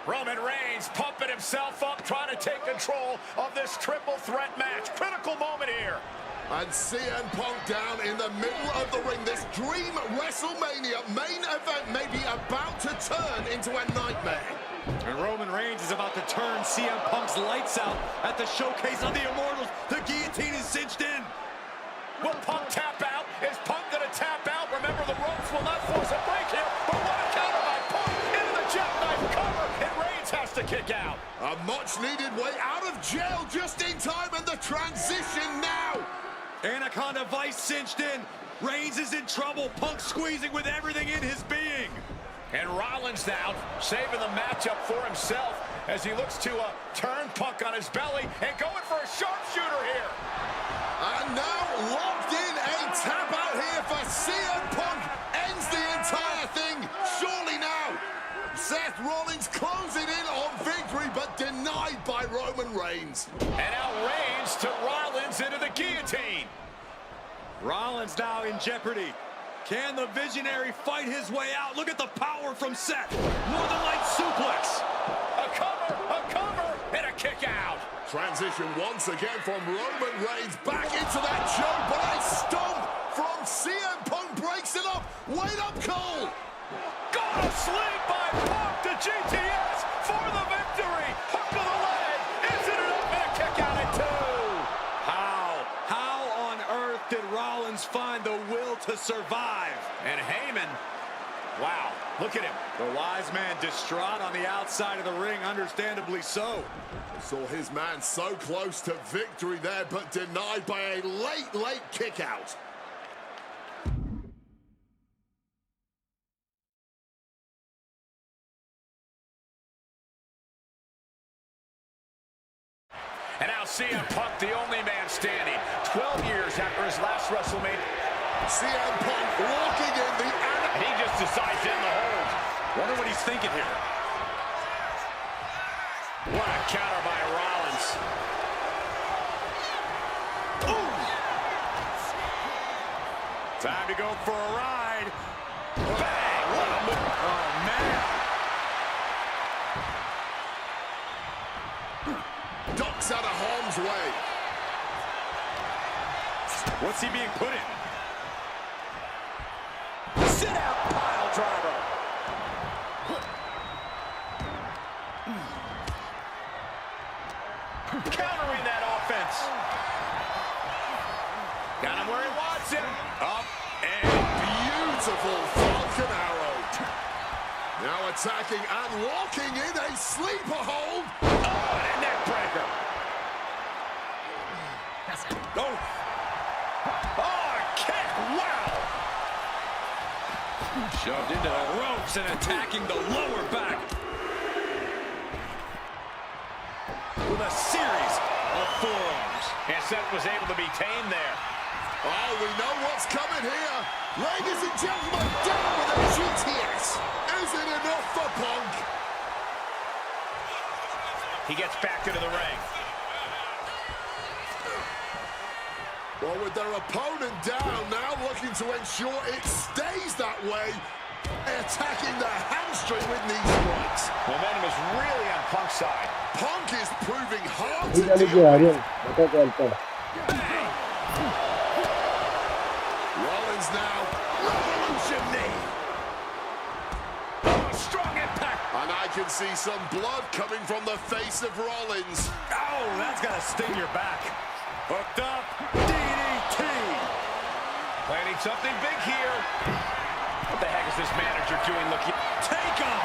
Roman Reigns pumping himself up, trying to take control of this triple threat match. Critical moment here. And CM Punk down in the middle of the ring. This dream WrestleMania main event may be about to turn into a nightmare. And Roman Reigns is about to turn CM Punk's lights out at the showcase of the Immortals. The guillotine is cinched in. Will Punk tap out? Is Punk gonna tap out? Remember, the ropes will not force a break here, but what a counter by Punk into the jackknife cover, and Reigns has to kick out. A much-needed way out of jail just in time, and the transition now. Anaconda Vice cinched in. Reigns is in trouble. Punk squeezing with everything in his being. And Rollins now saving the matchup for himself as he looks to turn Punk on his belly and going for a sharpshooter here. And now locked in, a tap out here for CM Punk. Ends the entire thing, surely now. Seth Rollins closing in on victory, but denied by Roman Reigns. And now Reigns to Rollins into the guillotine. Rollins now in jeopardy. Can the visionary fight his way out? Look at the power from Seth. Northern Light suplex. A cover, and a kick out. Transition once again from Roman Reigns back into that choke, but a stomp from CM Punk breaks it up. Wait up, Cole. Got a sling by Punk to GTS for the victory. Hook to the leg. Isn't it up, and a kick out at 2. How on earth did Rollins find the will to survive? And Heyman, wow, look at him. The wise man distraught on the outside of the ring, understandably so. Saw his man so close to victory there, but denied by a late kick out. And now CM Punk, the only man standing, 12 years after his last WrestleMania. CM Punk walking in the... And he just decides to end the hold. Wonder what he's thinking here. What a counter by Rollins. Ooh. Time to go for a ride. Bang! What a move. Oh, man. Ducks out of harm's way. What's he being put in? Sit out pile driver. Countering that offense. Got him where he wants him. Up and beautiful Falcon Arrow. Now attacking and locking in a sleeper hold. Oh, and a neck breaker. Oh. Oh, a kick. Wow. Shoved into the ropes and attacking the lower back. With a series of forearms. And Seth was able to be tamed there. Oh, we know what's coming here. Ladies and gentlemen, down with a GTS. Isn't enough for Punk. He gets back into the ring. Well, with their opponent down, now looking to ensure it stays that way. Attacking the hamstring with knee strikes. Momentum is really on Punk's side. Punk is proving hard to deal with. Rollins now. Revolution knee. Oh, strong impact. And I can see some blood coming from the face of Rollins. Oh, that's gonna sting your back. Hooked up. DDT. Planning something big here. What the heck is this manager doing? Looking. Take off.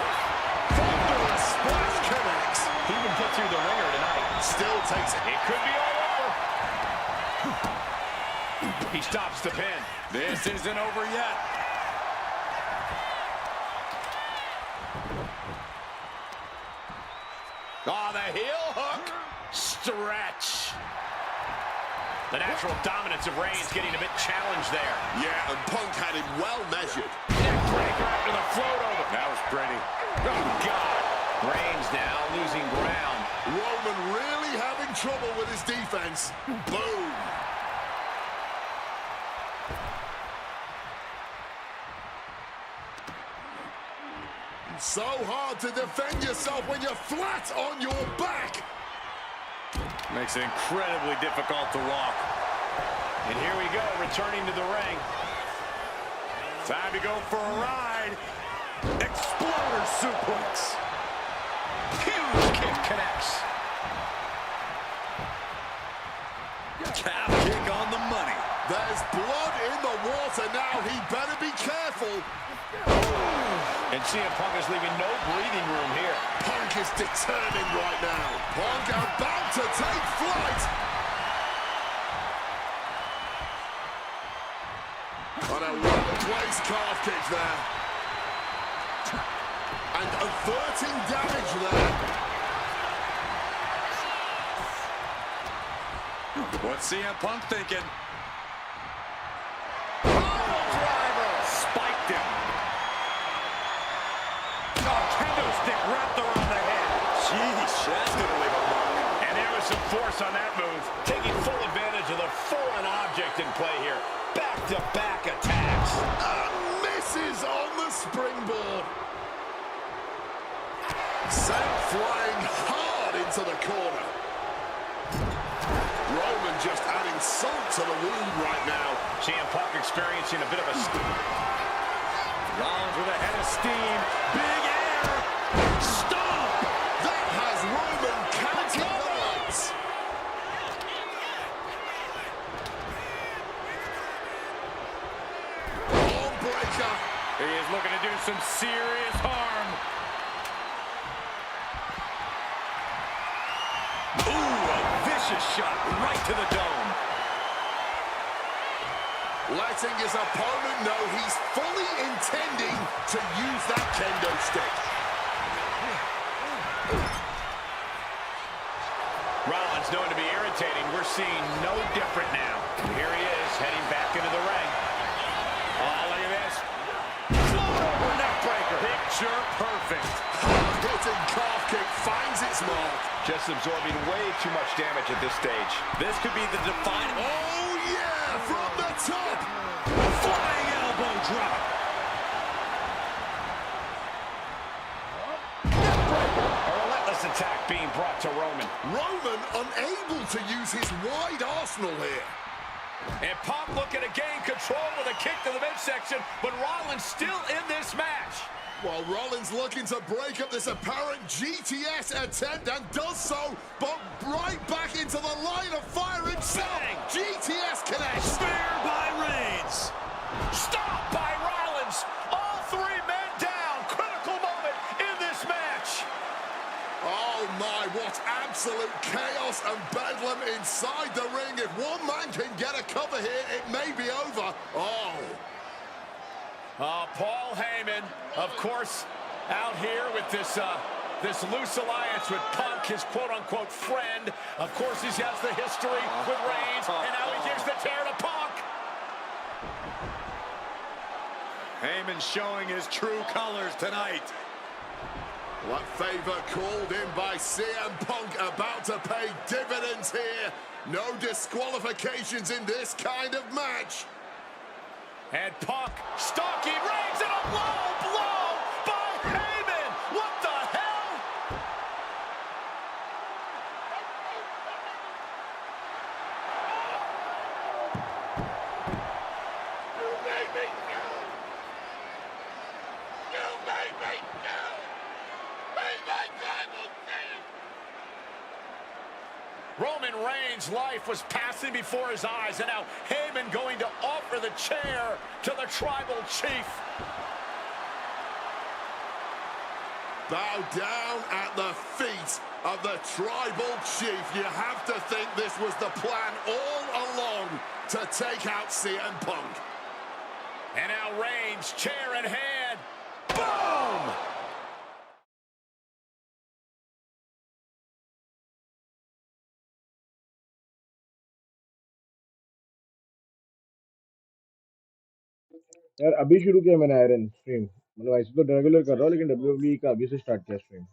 Thunderous splash connects. He even put through the ringer tonight. Still takes it. It could be all over. He stops the pin. This isn't over yet. Oh, the heel hook. Stretch. The natural dominance of Reigns getting a bit challenged there. Yeah, and Punk had him well measured. Neck breaker after the float over. That was pretty. Oh, God. Reigns now losing ground. Roman really having trouble with his defense. Boom. So hard to defend yourself when you're flat on your back. Makes it incredibly difficult to walk. And here we go, returning to the ring. Time to go for a ride. Exploder suplex. Huge kick connects. Calf kick on the money. There's blood in the water now. He better be careful. And CM Punk is leaving no breathing room here. Punk is determined right now. Punk about to take flight. On a well-placed calf kick there. And averting damage there. What's CM Punk thinking? Driver spiked him. Oh, kendo stick wrapped around the head. Jeez, that's gonna leave a mark. And there was some force on that move. Taking full advantage of the foreign object in play here. Back-to-back attacks. Misses on the springboard. Sent flying hard into the corner. Roman just adding salt to the wound right now. CM Punk experiencing a bit of a... Rollins with a head of steam. Big air. Stomp. That has Roman counting the lights. Arm breaker. He is looking to do some serious harm. Ooh, a vicious shot right to the dome. Letting his opponent know he's fully intending to use that kendo stick. Rollins known to be irritating. We're seeing no different now. Here he is, heading back into the ring. Oh, look at this. Float over neck breaker. Picture perfect. Hard-hitting calf kick finds its mark. Just absorbing way too much damage at this stage. This could be the defining... Oh, yeah, from the top. Flying elbow drop. A relentless attack being brought to Roman. Roman unable to use his wide arsenal here. And Punk looking to gain control with a kick to the midsection, but Rollins still in this match. While Rollins looking to break up this apparent GTS attempt and does so, but right back into the line of fire himself. Bang. GTS connects. Spear by Reigns. Stop by Rollins. All three men down. Critical moment in this match. Oh my, what absolute chaos and bedlam inside the ring. If one man can get a cover here, it may be over. Oh. Paul Heyman, of course, out here with this loose alliance with Punk, his quote-unquote friend. Of course, he has the history with Reigns, and now he gives the tear to Punk. Heyman showing his true colors tonight. What favor called in by CM Punk about to pay dividends here. No disqualifications in this kind of match. And Punk stalking Reigns, and a low blow by Heyman. What the hell? You made me go. You made me go. Made my tribal champ. Roman Reigns' life was passing before his eyes, and now Heyman going to offer the chair to the tribal chief. Bow down at the feet of the tribal chief. You have to think this was the plan all along to take out CM Punk. And now Reigns, chair in hand. Boom! यार अभी शुरू किया मैंने iron stream मतलब ऐसे तो regular कर रहा हूँ लेकिन WWE का अभी से स्टार्ट किया stream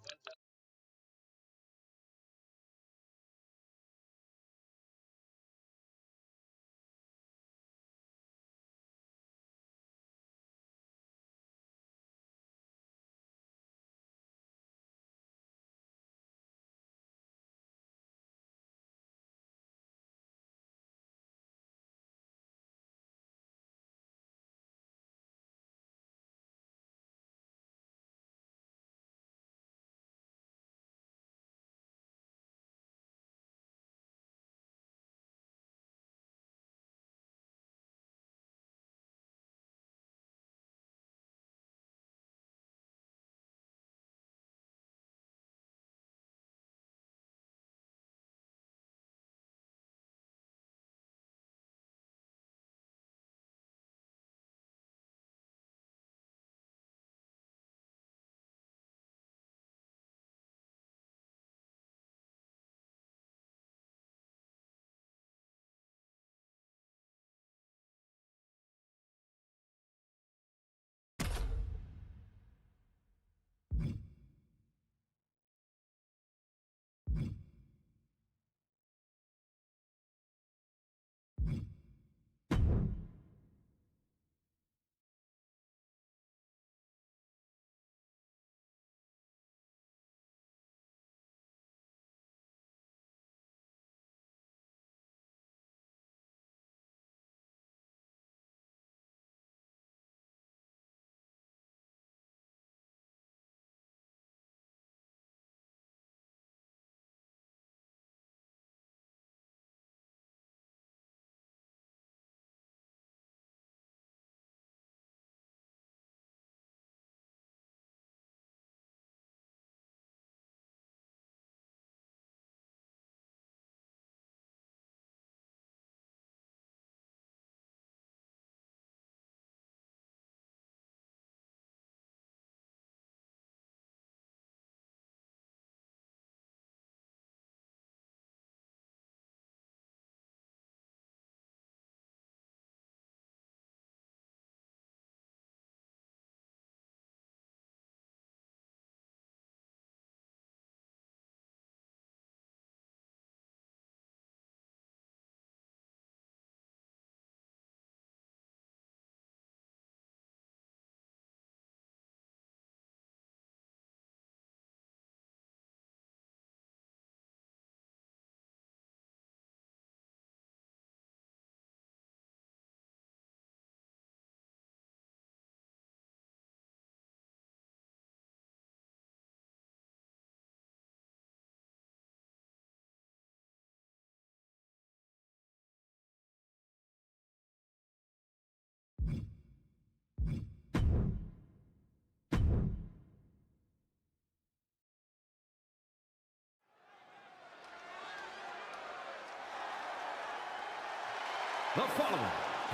The following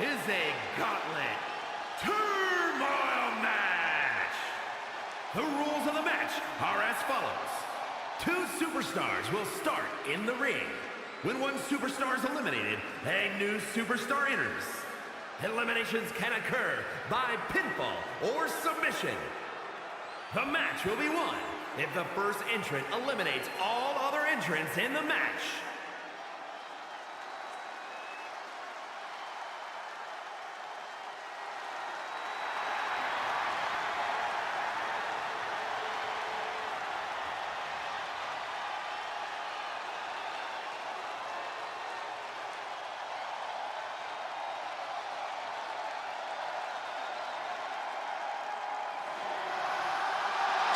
is a Gauntlet turmoil match. The rules of the match are as follows. 2 superstars will start in the ring. When one superstar is eliminated, a new superstar enters. Eliminations can occur by pinfall or submission. The match will be won if the first entrant eliminates all other entrants in the match.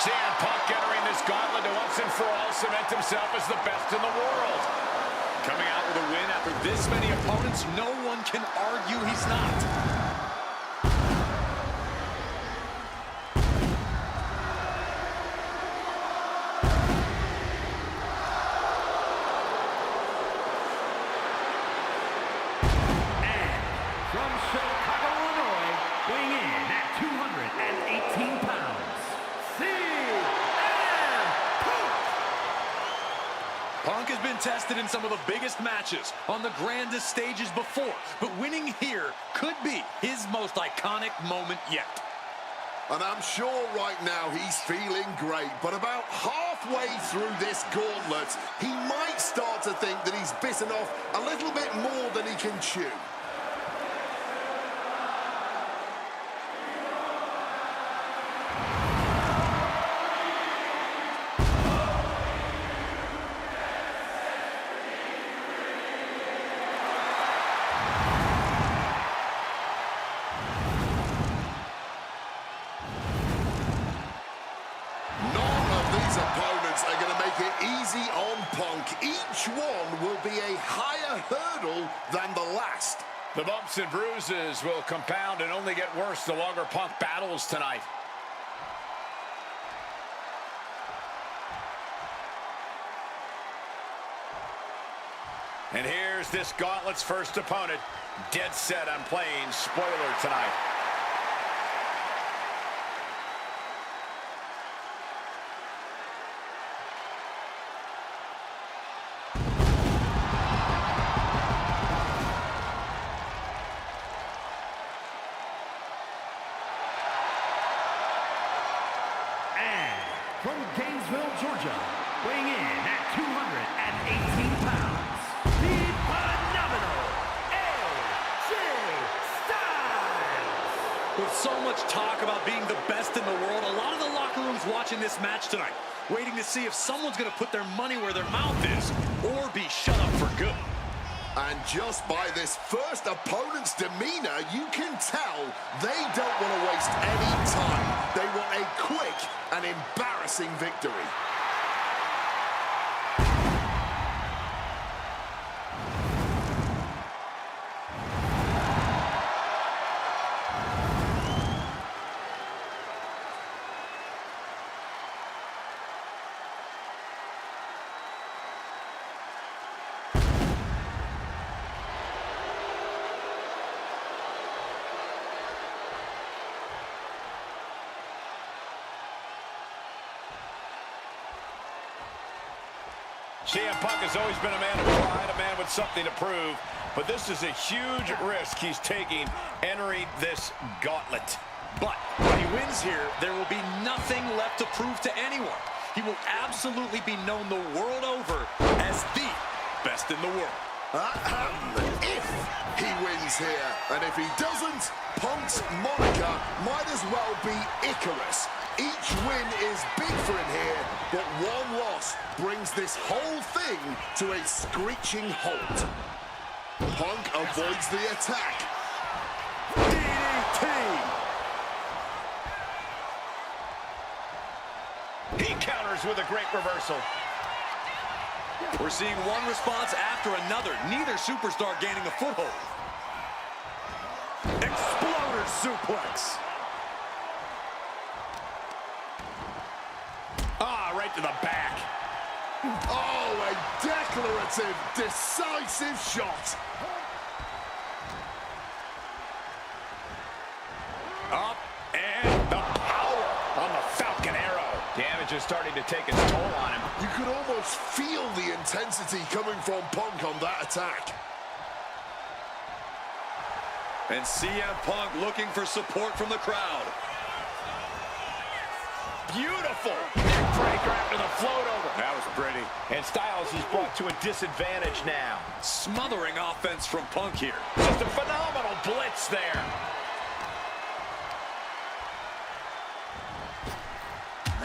CM Punk entering this gauntlet to once and for all cement himself as the best in the world. Coming out with a win after this many opponents, no one can argue he's not. From Chicago, Illinois, weighing in at 218 pounds, CM Punk! Punk has been tested in some of the biggest matches on the grandest stages before, but winning here could be his most iconic moment yet. And I'm sure right now he's feeling great, but about halfway through this gauntlet, he might start to think that he's bitten off a little bit more than he can chew. Opponents are going to make it easy on Punk. Each one will be a higher hurdle than the last. The bumps and bruises will compound and only get worse the longer Punk battles tonight. And here's this gauntlet's first opponent, dead set on playing spoiler tonight. From Gainesville, Georgia, weighing in at 218 pounds, the phenomenal AJ Styles! With so much talk about being the best in the world, a lot of the locker rooms watching this match tonight, waiting to see if someone's going to put their money where their mouth is or be shut up for good. And just by this first opponent's demeanor, you can tell they don't want to waste any time. They want a quick and embarrassing victory. CM Punk has always been a man of pride, a man with something to prove, but this is a huge risk he's taking entering this gauntlet. But when he wins here, there will be nothing left to prove to anyone. He will absolutely be known the world over as the best in the world. If he wins here, and if he doesn't, Punk's moniker might as well be Icarus. Each win is big for him here, but one loss brings this whole thing to a screeching halt. Punk avoids the attack. DDT! He counters with a great reversal. We're seeing one response after another, neither superstar gaining a foothold. Exploder suplex. Right to the back. Oh, a declarative, decisive shot. damage is starting to take its toll on him. You could almost feel the intensity coming from Punk on that attack. And CM Punk looking for support from the crowd. Beautiful neck breaker after the float over. That was pretty. And Styles is brought to a disadvantage now. Smothering offense from Punk here. Just a phenomenal blitz there.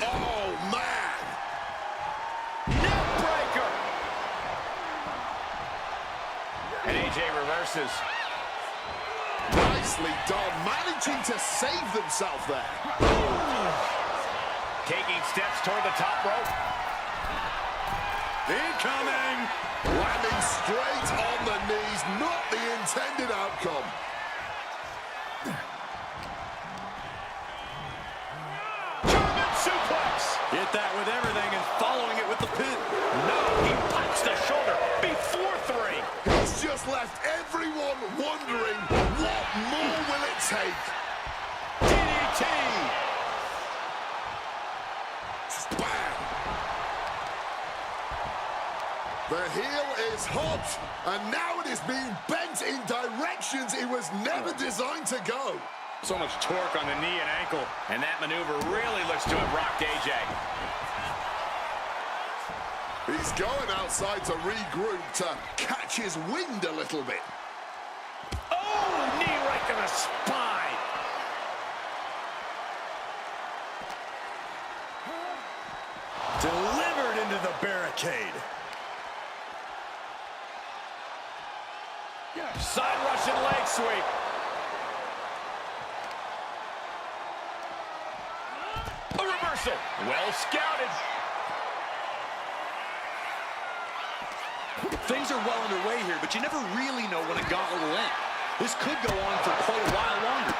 Oh, man. Neck breaker. And AJ reverses. Nicely done, managing to save themselves there. Taking steps toward the top rope. Incoming! Landing straight on the knees, not the intended outcome. German suplex. Hit that with everything and following it with the pin. No, he punched the shoulder before 3. He's just left everyone wondering, what more will it take? DDT. Bam! The heel is hot, and now it is being bent in directions it was never designed to go. So much torque on the knee and ankle, and that maneuver really looks to have rocked AJ. He's going outside to regroup, to catch his wind a little bit. Oh, knee right to the spine. Delivered into the barricade. Side Russian leg sweep. A reversal. Well scouted. Things are well underway here, but you never really know when a gauntlet will end. This could go on for quite a while longer.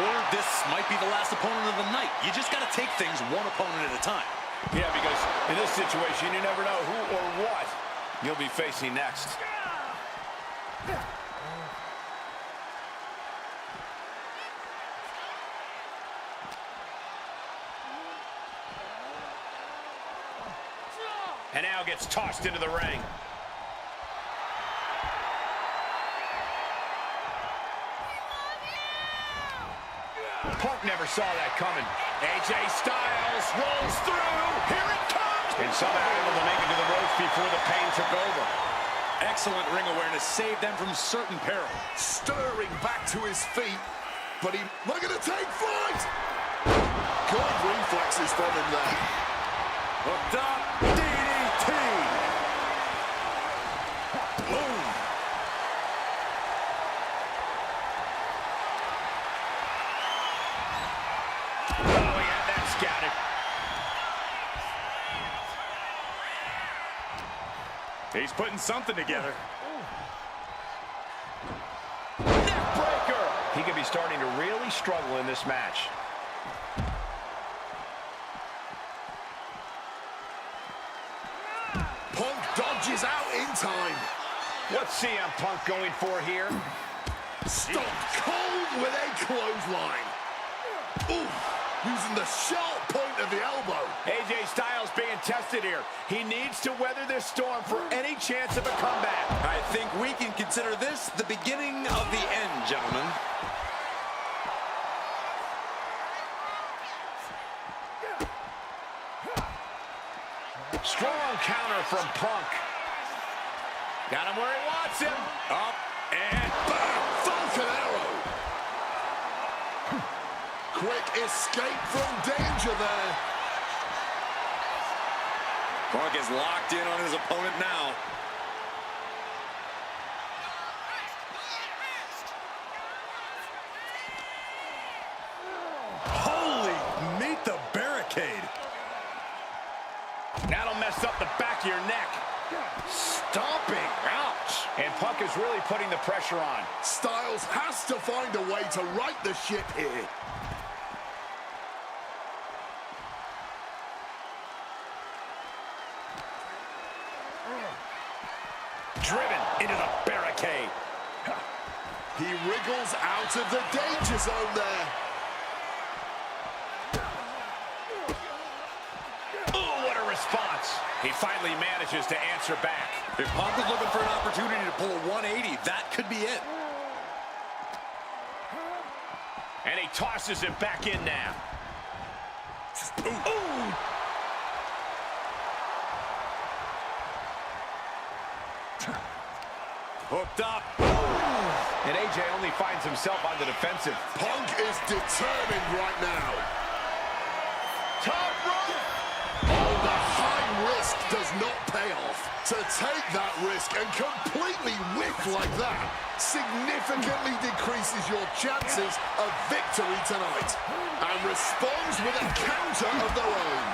Or this might be the last opponent of the night. You just got to take things one opponent at a time. Yeah, because in this situation, you never know who or what you'll be facing next. And now gets tossed into the ring. Punk never saw that coming. AJ Styles rolls through. Here it comes. And somehow able to make it to the ropes before the pain took over. Excellent ring awareness saved them from certain peril. Stirring back to his feet, but he looking to take flight. Good reflexes from him there. Hooked up. DDT. Boom. Oh, he had that scouted. He's putting something together. Neck breaker. He could be starting to really struggle in this match. Punk dodges out in time. What's CM Punk going for here? Stopped cold with a clothesline. Ooh, using the sharp point of the elbow. AJ Styles being tested here. He needs to weather this storm for any chance of a comeback. I think we can consider this the beginning of the end, gentlemen. Strong counter from Punk. Got him where he wants him. Up and Bam! Falcon arrow. Quick escape from danger there. Punk is locked in on his opponent now. Holy, meet the barricade. that'll mess up the back of your neck. Stomping. Ouch. And Punk is really putting the pressure on. Styles has to find a way to right the ship here. Driven into the barricade. He wriggles out of the danger zone there. He finally manages to answer back. If Punk was looking for an opportunity to pull a 180, that could be it. And he tosses it back in now. Ooh. Hooked up. Ooh. And AJ only finds himself on the defensive. Punk is determined right now. Top rope. Oh, the high risk does not pay off. To take that risk and completely whiff like that significantly decreases your chances of victory tonight. And responds with a counter of their own.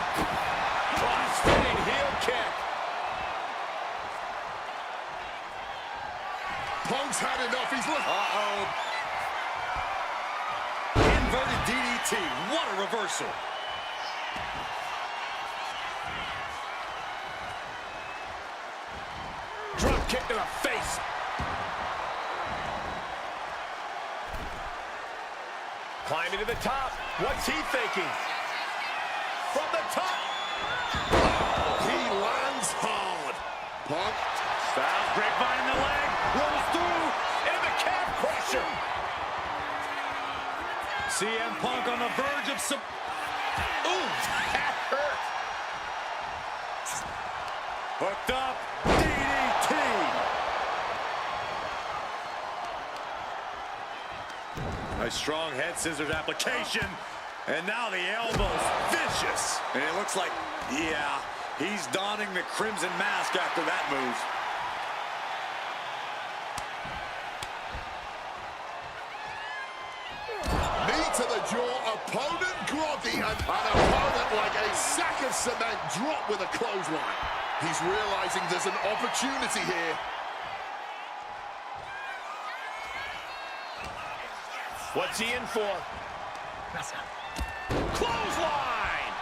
Cross-fitting heel kick. Punk's had enough. He's looked. Uh-oh. Inverted DDT. What a reversal. Drop kick to the face. Climbing to the top. What's he thinking? From the top. Oh, he lands hard. Punk. Styles grapevine in the leg. Rolls through. And the calf crusher. CM Punk on the verge of some... Ooh, that hurt. Hooked up. DDT. A strong head scissors application. And now the elbow's vicious. And it looks like, yeah, he's donning the crimson mask after that move. Knee to the jaw, opponent groggy, and an opponent like a sack of cement dropped with a clothesline. He's realizing there's an opportunity here. What's he in for? Clothesline!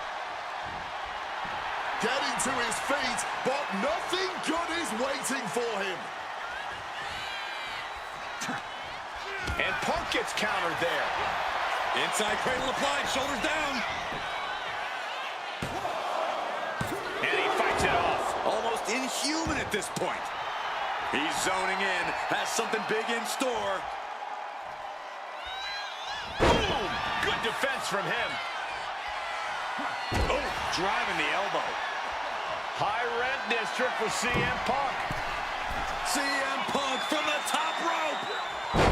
Getting to his feet, but nothing good is waiting for him. And Punk gets countered there. Inside cradle applied, shoulders down. And he fights it off. Almost inhuman at this point. He's zoning in, has something big in store. Boom! Good defense from him. Oh, driving the elbow. High rent district for CM Punk. CM Punk from the top rope.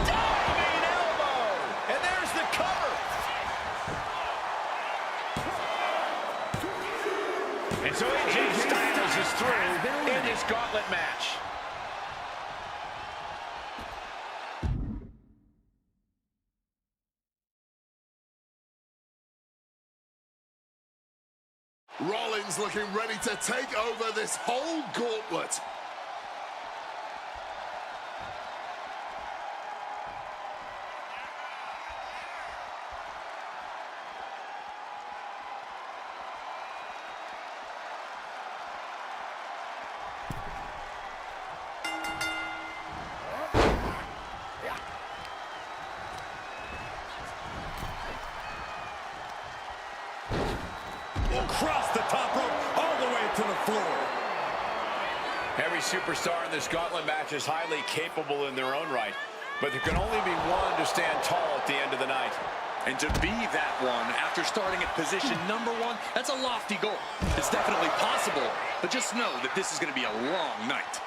Diving elbow! And there's the cover. And so AJ Styles is through in this gauntlet match. Rollins looking ready to take over this whole gauntlet. Across the top rope, all the way to the floor. Every superstar in this gauntlet match is highly capable in their own right, but there can only be one to stand tall at the end of the night. And to be that one after starting at position number 1, that's a lofty goal. It's definitely possible, but just know that this is going to be a long night.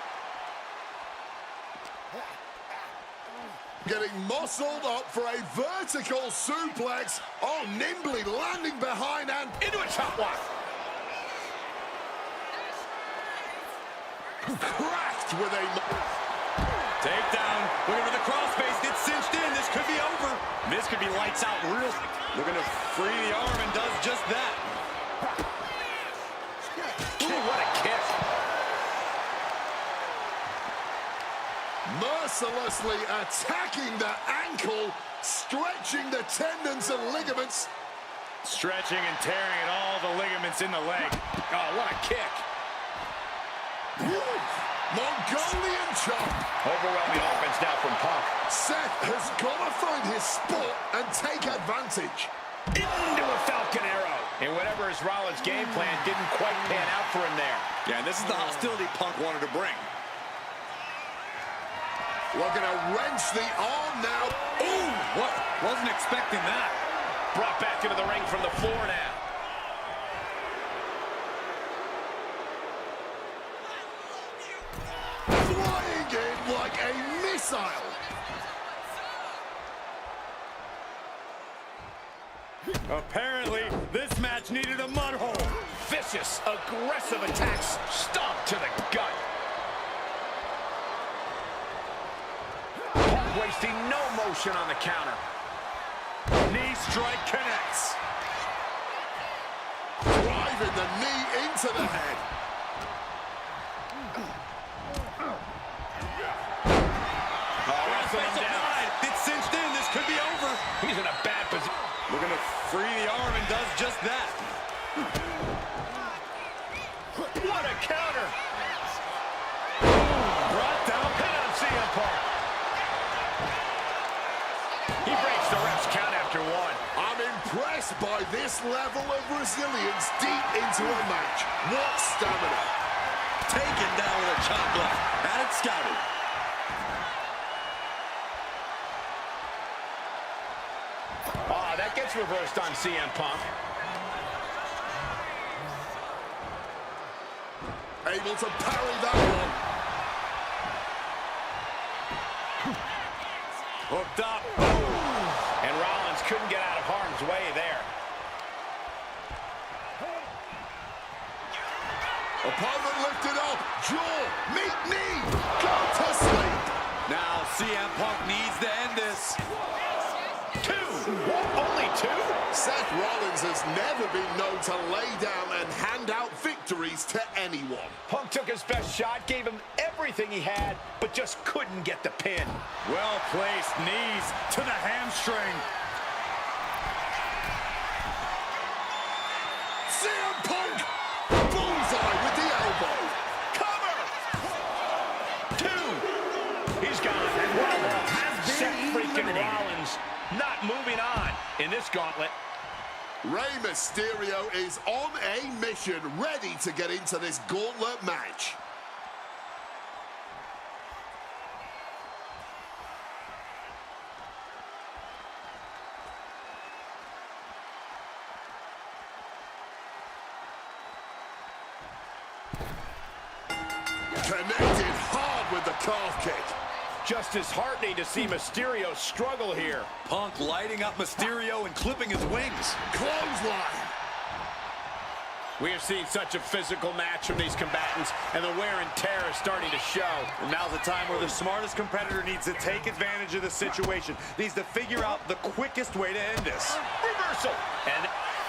Getting muscled up for a vertical suplex. Oh, nimbly landing behind and Into a chop block. cracked with a... Takedown, looking for the crossface, gets cinched in. This could be over. This could be lights out real. Looking to free the arm and does just that. Ooh, what a kick. Mercilessly attacking the ankle, stretching the tendons and ligaments. Stretching and tearing at all the ligaments in the leg. Oh, what a kick. Mongolian chop. Overwhelming offense now from Punk. Seth has got to find his spot and take advantage. Into a Falcon Arrow. And whatever is Guess Rollins' game plan didn't quite pan out for him there. Yeah, and this is the hostility Punk wanted to bring. We're going to wrench the arm now. Ooh, what? Wasn't expecting that. Brought back into the ring from the floor now. Flying in like a missile. Apparently, this match needed a mud hole. Vicious, aggressive attacks, stomp to the gut. Punk wasting no motion on the counter. Knee strike connects. Driving the knee into the head. Wrestle him down. It's cinched in. This could be over. He's in a bad position. Looking to free the arm and does just that. What a counter. Brought down, pin on CM Punk. He breaks the ref's count after one. I'm impressed by this level of resilience deep into a match. What stamina. Taken down with a chop block. Had it scouted. That gets reversed on CM Punk. Able to parry that one. Hooked up. And Rollins couldn't get out of harm's way there. Opponent lifted up. Jaw. Meet knee. Go to sleep. Now CM Punk needs to end this. Only two? Seth Rollins has never been known to lay down and hand out victories to anyone. Punk took his best shot, gave him everything he had, but just couldn't get the pin. Well-placed knees to the hamstring. CM Punk! Bullseye with the elbow. Cover! 2. He's gone. And one of them has Seth freaking Rollins not moving on in this gauntlet. Rey Mysterio is on a mission, ready to get into this gauntlet match. Connected hard with the calf kick. Just as heartening to see Mysterio struggle here. Punk lighting up Mysterio and clipping his wings. Clothesline. We have seen such a physical match from these combatants, and the wear and tear is starting to show. And now's the time where the smartest competitor needs to take advantage of the situation. Needs to figure out the quickest way to end this. Reversal. And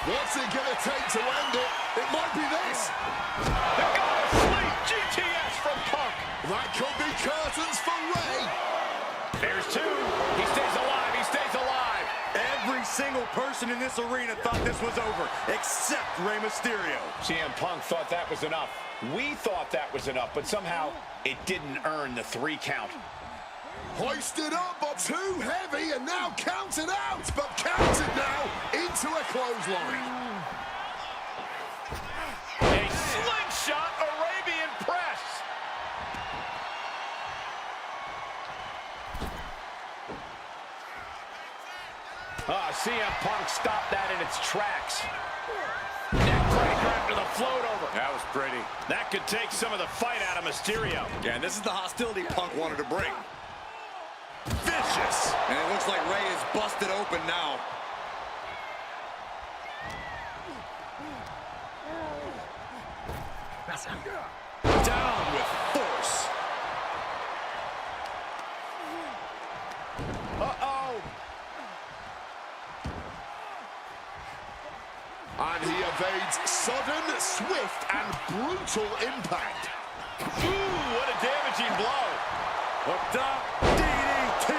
what's it gonna take to end it? It might be this. the God of Sleep, GTS from Punk. That could be curtains for Rey. There's 2. He stays alive. He stays alive. Every single person in this arena thought this was over, except Rey Mysterio. CM Punk thought that was enough. We thought that was enough, but somehow it didn't earn the 3 count. Hoisted up, but too heavy, and now counted out, but counted now into a clothesline. A slingshot Arabian press. CM Punk stopped that in its tracks. Neckbreaker after the float over. That was pretty. That could take some of the fight out of Mysterio. Yeah, and this is the hostility Punk wanted to bring. Vicious! And it looks like Rey is busted open now. Down with force. Uh-oh. And he evades sudden, swift, and brutal impact. Ooh, what a damaging blow. Hooked up, DDT.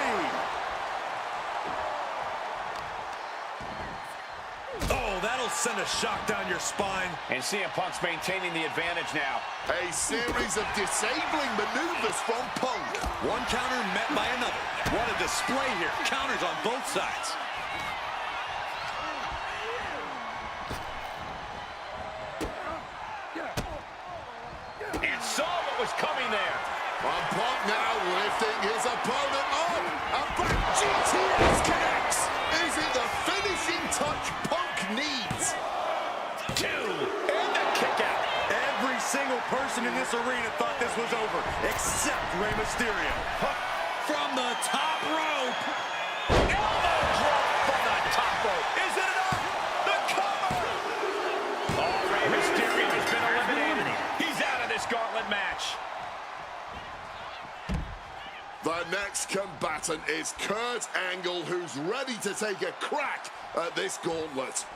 Oh, that'll send a shock down your spine. And CM Punk's maintaining the advantage now. A series of disabling maneuvers from Punk. One counter met by another. What a display here. Counters on both sides. Punk now lifting his opponent up. And back GTS connects. Is it the finishing touch Punk needs? 2, and the kick out. Every single person in this arena thought this was over, except Rey Mysterio. From the top rope. Elbow drop from the top rope. Is it enough? The cover! Oh, Rey Mysterio has been eliminated. He's out of this gauntlet match. The next combatant is Kurt Angle, who's ready to take a crack at this gauntlet.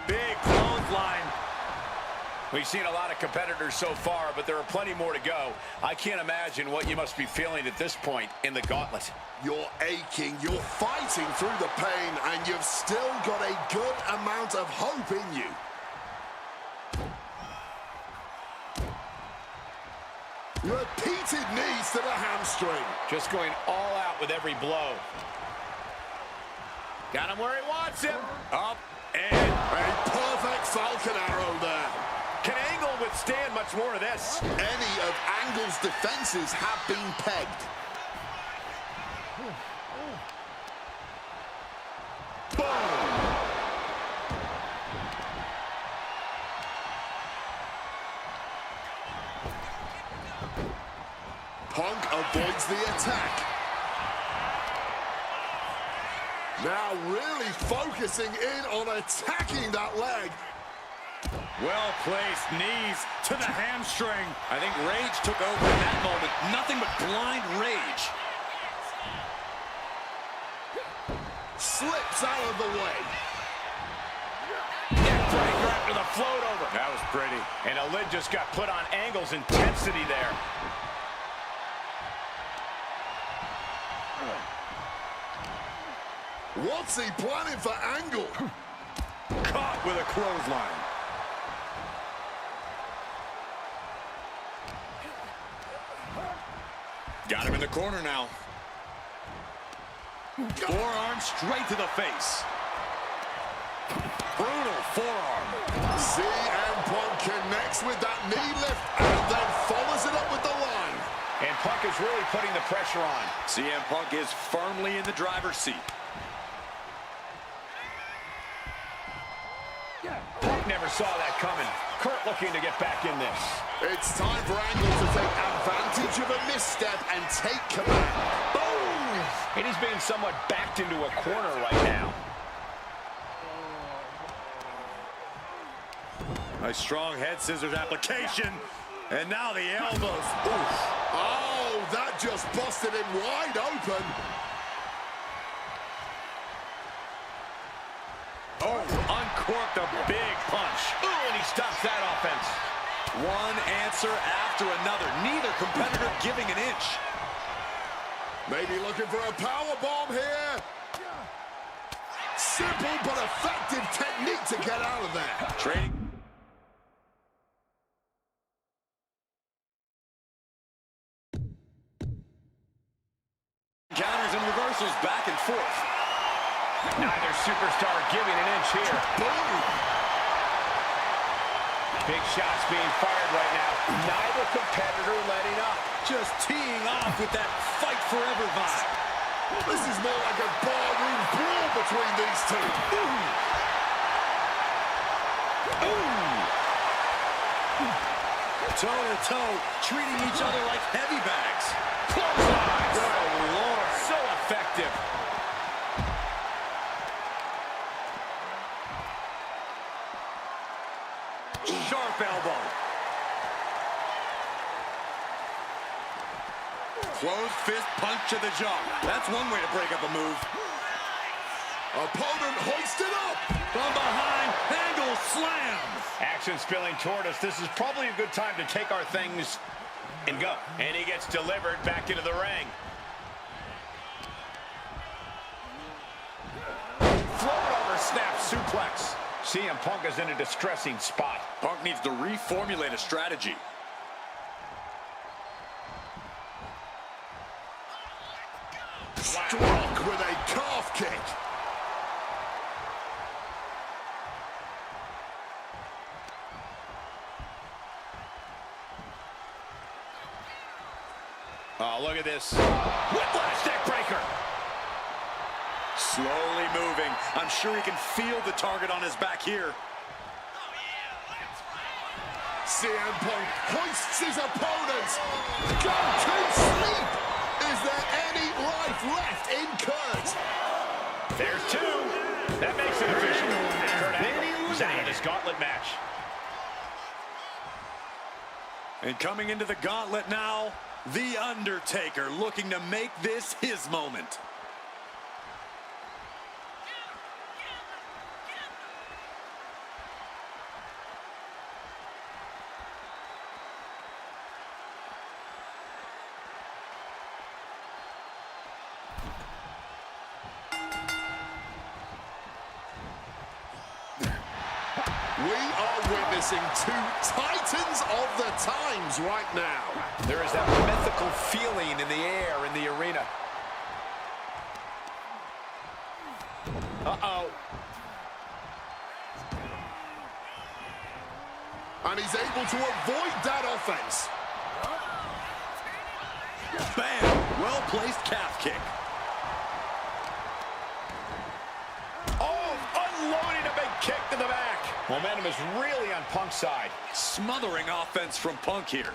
Big clothesline. We've seen a lot of competitors so far, but there are plenty more to go. I can't imagine what you must be feeling at this point in the gauntlet. You're aching, you're fighting through the pain, and you've still got a good amount of hope in you. Repeated knees to the hamstring. Just going all out with every blow. Got him where he wants him. Up and A perfect Falcon Arrow there. can Angle withstand much more of this? Any of Angle's defenses have been pegged. Boom! Punk avoids the attack. Now really focusing in on attacking that leg. Well-placed knees to the hamstring. I think rage took over in that moment. Nothing but blind rage. Slips out of the way. Neckbreaker after the float over. That was pretty. And a lid just got put on Angle's intensity there. What's he planning for Angle? Caught with a clothesline. Got him in the corner now. Forearm straight to the face. Brutal forearm. CM Punk connects with that knee lift and then follows it up with the line. And Punk is really putting the pressure on. CM Punk is firmly in the driver's seat. Punk never saw that coming. Kurt looking to get back in this. It's time for Angle to take advantage of a misstep and take command. Boom! And he's being somewhat backed into a corner right now. A strong head scissors application. And now the elbows. Oof. Oh, that just busted him wide open. Oh, uncorked a big punch. Ooh, and he stops that offense. One answer after another. Neither competitor giving an inch. Maybe looking for a power bomb here. Simple but effective technique to get out of there. Trading. Counters and reversals back and forth. Neither superstar giving an inch here. Boom! Big shots being fired right now. Neither competitor letting up. Just teeing off with that fight forever vibe. This is more like a barroom brawl between these two. Toe-to-toe, treating each other like heavy bags. Clotheslines. Oh, Lord. So effective. Sharp elbow. Closed fist punch to the jaw. That's one way to break up a move. Opponent hoisted up. From behind, Angle slam. Action spilling toward us. This is probably a good time to take our things and go. And he gets delivered back into the ring. Float over snap suplex. CM Punk is in a distressing spot. Punk needs to reformulate a strategy. Oh, look at this. Whiplash neck breaker. Slowly moving. I'm sure he can feel the target on his back here. CM Punk hoists his opponent. Go to sleep. Is there any life left in Kurt? There's two. That makes it official. Kurt Angle's out of this gauntlet match. And coming into the gauntlet now, The Undertaker looking to make this his moment. We are witnessing two titans of the times right now. There is that mythical feeling in the air in the arena. Uh-oh. And he's able to avoid that offense. Bam! Well-placed calf kick. Oh, unloading a big kick to the back. Momentum is really on Punk's side. Smothering offense from Punk here.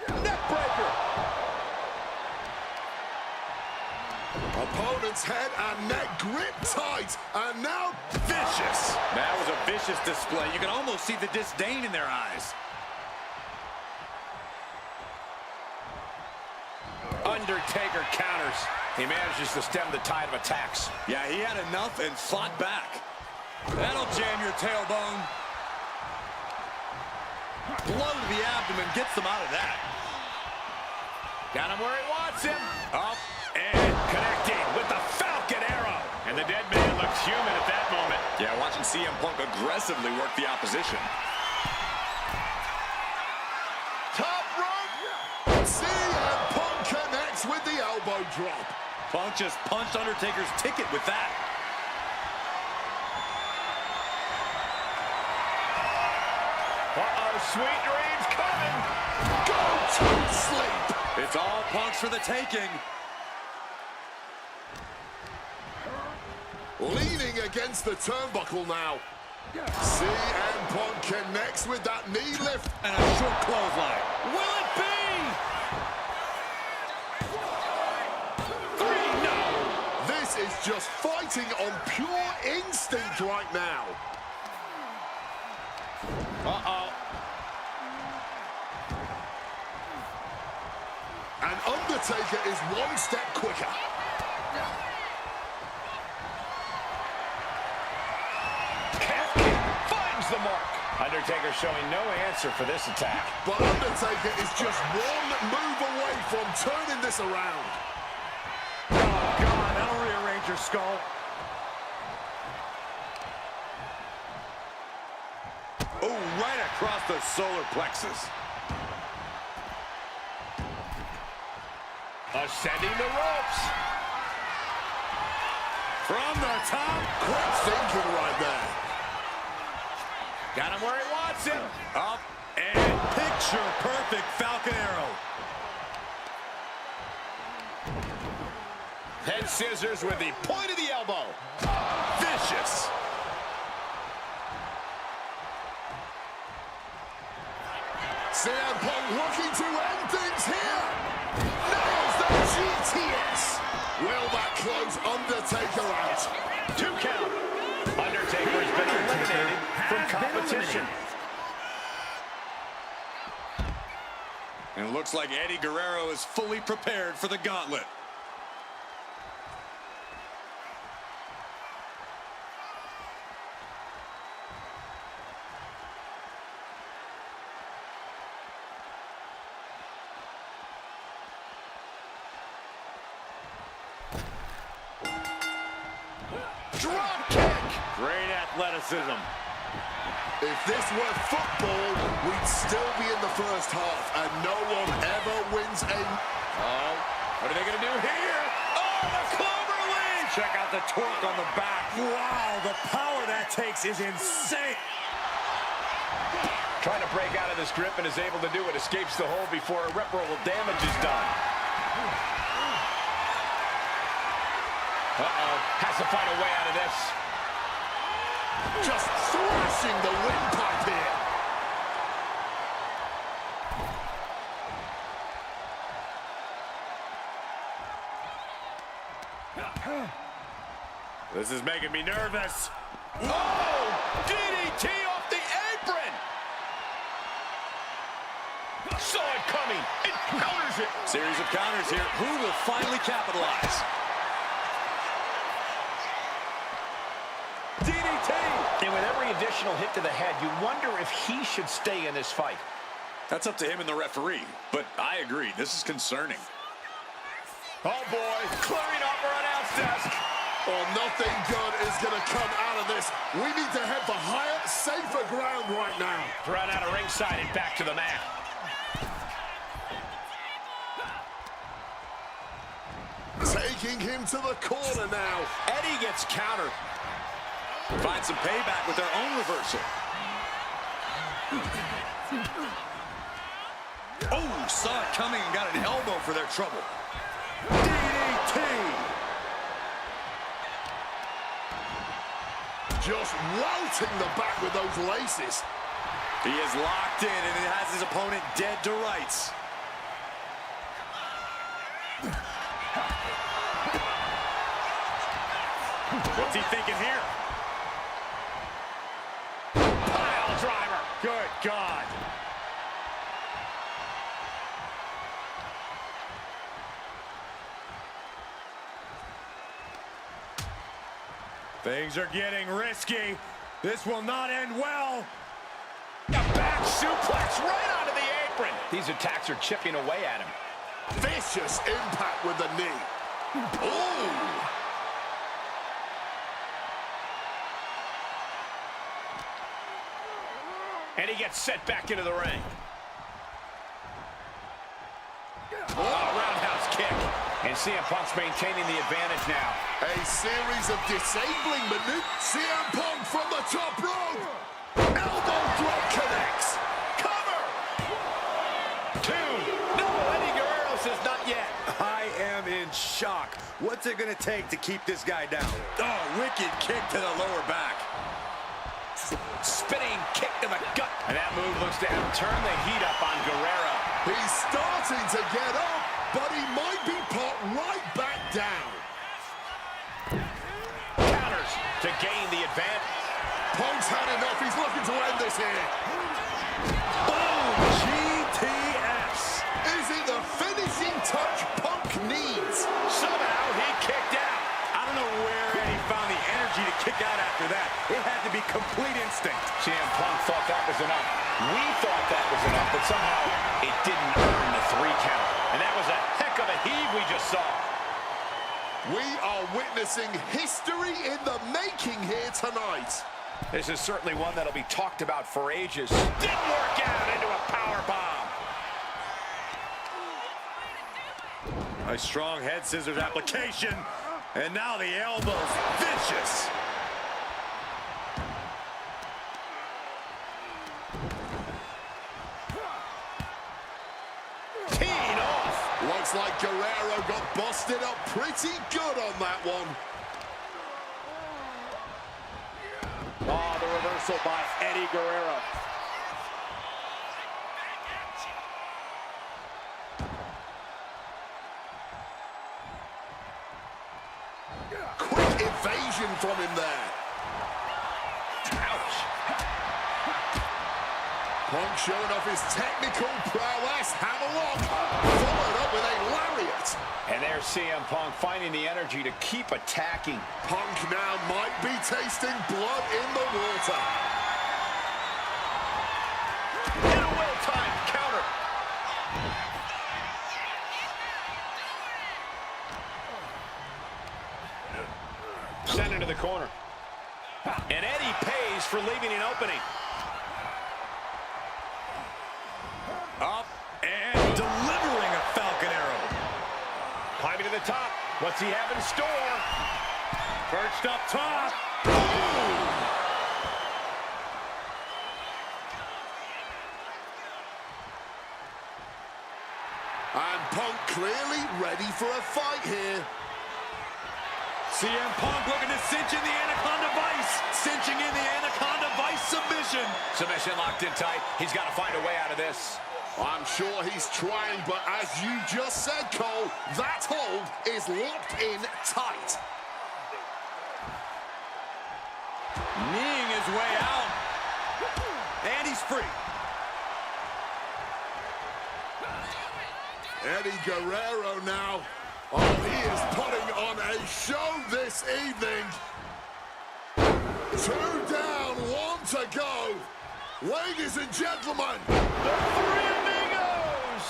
Neckbreaker. Opponent's head and neck gripped tight, and now vicious. That was a vicious display. You can almost see the disdain in their eyes. Undertaker counters. He manages to stem the tide of attacks. Yeah, he had enough and fought back. That'll jam your tailbone. Blow to the abdomen gets them out of that. Got him where he wants him. Up and connecting with the Falcon Arrow. And the dead man looks human at that moment. Yeah, watching CM Punk aggressively work the opposition. Top rope. CM Punk connects with the elbow drop. Punk just punched Undertaker's ticket with that. Uh-oh, sweet dreams coming. Go to sleep. It's all Punk's for the taking. Leaning against the turnbuckle now. CM Punk connects with that knee lift. And a short clothesline. Will it be? This is just fighting on pure instinct right now. Uh-oh. And Undertaker is one step quicker. Calf kick finds the mark. Undertaker showing no answer for this attack. But Undertaker is just one move away from turning this around. Oh, God, that'll rearrange your skull. Oh, right across the solar plexus. Ascending the ropes. From the top. Quick thinking right there. Got him where he wants him. Up and picture-perfect Falcon Arrow. Head scissors with the point of the elbow. Vicious. CM Punk looking to end things here. Nails the GTS. Will that close Undertaker out? 2 count. Undertaker has been eliminated from competition. And it looks like Eddie Guerrero is fully prepared for the gauntlet. Drop kick. Great athleticism. If this were football, we'd still be in the first half, and no one ever wins a... Oh, what are they going to do here? Oh, the clover leaf! Check out the torque on the back. Wow, the power that takes is insane. Trying to break out of this grip and is able to do it. Escapes the hold before irreparable damage is done. Uh-oh. Has to find a way out of this. Just thrashing the windpipe here. This is making me nervous. Oh! DDT off the apron! Saw it coming. It counters it. Series of counters here. Who will finally capitalize? DDT! And with every additional hit to the head, you wonder if he should stay in this fight. That's up to him and the referee, but I agree. This is concerning. Oh, boy. Clearing off our announce desk. Oh, nothing good is going to come out of this. We need to head for higher, safer ground right now. Thrown out of ringside and back to the mat. Taking him to the corner now. Eddie gets countered. Find some payback with their own reversal. Oh, saw it coming and got an elbow for their trouble. DDT! Just routing the back with those laces. He is locked in and he has his opponent dead to rights. What's he thinking here? Pile driver. Good God. Things are getting risky. This will not end well. A back suplex right onto the apron. These attacks are chipping away at him. Vicious impact with the knee. Ooh. And he gets set back into the ring. Oh, roundhouse kick. And CM Punk's maintaining the advantage now. A series of disabling maneuvers. CM Punk from the top rope. Elbow drop connects. Cover. 2. No, Eddie Guerrero says not yet. I am in shock. What's it going to take to keep this guy down? Oh, wicked kick to the lower back. Spinning kick to the gut. And that move looks to have turned the heat up on Guerrero. He's starting to get up, but he might be put right back down. Counters to gain the advantage. Punk's had enough. He's looking to end this here. Boom! GTS. Is it the finishing touch Punk needs? Somehow he kicked out. I don't know where Eddie found the energy to kick out after that. It had to be complete instinct. CM Punk thought that was enough. We thought that was enough, but somehow it didn't earn the 3 count. And that was a heck of a heave we just saw. We are witnessing history in the making here tonight. This is certainly one that'll be talked about for ages. Didn't work out into a power bomb. A strong head scissors application. And now the elbows. Vicious. Teeing off. Looks like Guerrero got busted up pretty good on that one. Oh, the reversal by Eddie Guerrero. Quick evasion from him there. Ouch. Punk showing off his technical prowess. Hammerlock followed up with a lariat. And there's CM Punk finding the energy to keep attacking. Punk now might be tasting blood in the water. And a well-timed counter. Sent into the corner. And Eddie pays for leaving an opening. Up and delivering a Falcon Arrow. Climbing to the top. What's he have in store? Perched up top. clearly ready for a fight here. CM Punk looking to cinch in the Anaconda Vice. Cinching in the Anaconda Vice submission. Submission locked in tight. He's got to find a way out of this. I'm sure he's trying, but as you just said, Cole, that hold is locked in tight. Kneeing his way out. And he's free. Eddie Guerrero now. Oh, he is putting on a show this evening. 2 down, 1 to go. Ladies and gentlemen, The Three Amigos!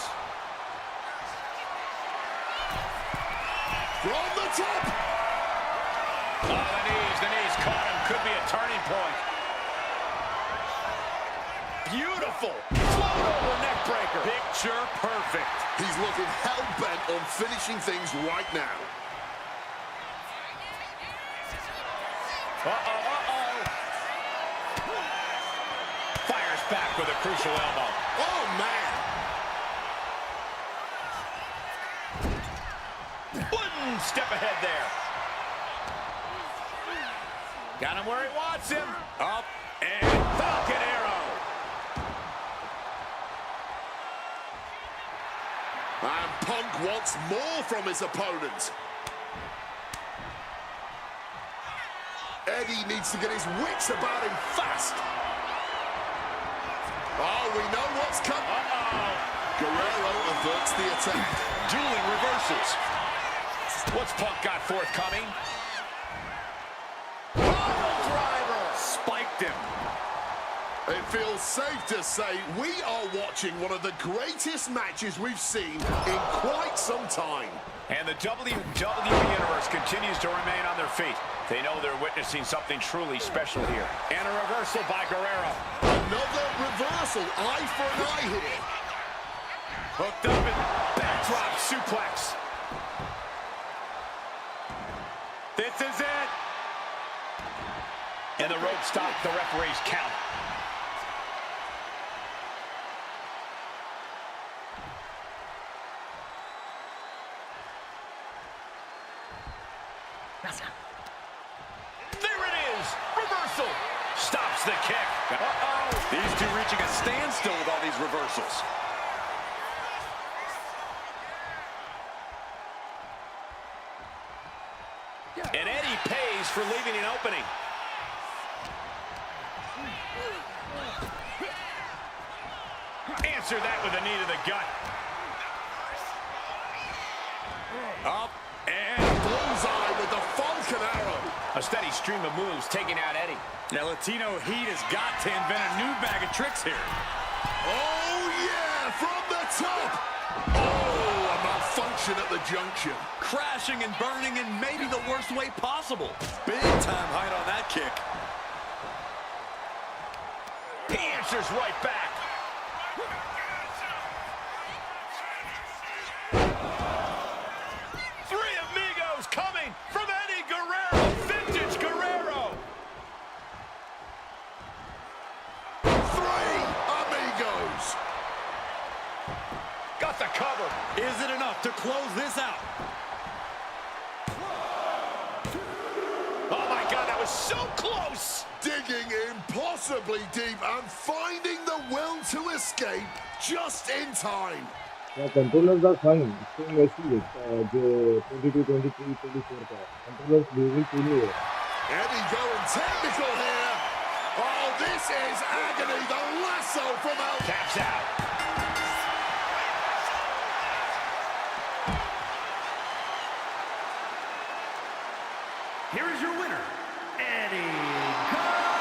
from the top. Oh, the knees caught him. Could be a turning point. Beautiful. Float over neck breaker. Picture perfect. He's looking hell-bent on finishing things right now. Fires back with a crucial elbow. Oh, man. One step ahead there. Got him where he wants him. Up and Falcon Arrow. And Punk wants more from his opponent. Eddie needs to get his wits about him fast. Oh, we know what's coming. Guerrero averts the attack. Dueling reversals. What's Punk got forthcoming? Driver. Spiked him. It feels safe to say we are watching one of the greatest matches we've seen in quite some time. And the WWE Universe continues to remain on their feet. They know they're witnessing something truly special here. And a reversal by Guerrero. Another reversal, eye for an eye here. Hooked up and backdrop suplex. This is it. And the rope stopped the referee's count. There it is. Reversal. Stops the kick. These two reaching a standstill with all these reversals. And Eddie pays for leaving an opening. Answer that with a knee to the gut. Up and Bullseye with the Falcon Arrow. a steady stream of moves taking out Eddie. Now Latino Heat has got to invent a new bag of tricks here. Oh, yeah, from the top. Oh, a malfunction at the junction. Crashing and burning in maybe the worst way possible. Big time height on that kick. He answers right back. Three Amigos coming from Eddie Guerrero. Vintage Guerrero. Three Amigos. Got the cover. Is it enough to close this out? Oh, my God, that was so close. Digging impossibly deep and finding the will to escape just in time. Yeah, controllers are fine. Same as the 22, 23, 24 का. Controllers level के लिए. Eddie going technical here. Oh, this is agony. The lasso from out. Taps out. Here is your winner, Eddie Guerrero.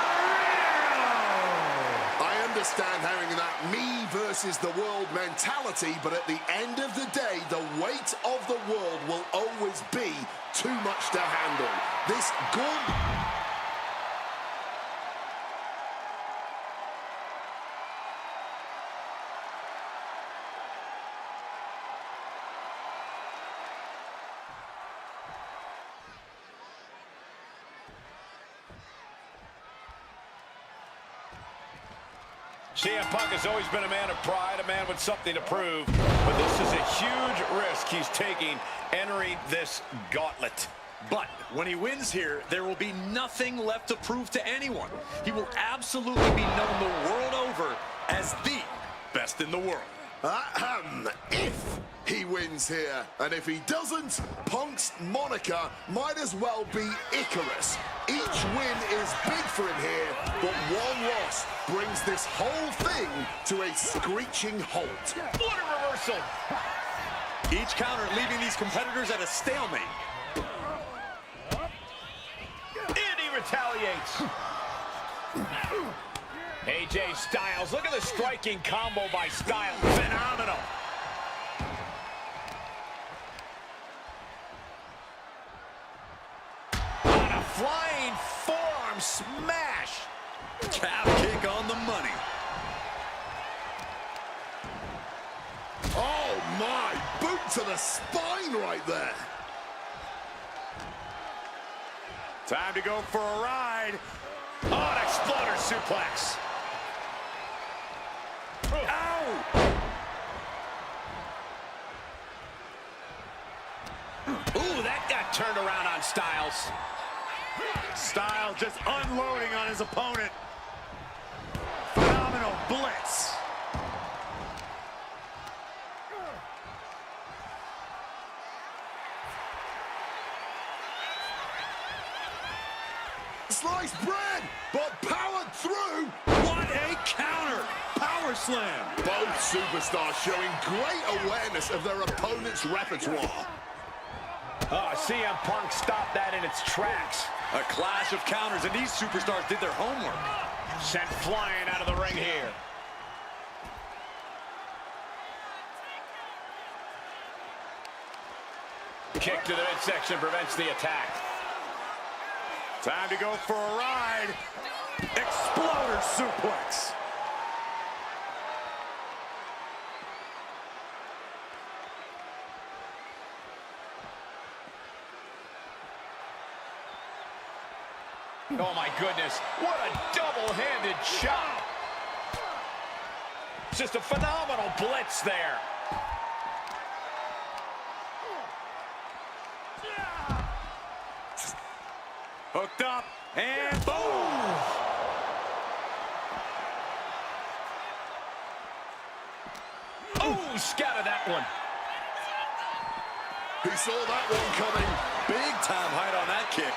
I understand having that me versus the world mentality, but at the end of the day, the weight of the world will always be too much to handle. This good... CM Punk has always been a man of pride, a man with something to prove, but this is a huge risk he's taking entering this gauntlet. But when he wins here, there will be nothing left to prove to anyone. He will absolutely be known the world over as the best in the world. If he wins here, and if he doesn't, Punk's moniker might as well be Icarus. Each win is big for him here, but one loss brings this whole thing to a screeching halt. What a reversal! Each counter leaving these competitors at a stalemate. And he retaliates. AJ Styles, look at the striking combo by Styles. Phenomenal. On a flying forearm smash. Calf kick on the money. Oh my, boot to the spine right there. Time to go for a ride. Oh, an exploder suplex. Ow! Ooh, that got turned around on Styles. Styles just unloading on his opponent. Phenomenal blitz. Sliced bread, but powered through. What a counter! Power slam! Both superstars showing great awareness of their opponent's repertoire. Oh, CM Punk stopped that in its tracks. A clash of counters, and these superstars did their homework. Sent flying out of the ring here. Kick to the midsection prevents the attack. Time to go for a ride. Exploder suplex. Oh my goodness, what a double-handed shot. Just a phenomenal blitz there. Hooked up, and boom! Oh, scattered that one. He saw that one coming. Big time height on that kick.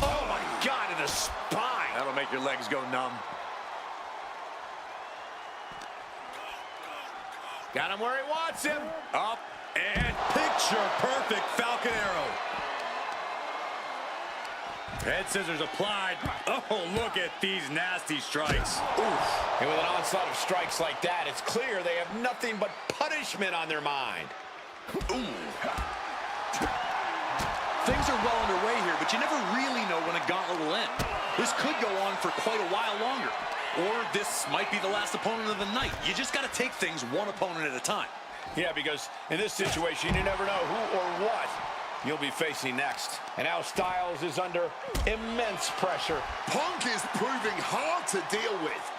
Oh my God, in the spine. That'll make your legs go numb. Got him where he wants him. Up and picture perfect Falcon Arrow. Head scissors applied. Oh, look at these nasty strikes. Oof. And with an onslaught of strikes like that, it's clear they have nothing but punishment on their mind. Ooh. Things are well underway here, but you never really know when a gauntlet will end. This could go on for quite a while longer. Or this might be the last opponent of the night. You just got to take things one opponent at a time. Yeah, because in this situation, you never know who or what you'll be facing next. And now Styles is under immense pressure. Punk is proving hard to deal with.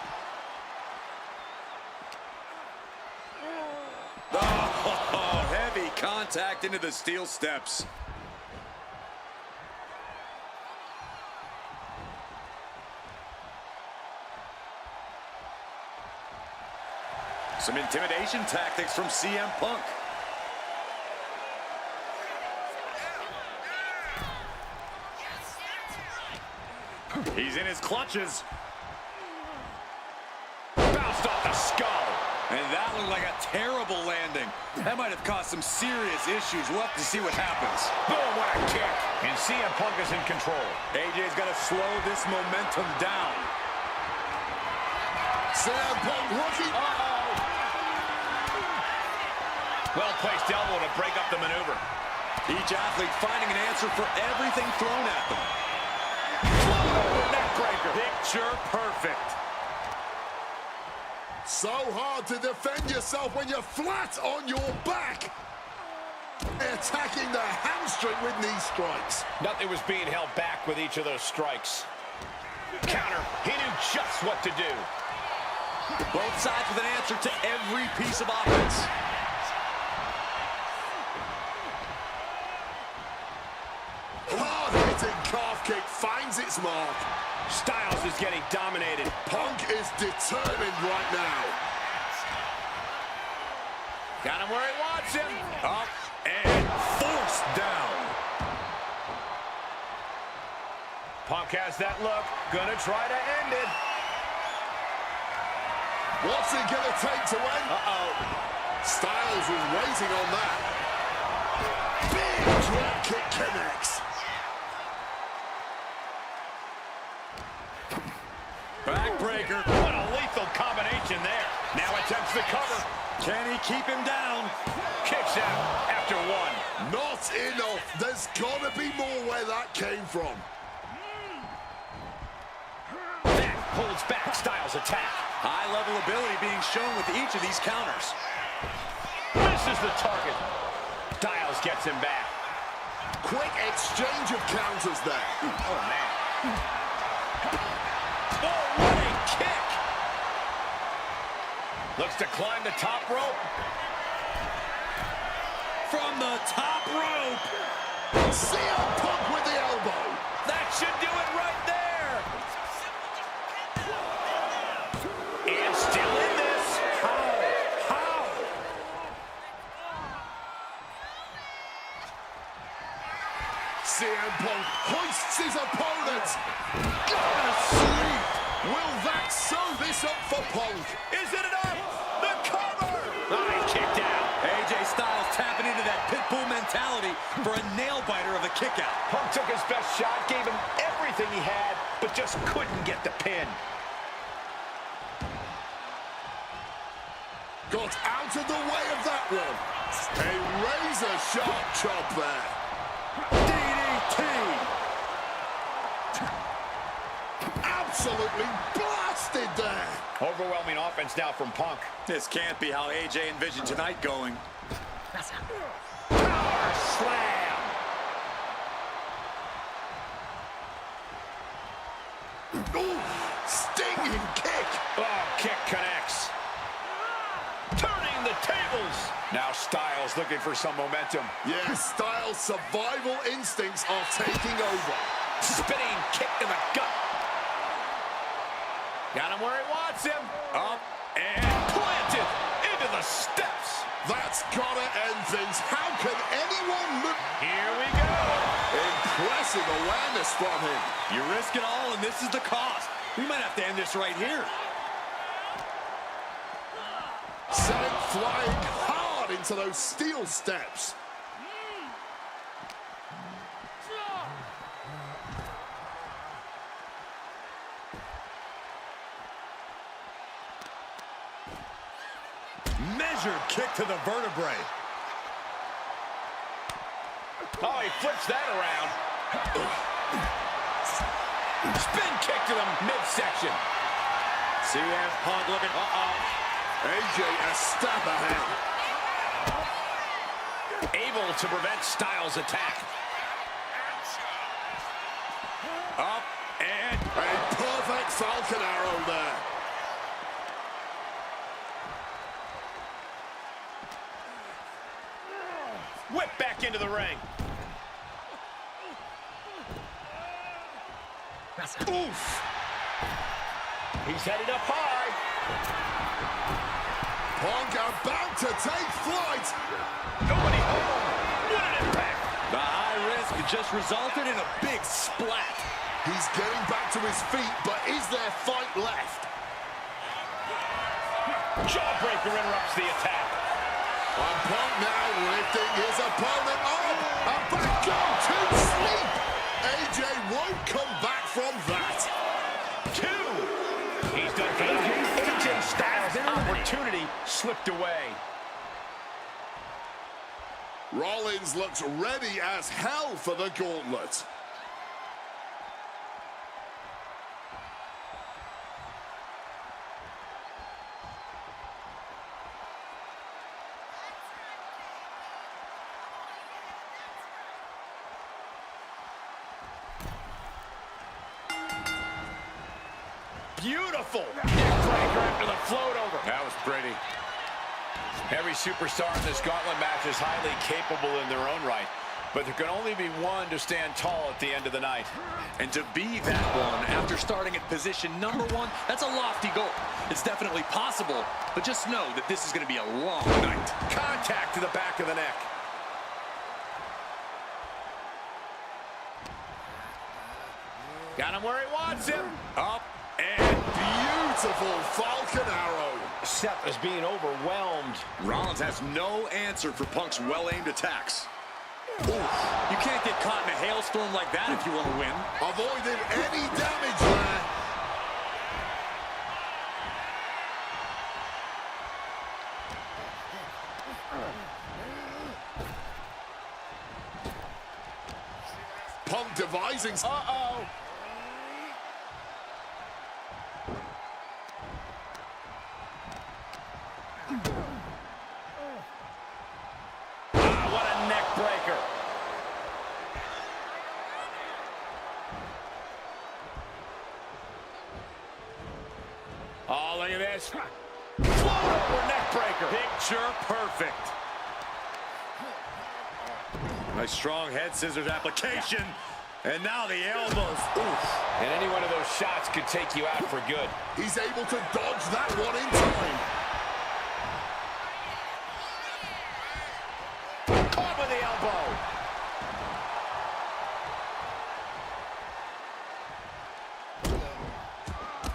Oh, heavy contact into the steel steps. Some intimidation tactics from CM Punk. He's in his clutches. Bounced off the skull. And that looked like a terrible landing. That might have caused some serious issues. We'll have to see what happens. Boom, what a kick. And CM Punk is in control. AJ's got to slow this momentum down. CM Punk looking. Well-placed elbow to break up the maneuver. Each athlete finding an answer for everything thrown at them. Neckbreaker. Picture perfect. So hard to defend yourself when you're flat on your back. Attacking the hamstring with knee strikes. Nothing was being held back with each of those strikes. Counter. He knew just what to do. Both sides with an answer to every piece of offense. Hard-hitting calf kick finds its mark. Styles is getting dominated. Punk is determined right now. Got him where he wants him. Up and forced down. Punk has that look. Gonna try to end it. What's it gonna take to win? Styles was waiting on that. Big drop kick connects. Backbreaker. What a lethal combination there. Now attempts the cover. Can he keep him down? Kicks out after one. Not enough. There's gotta be more where that came from. That holds back Styles' attack. High-level ability being shown with each of these counters. Misses the target. Styles gets him back. Quick exchange of counters there. Oh, man. Oh, what a kick. Looks to climb the top rope. From the top rope. CM Punk with the elbow. That should do it right there. And still in this. How? CM Punk hoists his opponent. Gonna sleep. Will that sew this up for Punk? Is it enough? The cover. He kicked out. AJ Styles tapping into that pitbull mentality for a nail-biter of a kick-out. Punk took his best shot, gave him everything he had, but just couldn't get the pin. Got out of the way of that one. A razor-sharp chop there. DDT. Absolutely blasted there. Overwhelming offense now from Punk. This can't be how AJ envisioned tonight going. Power slam. Ooh, stinging kick. Oh, kick connects. Turning the tables. Now Styles looking for some momentum. Yes, Styles' survival instincts are taking over. Spinning kick to the gut. Got him where he wants him. Up and planted into the steps. That's gotta end things. How can anyone look? Here we go. Impressive awareness from him. You risk it all, and this is the cost. We might have to end this right here. Sent flying hard into those steel steps. Measured kick to the vertebrae. Oh, he flips that around. Spin kick to the midsection. CM Punk looking. AJ a step ahead. Able to prevent Styles' attack. Up and A perfect Falcon Arrow there. whip back into the ring. Oof. He's headed up high. Punk about to take flight. Nobody home. What an impact. The high risk just resulted in a big splat. He's getting back to his feet, but is there fight left? Jawbreaker interrupts the attack. And Punk now lifting his opponent up. A back go to sleep. AJ won't come back from that. Two. He's done for the night. AJ Styles' opportunity slipped away. Rollins looks ready as hell for the Gauntlet. beautiful neckbreaker after the float over. That was pretty. Every superstar in this gauntlet match is highly capable in their own right, but there can only be one to stand tall at the end of the night. And to be that one after starting at position number 1, that's a lofty goal. It's definitely possible, but just know that this is going to be a long night. Contact to the back of the neck. Got him where he wants him. Up and Beautiful Falcon Arrow. Seth is being overwhelmed. Rollins has no answer for Punk's well-aimed attacks. Oof. You can't get caught in a hailstorm like that if you want to win. Avoided any damage there. Punk devising. Uh-oh. What a neck breaker. Oh, look at this. Float over neck breaker. Picture perfect. Nice strong head scissors application. And now the elbows. Oof. And any one of those shots could take you out for good. He's able to dodge that one in time. Caught with the elbow.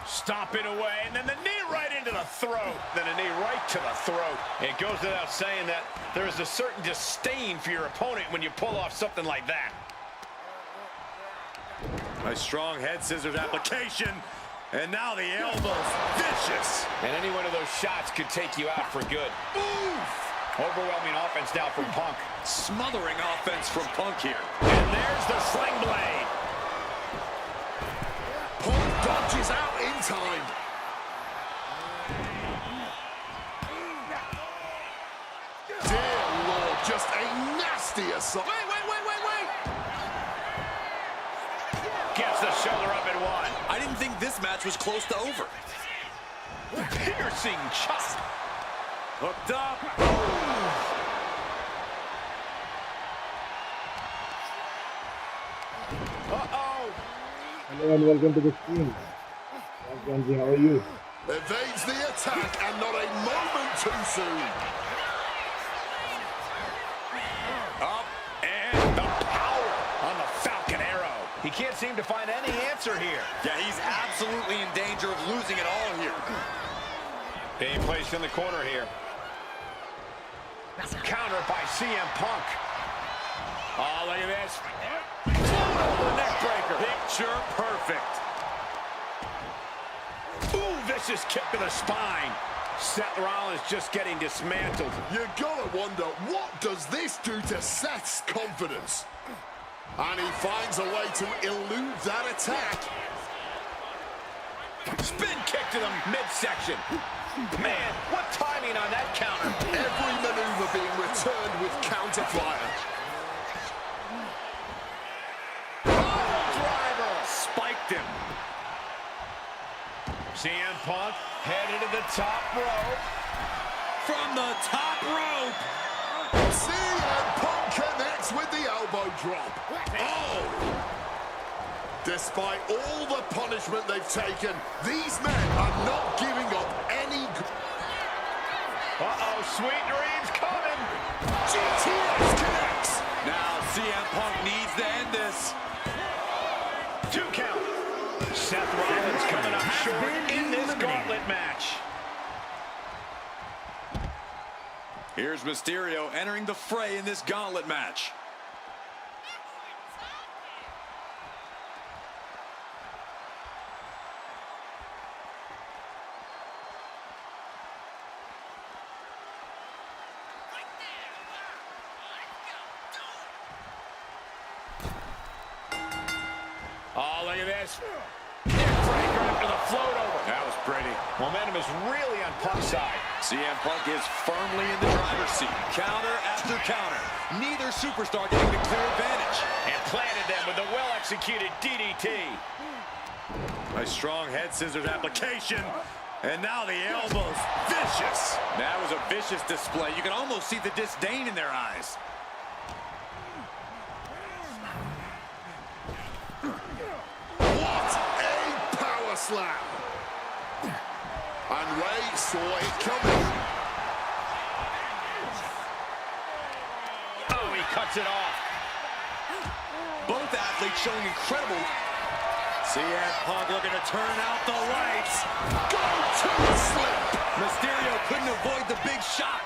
Stomping away, and then the knee right into the throat. Then a knee right to the throat. It goes without saying that there is a certain disdain for your opponent when you pull off something like that. Nice strong head scissors application. And now the elbows. Vicious. And any one of those shots could take you out for good. Oof. Overwhelming offense now from Punk. Smothering offense from Punk here. And there's the sling blade. Punk dodges out in time. Dear Lord, just a nasty assault. Wait. Gets the shoulder up and one. I didn't think this match was close to over. Piercing chop. Hooked up. Uh-oh. Hello and welcome to the stream. How are you? Evades the attack and not a moment too soon. Up and the power on the Falcon Arrow. He can't seem to find any answer here. Yeah, he's absolutely in danger of losing it all here. Being placed in the corner here. Counter by CM Punk. Oh, look at this. Float over the neck breaker. Picture perfect. Ooh, vicious kick to the spine. Seth Rollins just getting dismantled. You gotta wonder, what does this do to Seth's confidence? And he finds a way to elude that attack. Spin kick to the midsection. Man, what timing on that counter. Every maneuver being returned with counter fire. Driver spiked him. CM Punk headed to the top rope. From the top rope. CM Punk connects with the elbow drop. Oh! Despite all the punishment they've taken, these men are not giving up any... Uh-oh, sweet dreams coming. GTS connects. Now CM Punk needs to end this. 2 count. Seth Rollins coming up short in this gauntlet match. Here's Mysterio entering the fray in this gauntlet match. Oh, look at this. Neckbreaker after the float over. That was pretty. Momentum is really on Punk's side. CM Punk is firmly in the driver's seat. Counter after counter. Neither superstar getting the clear advantage. And planted them with a well-executed DDT. A strong head scissors application. And now the elbows. Vicious. That was a vicious display. You can almost see the disdain in their eyes. What a power slam. And Ray saw it coming. Oh, he cuts it off. Both athletes showing incredible. CM Punk looking to turn out the lights. Go to slip. Mysterio couldn't avoid the big shot.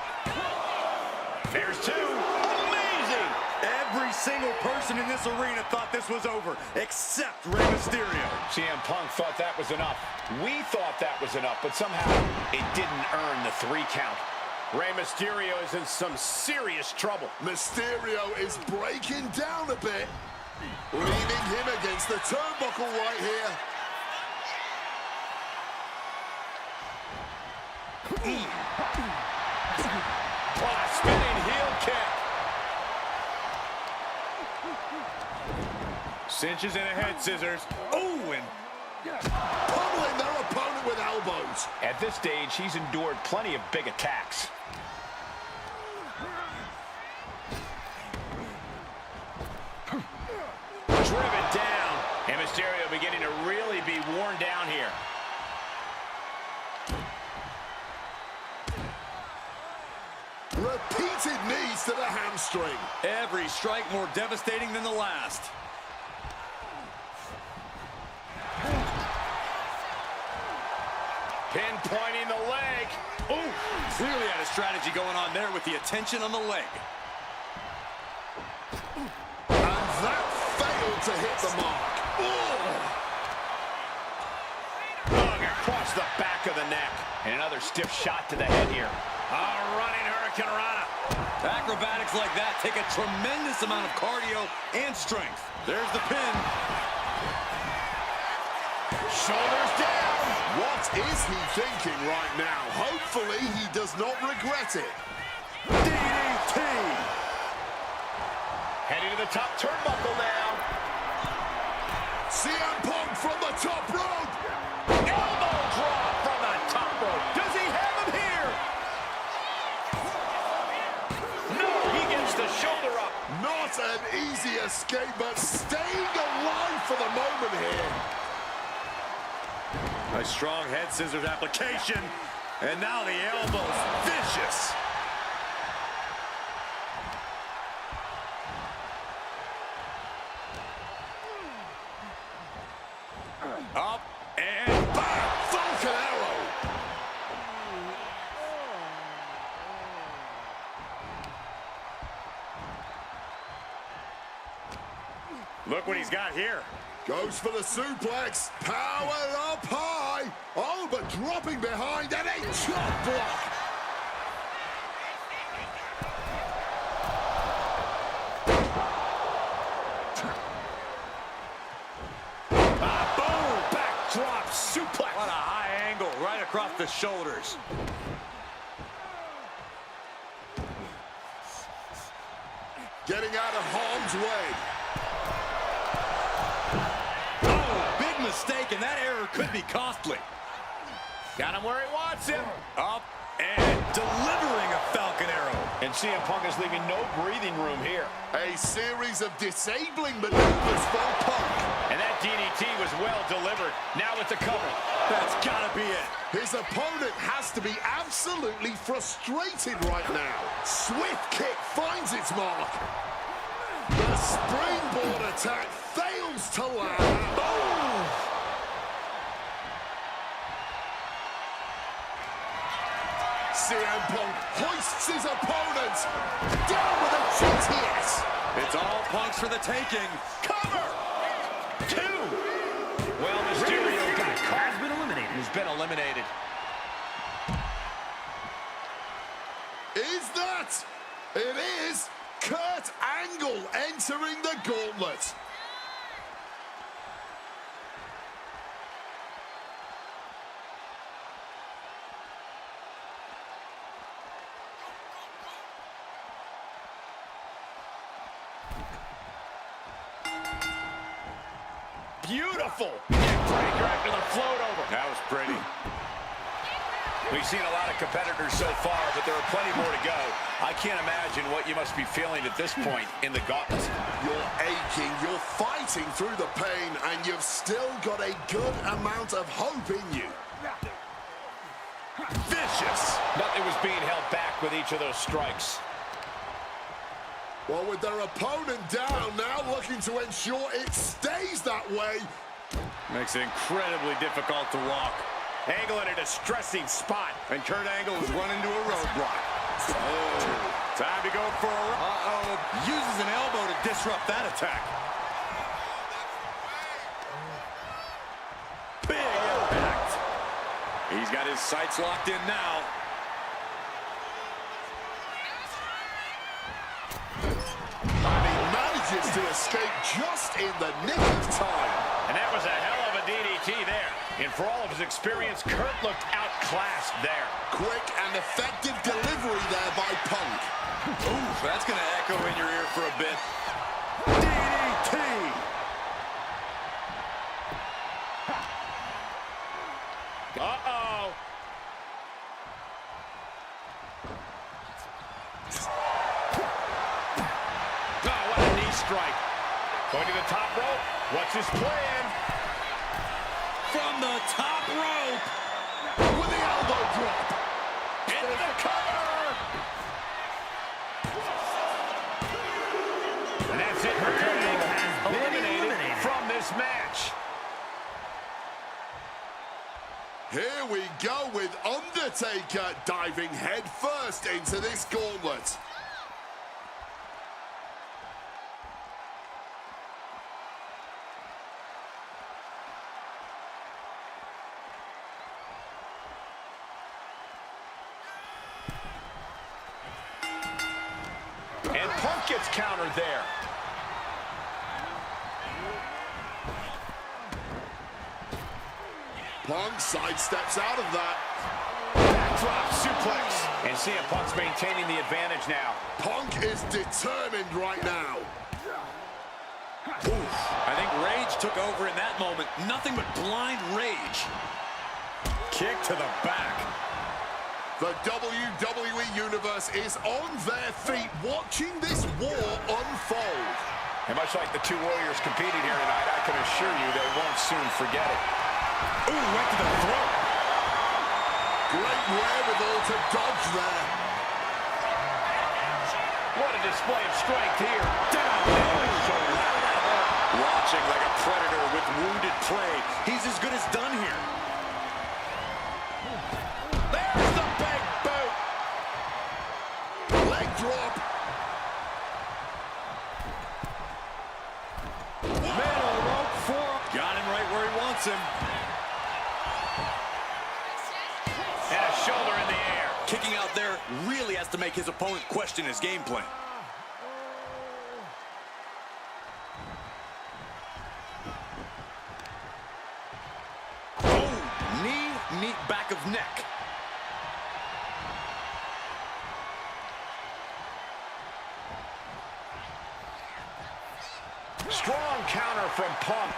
There's two. Amazing. Every single person in this arena thought this was over, except Rey Mysterio. CM Punk thought that was enough. We thought that was enough, but somehow it didn't earn the 3 count. Rey Mysterio is in some serious trouble. Mysterio is breaking down a bit. Leaning him against the turnbuckle right here. What a spinning heel kick. Cinches in a head scissors. Oh, and Pummeling their opponent with elbows. At this stage, he's endured plenty of big attacks. driven down. And Mysterio beginning to really be worn down here. Repeated knees to the hamstring. Every strike more devastating than the last. Pinpointing the leg. Ooh, clearly had a strategy going on there with the attention on the leg. And that failed to hit the mark. Hug across the back of the neck. And another stiff shot to the head here. A running Hurricane Rana. Acrobatics like that take a tremendous amount of cardio and strength. There's the pin. Shoulders down. What is he thinking right now? Hopefully he does not regret it. DDT. Heading to the top turnbuckle now. CM Punk from the top rope. Elbow drop from the top rope. Does he have him here? No, he gets the shoulder up. Not an easy escape, but staying alive for the moment here. A strong head scissors application. And now the elbows. Vicious. Up and back. Falcon arrow. Look what he's got here. Goes for the suplex. Powered up high. Oh, but dropping behind and a chop block. Boom! Backdrop suplex. What a high angle right across the shoulders. Getting out of harm's way. Oh, big mistake, and that error could be costly. Got him where he wants him. Up and delivering a Falcon Arrow. And CM Punk is leaving no breathing room here. A series of disabling maneuvers for Punk. And that DDT was well delivered. Now it's a cover. That's gotta be it. His opponent has to be absolutely frustrated right now. Swift kick finds its mark. The springboard attack fails to land. Boom! CM Punk hoists his opponent down with a GTS. It's all Punks for the taking. Cover! 2. Well, Mysterio got caught. Has been eliminated. He's been eliminated. Is that? It is Kurt Angle entering the Gauntlet. beautiful. Breaker after the float over. That was pretty. We've seen a lot of competitors so far, but there are plenty more to go. I can't imagine what you must be feeling at this point in the Gauntlet. You're aching, you're fighting through the pain, and you've still got a good amount of hope in you. Vicious. Nothing was being held back with each of those strikes. Well, with their opponent down, now looking to ensure it stays that way. Makes it incredibly difficult to walk. Angle in a distressing spot, and Kurt Angle is running into a roadblock. Oh, time to go for a... Uses an elbow to disrupt that attack. Big impact. He's got his sights locked in now. And he manages to escape just in the nick of time. And that was a hell of a DDT there. And for all of his experience, Kurt looked outclassed there. Quick and effective delivery there by Punk. Ooh, that's going to echo in your ear for a bit. DDT! Uh-oh. Oh, what a knee strike. Going to the top rope. What's his plan? From the top rope. With the elbow drop. Into the cover. And that's it. Kurt Angle has eliminated from this match. Here we go with Undertaker diving head first into this gauntlet. And Punk gets countered there. Punk sidesteps out of that. Backdrop suplex. And CM Punk's maintaining the advantage now. Punk is determined right now. Oof. I think rage took over in that moment. Nothing but blind rage. Kick to the back. The WWE Universe is on their feet watching this war unfold. And much like the two warriors competing here tonight, I can assure you they won't soon forget it. Ooh, right to the throat. Great wherewithal to dodge there. What a display of strength here. Down on his shoulder. Watching like a predator with wounded prey. He's as good as done here. There's the big boot. Leg drop. Middle rope for... Got him right where he wants him. And a shoulder in the air. Kicking out there really has to make his opponent question his game plan. Oh, knee back of neck. Strong counter from Punk.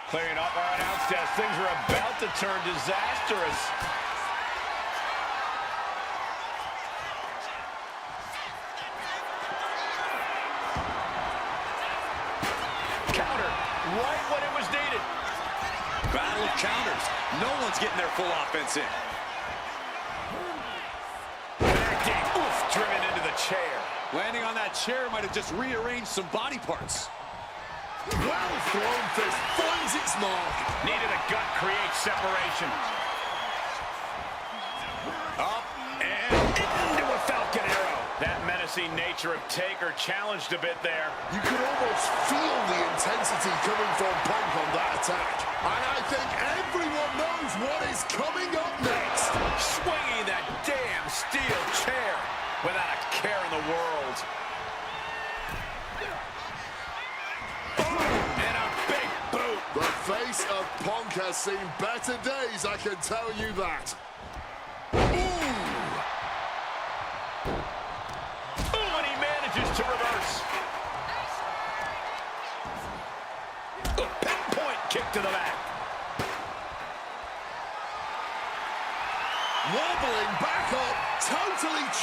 Clearing up our announce desk. Things are about to turn disastrous. Counter right when it was needed. Battle of counters. No one's getting their full offense in. Connecting. Oof, driven into the chair. Landing on that chair might have just rearranged some body parts. Well thrown fist finds its mark. Needed a gut, create separation. Up and into a Falcon Arrow. That menacing nature of Taker challenged a bit there. You could almost feel the intensity coming from Punk on that attack. And I think everyone knows what is coming up next. Swinging that damn steel chair without a care in the world. And a big boot. The face of Punk has seen better days, I can tell you that. Ooh, and he manages to reverse.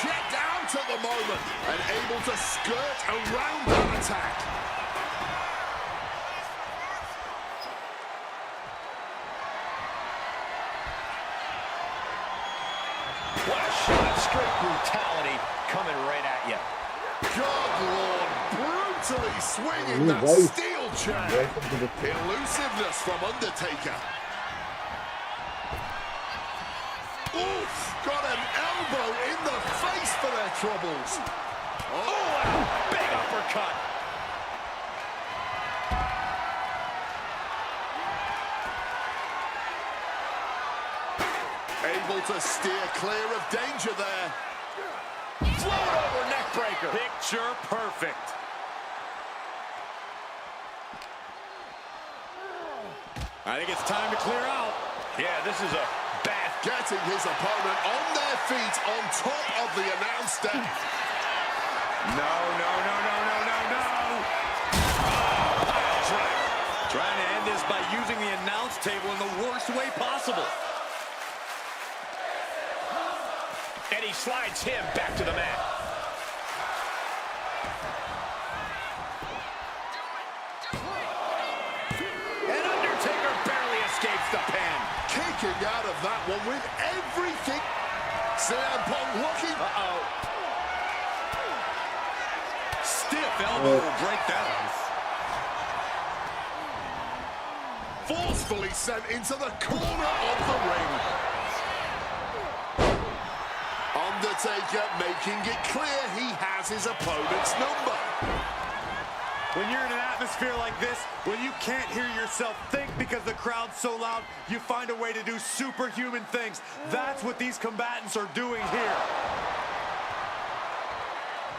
checked out at the moment and able to skirt around that attack. What a shot, straight brutality coming right at you. God, Lord, brutally swinging that steel chair. Elusiveness from Undertaker. Oof, got an elbow in the face for their troubles. Oh, and a big uppercut. Able to steer clear of danger there. Float over neck breaker. Picture perfect. I think it's time to clear out. Yeah, this is a bad. Getting his opponent on their feet on top of the announce deck. No. Trying to end this by using the announce table in the worst way possible. And he slides him back to the mat. And Undertaker barely escapes the pin. Kicking out of that one with everything. CM Punk looking. Stiff elbow will break that. Forcefully sent into the corner of the ring. Undertaker making it clear he has his opponent's number. When you're in an atmosphere like this, when you can't hear yourself think because the crowd's so loud, you find a way to do superhuman things. That's what these combatants are doing here.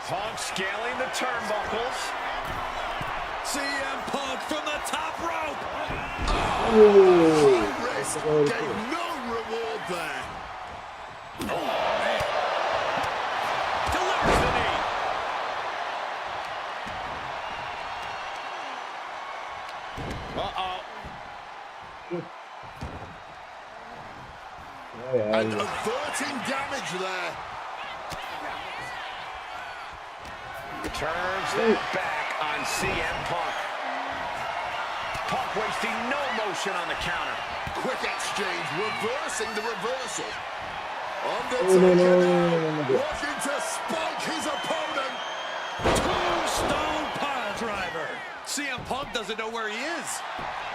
Punk scaling the turnbuckles. CM Punk from the top rope. High risk gave no reward there. Oh, man. Delivers the knee. And averting damage there. Turns that back on CM Punk. Punk wasting no motion on the counter. Quick exchange, reversing the reversal. Undertaker now looking to spike his opponent. Tombstone pile driver. CM Punk doesn't know where he is.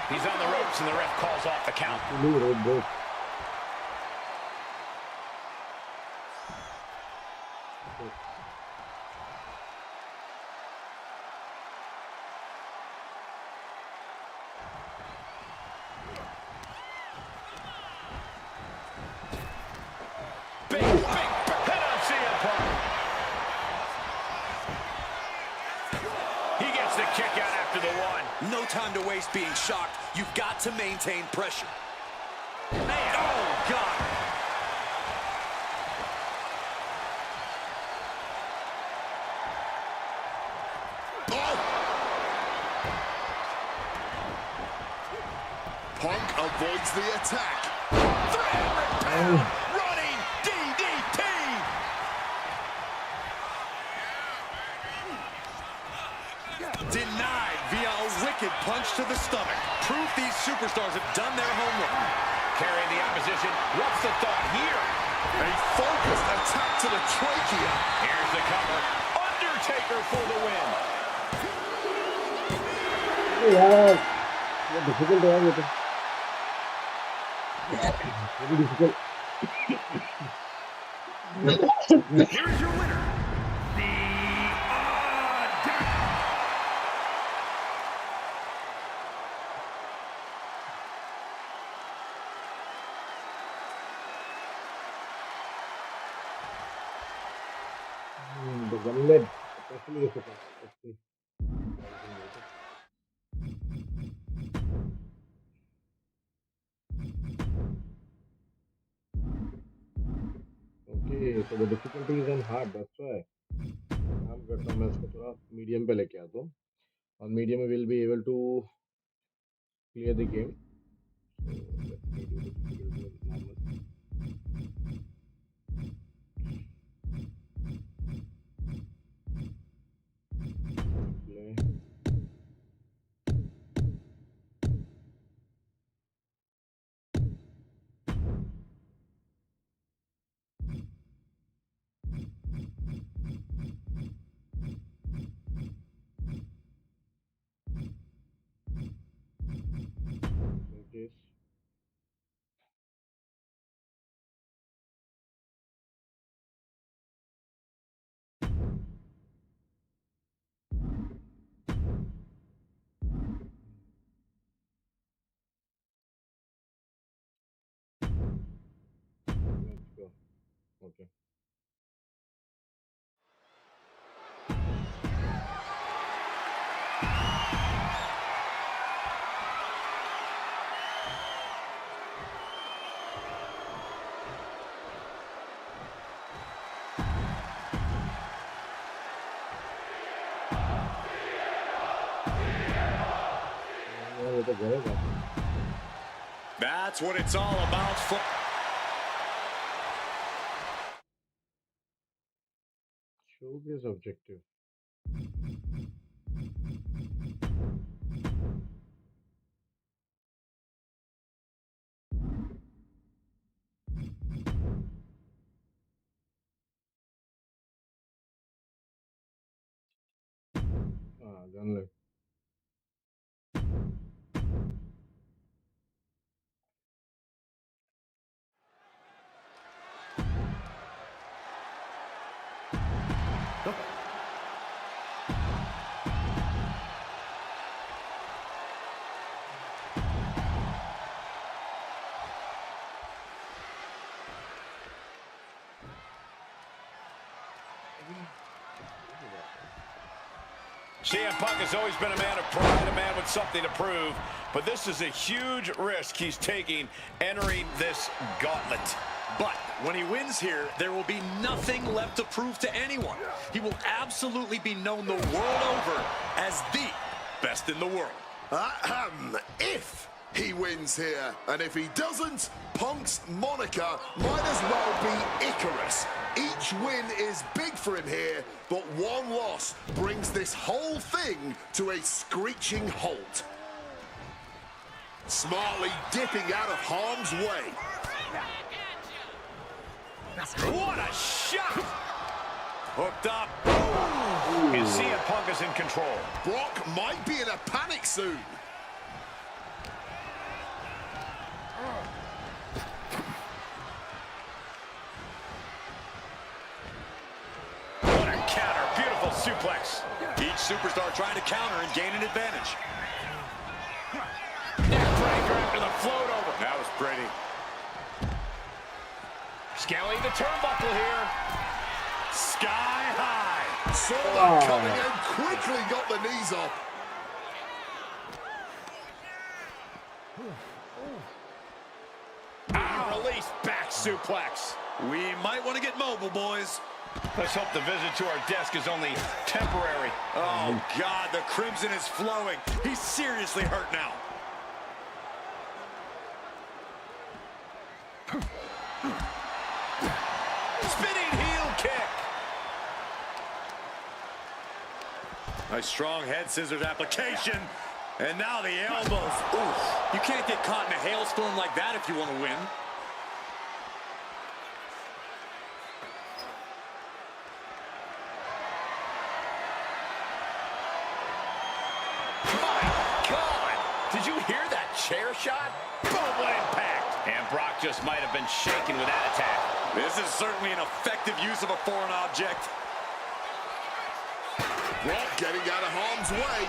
He's on the ropes and the ref calls off the count. Big hit on CM Punk. He gets the kick out after the one. No time to waste being shocked. You've got to maintain pressure. Man, oh, God. Punk avoids the attack. Running DDT. Denied via a wicked punch to the stomach. Proof these superstars have done their homework. Carrying the opposition. What's the thought here? A focused attack to the trachea. Here's the cover. Undertaker for the win. Yeah, difficult है very difficult. Here is your winner, the The Gauntlet, especially the second. Let's see. Okay, so the difficulty is on hard, that's why. काम करता हूँ मैं इसको थोड़ा medium पे लेके आता हूँ और मीडियम में will be able to clear the game. So let me do the difficulty on normal. Okay. That's what it's all about. Showcase objective. Gauntlet. CM Punk has always been a man of pride, a man with something to prove, but this is a huge risk he's taking entering this gauntlet. But when he wins here, there will be nothing left to prove to anyone. He will absolutely be known the world over as the best in the world. If he wins here, and if he doesn't, Punk's moniker might as well be Icarus. Each win is big for him here, but one loss brings this whole thing to a screeching halt. Smartly dipping out of harm's way. What a shot! Hooked up. Ooh. And CM Punk is in control. Brock might be in a panic soon. What a counter. Beautiful suplex. Each superstar trying to counter and gain an advantage. Neckbreaker after the float over. That was pretty. Scaling the turnbuckle here. Sky high. Saw that coming and quickly got the knees off. Release back suplex. We might want to get mobile, boys. Let's hope the visit to our desk is only temporary. Oh, God, the crimson is flowing. He's seriously hurt now. Spinning heel kick. Nice strong head scissors application. And now the elbows. Oof. You can't get caught in a hailstorm like that if you want to win. My God! Did you hear that chair shot? Boom, what impact! And Brock just might have been shaken with that attack. This is certainly an effective use of a foreign object. Brock getting out of harm's way.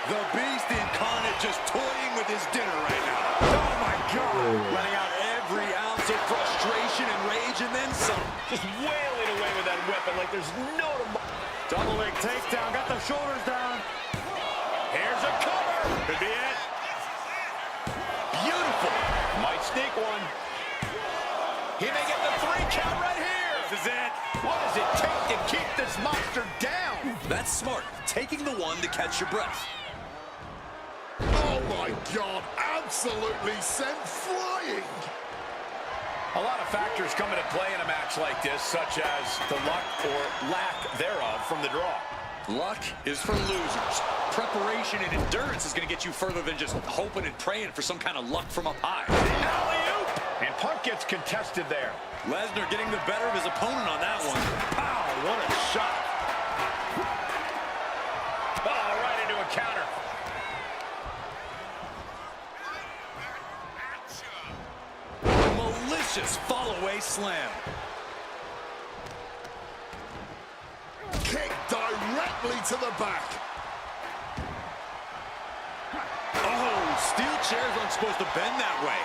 The Beast incarnate just toying with his dinner right now. Oh, my God. Letting out every ounce of frustration and rage and then some. Just wailing away with that weapon like there's no tomorrow. Double leg takedown. Got the shoulders down. Here's a cover. Could be it. Beautiful. Might sneak one. He may get the 3 count right here. This is it. What does it take to keep this monster down? That's smart. Taking the one to catch your breath. Oh my God, absolutely sent flying. A lot of factors come into play in a match like this, such as the luck or lack thereof from the draw. Luck is for losers. Preparation and endurance is going to get you further than just hoping and praying for some kind of luck from up high. Alley-oop! And Punk gets contested there. Lesnar getting the better of his opponent on that one. Pow, what a shot. Oh, right into a counter. Malicious fall-away slam. Kick directly to the back. Oh, steel chairs aren't supposed to bend that way.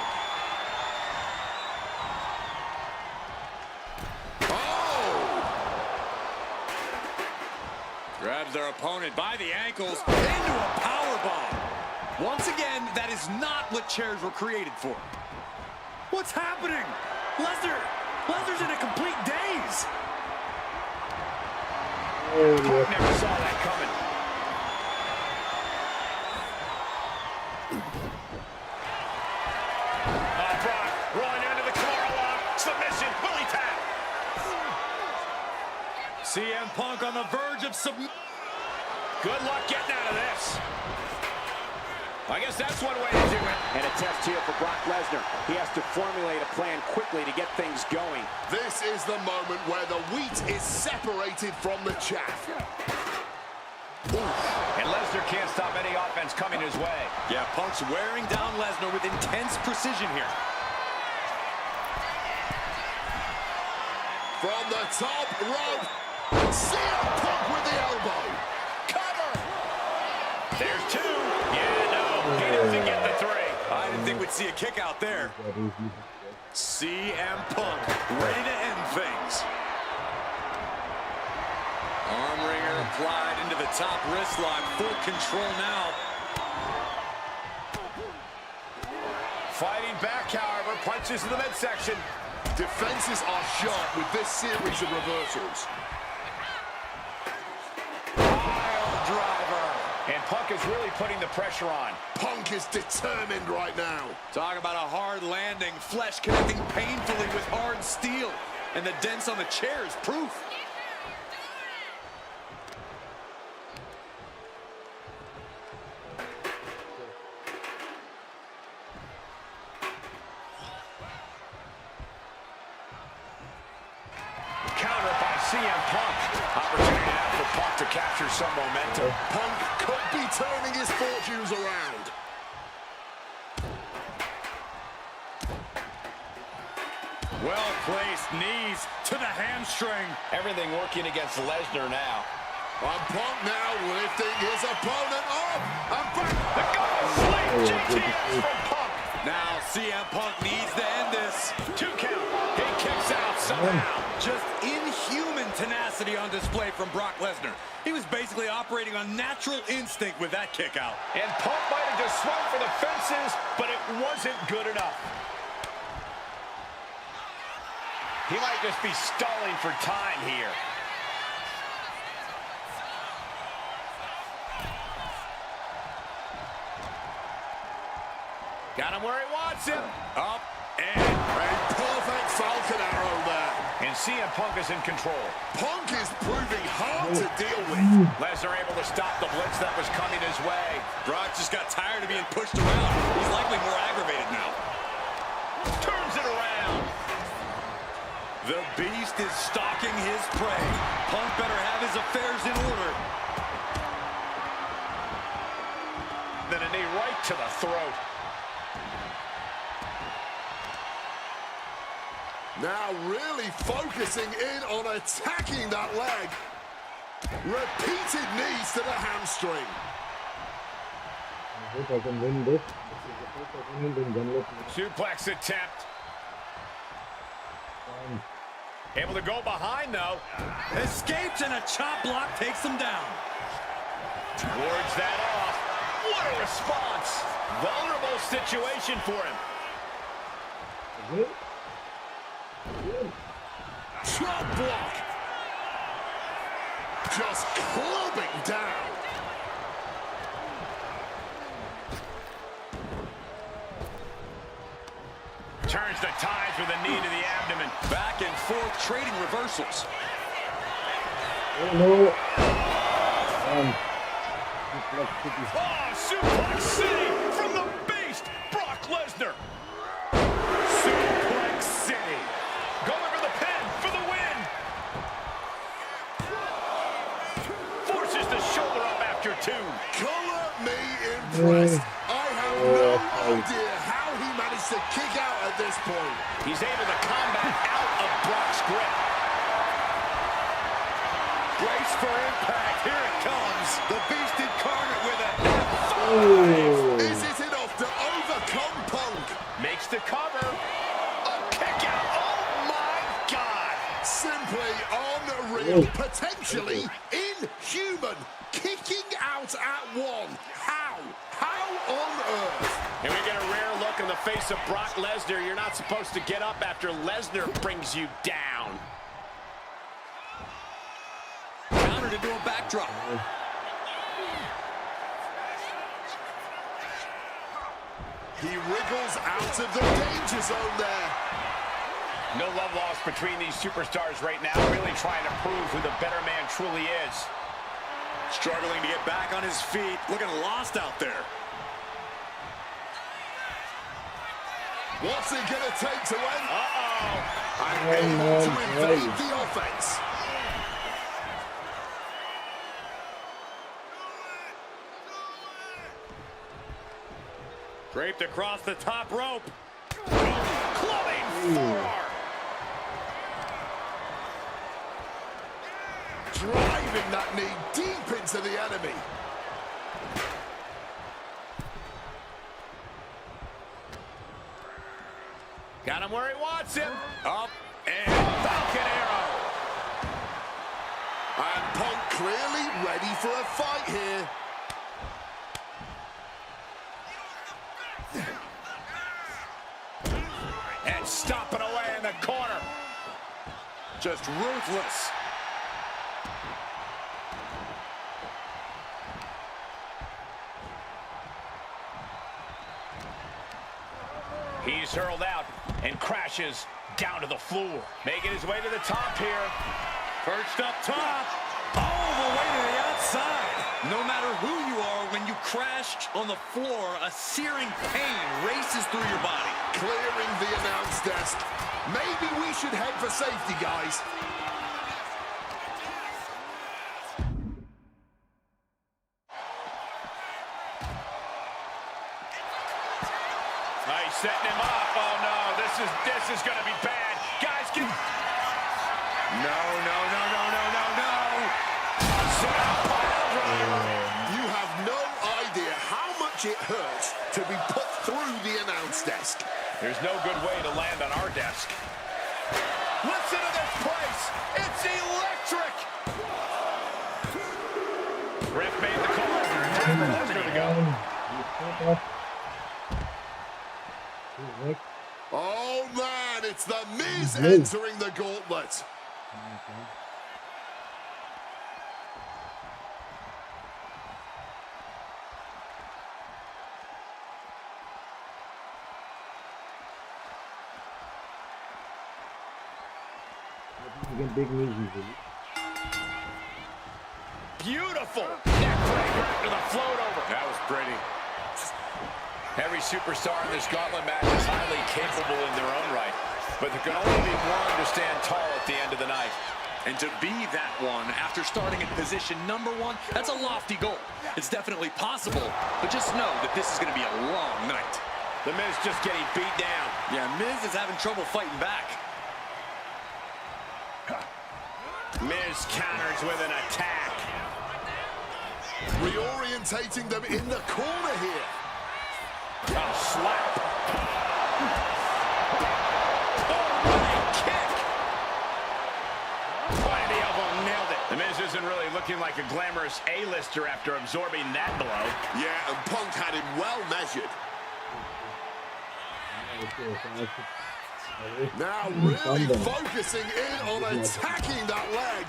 Grabs their opponent by the ankles. Into a powerbomb. Once again, that is not what chairs were created for. What's happening? Lesnar's in a complete daze. Never saw that coming. Brock rolling into the collar lock. Submission. Bully tap. CM Punk on the verge of submission. Good luck getting out of this. I guess that's one way to do it. And a test here for Brock Lesnar. He has to formulate a plan quickly to get things going. This is the moment where the wheat is separated from the chaff. And Lesnar can't stop any offense coming his way. Yeah, Punk's wearing down Lesnar with intense precision here. From the top rope, CM Punk with the elbow. Cover. There's two. Yeah, no, he doesn't get the three. I didn't think we'd see a kick out there. CM Punk ready to end things. Arm wringer applied into the top wrist lock. Full control now. Fighting back, however, punches in the midsection. Defenses are sharp with this series of reversals. Pile driver. And Punk is really putting the pressure on. Punk is determined right now. Talk about a hard landing. Flesh connecting painfully with hard steel. And the dents on the chair is proof. Counter by CM Punk. Opportunity now for Punk to capture some momentum. Punk could be turning his fortunes around. Well-placed knees to the hamstring. Everything working against Lesnar now. And Punk now lifting his opponent up. And back. The goal sleep. GTS from Punk. Now CM Punk needs to end this. 2 count. He kicks out somehow. Just inhuman tenacity on display from Brock Lesnar. He was basically operating on natural instinct with that kick out. And Punk might have just swung for the fences, but it wasn't good enough. He might just be stalling for time here. Got him where he wants him. Up and A perfect Falcon arrow there. And CM Punk is in control. Punk is proving hard to deal with. Lesnar able to stop the blitz that was coming his way. Brock just got tired of being pushed around. He's likely more aggravated now. Turns it around. The Beast is stalking his prey. Punk better have his affairs in order. Then a knee right to the throat. Now really focusing in on attacking that leg. Repeated knees to the hamstring. I hope I can win this. This is the first opponent in Gauntlet. Suplex attempt. Able to go behind, though. Escapes and a chop block takes him down. Wards that off. What a response. Vulnerable situation for him. Good. Chop block. Just clubbing down. Turns the tides with a knee to the abdomen. Back and forth trading reversals. Oh no. Oh, Suplex City from the Beast, Brock Lesnar. Suplex City. Going for the pin for the win. Forces the shoulder up after 2. Color me impressed. I have no idea how he managed to kick out at this point. He's able to combat out of Brock's grip. Brace for impact. Here it comes. The Beast incarnate with a F5. Is it enough to overcome Punk? Makes the cover. A kick out. Oh, my God. Simply unreal. Potentially Inhuman. Kicking out at one. How? How on earth? And we get a rare look in the face of Brock Lesnar. You're not supposed to get up after Lesnar brings you down. Countered into a backdrop. He wriggles out of the danger zone there. No love lost between these superstars right now, really trying to prove who the better man truly is. Struggling to get back on his feet, looking lost out there. What's it gonna take to win? Uh-oh. And able to invade the offense. Draped across the top rope. Clubbing forearm. Driving that knee deep into the enemy. Got him where he wants him. Up and Falcon Arrow. And Punk clearly ready for a fight here. And stomping away in the corner. Just ruthless. He's hurled out and crashes down to the floor. Making his way to the top here. Perched up top. All the way to the outside. No matter who you are, when you crash on the floor, a searing pain races through your body. Clearing the announce desk. Maybe we should head for safety, guys. Nice, setting him up. Oh no, this is gonna be bad. Guys, get. No. You have no idea how much it hurts to be put through the announce desk. There's no good way to land on our desk. Listen to this place. It's electric. Ref made the call. Time for Lesnar to go. Oh man, it's the Miz entering the gauntlet. Big knees usually. Beautiful neck breaker after the float over. That was pretty. Every superstar in this gauntlet match is highly capable in their own right. But there can only be one to stand tall at the end of the night. And to be that one after starting in position number one, that's a lofty goal. It's definitely possible, but just know that this is going to be a long night. The Miz just getting beat down. Yeah, Miz is having trouble fighting back. Miz counters with an attack. Reorientating them in the corner here. A slap. Oh, running kick. By the elbow, nailed it. The Miz isn't really looking like a glamorous A-lister after absorbing that blow. Yeah, and Punk had him well measured. Now really focusing in on attacking that leg.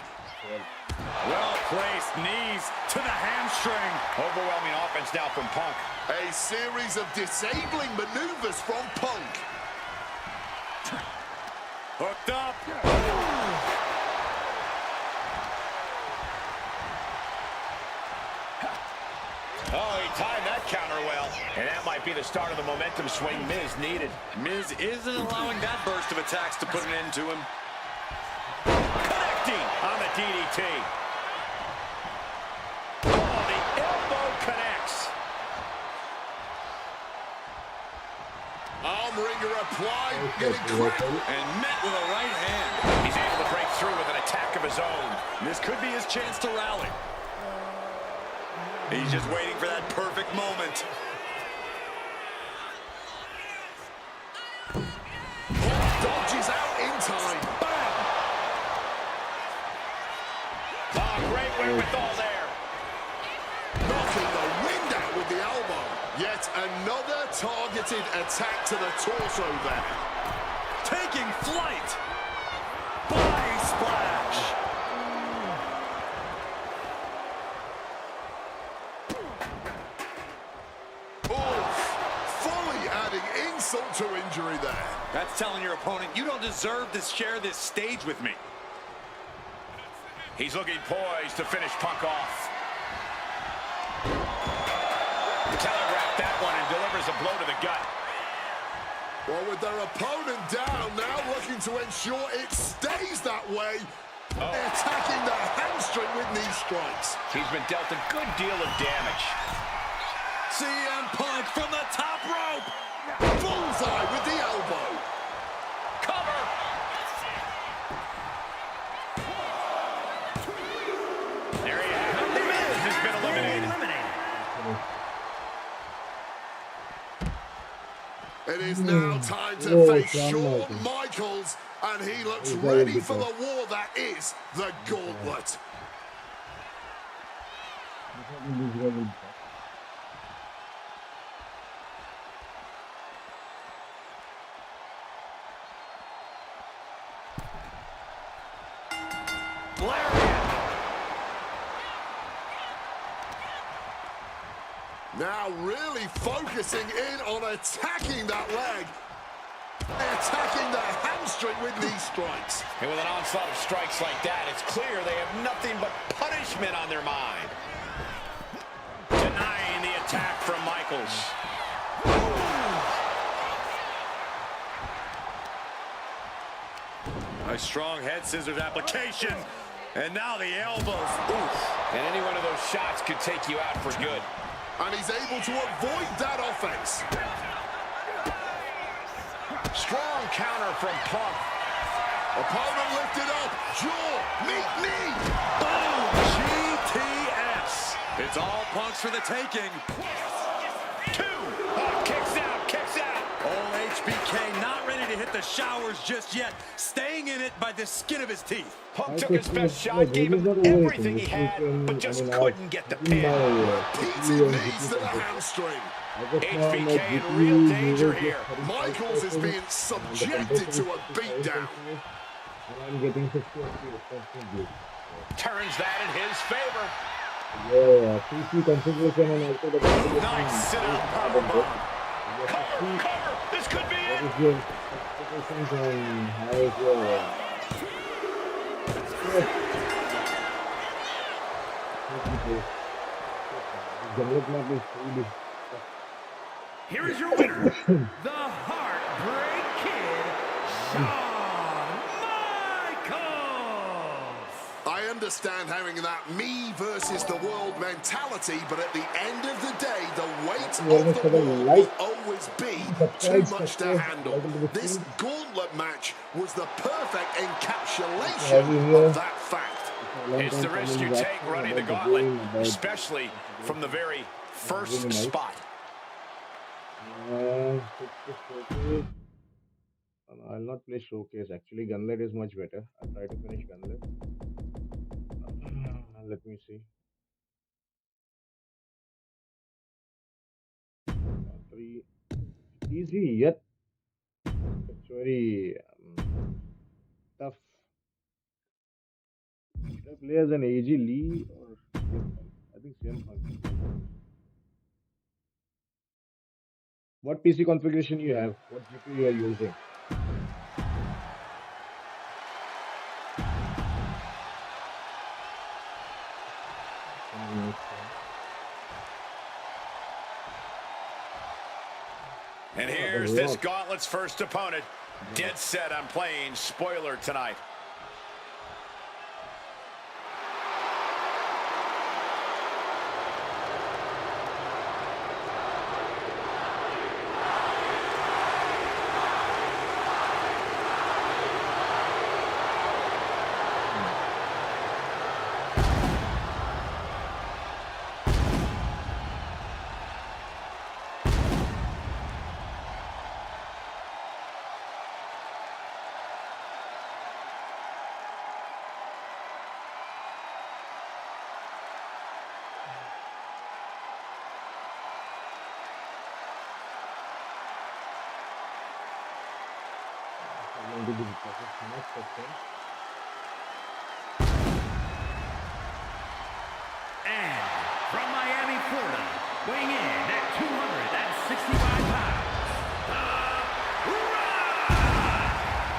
Well-placed knees to the hamstring. Overwhelming offense now from Punk. A series of disabling maneuvers from Punk. Hooked up. Oh, he timed that counter well. And that might be the start of the momentum swing Miz needed. Miz isn't allowing that burst of attacks to put an end to him. Connecting on the DDT. Oh, the elbow connects. Arm wringer applied, getting cracked. And met with a right hand. He's able to break through with an attack of his own. This could be his chance to rally. He's just waiting for that perfect moment. Dodges out in time. Bam! Oh, great wherewithal there. Knocking the wind out with the elbow. Yet another targeted attack to the torso there. Taking flight. Body splash. Fully adding insult to injury there. That's telling your opponent, you don't deserve to share this stage with me. He's looking poised to finish Punk off. Telegraphed that one and delivers a blow to the gut. Well, with their opponent down, now looking to ensure it stays that way. Attacking the hamstring with knee strikes. He's been dealt a good deal of damage. CM Punk from the top rope. Bullseye with the elbow. Cover. There he has it. The Miz has been eliminated. It is now time to face Shawn Michaels, and he looks ready for the war that is the Gauntlet. Now really focusing in on attacking that leg. Attacking the hamstring with knee strikes. And with an onslaught of strikes like that, it's clear they have nothing but punishment on their mind. Denying the attack from Michaels. A strong head scissors application. And now the elbows. Oof. And any one of those shots could take you out for good. And he's able to avoid that offense. Strong counter from Punk. Opponent lifted up. Jaw, meet knee. Boom! GTS. It's all Punks for the taking. Two. Oh, kicks out, kicks out. Old HBK not ready to hit the showers just yet. Staying in it by the skin of his teeth. Punk took his best shot, gave him everything he had, but just couldn't get the pin. Repeated knees to the hamstring. HBK in real danger here. Michaels is being subjected to a beatdown. I'm getting 50 responsibility. Turns that in his favor. Yeah, PC configuration and also the Nice sit-up powerbomb. Cover, cover. This could be it. What is your expectations and how is your Here is your winner, the Heartbreak Kid, Shawn Michaels. I understand having that me versus the world mentality, but at the end of the day, the weight of the world will always be too much to handle. This gauntlet match was the perfect encapsulation of that fact. It's the risk you take running the gauntlet, especially from the very first spot. I'll not play Showcase. Actually, Gauntlet is much better. I'll try to finish Gauntlet. Let me see. 3 easy yet it's very tough. Should I play as an AG Lee or CM Punk? I think CM Punk. What PC configuration you have? What GPU you are using? And here's this gauntlet's first opponent. Dead set on playing spoiler tonight. into the next section. And from Miami, Florida, weighing in at 265 pounds,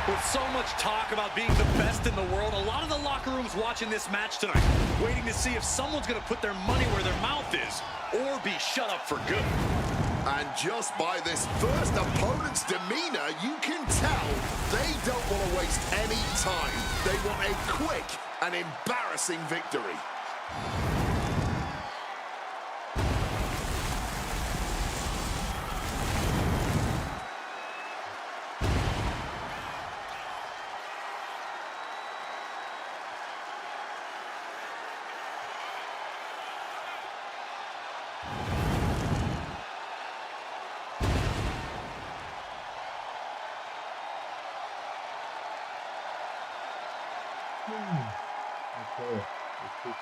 With so much talk about being the best in the world, a lot of the locker rooms watching this match tonight, waiting to see if someone's going to put their money where their mouth is, or be shut up for good. And just by this first opponent's demeanor, you can tell they don't want to waste any time. They want a quick and embarrassing victory. Okay, let's see.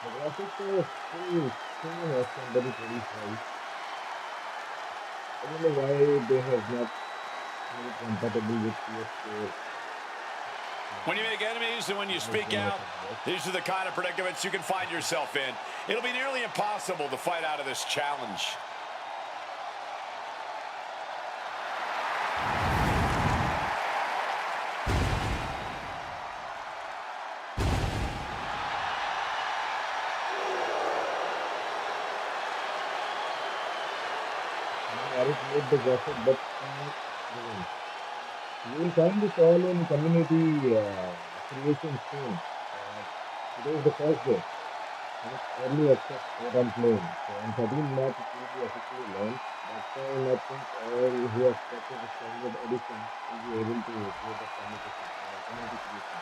The graphics are still awesome, but it's very high. I don't know why they have not made it compatible with PS4. When you make enemies and when you speak out, these are the kind of predicaments you can find yourself in. It'll be nearly impossible to fight out of this challenge. Arik made the graphic, but you will find this all in community creation soon. Today is the first day, and it's early access what I'm playing. So on 13th March it will be officially launched. That time I think all who have started the standard edition will be able to create a community creation.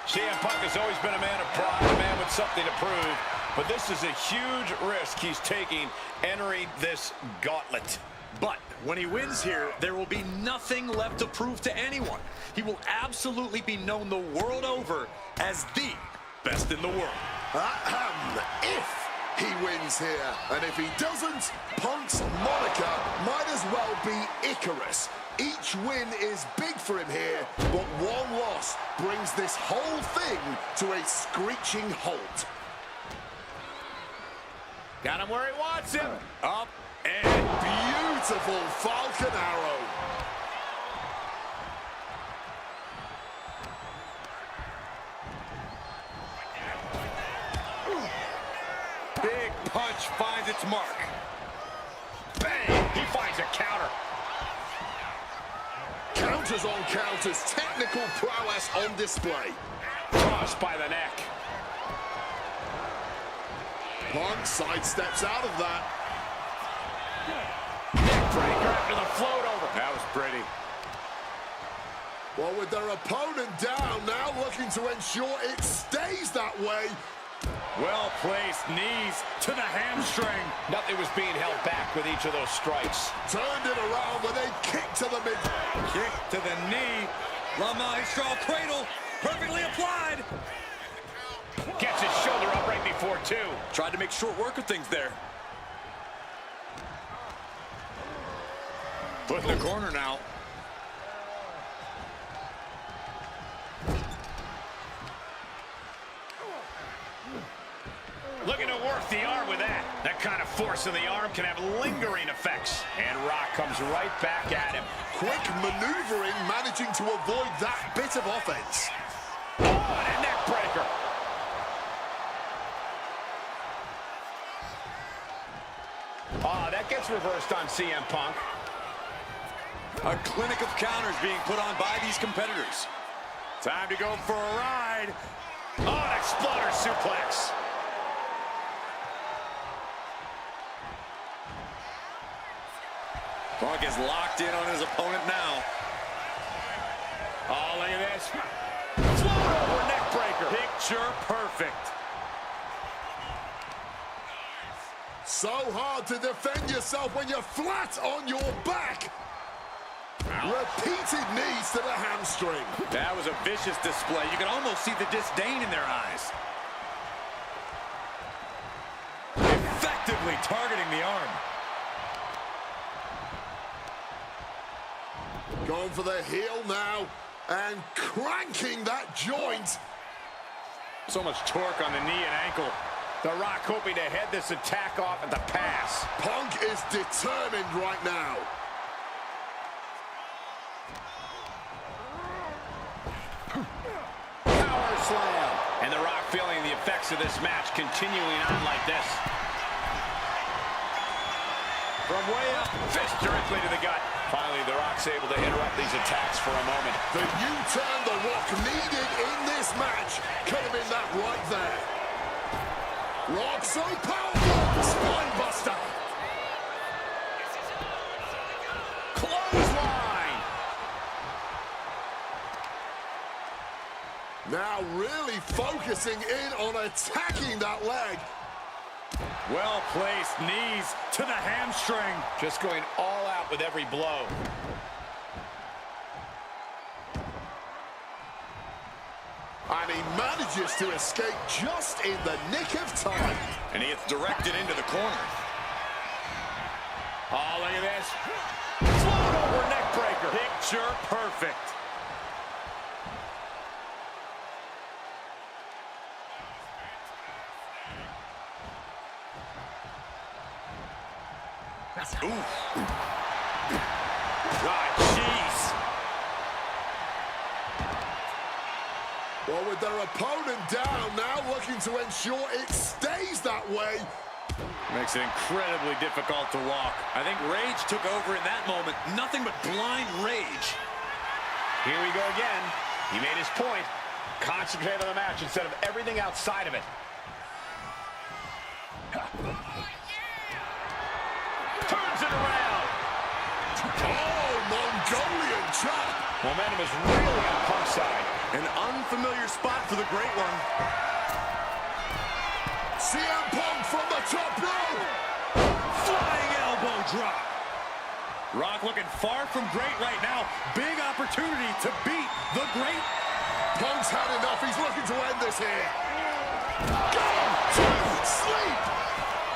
CM Punk has always been a man of pride, a man with something to prove, but this is a huge risk he's taking entering this gauntlet. But when he wins here, there will be nothing left to prove to anyone. He will absolutely be known the world over as the best in the world. If he wins here, and if he doesn't, Punk's moniker might as well be Icarus. Each win is big for him here, but one loss brings this whole thing to a screeching halt. Got him where he wants him. Up and beautiful Falcon Arrow. Big punch finds its mark. Bang! He finds a counter. Counters on counters, technical prowess on display. Crossed by the neck. Punk sidesteps out of that. Neckbreaker after the float over. That was pretty. Well, with their opponent down, now looking to ensure it stays that way. Well-placed knees to the hamstring. Nothing was being held back with each of those strikes. Turned it around with a kick to the mid. Kick to the knee. La Maestro cradle. Perfectly applied. Gets his shoulder up right before two. Tried to make short work of things there. Put in the corner now. Looking to work the arm with that. That kind of force in the arm can have lingering effects. And Rock comes right back at him. Quick maneuvering, managing to avoid that bit of offense. Oh, and a neck breaker. Oh, that gets reversed on CM Punk. A clinic of counters being put on by these competitors. Time to go for a ride. Oh, an exploder suplex. Punk is locked in on his opponent now. Oh, look at this. Float over neck breaker. Picture perfect. So hard to defend yourself when you're flat on your back. now. Repeated knees to the hamstring. That was a vicious display. You can almost see the disdain in their eyes. Effectively targeting the arm. Going for the heel now and cranking that joint. So much torque on the knee and ankle. The Rock hoping to head this attack off at the pass. Punk is determined right now. Power slam. And The Rock feeling the effects of this match continuing on like this. From way up, fist directly to the gut. Finally, The Rock's able to interrupt these attacks for a moment. The U-turn The Rock needed in this match could have been that right there. Rock so powerful, spine buster. Clothesline. Now really focusing in on attacking that leg. Well-placed knees to the hamstring. Just going all out with every blow. And he manages to escape just in the nick of time. And he gets directed into the corner. Oh, look at this. Float over neck breaker. Picture perfect. Ooh. Ah, jeez. Well, with their opponent down, now looking to ensure it stays that way. Makes it incredibly difficult to walk. I think rage took over in that moment. Nothing but blind rage. Here we go again. He made his point. Concentrate on the match instead of everything outside of it. Turns it around. Oh, Mongolian chop. Momentum is really on Punk's side. An unfamiliar spot for the Great One. CM Punk from the top rope. Flying elbow drop. Rock looking far from great right now. Big opportunity to beat the Great. Punk's had enough. He's looking to end this here. Gone to sleep.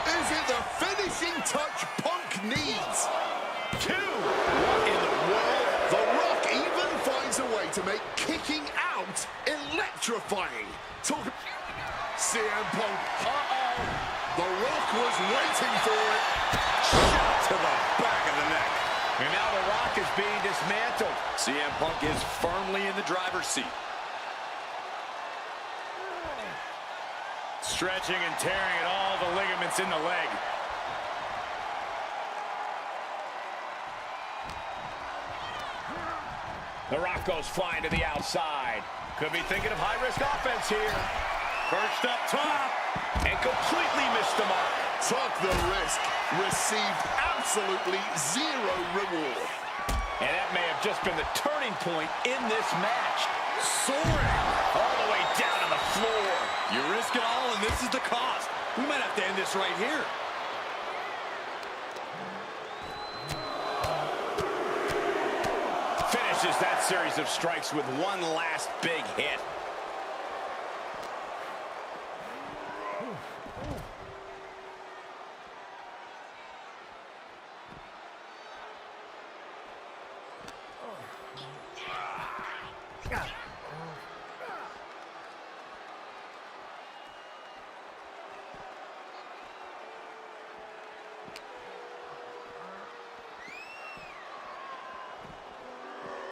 Is it the finishing touch Punk needs? 2. What in the world? The Rock even finds a way to make kicking out electrifying. CM Punk. Uh-oh. The Rock was waiting for it. Shot to the back of the neck. And now The Rock is being dismantled. CM Punk is firmly in the driver's seat. Stretching and tearing at all the ligaments in the leg. The Rock goes flying to the outside. Could be thinking of high-risk offense here. Perched up top. And completely missed the mark. Took the risk. Received absolutely zero reward. And that may have just been the turning point in this match. Soaring. All the way down on the floor. You risk it all, and this is the cost. We might have to end this right here. Finishes that series of strikes with one last big hit.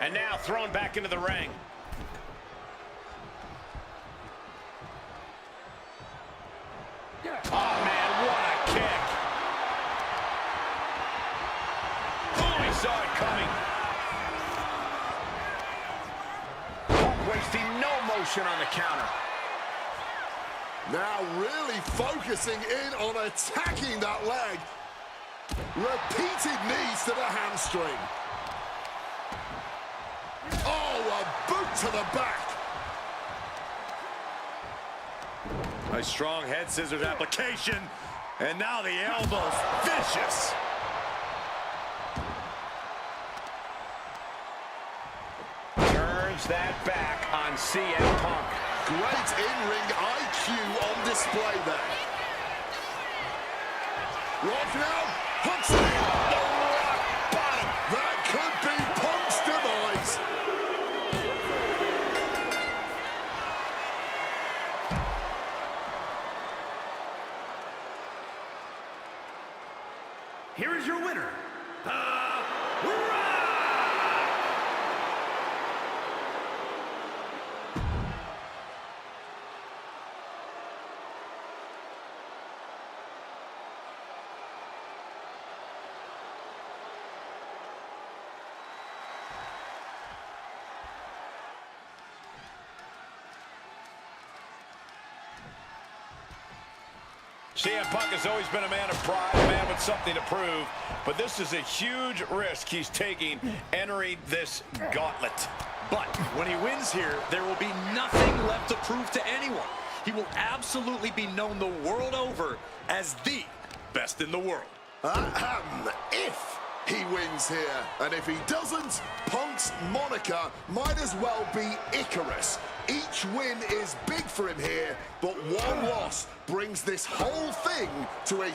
And now thrown back into the ring. Oh, man, what a kick. Oh, he saw it coming. Punk wasting no motion on the counter. Now really focusing in on attacking that leg. Repeated knees to the hamstring. Oh, a boot to the back. A strong head scissors application. And now the elbows. Vicious. that back on CM Punk. Great in-ring IQ on display there. Rock now, hooks it in. The rock bottom. That could be Punk's demise. Here is your winner, The Rock! CM Punk has always been a man of pride, a man with something to prove, but this is a huge risk he's taking entering this gauntlet. But when he wins here, there will be nothing left to prove to anyone. He will absolutely be known the world over as the best in the world. If he wins here, and if he doesn't, Punk's moniker might as well be Icarus. Each win is big for him here, but one loss brings this whole thing to a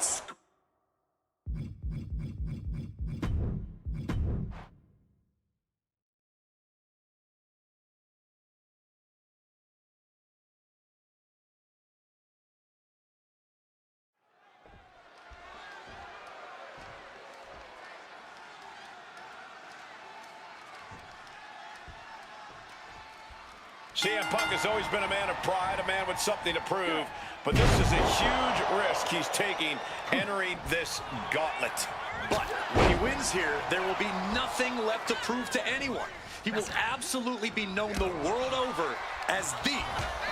CM Punk has always been a man of pride, a man with something to prove, but this is a huge risk he's taking entering this gauntlet. But when he wins here, there will be nothing left to prove to anyone. He will absolutely be known the world over as the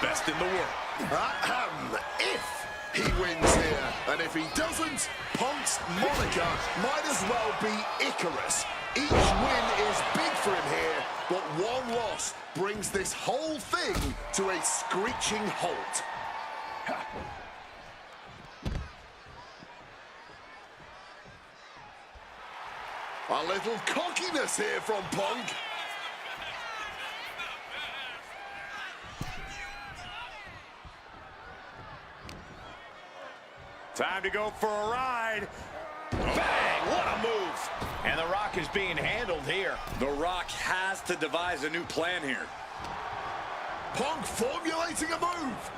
best in the world. If he wins here, and if he doesn't, Punk's moniker might as well be Icarus. Each win is big for him here, but one loss brings this whole thing to a screeching halt. A little cockiness here from Punk. Time to go for a ride. Bang! What a move! And The Rock is being handled here. The Rock has to devise a new plan here. Punk formulating a move.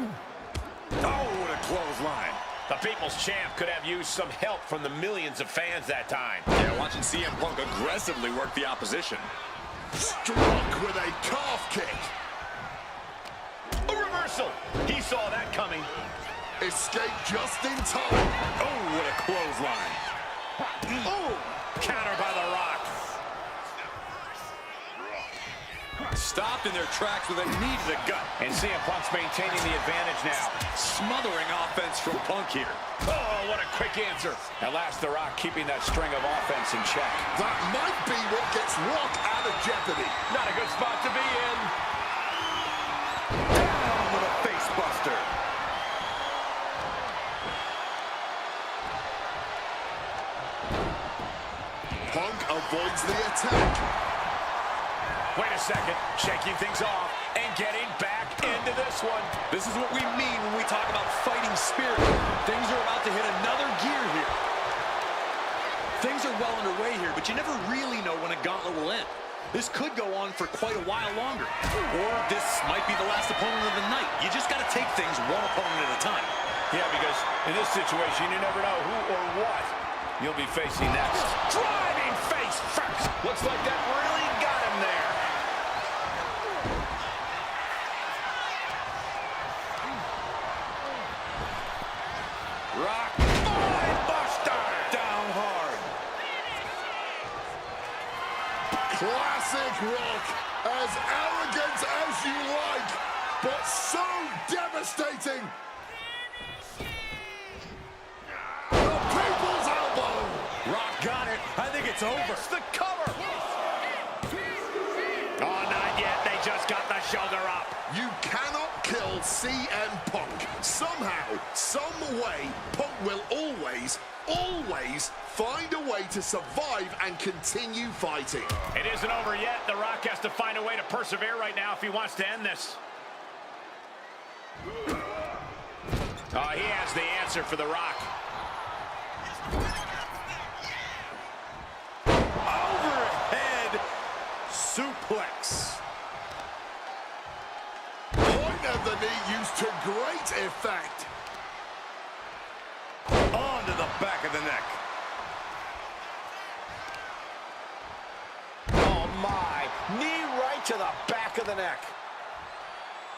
Oh, what a clothesline. The People's Champ could have used some help from the millions of fans that time. Yeah, watching CM Punk aggressively work the opposition. Struck with a calf kick. A reversal. He saw that coming. Escape just in time. Oh, what a clothesline. Oh, counter by The Rock. Stopped in their tracks with a knee to the gut. And CM Punk's maintaining the advantage now. Smothering offense from Punk here. Oh, what a quick answer. At last, The Rock keeping that string of offense in check. That might be what gets Rock out of jeopardy. Not a good spot to be in. Down with a face buster. Punk avoids the attack. Wait a second, shaking things off and getting back into this one. This is what we mean when we talk about fighting spirit. Things are about to hit another gear here. Things are well underway here, but you never really know when a gauntlet will end. This could go on for quite a while longer. Or this might be the last opponent of the night. You just got to take things one opponent at a time. Yeah, because in this situation, you never know who or what you'll be facing next. Driving face first. Looks like that really got him there. Rock. Buster. Down hard. Classic Rock. As arrogant as you like, but so devastating. The People's Elbow. Rock got it. I think it's over. It's the cover. Oh, not yet. They just got the shoulder up. You cannot kill CM Punk. Somehow, some way, Punk will always always find a way to survive and continue fighting. It isn't over yet. The Rock has to find a way to persevere right now if he wants to end this. Oh, he has the answer for The Rock. Overhead suplex. Point of the knee used to great effect. Onto the back of the neck. Oh, my. Knee right to the back of the neck.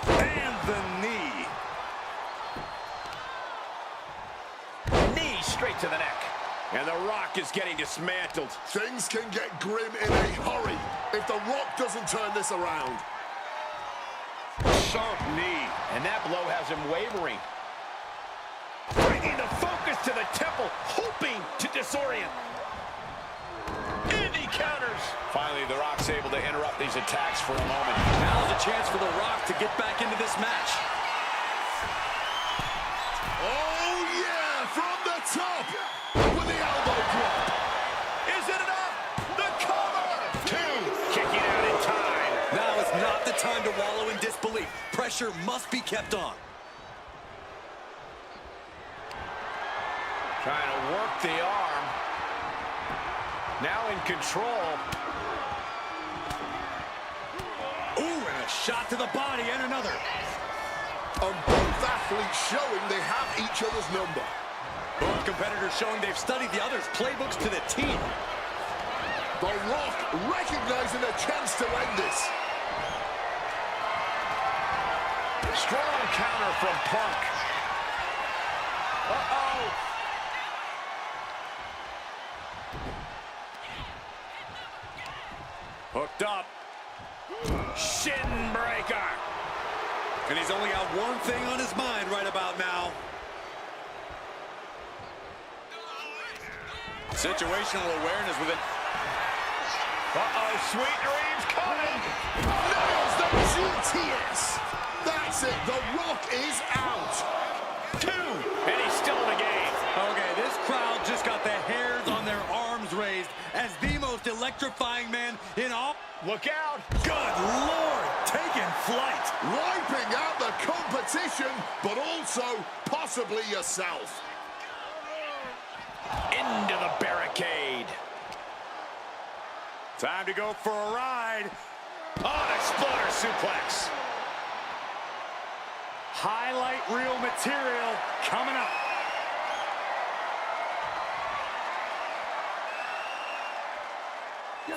And the knee. Knee straight to the neck. And The Rock is getting dismantled. Things can get grim in a hurry if The Rock doesn't turn this around. Sharp knee. And that blow has him wavering. Bringing the focus to the temple, hoping to disorient. And he counters. Finally, The Rock's able to interrupt these attacks for a moment. Now's a chance for The Rock to get back into this match. Oh, yeah, from the top with the elbow drop. Is it enough? The cover! Two, kicking out in time. Now is not the time to wallow in disbelief. Pressure must be kept on. Trying to work the arm. Now in control. Ooh, and a shot to the body and another. And both athletes showing they have each other's number. Both competitors showing they've studied the other's playbooks to the T. The Rock recognizing a chance to end this. Strong counter from Punk. Uh-oh. Hooked up. Shin breaker. And he's only got one thing on his mind right about now. Situational awareness with it. Uh-oh, sweet dreams coming. Nails the GTS. That's it. The Rock is out. Two, and he's still in the game. Okay, this crowd just got the hairs on their arms raised as the most electrifying man in all. Look out. Good Lord, taking flight. Wiping out the competition, but also possibly yourself. Into the barricade. Time to go for a ride. Oh, an exploder suplex. Highlight reel material coming up.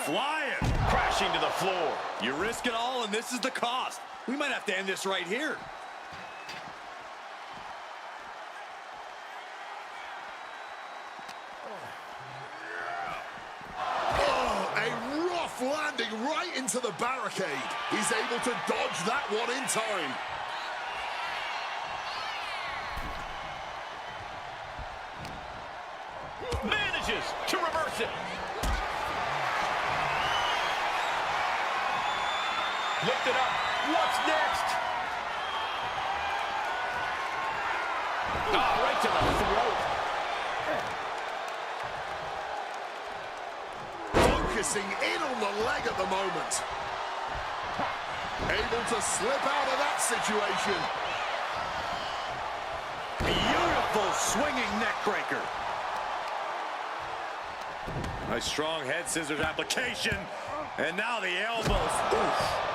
Flying. Crashing to the floor. You risk it all, and this is the cost. We might have to end this right here. Oh, a rough landing right into the barricade. He's able to dodge that one in time. Manages to reverse it. Lift it up. What's next? Oh, right to the throat. Focusing in on the leg at the moment. Able to slip out of that situation. Beautiful swinging neck breaker. A strong head scissors application. And now the elbows. Oof.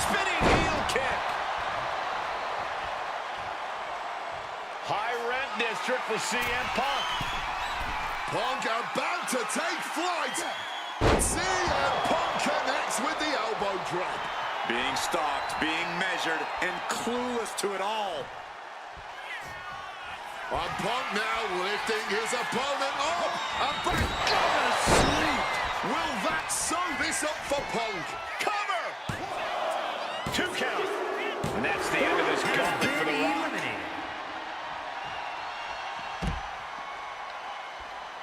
Spinning heel kick. High rent district for CM Punk. Punk about to take flight. CM Punk connects with the elbow drop. Being stalked, being measured, and clueless to it all. And Punk now lifting his opponent up and back. Go to sleep. Will that sew this up for Punk? Cover. 2 count. And that's the end of this gauntlet for The Rock.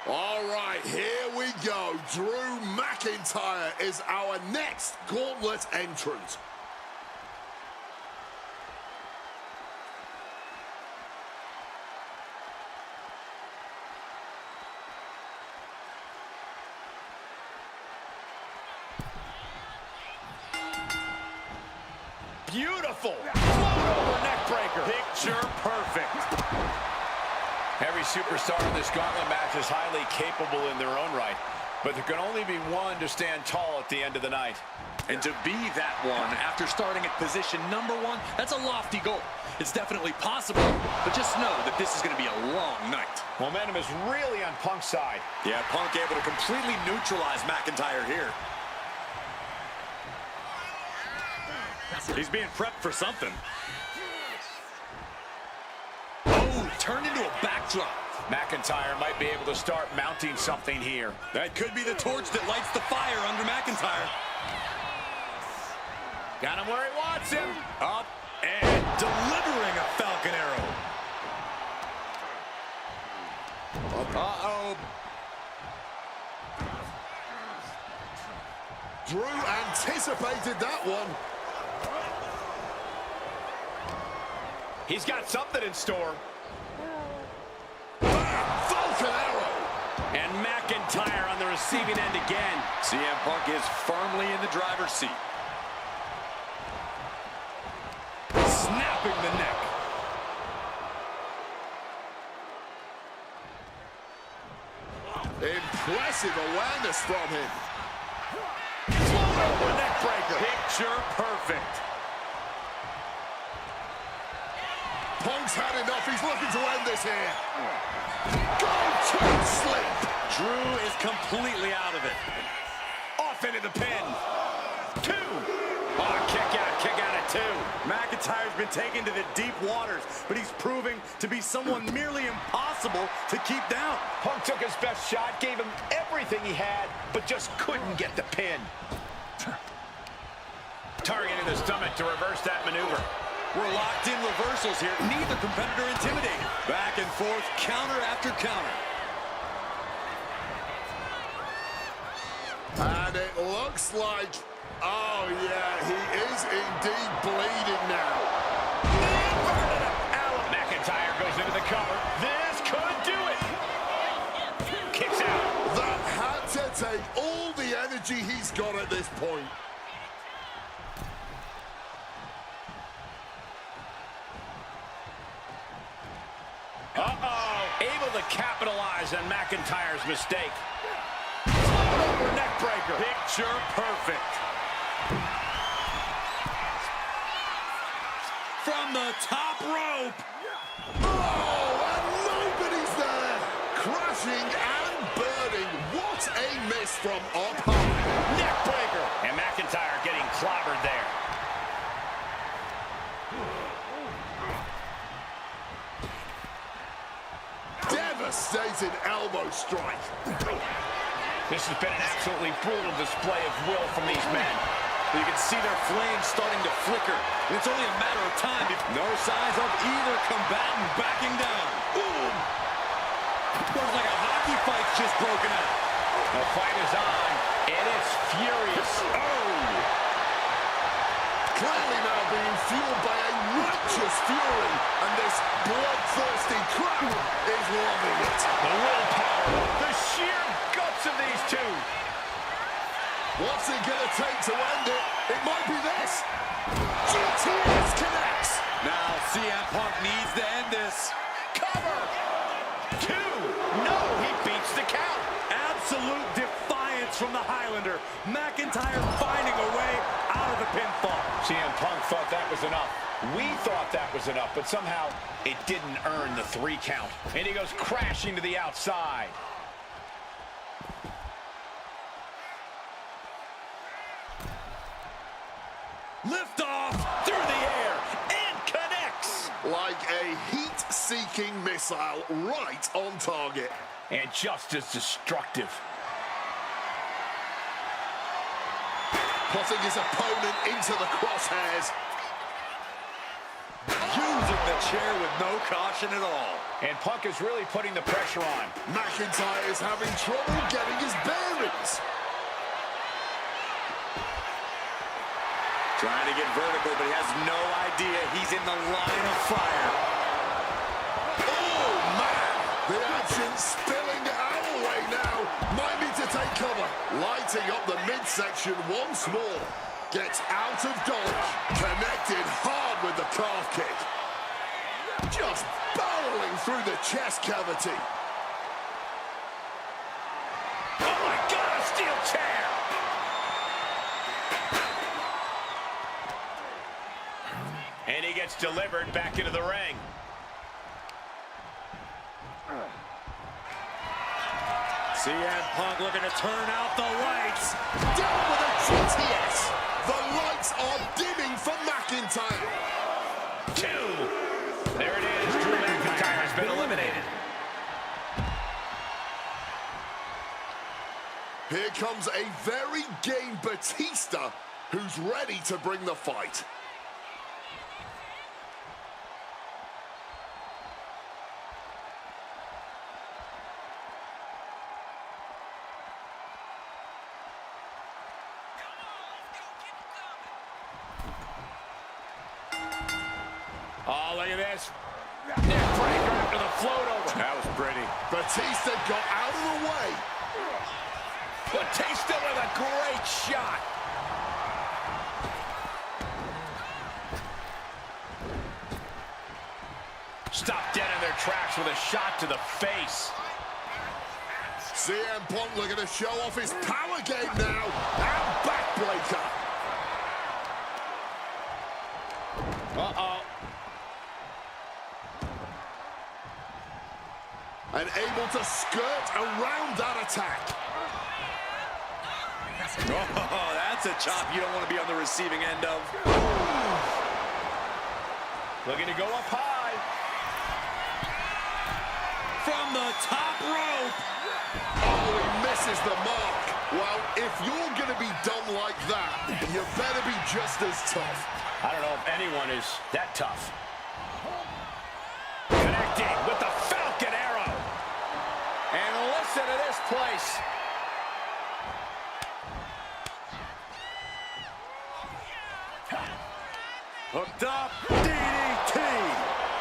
All right, here we go. Drew McIntyre is our next gauntlet entrant. beautiful. Float over neck breaker. Picture perfect. Every superstar in this gauntlet match is highly capable in their own right, but there can only be one to stand tall at the end of the night. And to be that one after starting at position number 1, that's a lofty goal. It's definitely possible, but just know that this is going to be a long night. Momentum is really on Punk's side. Yeah, Punk able to completely neutralize McIntyre here. He's being prepped for something. Oh, turned into a backdrop. McIntyre might be able to start mounting something here. That could be the torch that lights the fire under McIntyre. Got him where he wants him. Up and delivering a Falcon Arrow. Uh-oh. Drew anticipated that one. He's got something in store. Falcon Arrow. And McIntyre on the receiving end again. CM Punk is firmly in the driver's seat. Snapping the neck. Impressive awareness from him. Float over neck breaker. Picture perfect. Punk's had enough. He's looking to end this here. Go to sleep. Drew is completely out of it. Off into the pin. 2. Oh, kick out at 2. McIntyre's been taken to the deep waters, but he's proving to be someone merely impossible to keep down. Punk took his best shot, gave him everything he had, but just couldn't get the pin. Targeting the stomach to reverse that maneuver. We're locked in reversals here. Neither competitor intimidated. Back and forth, counter after counter. And it looks like, oh yeah, he is indeed bleeding now. McIntyre goes into the cover. This could do it. Kicks out. That had to take all the energy he's got at this point. Uh-oh. Able to capitalize on McIntyre's mistake. Over neck breaker. Picture perfect. From the top rope. Oh, and nobody's there. Crashing and burning. What a miss from up high. Neck breaker. And McIntyre getting clobbered there. Devastating elbow strike. This has been an absolutely brutal display of will from these men. You can see their flames starting to flicker. It's only a matter of time. No signs of either combatant backing down. Boom! Looks like a hockey fight's just broken out. The fight is on, and it's furious. Oh! Clearly now being fueled by a righteous fury, and this bloodthirsty crowd is loving it. The willpower, the sheer guts of these two. What's it gonna take to end it? It might be this. GTS connects. Now CM Punk needs to end this. Cover. 2. No, he beats the count. Absolute defiance from the Highlander. McIntyre finding a way out of the pinfall. CM Punk thought that was enough. We thought that was enough, but somehow it didn't earn the 3 count. And he goes crashing to the outside. Lift off through the air and connects. Like a heat-seeking missile right on target. And just as destructive. Putting his opponent into the crosshairs. Using the chair with no caution at all. And Punk is really putting the pressure on. McIntyre is having trouble getting his bearings. Trying to get vertical, but he has no idea he's in the line of fire. Oh, man! The action spilling our way now. Might need to take cover. Lighting up the midsection once more. Gets out of dodge. Connected hard with the calf kick. Just barreling through the chest cavity. Oh my God, a steel chair! And he gets delivered back into the ring. CM Punk looking to turn out the lights. Down with a GTS. The lights are dimming for McIntyre. 2. There it is. Drew McIntyre has been eliminated. Here comes a very game Batista, who's ready to bring the fight. Oh, look at this. Neck breaker after the float over. That was pretty. Batista got out of the way. Batista with a great shot. Stopped dead in their tracks with a shot to the face. CM Punk looking to show off his power game now. And backbreaker. Uh-oh. And able to skirt around that attack. Oh, that's a chop you don't want to be on the receiving end of. Looking to go up high. From the top rope. Oh, he misses the mark. Well, if you're going to be done like that, you better be just as tough. I don't know if anyone is that tough. Connecting with the Falcon Arrow. And listen to this place. Hooked up. DDT.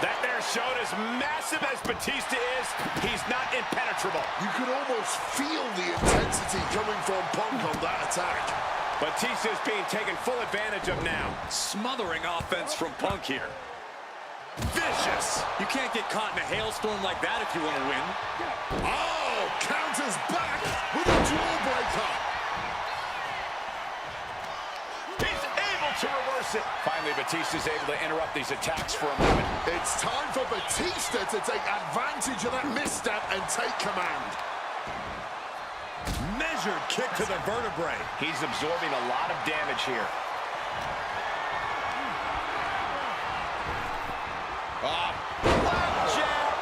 That there showed as massive as Batista is, he's not impenetrable. You could almost feel the intensity coming from Punk on that attack. Batista is being taken full advantage of now. Smothering offense from Punk here. Vicious. You can't get caught in a hailstorm like that if you want to win. Oh, counters back with a jawbreaker. He's able to reverse it. Finally, Batista's able to interrupt these attacks for a moment. It's time for Batista to take advantage of that misstep and take command. Measured kick to the vertebrae. He's absorbing a lot of damage here. Blackjack!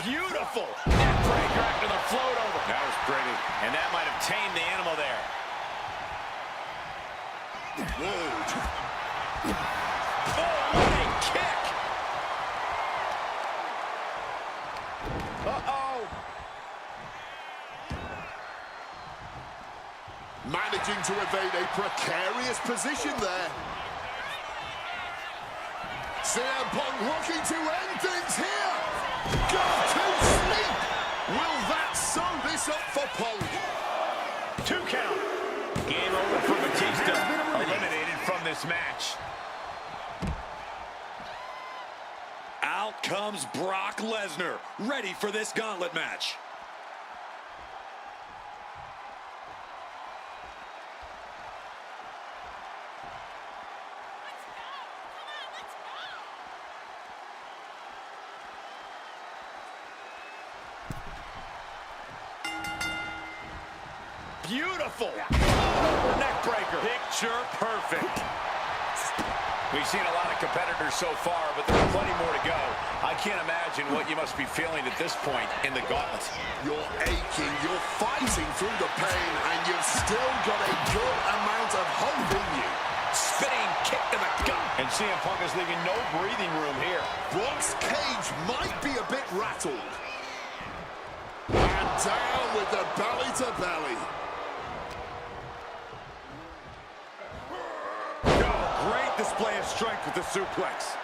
Beautiful! Neckbreaker after the float over. That was pretty. And that might have tamed the animal there. Oh, what a kick! Uh-oh! Managing to evade a precarious position there. CM Punk looking to end things here. Go to sleep. Will that sew this up for Punk? 2 count. Game over for Batista. Eliminated from this match. Out comes Brock Lesnar, ready for this gauntlet match. Beautiful. Neck breaker. Picture perfect. We've seen a lot of competitors so far, but there's plenty more to go. I can't imagine what you must be feeling at this point in the gauntlet. You're aching, you're fighting through the pain, and you've still got a good amount of hope in you. Spinning kick to the gut. And CM Punk is leaving no breathing room here. Brock's cage might be a bit rattled. And down with the belly to belly. Great display of strength with the suplex.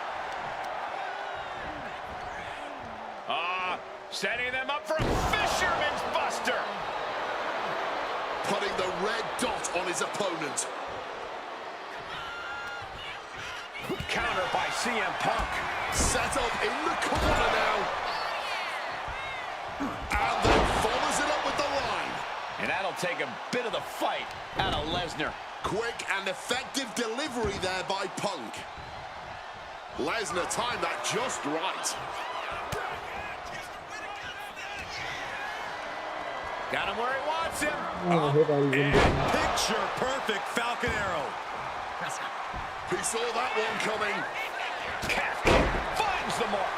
Setting them up for a fisherman's buster. Putting the red dot on his opponent. Counter by CM Punk. Set up in the corner now. And then follows it up with the line. And that'll take a bit of the fight out of Lesnar. Quick and effective delivery there by Punk. Lesnar timed that just right. Got him where he wants him. And Picture perfect Falcon Arrow. He saw that one coming. Calf kick finds the mark.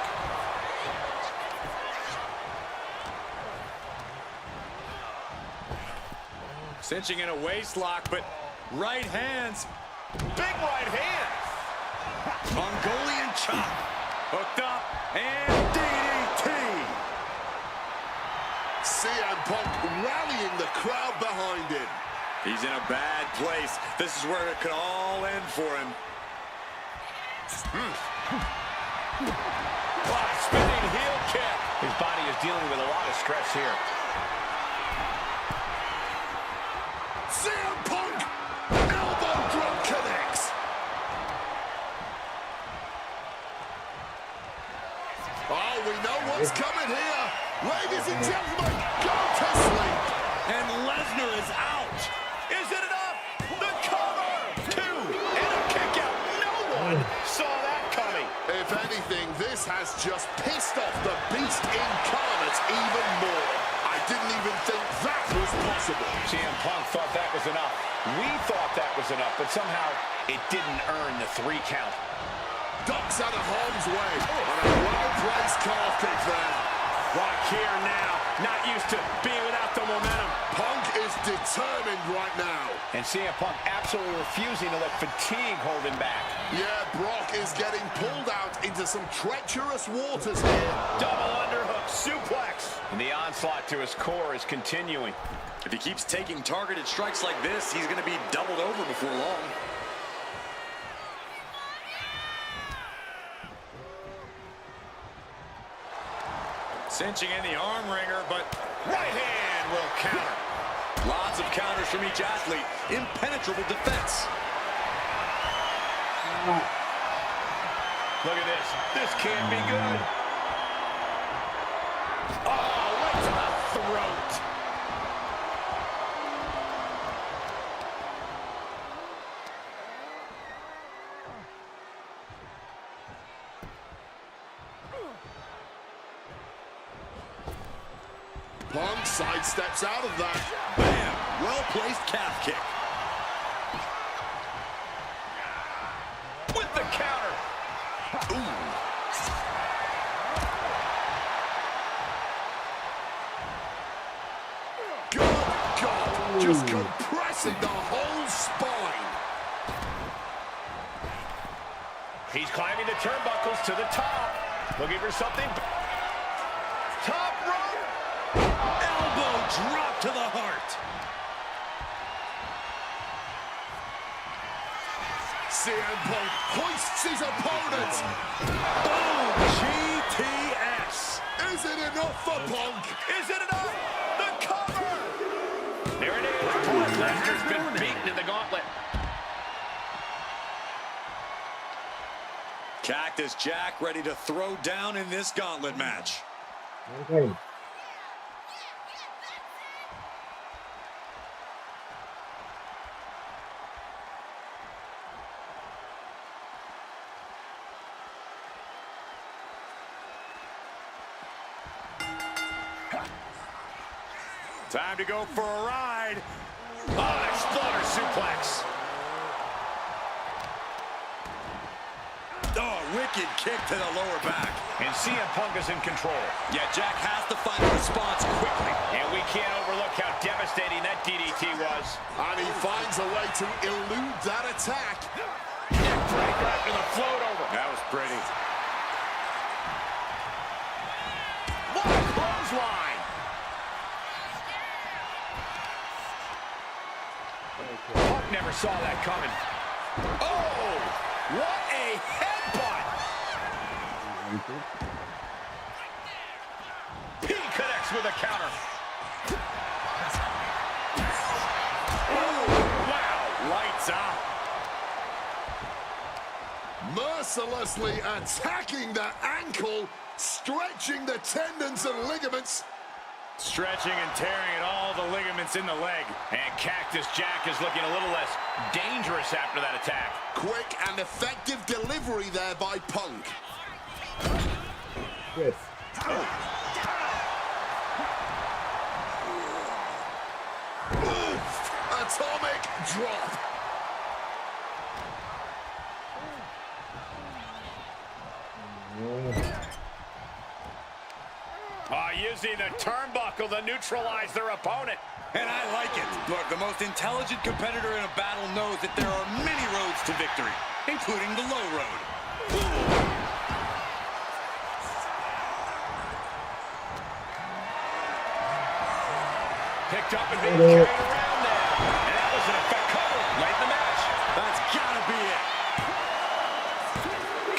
Cinching in a waist lock, but right hands. Big right hand. Mongolian chop. Hooked up and DDT. CM Punk rallying the crowd behind him. He's in a bad place. This is where it could all end for him. Wow, spinning heel kick. His body is dealing with a lot of stress here. CM Punk, elbow drop connects. Oh, we know what's coming here. Ladies and gentlemen, go to sleep. And Lesnar is out. Is it enough? The cover. 2 and a kick out. No one saw that coming. If anything, this has just pissed off the beast incarnate even more. I didn't even think that was possible. CM Punk thought that was enough. We thought that was enough, but somehow it didn't earn the 3 count. Ducks out of harm's way. And a well-placed calf kick there. Rock here now. Not used to being without the momentum. Punk is determined right now. And CM Punk absolutely refusing to let fatigue hold him back. Yeah, Brock is getting pulled out into some treacherous waters here. Double underhook suplex. And the onslaught to his core is continuing. If he keeps taking targeted strikes like this, he's going to be doubled over before long. Cinching in the arm wringer, but Right hand will counter. lots of counters from each athlete. Impenetrable defense. Look at this. This can't be good. Oh, right to the throat. Punk sidesteps out of that. Bam! Well-placed calf kick. With the counter. Ooh. Good God. Just compressing the whole spine. He's climbing the turnbuckles to the top. Looking for something. Top rope. Elbow drop to the heart. CM Punk hoists his opponent. Boom! GTS. Is it enough for Punk? Is it enough? The cover. There it is. Brock Lesnar's been beaten in the gauntlet. Cactus Jack ready to throw down in this gauntlet match. Okay. Time to go for a ride. Oh, exploder suplex. Oh, wicked kick to the lower back. And CM Punk is in control. Yeah, Jack has to find a response quickly. And we can't overlook how devastating that DDT was. And he finds a way to elude that attack. Neckbreaker after the float over. That was pretty. What a clothesline. Punk never saw that coming. Oh, what a headbutt. with a counter. Oh, wow, lights out. Mercilessly attacking the ankle, stretching the tendons and ligaments. Stretching and tearing at all the ligaments in the leg. And Cactus Jack is looking a little less dangerous after that attack. Quick and effective delivery there by Punk. Yes. Oof, atomic drop. Using the turnbuckle to neutralize their opponent. And I like it. Look, the most intelligent competitor in a battle knows that there are many roads to victory, including the low road. Picked up and being carried around there. And that was an effect cover late in the match. That's gotta be it.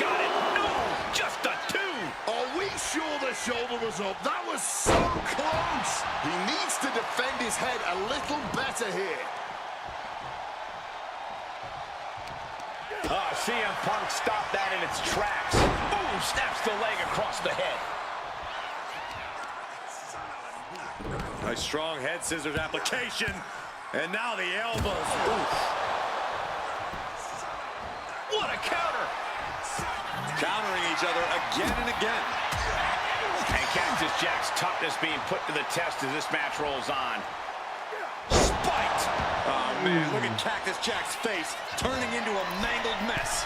Got it. No, just a 2. Are we sure the shoulder was up? That was so close. He needs to defend his head a little better here. CM Punk stopped that in its tracks. Boom, snaps the leg across the head. Nice strong head scissors application. And now the elbows. Oof. What a counter. Countering each other again and again. And Cactus Jack's toughness being put to the test as this match rolls on. Spiked. Oh, man, look at Cactus Jack's face turning into a mangled mess.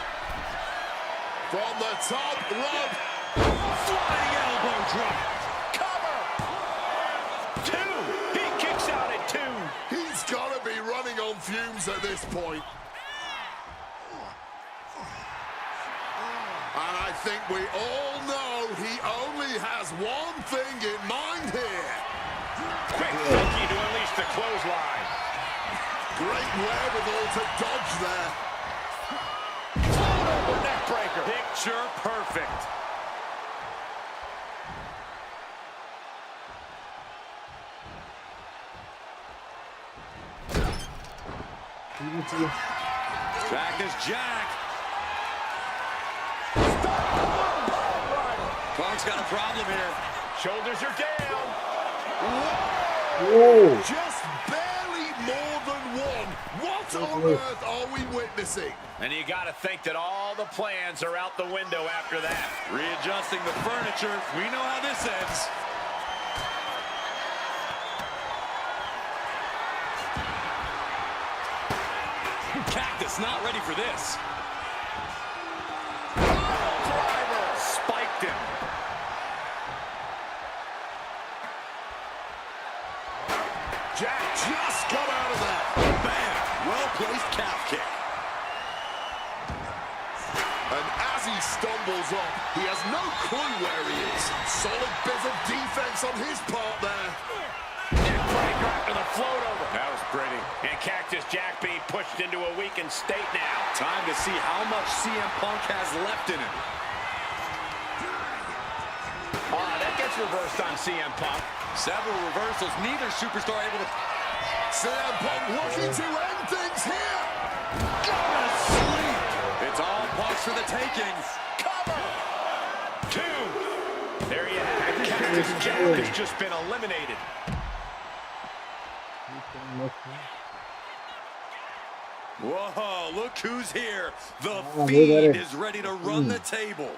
From the top rope. Flying elbow drop. Cover. 2. He kicks out at 2. He's got to be running on fumes at this point. And I think we all know he only has one thing in mind here. Quick thinking to unleash the clothesline. Great wherewithal to dodge there. Over neck breaker. Picture perfect. Cactus Jack. Punk's got a problem here. Shoulders are down. Whoa. Just barely more than one. What on earth are we witnessing? And you got to think that all the plans are out the window after that. Readjusting the furniture. We know how this ends. Cactus not ready for this. Driver spiked him. Jack just got out of there. Bam! Well-placed calf kick. And as he stumbles up, he has no clue where he is. Solid bit of defense on his part there. Neck breaker after the float over. That was pretty. And Cactus Jack being pushed into a weakened state now. Time to see how much CM Punk has left in him. That gets reversed on CM Punk. Several reversals, neither superstar able to... CM Punk looking to end things here. Gonna sleep. It's all Punk's for the taking. Cover. 2. There you have it. Cactus Jack has just been eliminated. Whoa, look who's here. The Oh, Fiend is ready to run the table.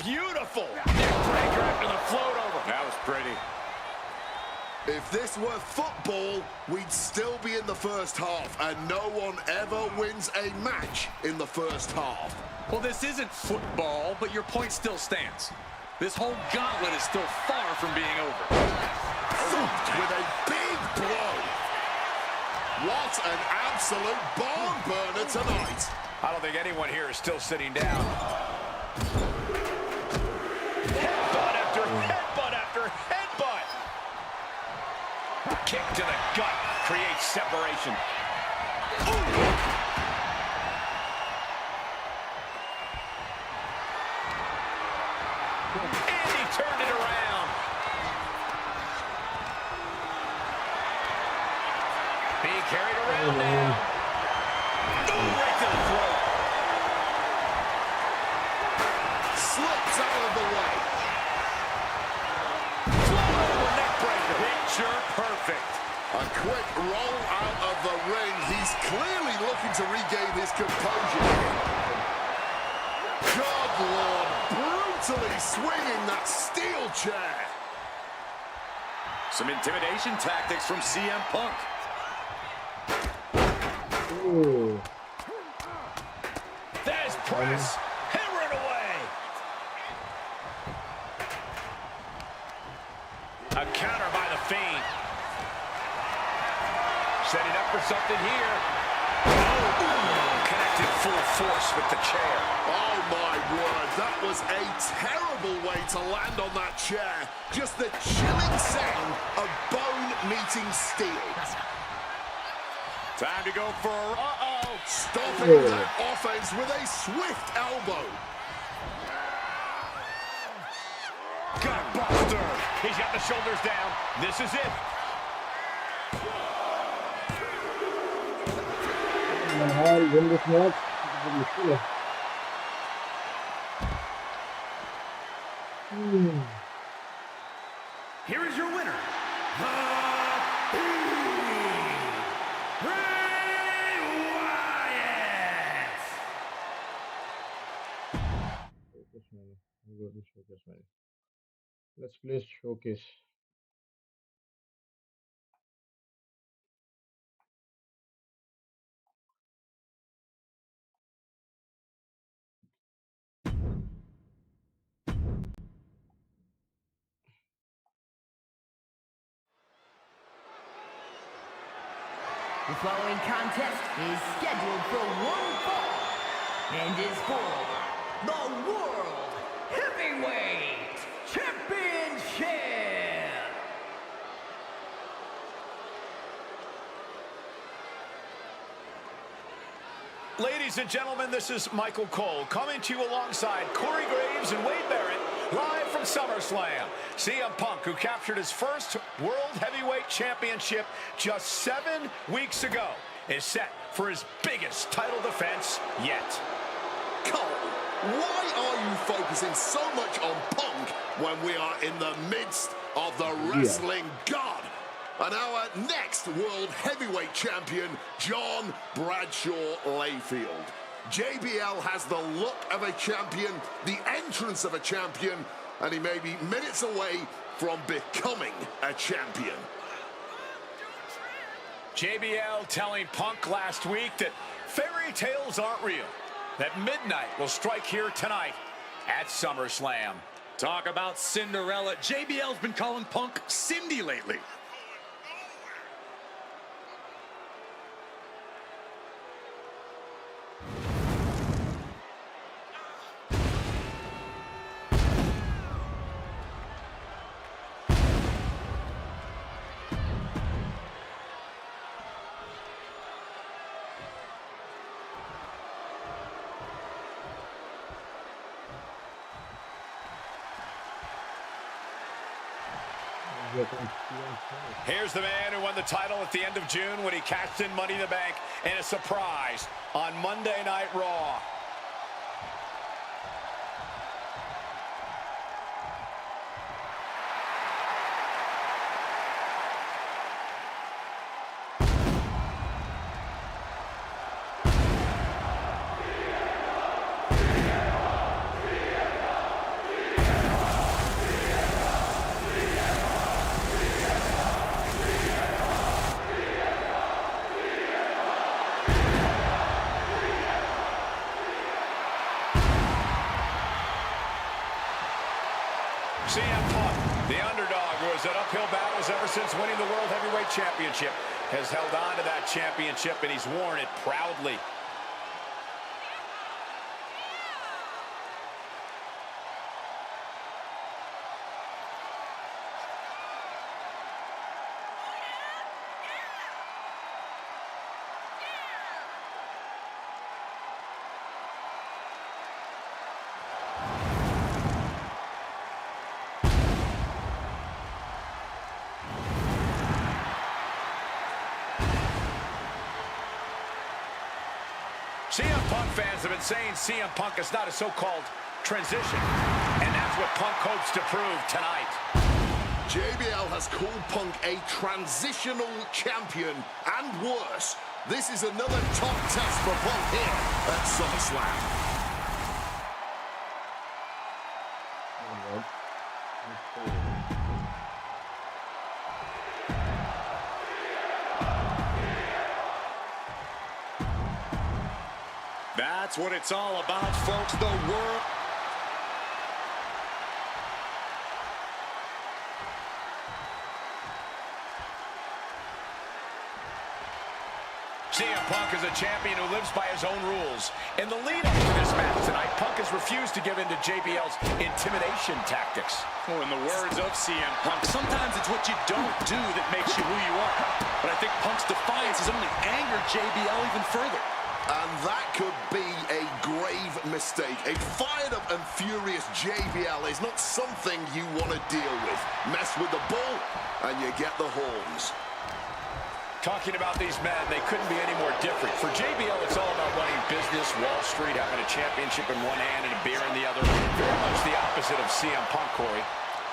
Beautiful. Neck breaker after the float over. That was pretty. If this were football, we'd still be in the first half, and no one ever wins a match in the first half. Well, this isn't football, but your point still stands. This whole gauntlet is still far from being over. With a big blow. What an absolute barn burner tonight. I don't think anyone here is still sitting down. Headbutt after kick to the gut creates separation. And he turned it around. Being carried around now. Right to the throat. Slips out of the way. Picture perfect. A quick roll out of the ring. He's clearly looking to regain his composure. God, Lord, brutally swinging that steel chair. Some intimidation tactics from CM Punk. Ooh. There's press. Hammering away. A counter by the Fiend. Setting up for something here. Oh, connected full force with the chair. Oh, my word. That was a terrible way to land on that chair. Just the chilling sound of bone meeting steel. Time to go for a... Stopping that offense with a swift elbow. Gutbuster. He's got the shoulders down. This is it. I'll win this match. Here is your winner, the Bray Wyatt. Focus menu. We go to focus menu. Let's place showcase. The following contest is scheduled for one fall and is for the World Heavyweight Championship. Ladies and gentlemen, this is Michael Cole coming to you alongside Corey Graves and Wade Barrett live from SummerSlam. CM Punk, who captured his first World Heavyweight Championship just 7 weeks ago, is set for his biggest title defense yet. Cole, why are you focusing so much on Punk when we are in the midst of the wrestling god? And our next World Heavyweight Champion, John Bradshaw Layfield. JBL has the look of a champion, the entrance of a champion, and he may be minutes away from becoming a champion. JBL telling Punk last week that fairy tales aren't real, that midnight will strike here tonight at SummerSlam. Talk about Cinderella. JBL's been calling Punk Cindy lately. Here's the man who won the title at the end of June when he cashed in Money in the Bank in a surprise on Monday Night Raw. CM Punk, the underdog who has had uphill battles ever since winning the World Heavyweight Championship, has held on to that championship, and he's worn it proudly. CM Punk fans have been saying CM Punk is not a so-called transition, and that's what Punk hopes to prove tonight. JBL has called Punk a transitional champion, and worse. This is another top test for Punk here at SummerSlam. That's what it's all about, folks. The world. CM Punk is a champion who lives by his own rules. In the lead-up to this match tonight, Punk has refused to give in to JBL's intimidation tactics. Oh, in the words of CM Punk, sometimes it's what you don't do that makes you who you are. But I think Punk's defiance has only angered JBL even further. And that could be a grave mistake. A fired-up and furious JBL is not something you want to deal with. Mess with the bull, and you get the horns. Talking about these men, they couldn't be any more different. For JBL, it's all about running business, Wall Street, having a championship in one hand and a beer in the other. Very much the opposite of CM Punk, Corey.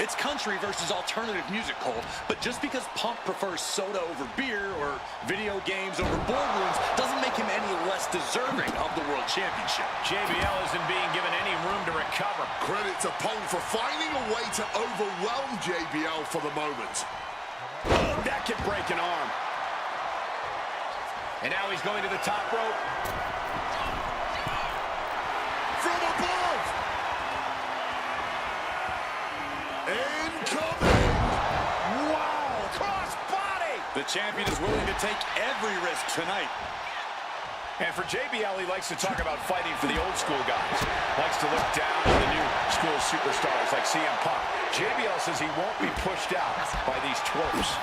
It's country versus alternative music, Cole. But just because Punk prefers soda over beer or video games over boardrooms doesn't make him any less deserving of the World Championship. JBL isn't being given any room to recover. Credit to Punk for finding a way to overwhelm JBL for the moment. Oh, that could break an arm. And now he's going to the top rope. From above! Incoming! Wow! Cross body! The champion is willing to take every risk tonight. And for JBL, he likes to talk about fighting for the old school guys. Likes to look down on the new school superstars like CM Punk. JBL says he won't be pushed out by these twerps.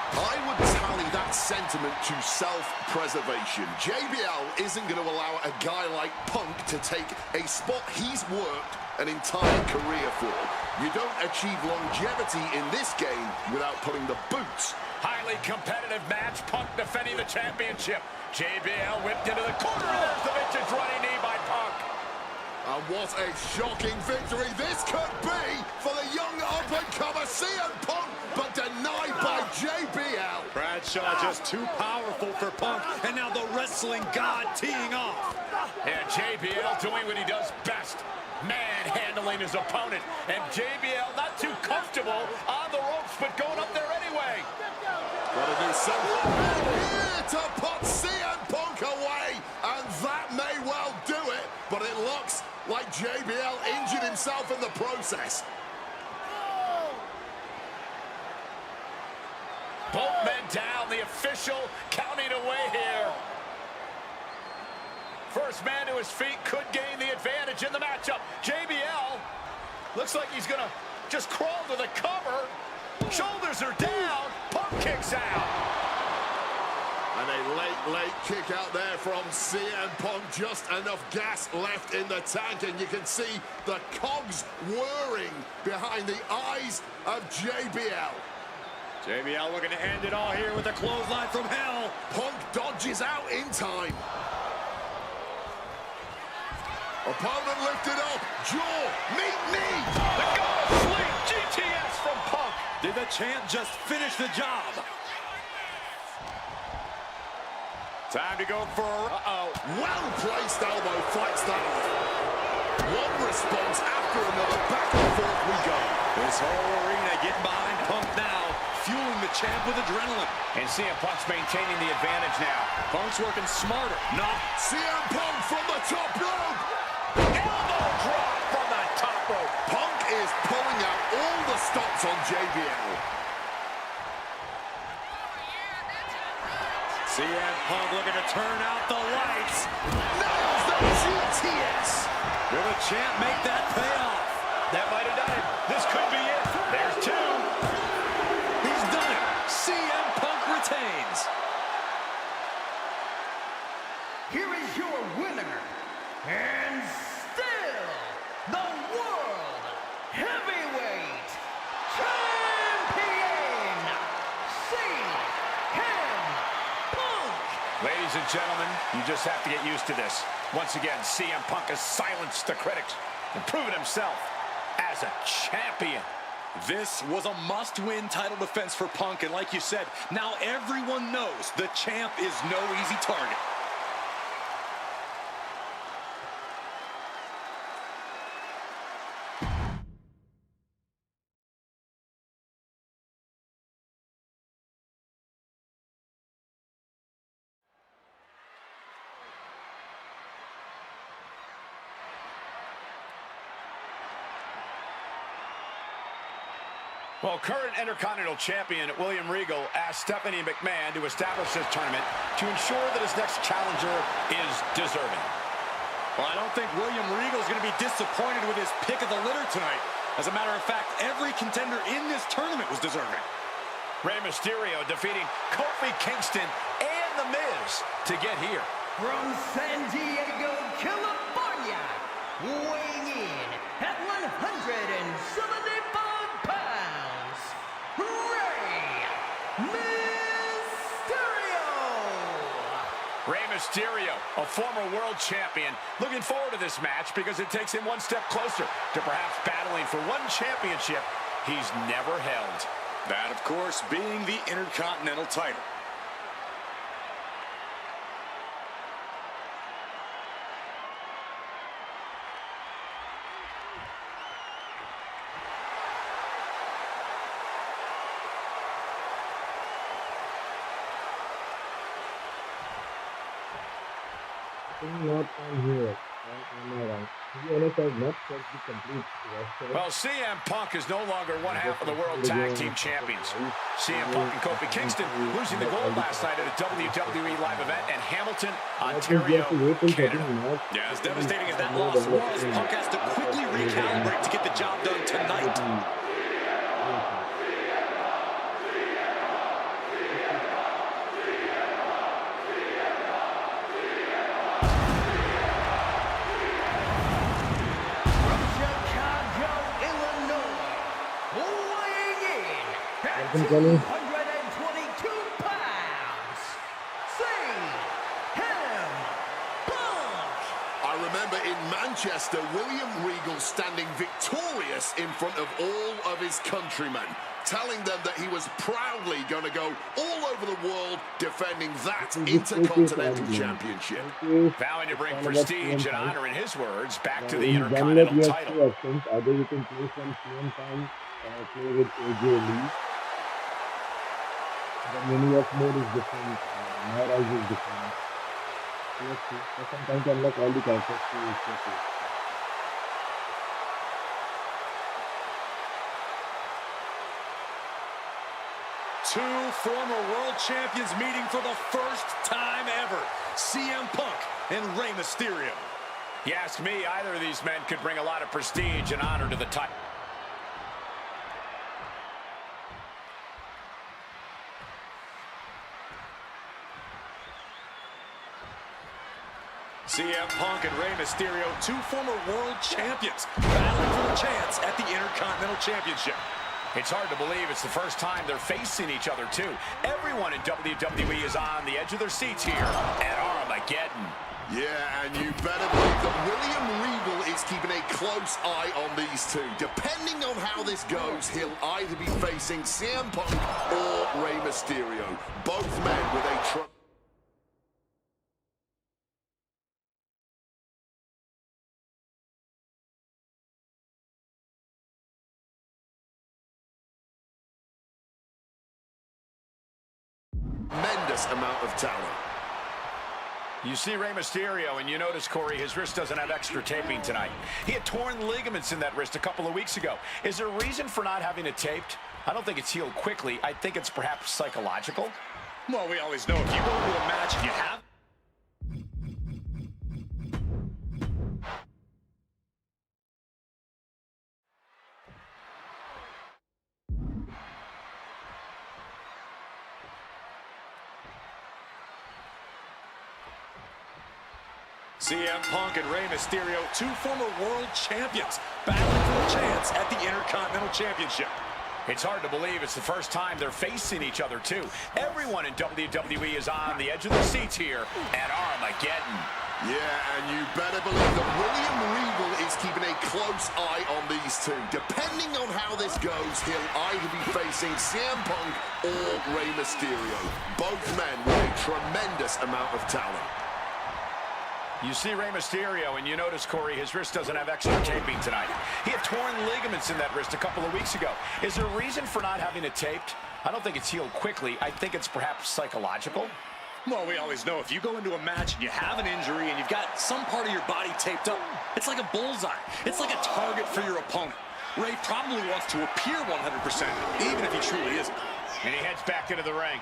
I would tally that sentiment to self-preservation. JBL isn't going to allow a guy like Punk to take a spot he's worked an entire career for. You don't achieve longevity in this game without putting the boots. Highly competitive match. Punk defending the championship. JBL whipped into the corner. There's the vintage running knee by Punk. And what a shocking victory this could be for the young up-and-comer CM Punk, but denied by JBL. Bradshaw just too powerful for Punk, and now the wrestling god teeing off. And JBL doing what he does best, manhandling his opponent. And JBL not too comfortable on the ropes, but going up there anyway. Gotta do something here to put CM Punk away, and that may well do it, but it looks like JBL injured himself in the process. Both men down, the official counting away here. First man to his feet could gain the advantage in the matchup. JBL looks like he's gonna just crawl to the cover. Shoulders are down, Punk kicks out. And a late kick out there from CM Punk. Just enough gas left in the tank, and you can see the cogs whirring behind the eyes of JBL. JBL looking to end it all here with a clothesline from hell. Punk dodges out in time. Opponent lifted up. Jaw, meet knee. The go sleep GTS from Punk. Did the champ just finish the job? Time to go for Well-placed elbow fights that off. One response after another. Back and forth we go. This whole arena getting behind Punk now, fueling the champ with adrenaline. And CM Punk's maintaining the advantage now. Punk's working smarter, not... CM Punk from the top rope. Elbow drop from the top rope. Punk is pulling out all the stops on JBL. CM Punk looking to turn out the lights. Nails the GTS. Will the champ make that pay off? That might have done it. This could be it. There's two. He's done it. CM Punk retains. Here is your winner, and still the World Heavyweight Champion, CM Punk. Ladies and gentlemen, you just have to get used to this. Once again, CM Punk has silenced the critics and proven himself as a champion. This was a must-win title defense for Punk, and like you said, now everyone knows the champ is no easy target. Well, current Intercontinental Champion William Regal asked Stephanie McMahon to establish this tournament to ensure that his next challenger is deserving. Well, I don't think William Regal is going to be disappointed with his pick of the litter tonight. As a matter of fact, every contender in this tournament was deserving. Rey Mysterio defeating Kofi Kingston and The Miz to get here. From San Diego, California, weighing in at 175 pounds, Rey Mysterio! Rey Mysterio, a former world champion, looking forward to this match because it takes him one step closer to perhaps battling for one championship he's never held. That, of course, being the Intercontinental title. Not on here. Am I wrong? To be honest, I've not checked the complete roster. Well, CM Punk is no longer one half of the World Tag Team Champions. CM Punk and Kofi Kingston losing the gold last night at a WWE live event in Hamilton, Ontario, Canada. Yeah, as devastating as that loss was, Punk has to quickly recalibrate to get the job done tonight. At 222 pounds, CM Punk! I remember in Manchester, William Regal standing victorious in front of all of his countrymen, telling them that he was proudly going to go all over the world defending that Intercontinental Championship. Vowing to bring prestige and honor, in his words, back to the In Gauntlet, Intercontinental you have title. two options. Either you can play some CM Punk or play with AJ Lee. The menu of mode is different. My rise is different. Let's see. So sometimes I unlock all the characters to use this. Two former world champions meeting for the first time ever. CM Punk and Rey Mysterio. You ask me, either of these men could bring a lot of prestige and honor to the title. CM Punk and Rey Mysterio, two former world champions, battling for the chance at the Intercontinental Championship. It's hard to believe it's the first time they're facing each other, too. Everyone in WWE is on the edge of their seats here at Armageddon. Yeah, and you better believe that William Regal is keeping a close eye on these two. Depending on how this goes, he'll either be facing CM Punk or Rey Mysterio. Both men with a tremendous amount of talent. You see Rey Mysterio, and you notice, Corey, his wrist doesn't have extra taping tonight. He had torn ligaments in that wrist a couple of weeks ago. Is there a reason for not having it taped? I don't think it's healed quickly. I think it's perhaps psychological. Well, we always know if you go to a match and you have... CM Punk and Rey Mysterio, two former world champions, battling for the chance at the Intercontinental Championship. It's hard to believe it's the first time they're facing each other, too. Everyone in WWE is on the edge of their seats here at Armageddon. Yeah, and you better believe that William Regal is keeping a close eye on these two. Depending on how this goes, he'll either be facing CM Punk or Rey Mysterio. Both men with a tremendous amount of talent. You see Rey Mysterio, and you notice, Corey, his wrist doesn't have extra taping tonight. He had torn ligaments in that wrist a couple of weeks ago. Is there a reason for not having it taped? I don't think it's healed quickly. I think it's perhaps psychological. Well, we always know if you go into a match and you have an injury and you've got some part of your body taped up, it's like a bullseye. It's like a target for your opponent. Ray probably wants to appear 100%, even if he truly isn't. And he heads back into the ring.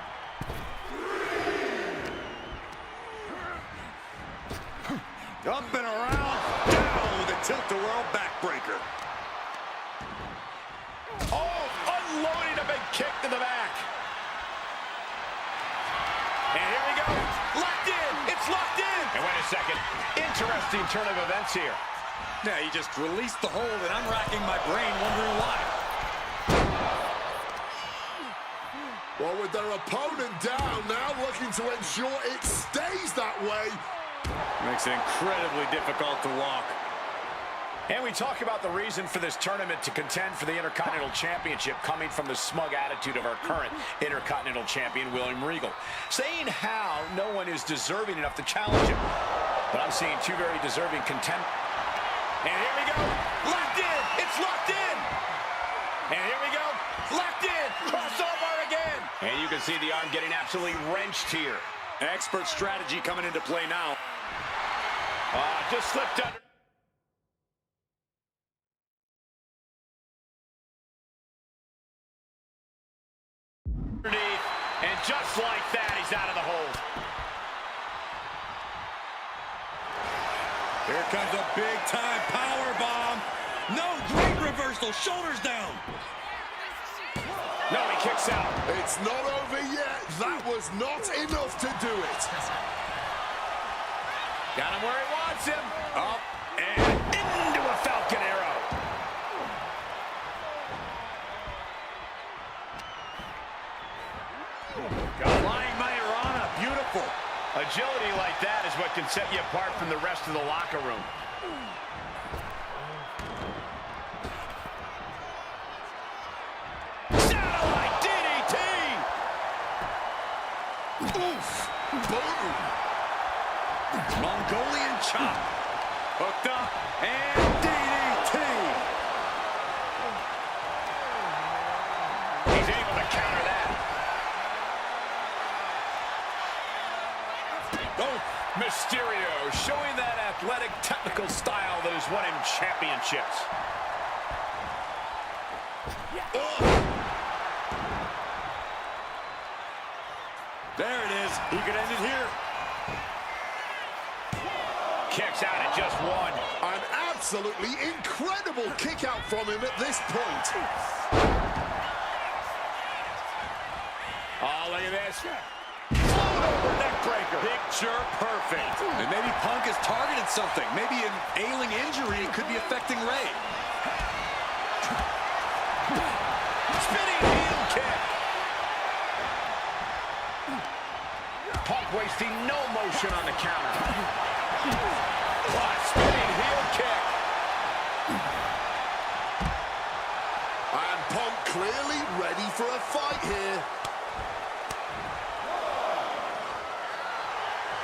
Up and around, down with a tilt-a-whirl backbreaker. Oh, unloading a big kick to the back. And here we go. Locked in. It's locked in. And wait a second. Interesting turn of events here. Yeah, he just released the hold, and I'm racking my brain wondering why. Well, with their opponent down, now looking to ensure it stays that way. Makes it incredibly difficult to walk. And we talk about the reason for this tournament to contend for the Intercontinental Championship coming from the smug attitude of our current Intercontinental Champion, William Regal. Saying how no one is deserving enough to challenge him. But I'm seeing two very deserving contenders. And here we go. Locked in. It's locked in. And here we go. Locked in. Crossover again. And you can see the arm getting absolutely wrenched here. Expert strategy coming into play now. Just slipped under. And just like that, he's out of the hold. Here comes a big-time power bomb. No, great reversal. Shoulders down. No, he kicks out. It's not over yet. That was not enough to do it. Got him where he wants him. Up and into a Falcon Arrow. Flying Mayorana, beautiful. Agility like that is what can set you apart from the rest of the locker room. Satellite DDT! Oof! Boom! Mongolian chop. Hooked up and DDT. He's able to counter that. Oh, Mysterio showing that athletic, technical style that has won him championships. Oh. There it is. He could end it here. Kicks out at just one. An absolutely incredible kick out from him at this point. Oh, look at this. Float over neck breaker. Picture perfect. And maybe Punk has targeted something. Maybe an ailing injury could be affecting Ray. Spinning heel kick. Punk wasting no motion on the counter. Spinning heel kick. And Punk clearly ready for a fight here.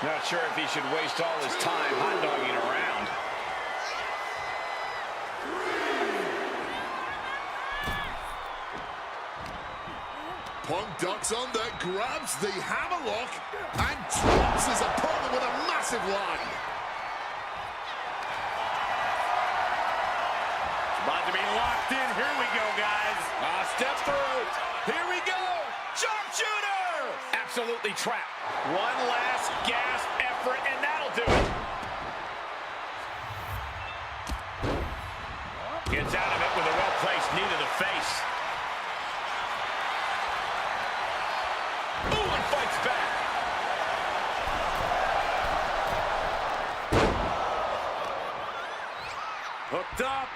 Not sure if he should waste all his time hot-dogging around. Punk ducks under, grabs the hammerlock, and drops his opponent with a massive line. About to be locked in. Here we go, guys. Step through. Here we go. Sharpshooter. Absolutely trapped. One last gasp effort, and that'll do it. Gets out of it with a well-placed knee to the face. Ooh, and fights back. Hooked up.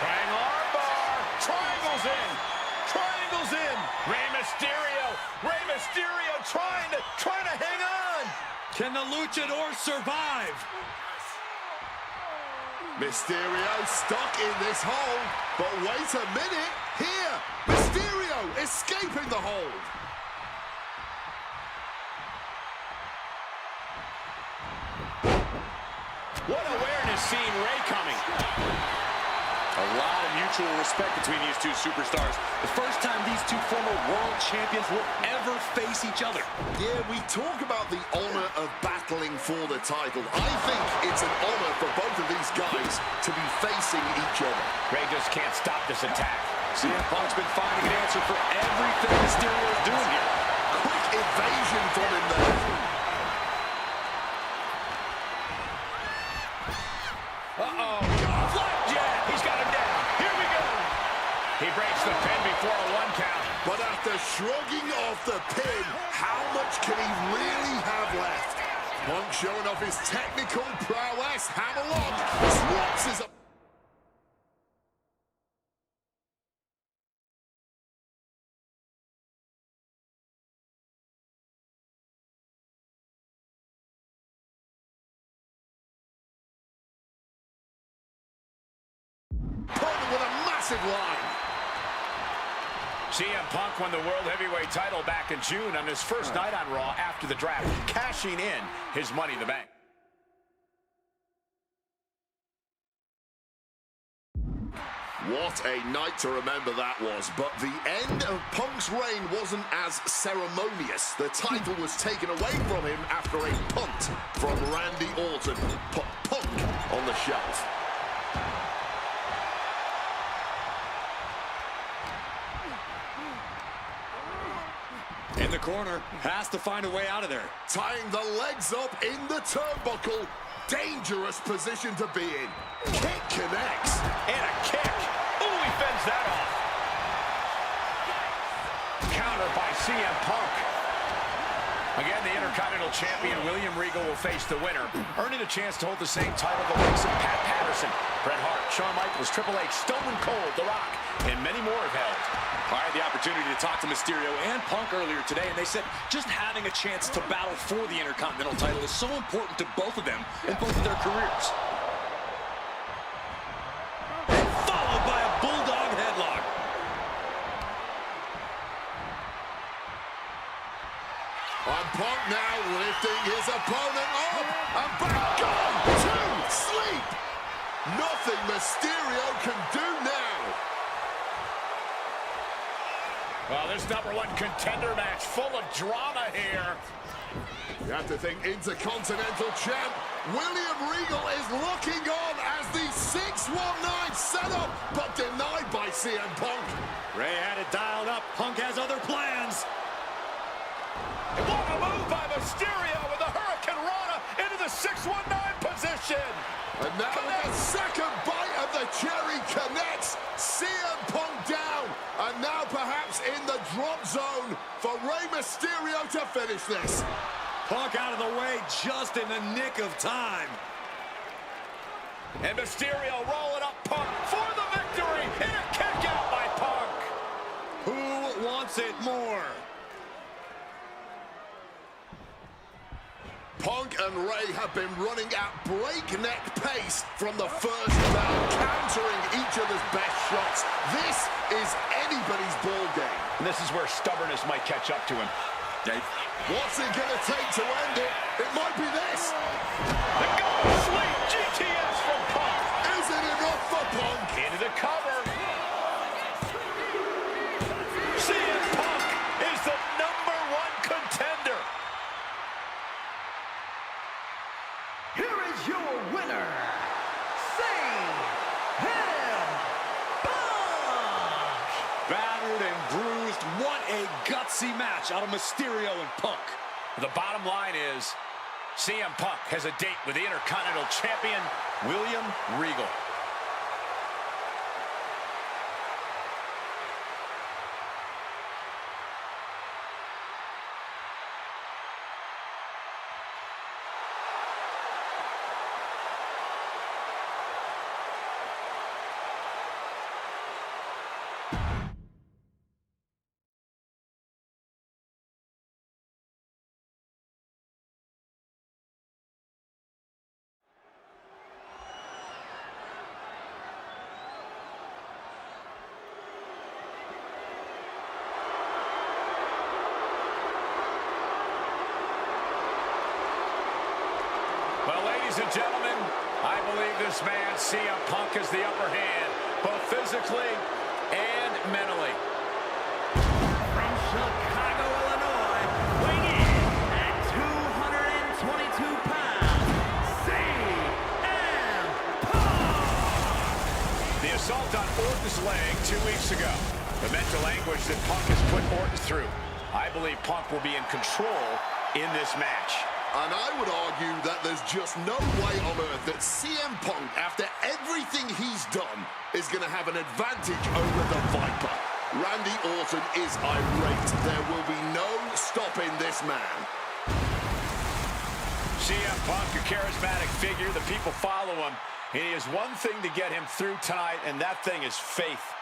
Triangle armbar. Triangles in. Triangles in. Rey Mysterio. Rey Mysterio. trying to hang on. Can the luchador survive? Mysterio stuck in this hold, but wait a minute. Here, Mysterio escaping the hold. What awareness seeing Ray coming. A lot of mutual respect between these two superstars. The first time these two former world champions will ever face each other. Yeah, we talk about the honor of battling for the title. I think it's an honor for both of these guys to be facing each other. Ray just can't stop this attack. CM Punk's been finding an answer for everything Mysterio is doing here. Quick evasion from him there. Uh-oh. Flapjack. He's got him down. Here we go. He breaks the pin before a 1 count. But after shrugging off the pin, how much can he really have left? Punk showing off his technical prowess. Hammerlock swaps his... Punk with a massive line. CM Punk won the World Heavyweight title back in June on his first night on Raw after the draft, cashing in his Money in the Bank. What a night to remember that was, but the end of Punk's reign wasn't as ceremonious. The title was taken away from him after a punt from Randy Orton. Put Punk on the shelf. In the corner, has to find a way out of there. Tying the legs up in the turnbuckle. Dangerous position to be in. Kick connects. And a kick. Ooh, he fends that off. Counter by CM Punk. Again, the Intercontinental Champion William Regal will face the winner, earning a chance to hold the same title the likes of Pat Patterson, Bret Hart, Shawn Michaels, Triple H, Stone Cold, The Rock, and many more have held. I had the opportunity to talk to Mysterio and Punk earlier today, and they said just having a chance to battle for the Intercontinental title is so important to both of them in both of their careers. Followed by a Bulldog headlock. And Punk now lifting his opponent up and back on to sleep. Nothing Mysterio can do now. Well, this #1 contender match full of drama here. You have to think Intercontinental Champ William Regal is looking on as the 619 setup, but denied by CM Punk. Ray had it dialed up. Punk has other plans. What a move by Mysterio with the Hurricane Rana into the 619 position. And now the second bite of the cherry connects. CM Punk down. And now perhaps in the drop zone for Rey Mysterio to finish this. Punk out of the way just in the nick of time. And Mysterio rolling up Punk for the victory. And a kick out by Punk. Who wants it more? Punk and Ray have been running at breakneck pace from the first round, countering each other's best shots. This is anybody's ball game. And this is where stubbornness might catch up to him. What's it going to take to end it? It might be this. The go sleep GTS from Punk. Is it enough for Punk? Into the cover. CM Punk is the #1 contender. Here is your winner, CM Punk! Battered and bruised. What a gutsy match out of Mysterio and Punk. The bottom line is CM Punk has a date with the Intercontinental Champion, William Regal. Ladies and gentlemen, I believe this man, CM Punk, has the upper hand, both physically and mentally. From Chicago, Illinois, weighing in at 222 pounds, CM Punk! The assault on Orton's leg 2 weeks ago. The mental anguish that Punk has put Orton through. I believe Punk will be in control in this match. And I would argue that there's just no way on earth that CM Punk, after everything he's done, is going to have an advantage over the Viper. Randy Orton is irate. There will be no stopping this man. CM Punk, a charismatic figure. The people follow him. And he has one thing to get him through tonight, and that thing is faith.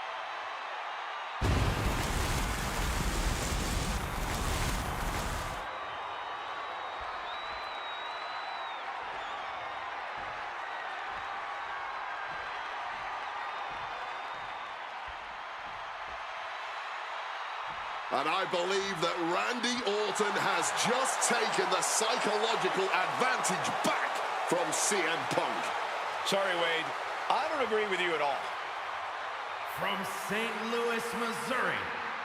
And I believe that Randy Orton has just taken the psychological advantage back from CM Punk. Sorry, Wade. I don't agree with you at all. From St. Louis, Missouri,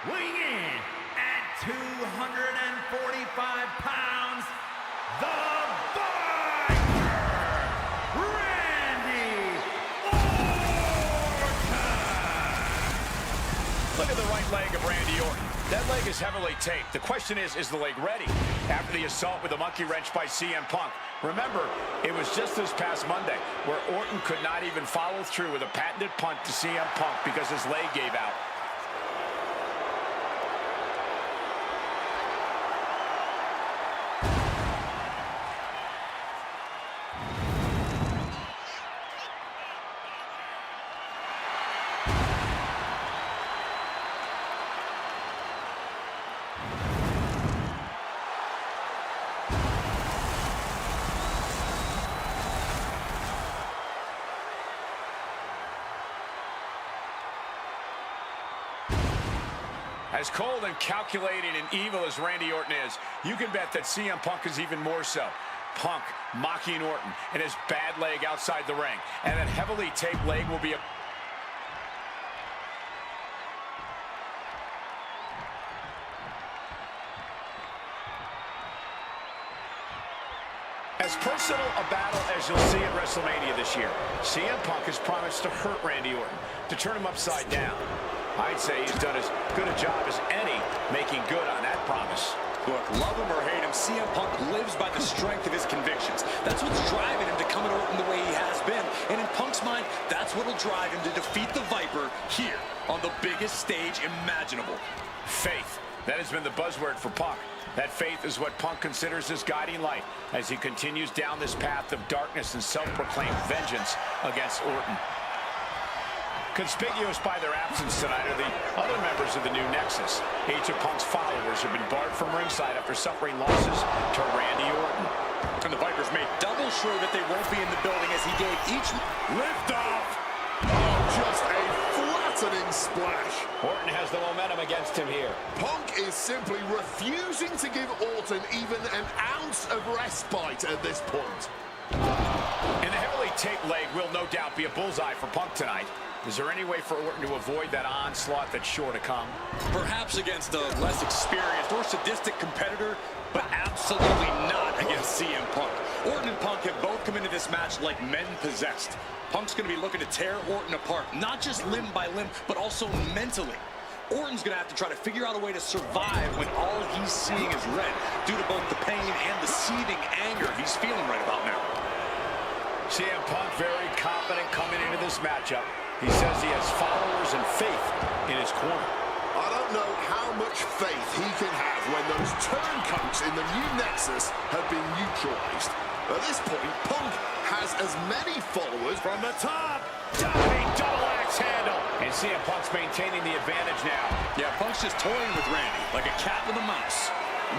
weighing in at 245 pounds, the Viper, Randy Orton! Look at the right leg of Randy Orton. That leg is heavily taped. The question is the leg ready? After the assault with a monkey wrench by CM Punk. Remember, it was just this past Monday where Orton could not even follow through with a patented punt to CM Punk because his leg gave out. As cold and calculating and evil as Randy Orton is, you can bet that CM Punk is even more so. Punk mocking Orton and his bad leg outside the ring. And that heavily taped leg will be a... As personal a battle as you'll see at WrestleMania this year, CM Punk has promised to hurt Randy Orton, to turn him upside down. I'd say he's done as good a job as any making good on that promise. Look, love him or hate him, CM Punk lives by the strength of his convictions. That's what's driving him to come at Orton the way he has been. And in Punk's mind, that's what'll drive him to defeat the Viper here on the biggest stage imaginable. Faith. That has been the buzzword for Punk. That faith is what Punk considers his guiding light as he continues down this path of darkness and self-proclaimed vengeance against Orton. Conspicuous by their absence tonight are the other members of the new Nexus. Each of Punk's followers have been barred from ringside after suffering losses to Randy Orton. And the Vipers made double sure that they won't be in the building as he gave each Liftoff! Oh, just a flattening splash. Orton has the momentum against him here. Punk is simply refusing to give Orton even an ounce of respite at this point. And the heavily taped leg will no doubt be a bullseye for Punk tonight. Is there any way for Orton to avoid that onslaught that's sure to come? perhaps against a less experienced or sadistic competitor, but absolutely not against CM Punk. Orton and Punk have both come into this match like men possessed. Punk's going to be looking to tear Orton apart, not just limb by limb, but also mentally. Orton's going to have to try to figure out a way to survive when all he's seeing is red, due to both the pain and the seething anger he's feeling right about now. CM Punk very confident coming into this matchup. He says he has followers and faith in his corner. I don't know how much faith he can have when those turncoats in the new Nexus have been neutralized. At this point, Punk has as many followers From the top, diving double axe handle. And CM Punk's maintaining the advantage now. Yeah, Punk's just toying with Randy, like a cat with a mouse.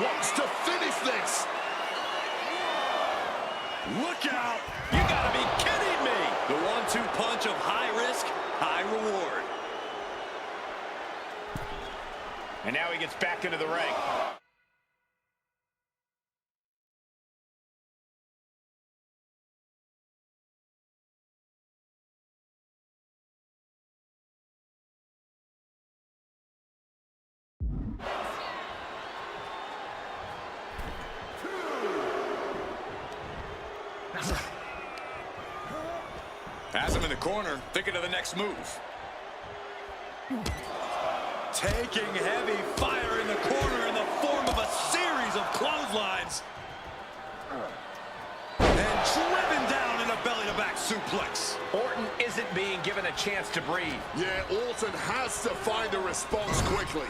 wants to finish this. Look out! You gotta be kidding me! The 1-2 punch of high risk, high reward. And now he gets back into the ring. Has him in the corner, thinking of the next move. Taking heavy fire in the corner in the form of a series of clotheslines. And driven down in a belly-to-back suplex. Orton isn't being given a chance to breathe. Yeah, Orton has to find a response quickly.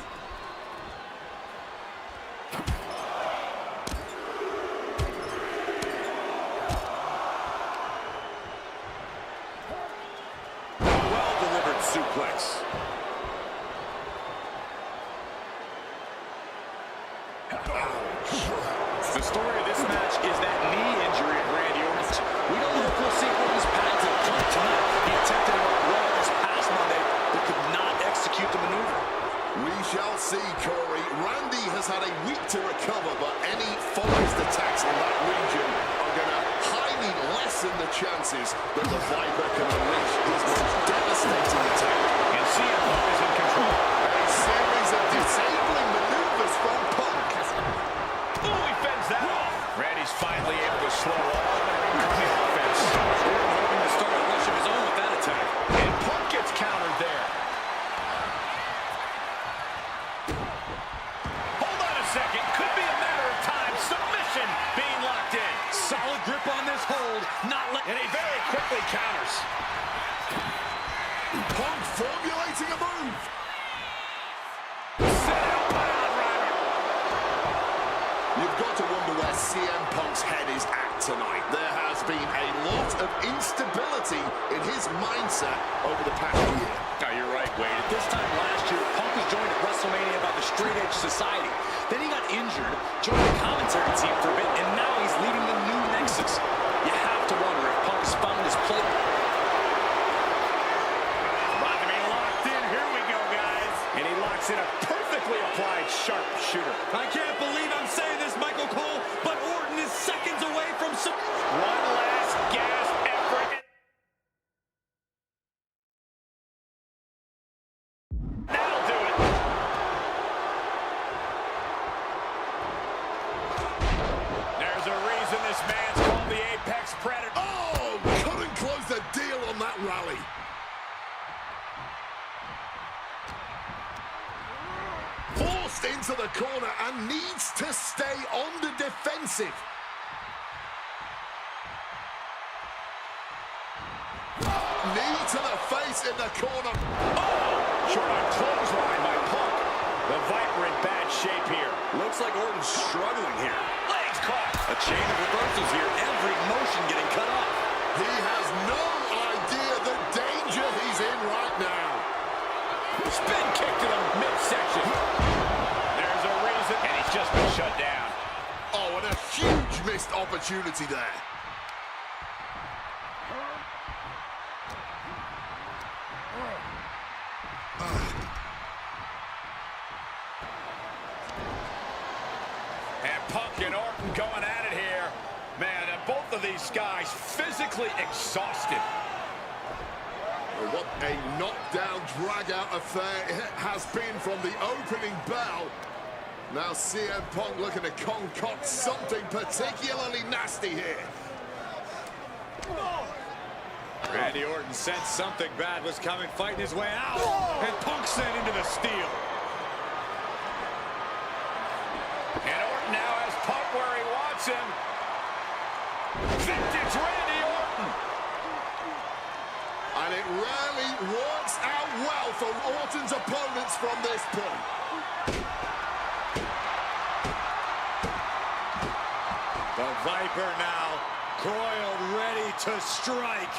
Well-delivered suplex. The story of this match is that knee injury of Randy Orton. We don't know if we'll see Orton's patented punt tonight. He attempted it well this past Monday, but could not execute the maneuver. We shall see, Corey. Randy has had a week to recover, but any focused attacks in that region are going to highly lessen the chances that the Viper can unleash his most devastating attack. And Cena is in control. A series of disabling maneuvers from Punk. Oh, he fends that off. Randy's finally able to slow all their incoming offense. Orton hoping to start a rush of his own with that attack. And Punk gets countered there. Hold on a second. Could be a matter of time. Submission being locked in. Solid grip on this hold. And he very quickly counters. Punk formulating a move. Set out by Outrider. You've got to wonder where CM Punk's head is at tonight. There has been a lot of instability in his mindset over the past year. Oh, you're right, Wade. At this time last year, Punk was joined at WrestleMania by the Straight Edge Society. Then he got injured, joined the commentary team for a bit, and now he's leading the new Nexus. You have to wonder if Punk has found his place. About to be locked in. Here we go, guys. And he locks in a perfectly applied sharpshooter. I can't believe I'm saying this, Michael Cole, but Orton is seconds away from some... One last gasp effort. That'll do it. There's a reason this man's called the Apex Predator. Oh, couldn't close the deal on that rally. Forced into the corner and needs to stay on the defensive. Knee to the face in the corner. Oh, short on clothesline by Punk. The Viper in bad shape here. Looks like Orton's struggling here. Legs caught. A chain of reversals here, every motion getting cut off. He has no idea the danger he's in right now. Spin kick to the midsection. There's a reason. And he's just been shut down. Oh, and a huge missed opportunity there. And Punk and Orton going at it here. Man, and both of these guys physically exhausted. Well, what a knockdown, drag-out affair it has been from the opening bell. Now CM Punk looking to concoct something particularly nasty here. Randy Orton sensed something bad was coming, fighting his way out. And Punk sent into the steel. And Orton now has Punk where he wants him. Vintage Randy Orton. And it rarely works out well for Orton's opponents from this point. The Viper now coiled, ready to strike.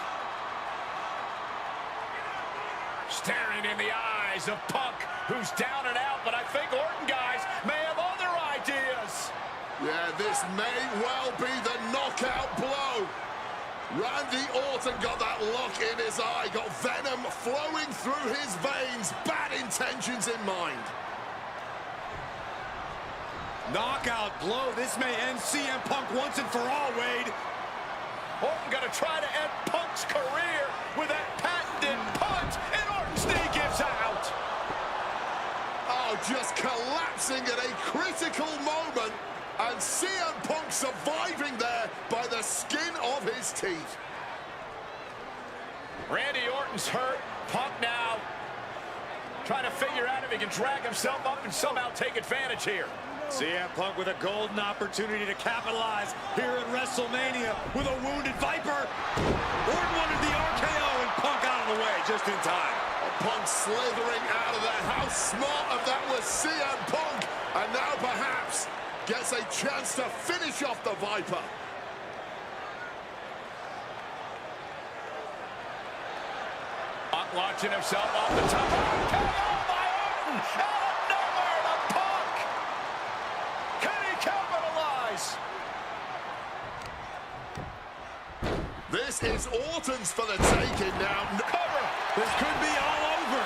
Staring in the eyes of Punk, who's down and out, but I think Orton, guys, may have other ideas. Yeah, this may well be the knockout blow. Randy Orton got that look in his eye, got venom flowing through his veins, bad intentions in mind. Knockout blow. This may end CM Punk once and for all, Wade. Orton gonna try to end Punk's career with that patented punt, and Orton's knee gives out. Oh, just collapsing at a critical moment. And CM Punk surviving there by the skin of his teeth. Randy Orton's hurt. Punk now trying to figure out if he can drag himself up and somehow take advantage here. CM Punk with a golden opportunity to capitalize here at WrestleMania with a wounded Viper. Orton wanted the RKO and Punk out of the way just in time. Punk slithering out of there. How smart of that was CM Punk. And now perhaps gets a chance to finish off the Viper. Punk launching himself off the top. RKO by Orton. Out of nowhere to Punk. Can he capitalize? This is Orton's for the taking now. Cover. This could be all over.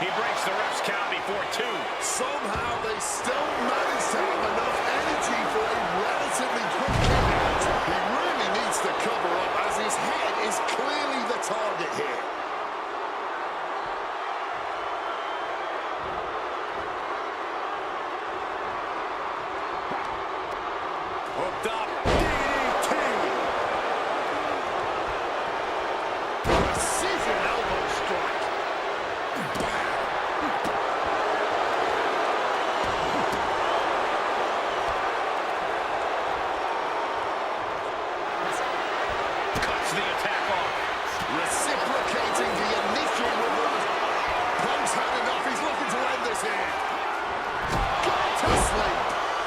He breaks the ref's count before 2. Somehow they still manage to have enough energy for a relatively quick kick out. He really needs to cover up as his head is clearly the target here. Hooked up. Precision elbow strike. Cuts the attack off. Reciprocating the initial reward. Punk's had enough. He's looking to end this here. Got to sleep.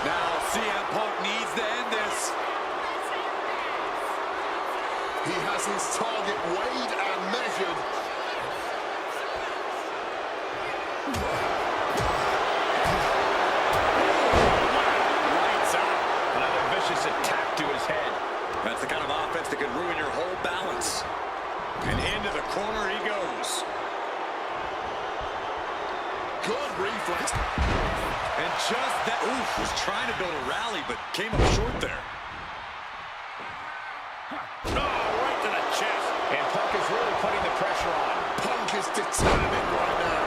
Now CM Punk needs to end this. He has his target weighed and measured. Lights out. Another vicious attack to his head. That's the kind of offense that can ruin your whole balance. And into the corner he goes. Good reflex. And just that, was trying to build a rally, but came up short there. Oh, right to the chest. And Punk is really putting the pressure on. Punk is determined right now.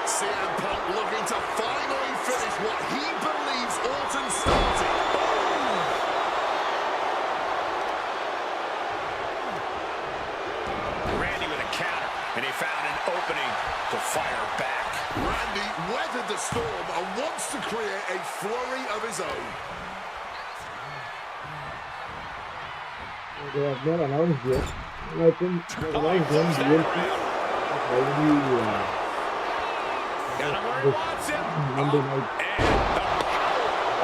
CM Punk looking to finally finish what he believes Orton started. Randy with a counter, and he found an opening to fire back. Randy weathered the storm and wants to create a flurry of his own. They have not announced yet. I think they announced them DLC. Already Got him where he wants him. Monday night.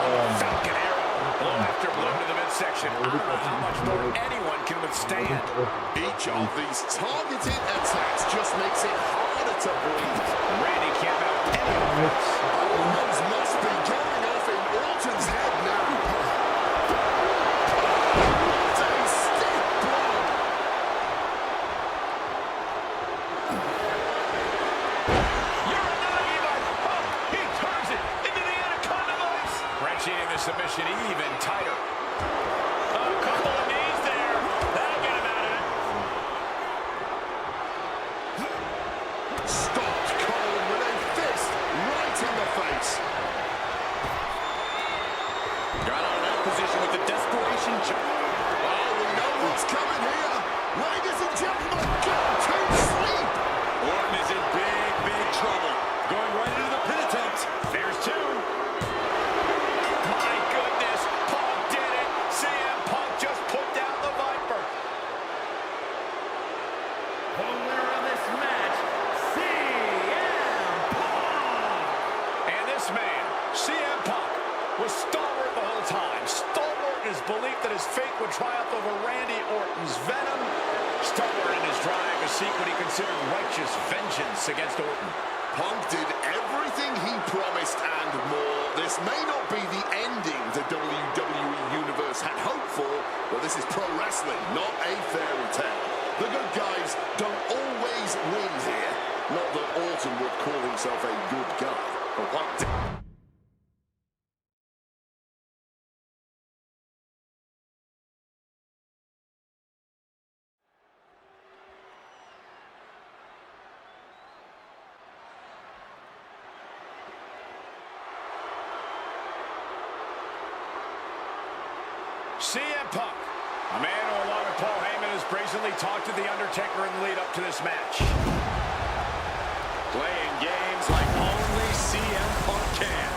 And the Falcon arrow. Blow after blow to the midsection. I don't know how much more anyone can withstand. Each of these targeted attacks just makes it harder to breathe. Randy can't mount any offense. Alarms must be going off in Orton's head now. What a stiff blow. Uranagi by Punk. He turns it into the anaconda vice. Wrenching the submission even tighter. A couple of knees there. That'll get him out of it. Stopped cold with a fist right in the face. Got out of that position with the desperation jump. Oh, we know what's coming here. Ladies and gentlemen, go to sleep. Orton is in big, big trouble. Going right into the pin attempt. There's 2. My goodness. Punk did it. CM Punk just put down the Viper. The winner of this match, CM Punk. And this man, CM Punk, was stalwart the whole time. Stalwart in his belief that his fate would triumph over Randy Orton's venom. Stalwart in his drive to seek what he considered righteous vengeance against Orton. Punk did everything he promised and more. This may not be the ending the WWE Universe had hoped for, but this is pro wrestling, not a fairy tale. The good guys don't always win here. Not that Orton would call himself a good guy, but Punk CM Punk, a man who, along with Paul Heyman, has brazenly talked to The Undertaker in the lead up to this match. Playing games like only CM Punk can.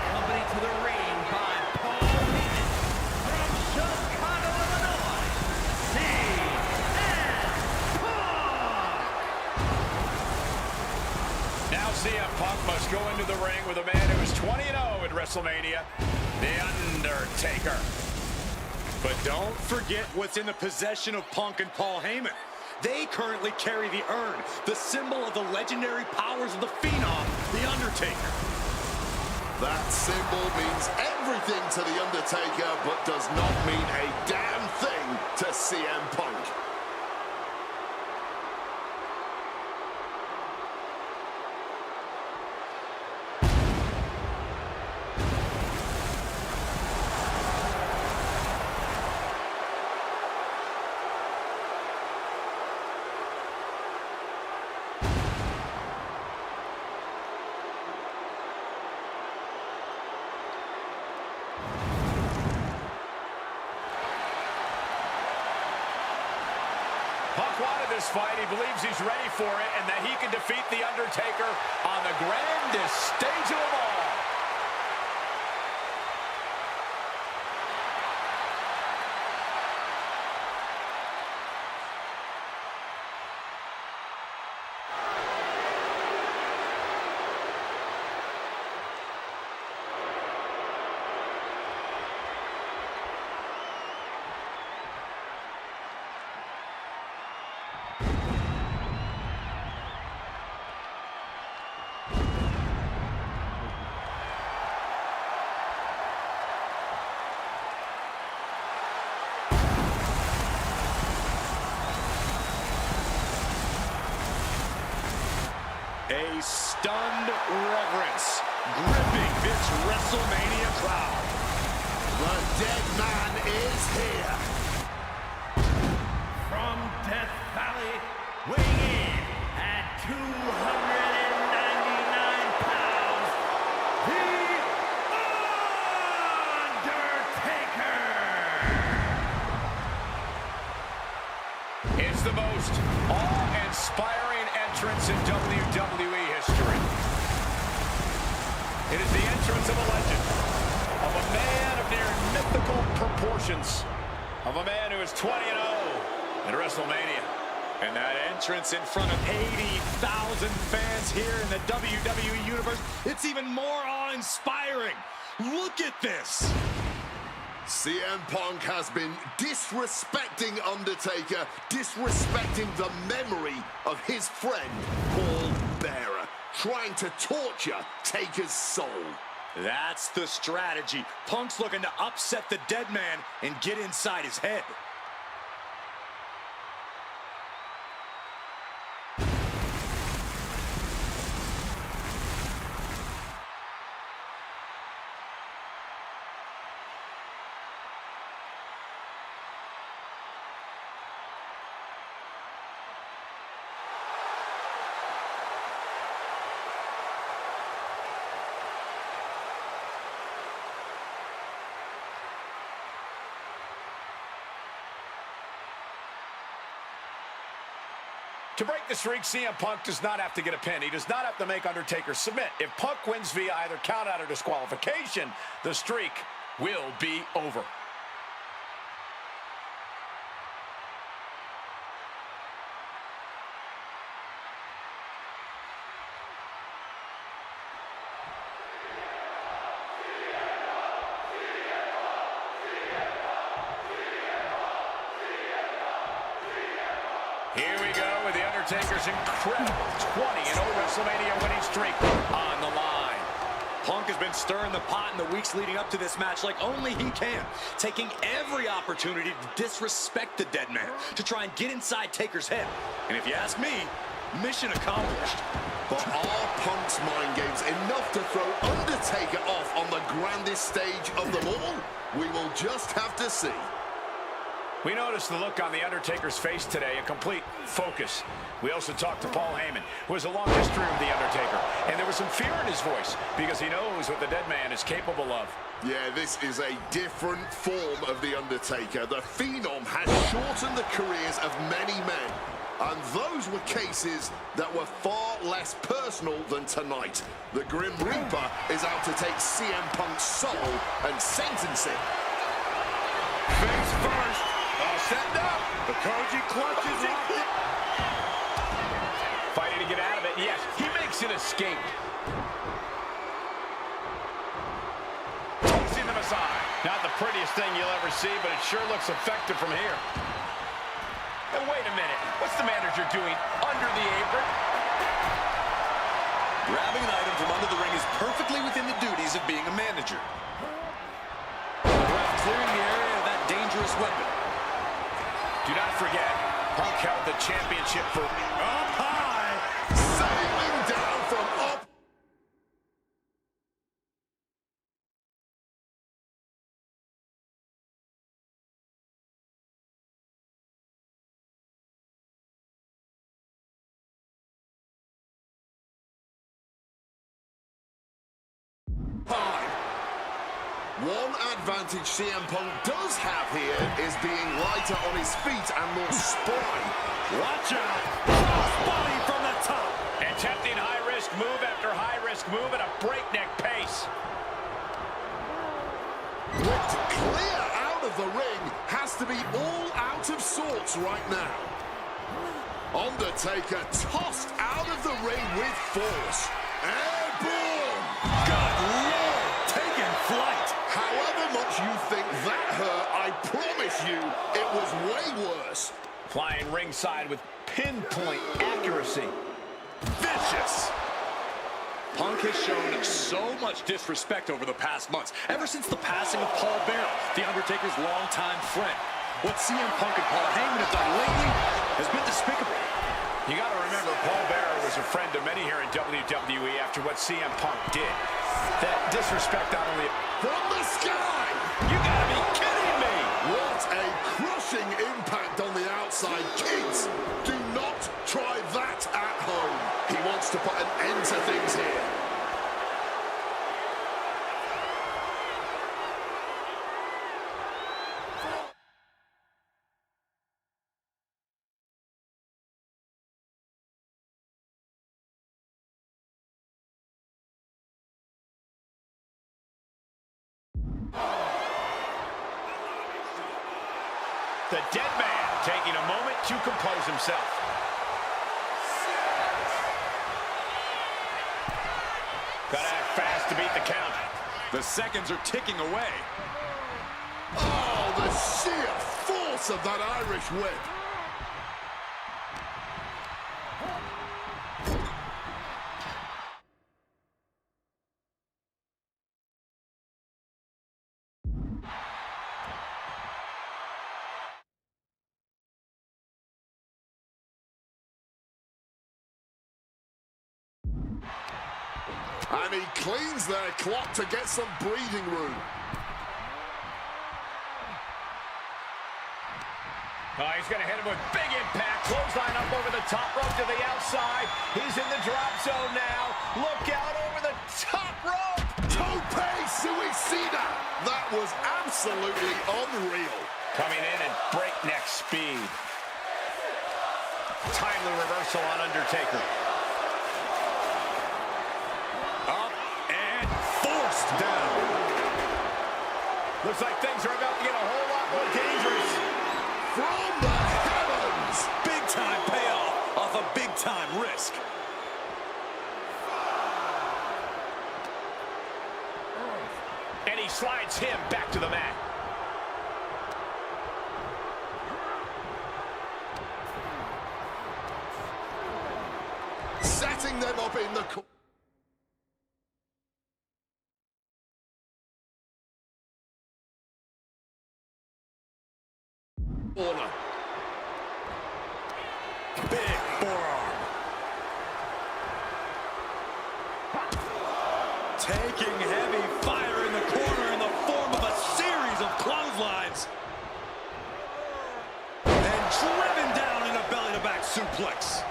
Accompanied to the ring by Paul Heyman from Chicago, Illinois, CM Punk. Now CM Punk must go into the ring with a man who is 20-0 at WrestleMania, The Undertaker. But don't forget what's in the possession of Punk and Paul Heyman. They currently carry the urn, the symbol of the legendary powers of the Phenom, The Undertaker. That symbol means everything to The Undertaker, but does not mean a damn thing to CM Punk. Punk wanted this fight. He believes he's ready for it and that he can defeat The Undertaker on the grandest stage of them all. A stunned reverence gripping this WrestleMania crowd. The dead man is here. From Death Valley, weighing in at 299 pounds, The Undertaker! It's the most awe-inspiring entrance in WWE history. It is the entrance of a legend, of a man of near mythical proportions, of a man who is 20-0 at WrestleMania. And that entrance in front of 80,000 fans here in the WWE Universe, it's even more awe-inspiring. Look at this. CM Punk has been disrespecting Undertaker, disrespecting the memory of his friend, Paul Bearer, trying to torture Taker's soul. That's the strategy. Punk's looking to upset the dead man and get inside his head. To break the streak, CM Punk does not have to get a pin. He does not have to make Undertaker submit. If Punk wins via either countout or disqualification, the streak will be over. Here we go with The Undertaker's incredible 20-0 WrestleMania winning streak on the line. Punk has been stirring the pot in the weeks leading up to this match like only he can, taking every opportunity to disrespect the dead man, to try and get inside Taker's head. And if you ask me, mission accomplished. But are Punk's mind games enough to throw Undertaker off on the grandest stage of them all? We will just have to see. We noticed the look on the Undertaker's face today, a complete focus. We also talked to Paul Heyman, who has a long history with the Undertaker, and there was some fear in his voice because he knows what the dead man is capable of. Yeah, this is a different form of the Undertaker. The Phenom has shortened the careers of many men, and those were cases that were far less personal than tonight. The Grim Reaper is out to take CM Punk's soul and sentence it. Face first. All set up. The Koji clutches it. Fighting to get out of it. Yes, he makes an escape. Tossing them aside. Not the prettiest thing you'll ever see, but it sure looks effective from here. And wait a minute. What's the manager doing under the apron? Grabbing an item from under the ring is perfectly within the duties of being a manager. The ref clearing the area of that dangerous weapon. Do not forget, Punk held the championship for up high. Sailing down from up. High. One advantage CM Punk does have here is being lighter on his feet and more spry. Watch out. Crossbody from the top. Attempting high-risk move after high-risk move at a breakneck pace. Ripped clear out of the ring, has to be all out of sorts right now. Undertaker tossed out of the ring with force. Airborne! Good Lord! Taking flight! However much you think that hurt, I promise you, it was way worse. Flying ringside with pinpoint accuracy. Vicious! Punk has shown so much disrespect over the past months, ever since the passing of Paul Bearer, the Undertaker's longtime friend. What CM Punk and Paul Heyman have done lately has been despicable. You got to remember, Paul Bearer was a friend of many here in WWE after what CM Punk did. That disrespect not only From the sky! You got to be kidding me! What a crushing impact on the outside. Kids, do not try that at home. He wants to put an end to things here. The dead man taking a moment to compose himself. Gotta act fast to beat the count. The seconds are ticking away. Oh, the sheer force of that Irish whip. And he cleans their clock to get some breathing room. Oh, he's going to hit him with big impact. Clothesline up over the top rope to the outside. He's in the drop zone now. Look out over the top rope. Tope suicida. That was absolutely unreal. Coming in at breakneck speed. Timely reversal on Undertaker. Up and forced down. Looks like things are about to get a whole lot more dangerous. From the heavens. Big-time payoff off a big-time risk. And he slides him back to the mat. Setting them up in the corner. Big forearm. Taking heavy fire in the corner in the form of a series of clotheslines. suplex.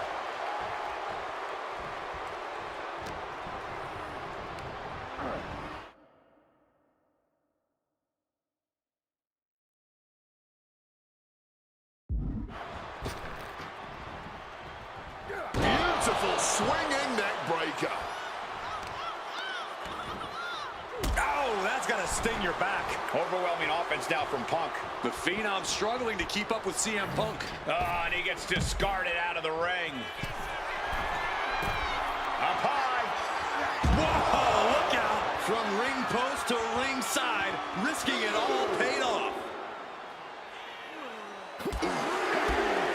Beautiful swinging neck breaker. Oh, that's got to sting your back. Overwhelming offense now from Punk. The Phenom struggling to keep up with CM Punk. And he gets discarded out of the ring. Up high. Whoa, look out. From ring post to ringside, risking it all paid off.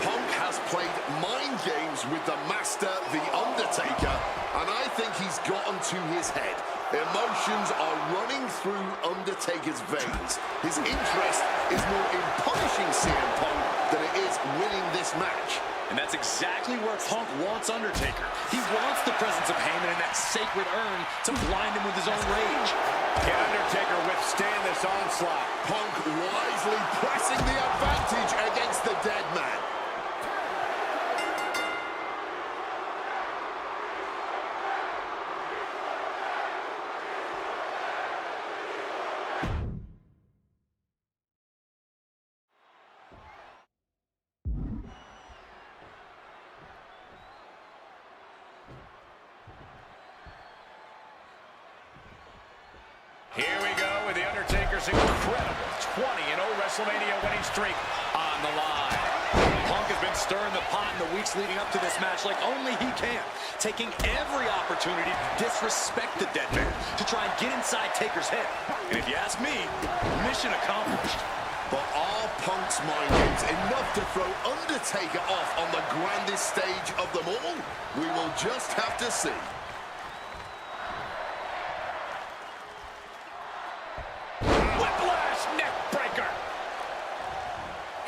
Punk has played mind games with the master, the Undertaker, and I think he's gotten to his head. Emotions are running through Undertaker's veins. His interest is more in punishing CM Punk than it is winning this match. And that's exactly where Punk wants Undertaker. He wants the presence of Heyman in that sacred urn to blind him with his own rage. Can Undertaker withstand this onslaught? Punk wisely pressing the advantage against the dead man. Here we go with The Undertaker's incredible 20-0 WrestleMania winning streak on the line. Punk has been stirring the pot in the weeks leading up to this match like only he can, taking every opportunity to disrespect the dead man, to try and get inside Taker's head. And if you ask me, mission accomplished. But are Punk's mind games enough to throw Undertaker off on the grandest stage of them all? We will just have to see. Whiplash neck breaker.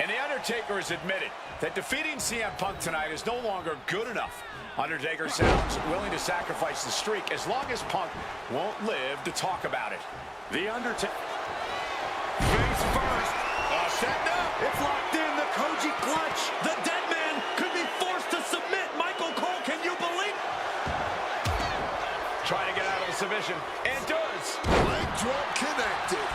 And The Undertaker has admitted that defeating CM Punk tonight is no longer good enough. Undertaker sounds willing to sacrifice the streak as long as Punk won't live to talk about it. The Undertaker. Face first. Setting up. It's locked in. The Koji clutch. The dead man could be forced to submit. Michael Cole, can you believe? Trying to get out of the submission. And does. Leg drop connected.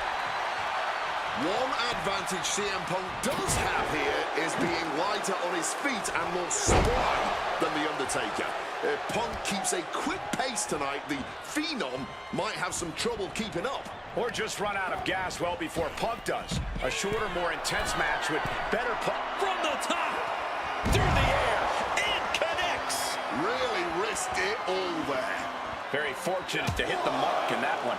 One advantage CM Punk does have here is being lighter on his feet and more spry than The Undertaker. If Punk keeps a quick pace tonight, the Phenom might have some trouble keeping up. Or just run out of gas well before Punk does. A shorter, more intense match with better From the top. Through the air. It connects. Really risked it all there. Very fortunate to hit the mark in that one.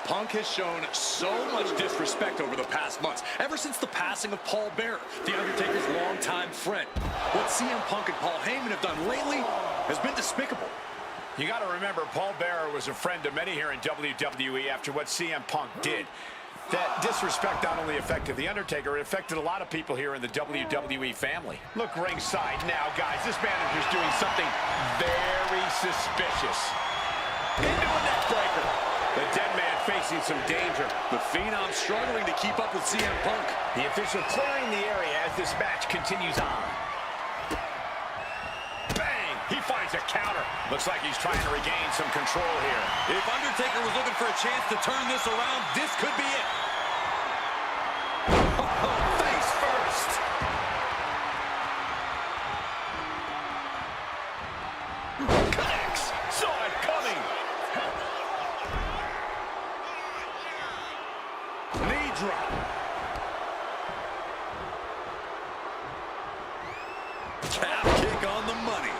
Punk has shown so much disrespect over the past months, ever since the passing of Paul Bearer, The Undertaker's longtime friend. What CM Punk and Paul Heyman have done lately has been despicable. You got to remember, Paul Bearer was a friend to many here in WWE after what CM Punk did. That disrespect not only affected The Undertaker, it affected a lot of people here in the WWE family. Look ringside now, guys. This manager's doing something very suspicious. Into a neck breaker. The dead man facing some danger. The Phenom struggling to keep up with CM Punk. The official clearing the area as this match continues on. Bang! He finds a counter. Looks like he's trying to regain some control here. If Undertaker was looking for a chance to turn this around, this could be it. Face first. Connects. Saw it coming. Knee drop. Calf kick on the money.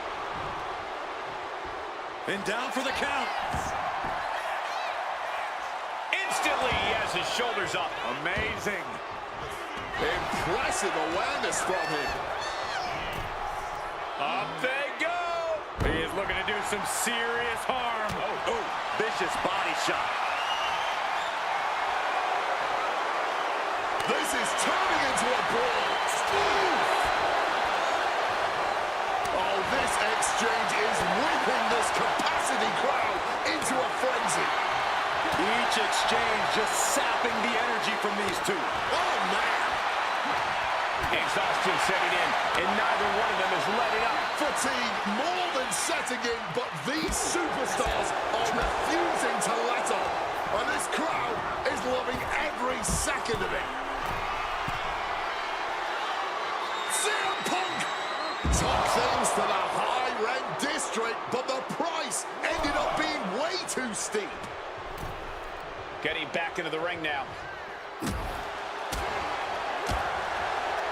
And down for the count. Instantly, he has his shoulders up. Amazing. Impressive awareness from him. Up they go. He is looking to do some serious harm. Oh, vicious body shot. This is turning into a brawl. Oh, this exchange is whipping this capacity crowd into a frenzy. Each exchange just sapping the energy from these two. Oh, man. Exhaustion setting in, and neither one of them is letting up. Fatigue more than setting in, but these superstars are refusing to let up. And this crowd is loving every second of it. CM Punk took things to the high-rent district, but the price ended up being way too steep. Getting back into the ring now.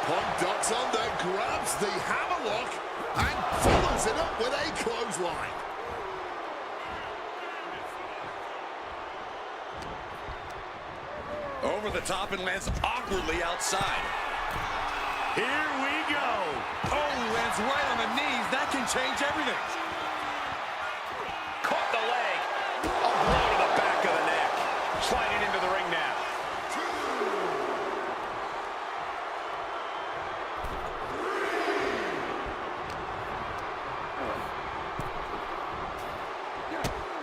Punk ducks under, grabs the hammerlock, and follows it up with a clothesline. Over the top and lands awkwardly outside. Here we go. Oh, lands right on the knees. That can change everything. Caught the leg. A blow to the back of the neck. Sliding into the ring now.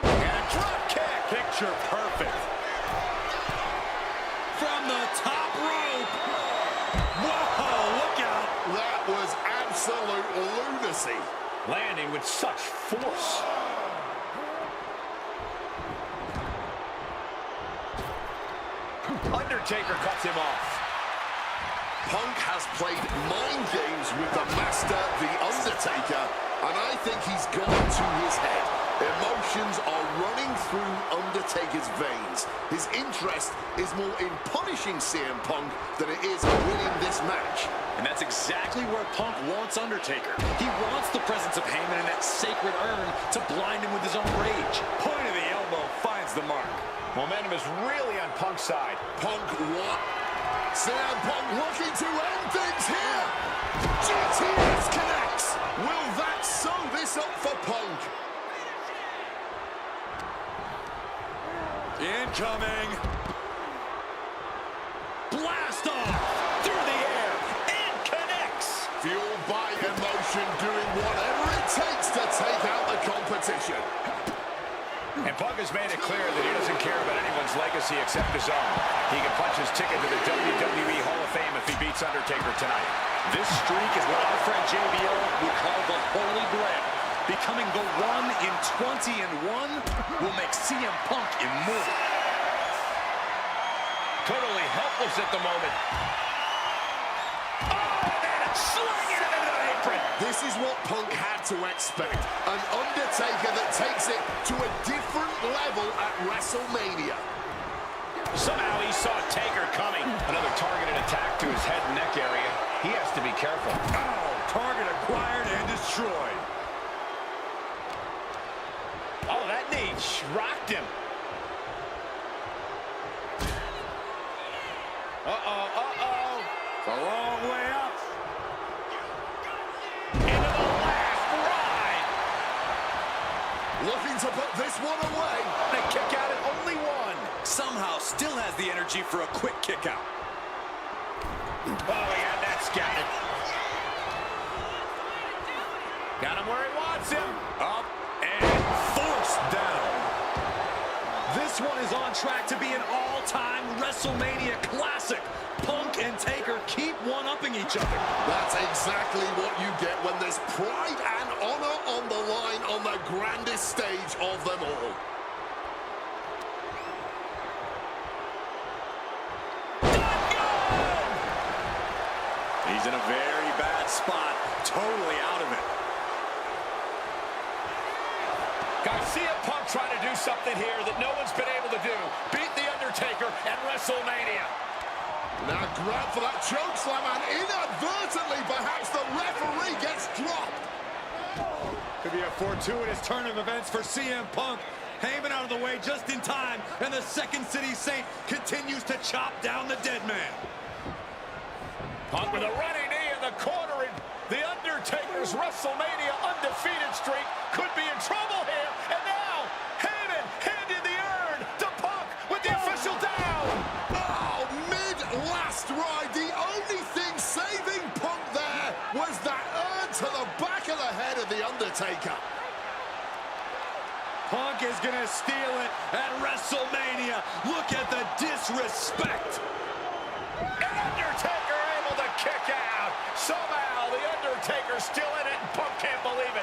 And a drop kick. Picture perfect. From the top rope. Whoa, look out. That was absolute lunacy. Landing with such force. Undertaker cuts him off. Punk has played mind games with the master, the Undertaker, and I think he's gone to his head. Emotions are running through Undertaker's veins. His interest is more in punishing CM Punk than it is winning this match. And that's exactly where Punk wants Undertaker. He wants the presence of Heyman in that sacred urn to blind him with his own rage. Point of the elbow finds the mark. Momentum is really on Punk's side. Punk what? CM Punk looking to end things here. GTS connects. Will that sew this up for Punk? Incoming. Blast off through the air and connects. Fueled by emotion, doing whatever it takes to take out the competition. And Punk has made it clear that he doesn't care about anyone's legacy except his own. He can punch his ticket to the WWE Hall of Fame if he beats Undertaker tonight. This streak is what our friend JBL would call the Holy Grail. Becoming the 1 in 20-1 will make CM Punk immortal. Totally helpless at the moment. Oh, man, slinging it into the apron. This is what Punk had to expect. An Undertaker that takes it to a different level at WrestleMania. Somehow he saw Taker coming. Another targeted attack to his head and neck area. He has to be careful. Oh, target acquired and destroyed. Oh, that knee rocked him. Uh-oh. It's a long way up. Into the last ride. Looking to put this one away. The kick out at only one. Somehow still has the energy for a quick kick out. Oh, he had that scouted. Got him where he wants him. Up and forced down. This one is on track to be an all-time WrestleMania classic. Punk and Taker keep one-upping each other. That's exactly what you get when there's pride and honor on the line on the grandest stage of them all. He's in a very bad spot, totally out of it. Garcia Punk trying to do something here that no one's been able to do. Beat The Undertaker at WrestleMania. Now grab for that chokeslam, and inadvertently, perhaps the referee gets dropped. Could be a fortuitous turn of events for CM Punk. Heyman out of the way just in time, and the Second City Saint continues to chop down the dead man. Punk with a running knee in the corner, and The Undertaker's WrestleMania undefeated streak could be in trouble here. And now, Heyman handed the urn to Punk with the official down. Oh, mid-last ride. The only thing saving Punk there was that urn to the back of the head of The Undertaker. Punk is going to steal it at WrestleMania. Look at the disrespect. And Undertaker able to kick out. Undertaker's still in it, and Punk can't believe it.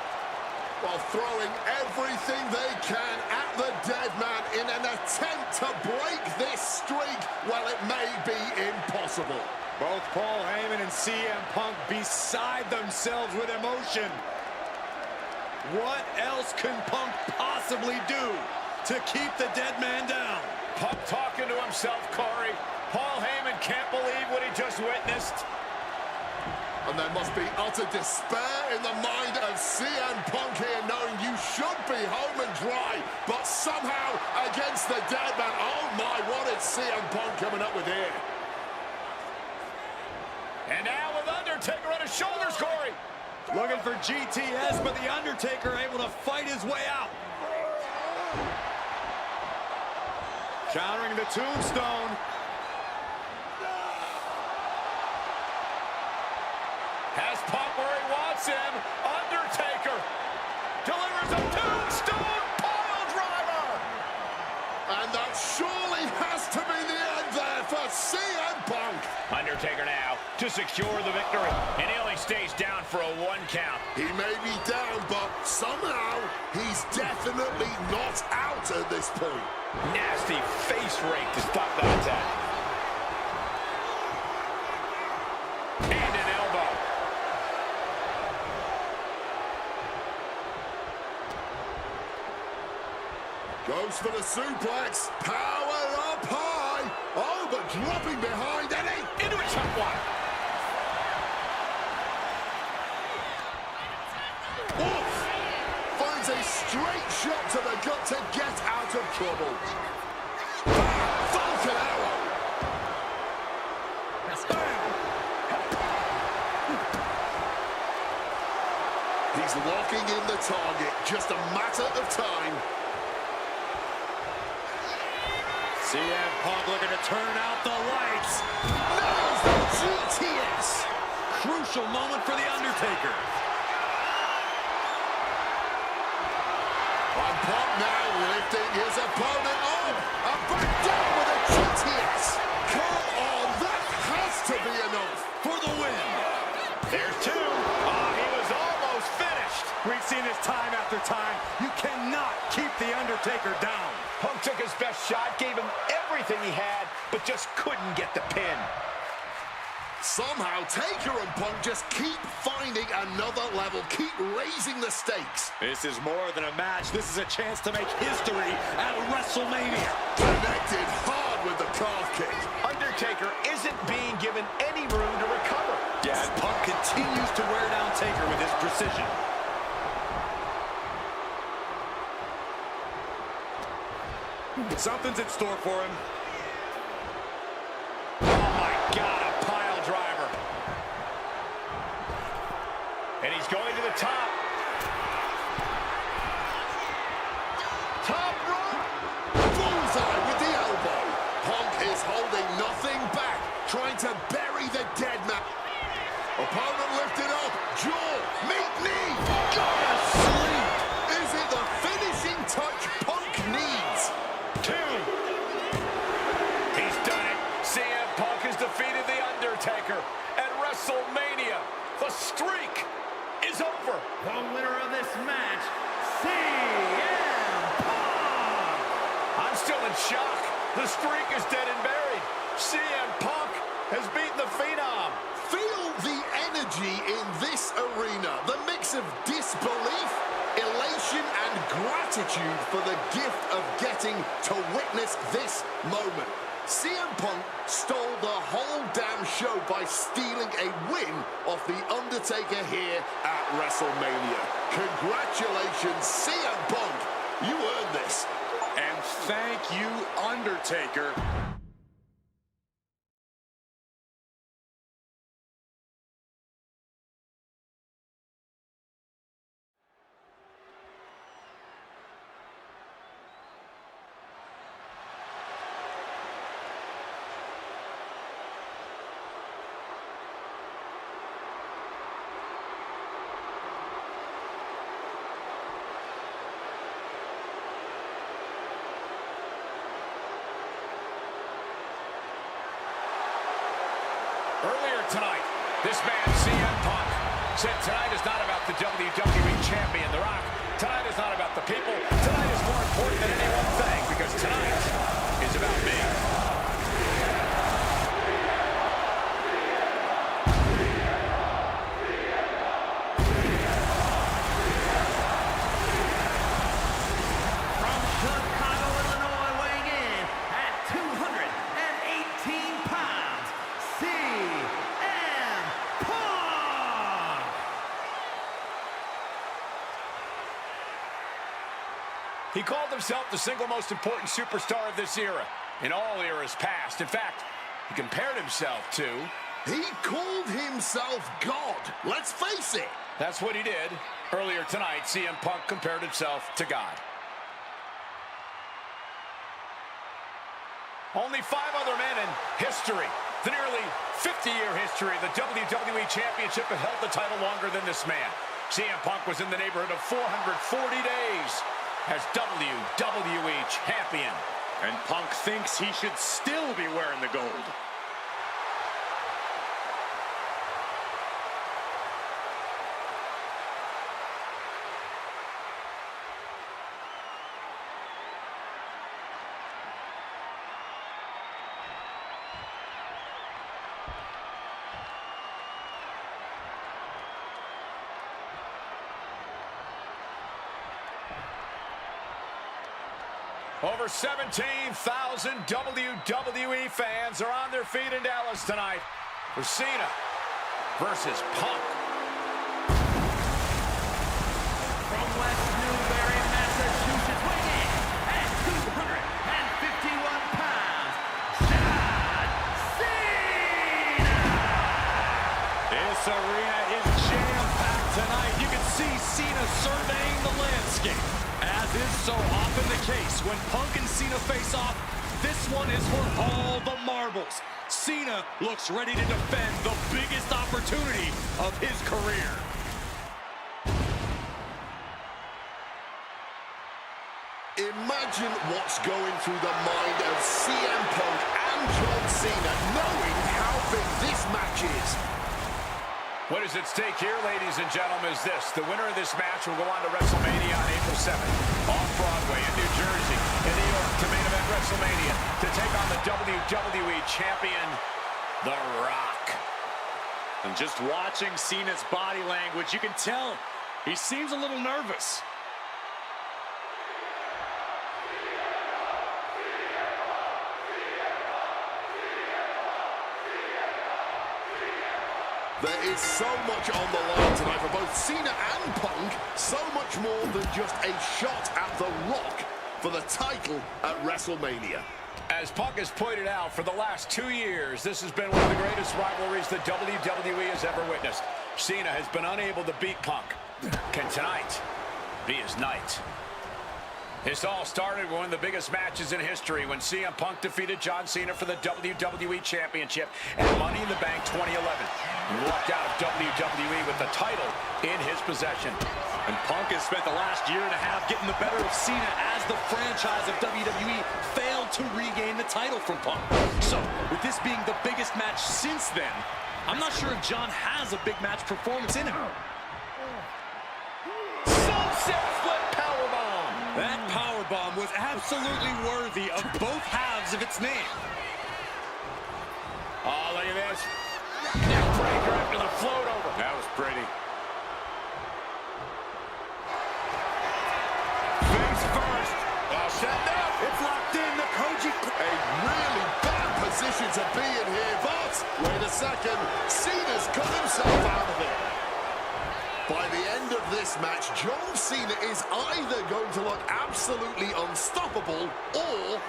While throwing everything they can at the dead man in an attempt to break this streak, well, it may be impossible. Both Paul Heyman and CM Punk beside themselves with emotion. What else can Punk possibly do to keep the dead man down? Punk talking to himself, Corey. Paul Heyman can't believe what he just witnessed. And there must be utter despair in the mind of CM Punk here, knowing you should be home and dry, but somehow against the dead man. Oh my, what is CM Punk coming up with here? And now with Undertaker on his shoulders, Corey. Looking for GTS, but the Undertaker able to fight his way out. Countering the tombstone. Has Punk where he wants him. Undertaker delivers a tombstone pile driver. And that surely has to be the end there for CM Punk. Undertaker now to secure the victory, and he only stays down for a 1 count. He may be down, but somehow he's definitely not out at this point. Nasty face rake to stop that attack. And an elbow. Goes for the suplex. Power up high. Oh, but dropping behind Eddie. Into a top one. Oof. Finds a straight shot to the gut to get out of trouble. Falcon arrow. He's locking in the target. Just a matter of time. CM Punk looking to turn out the lights. Nails the GTS. Crucial moment for the Undertaker. And Punk now lifting his opponent up. And back down with a GTS. Come on, that has to be enough. For the win. There's 2. Oh, he was almost finished. We've seen this time after time. You cannot keep the Undertaker down. Punk took his best shot, gave him everything he had, but just couldn't get the pin. Somehow, Taker and Punk just keep finding another level, keep raising the stakes. This is more than a match. This is a chance to make history at WrestleMania. Connected hard with the calf kick. Undertaker isn't being given any room to recover. Yeah, and Punk continues to wear down Taker with his precision. Something's in store for him. Oh my God, a pile driver. And he's going to the top. Top rope. Bullseye with the elbow. Punk is holding nothing back, trying to bury the dead man. Opponent lifted up. Jaw. Meet knee. Gotta sleep. Is it the finishing touch Punk needs? 2. He's done it. CM Punk has defeated The Undertaker at WrestleMania. The streak is over. The winner of this match, CM Punk. I'm still in shock. The streak is dead and buried. CM Punk has beaten the Phenom. Feel the energy in this arena. The mix of disbelief, elation, and gratitude for the gift of getting to witness this moment. CM Punk stole the whole damn show by stealing a win off The Undertaker here at WrestleMania. Congratulations, CM Punk. You earned this. And thank you, Undertaker. Earlier tonight, this man, CM Punk, said tonight is not about the WWE Champion, The Rock. Tonight is not about the people. Tonight is more important than any one thing, because tonight is about me. From Chicago, Illinois, weighing in at 218 pounds, CM Punk! He called himself the single most important superstar of this era, in all eras past. In fact, he compared himself to... He called himself God. Let's face it. That's what he did. Earlier tonight, CM Punk compared himself to God. Only 5 other men in history, the nearly 50-year history of the WWE Championship, have held the title longer than this man. CM Punk was in the neighborhood of 440 days as WWE Champion. And Punk thinks he should still be wearing the gold. Over 17,000 WWE fans are on their feet in Dallas tonight for Cena versus Punk. From West Newbury, Massachusetts, weighing in at 251 pounds, John Cena! This arena is jam-packed tonight. You can see Cena surveying the landscape. As is so often the case, when Punk and Cena face off, this one is for all the marbles. Cena looks ready to defend the biggest opportunity of his career. Imagine what's going through the mind of CM Punk and John Cena, knowing how big this match is. What is at stake here, ladies and gentlemen, is this. The winner of this match will go on to WrestleMania on April 7th, off-Broadway in New Jersey, in New York, to main event WrestleMania, to take on the WWE Champion, The Rock. And just watching Cena's body language, you can tell he seems a little nervous. There is so much on the line tonight for both Cena and Punk. So much more than just a shot at The Rock for the title at WrestleMania. As Punk has pointed out, for the last 2 years, this has been one of the greatest rivalries the WWE has ever witnessed. Cena has been unable to beat Punk. Can tonight be his night? This all started with one of the biggest matches in history when CM Punk defeated John Cena for the WWE Championship and Money in the Bank 2011. He walked out of WWE with the title in his possession. And Punk has spent the last year and a half getting the better of Cena as the franchise of WWE failed to regain the title from Punk. So, with this being the biggest match since then, I'm not sure if John has a big match performance in him. Sunset flip powerbomb. That powerbomb was absolutely worthy of both halves of its name. Oh, look at this. Neck breaker after the float over. That was pretty. Face first. Set up. It's locked in. The Koji. A really bad position to be in here, but wait a second, Cena's got himself out of it. By the end of this match, John Cena is either going to look absolutely unstoppable, or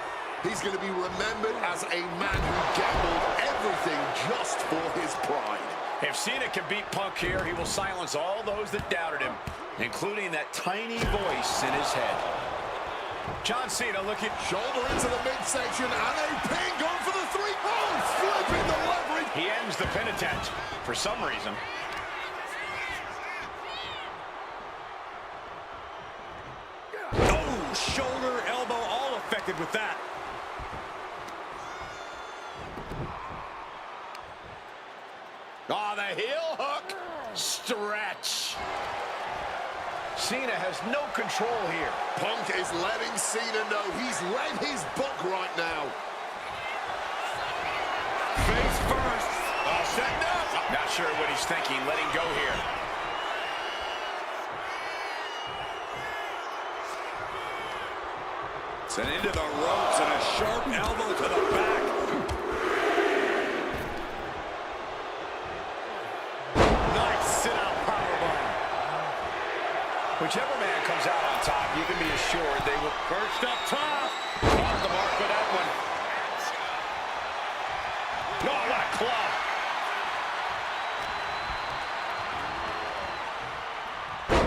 he's going to be remembered as a man who gambled everything just for his pride. If Cena can beat Punk here, he will silence all those that doubted him, including that tiny voice in his head. John Cena looking... Shoulder into the midsection, and a pin going for the 3. Oh, flipping the leverage. He ends the pin attempt for some reason. Oh, shoulder, elbow, all affected with that. Oh, the heel hook. stretch. Cena has no control here. Punk is letting Cena know he's read his book right now. Face first. All set up. Not sure what he's thinking. Letting go here. Sent into the ropes and a sharp elbow to the back. Nice sit-out powerbomb. Whichever man comes out on top, you can be assured they will perched up top. Off the mark with that one. Oh, what a club.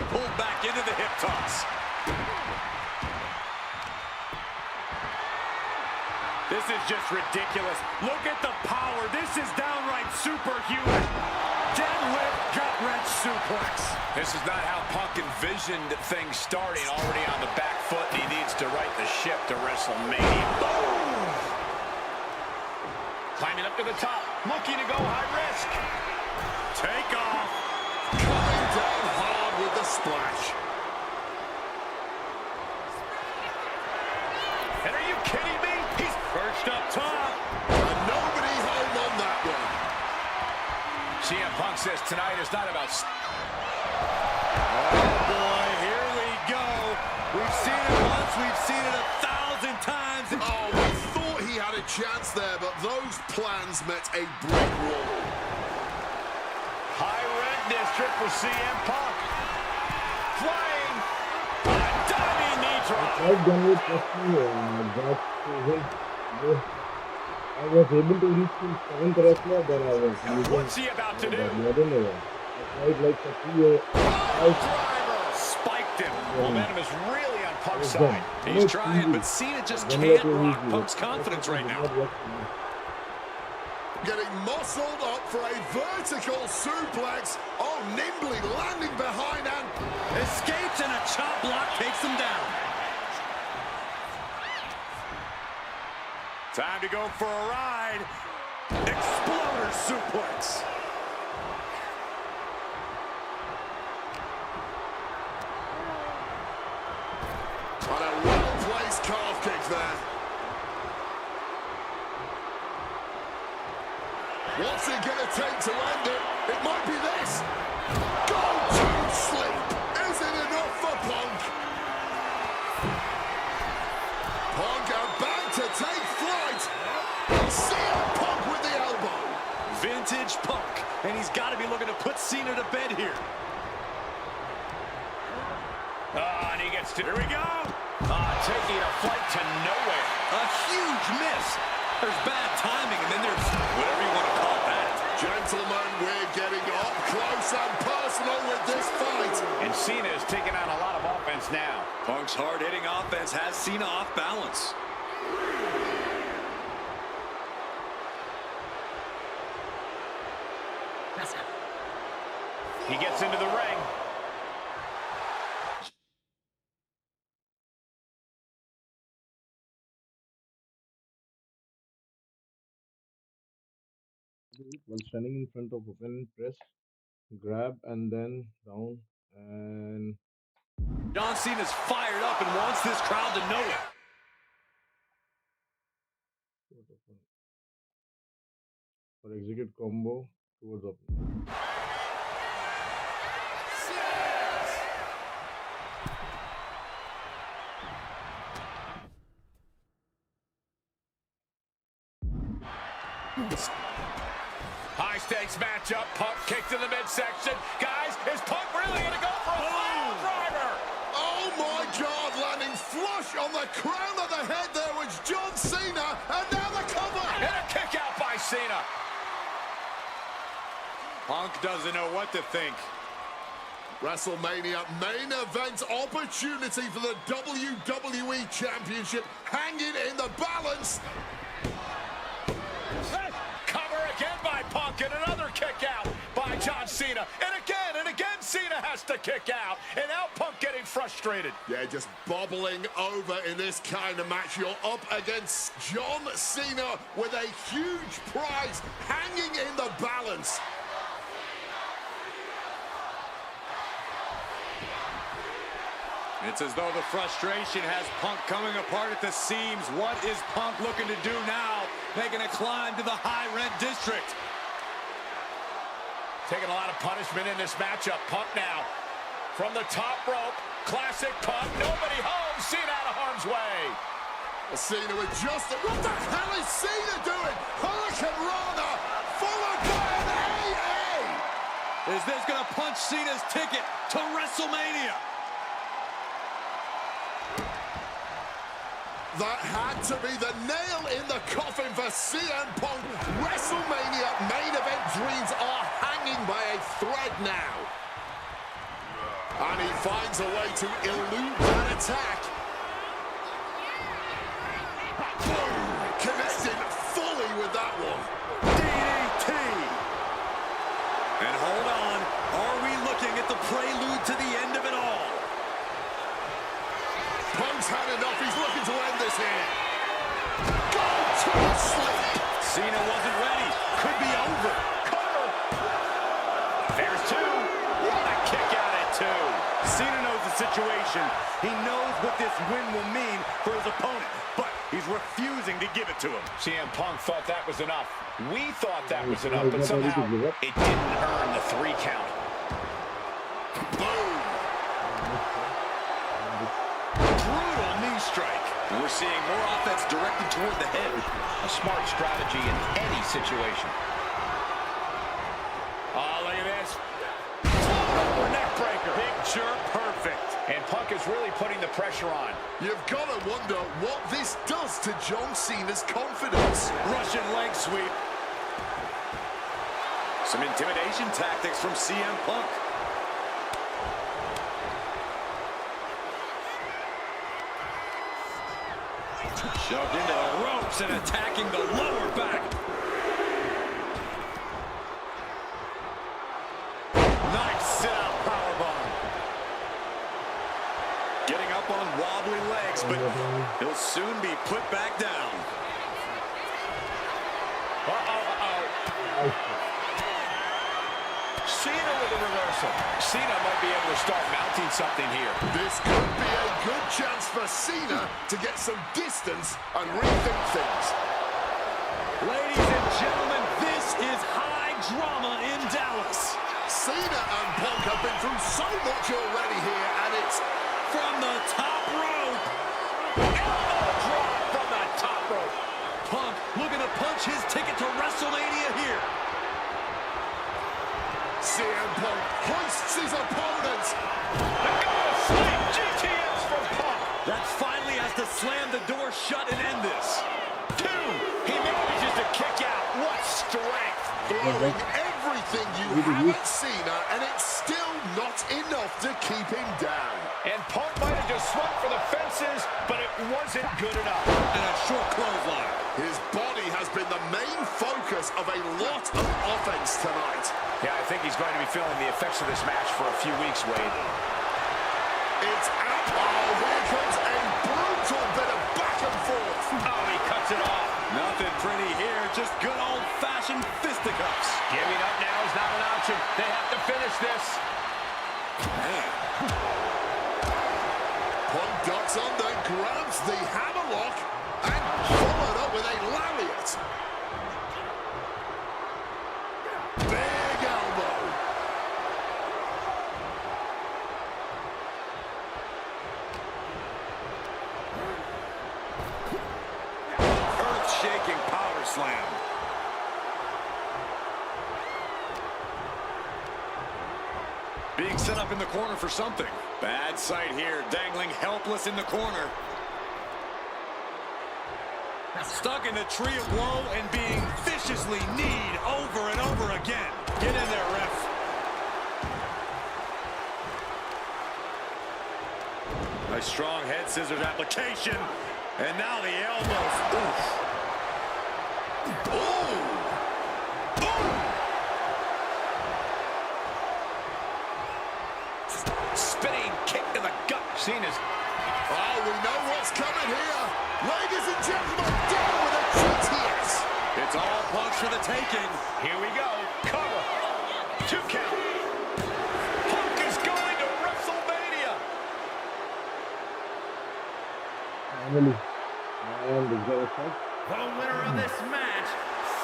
Pulled back into the hip toss. This is just ridiculous. Look at the power. This is downright superhuman. Deadlift gut-wrench suplex. This is not how Punk envisioned things starting. Already on the back foot, and he needs to right the ship to WrestleMania. Boom! Climbing up to the top, looking to go high risk. Take off. Coming down hard with the splash. And are you kidding me? He's Perched up top. And nobody home on that one. CM Punk says tonight is not about... Oh, boy, here we go. We've seen it once. We've seen it 1,000 times. Oh, we thought he had a chance there, but those plans met a brick wall. High red district for CM Punk. Flying. A diving knee drop. I've done with I was able to reach him 7th wrestler, then I was using What's he about to do? I don't know. I tried like a 3 Driver spiked him. Momentum is really on Punk's side. He's trying, but Cena just can't rock Punk's confidence right now. Getting muscled up for a vertical suplex. Oh, nimbly landing behind and Escapes and a chop block takes him down. Time to go for a ride. Exploder suplex. on a well-placed calf kick there. What's it going to take to end it? It might be this. Go to sleep. Is it enough for Punk? Punk about to take flight. CM Punk with the elbow. Vintage Punk, and he's got to be looking to put Cena to bed here. And he gets to... Here we go. Taking a flight to nowhere. A huge miss. There's bad timing, and then there's whatever you want to call that. Gentlemen, we're getting up close and personal with this fight. And Cena is taking on a lot of offense now. Punk's hard-hitting offense has Cena off balance. He gets into the ring. While standing in front of open press, grab and then down and John Cena's fired up and wants this crowd to know it. for execute combo towards open. High stakes matchup. Punk kick to the midsection. Guys, is Punk really going to go for a pile driver? Oh my God, landing flush on the crown of the head there was John Cena, and now the cover. And a kick out by Cena. Punk doesn't know what to think. WrestleMania main event opportunity for the WWE Championship hanging in the balance. Cover again by Punk, and another kick out by John Cena. And again Cena has to kick out. And now Punk getting frustrated. Yeah, just bobbling over in this kind of match. You're up against John Cena with a huge prize hanging in the balance. It's as though the frustration has Punk coming apart at the seams. What is Punk looking to do now? Making a climb to the high rent district. Taking a lot of punishment in this matchup. Punk now from the top rope. Classic Punk. Nobody home. Cena out of harm's way. Cena with just what the hell is Cena doing? Hurricane Rana followed by an AA. Is this going to punch Cena's ticket to WrestleMania? That had to be the nail in the coffin for CM Punk. WrestleMania main event dreams are hanging by a thread now. And he finds a way to elude that attack. Boom! Connecting fully with that one. DDT! And hold on, are we looking at the prelude to the end of it all? Punk's had enough. He's looking to end this here. Go to sleep. Cena wasn't ready. Could be over. Cover. There's two. What a kick out at two. Cena knows the situation. He knows what this win will mean for his opponent, but he's refusing to give it to him. CM Punk thought that was enough. We thought that was enough, but somehow it didn't earn the 3 count. Boom. Brutal knee strike. And we're seeing more offense directed toward the head. A smart strategy in any situation. Oh, look at this. Over neck breaker. Picture perfect. And Punk is really putting the pressure on. You've got to wonder what this does to John Cena's confidence. Russian leg sweep. Some intimidation tactics from CM Punk. Shoved into the ropes and attacking the lower back. Nice sit-out powerbomb. Getting up on wobbly legs, but he'll soon be put back down. Cena with a reversal. Cena might be able to start mounting something here. This could be a good chance for Cena to get some distance and rethink things. Ladies and gentlemen, this is high drama in Dallas. Cena and Punk have been through so much already here, and it's From the top rope. Elbow drop from the top rope. Punk looking to punch his ticket to WrestleMania here. CM Punk hoists his opponent. Sleep GTS from Punk. That finally has to slam the door shut and end this. 2. He manages to kick out. What strength. Throwing everything you haven't seen, and it's still not enough to keep him down. And Punk might have just swung for the fences, but it wasn't good enough. And a short clothesline. His body has been the main focus of a lot of offense tonight. Yeah, I think he's going to be feeling the effects of this match for a few weeks, Wade. It's out. Oh, here comes a brutal bit of back and forth. Oh, he cuts it off. Nothing pretty here, just good old-fashioned fisticuffs. Giving up now is not an option. They have to finish this. Man. Punk ducks under, grabs the hammerlock, and followed up with a lariat. Big elbow. Earth-shaking power slam. Being set up in the corner for something. Bad sight here, dangling helpless in the corner. Stuck in the tree of woe and being viciously kneed over and over again. Get in there, ref. Nice strong head scissors application. And now the elbows. Oof. Ooh. Spinning kick to the gut. Cena's. Oh, we know what's coming here. Ladies and gentlemen, down with a GTS. It's all Punk's for the taking. Here we go. Cover. 2 count. Punk is going to WrestleMania. Finally. And this guy was shot. The winner of this match,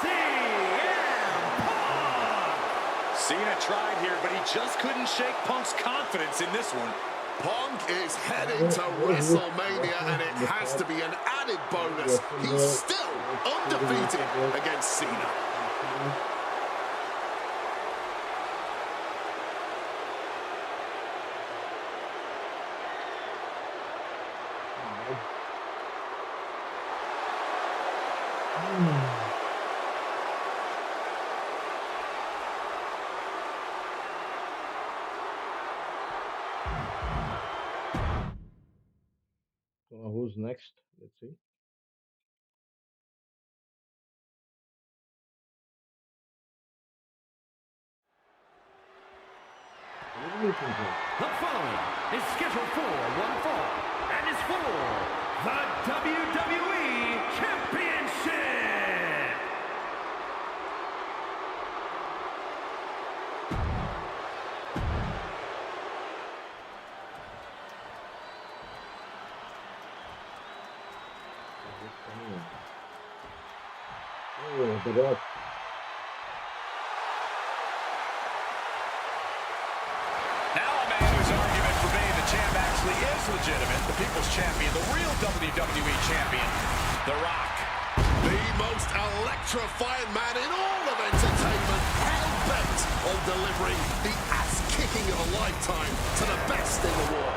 CM Punk! Cena tried here, but he just couldn't shake Punk's confidence in this one. Punk is heading to WrestleMania, and it has to be an added bonus. He's still undefeated against Cena. So who's next? Let's see. The following is scheduled for one fall and is for the WWE Championship. Oh, the Rock. Now a man whose argument for being the champ actually is legitimate. The People's Champion, the real WWE Champion, The Rock. The most electrifying man in all of entertainment, hell-bent on delivering the ass-kicking of a lifetime to the best in the world.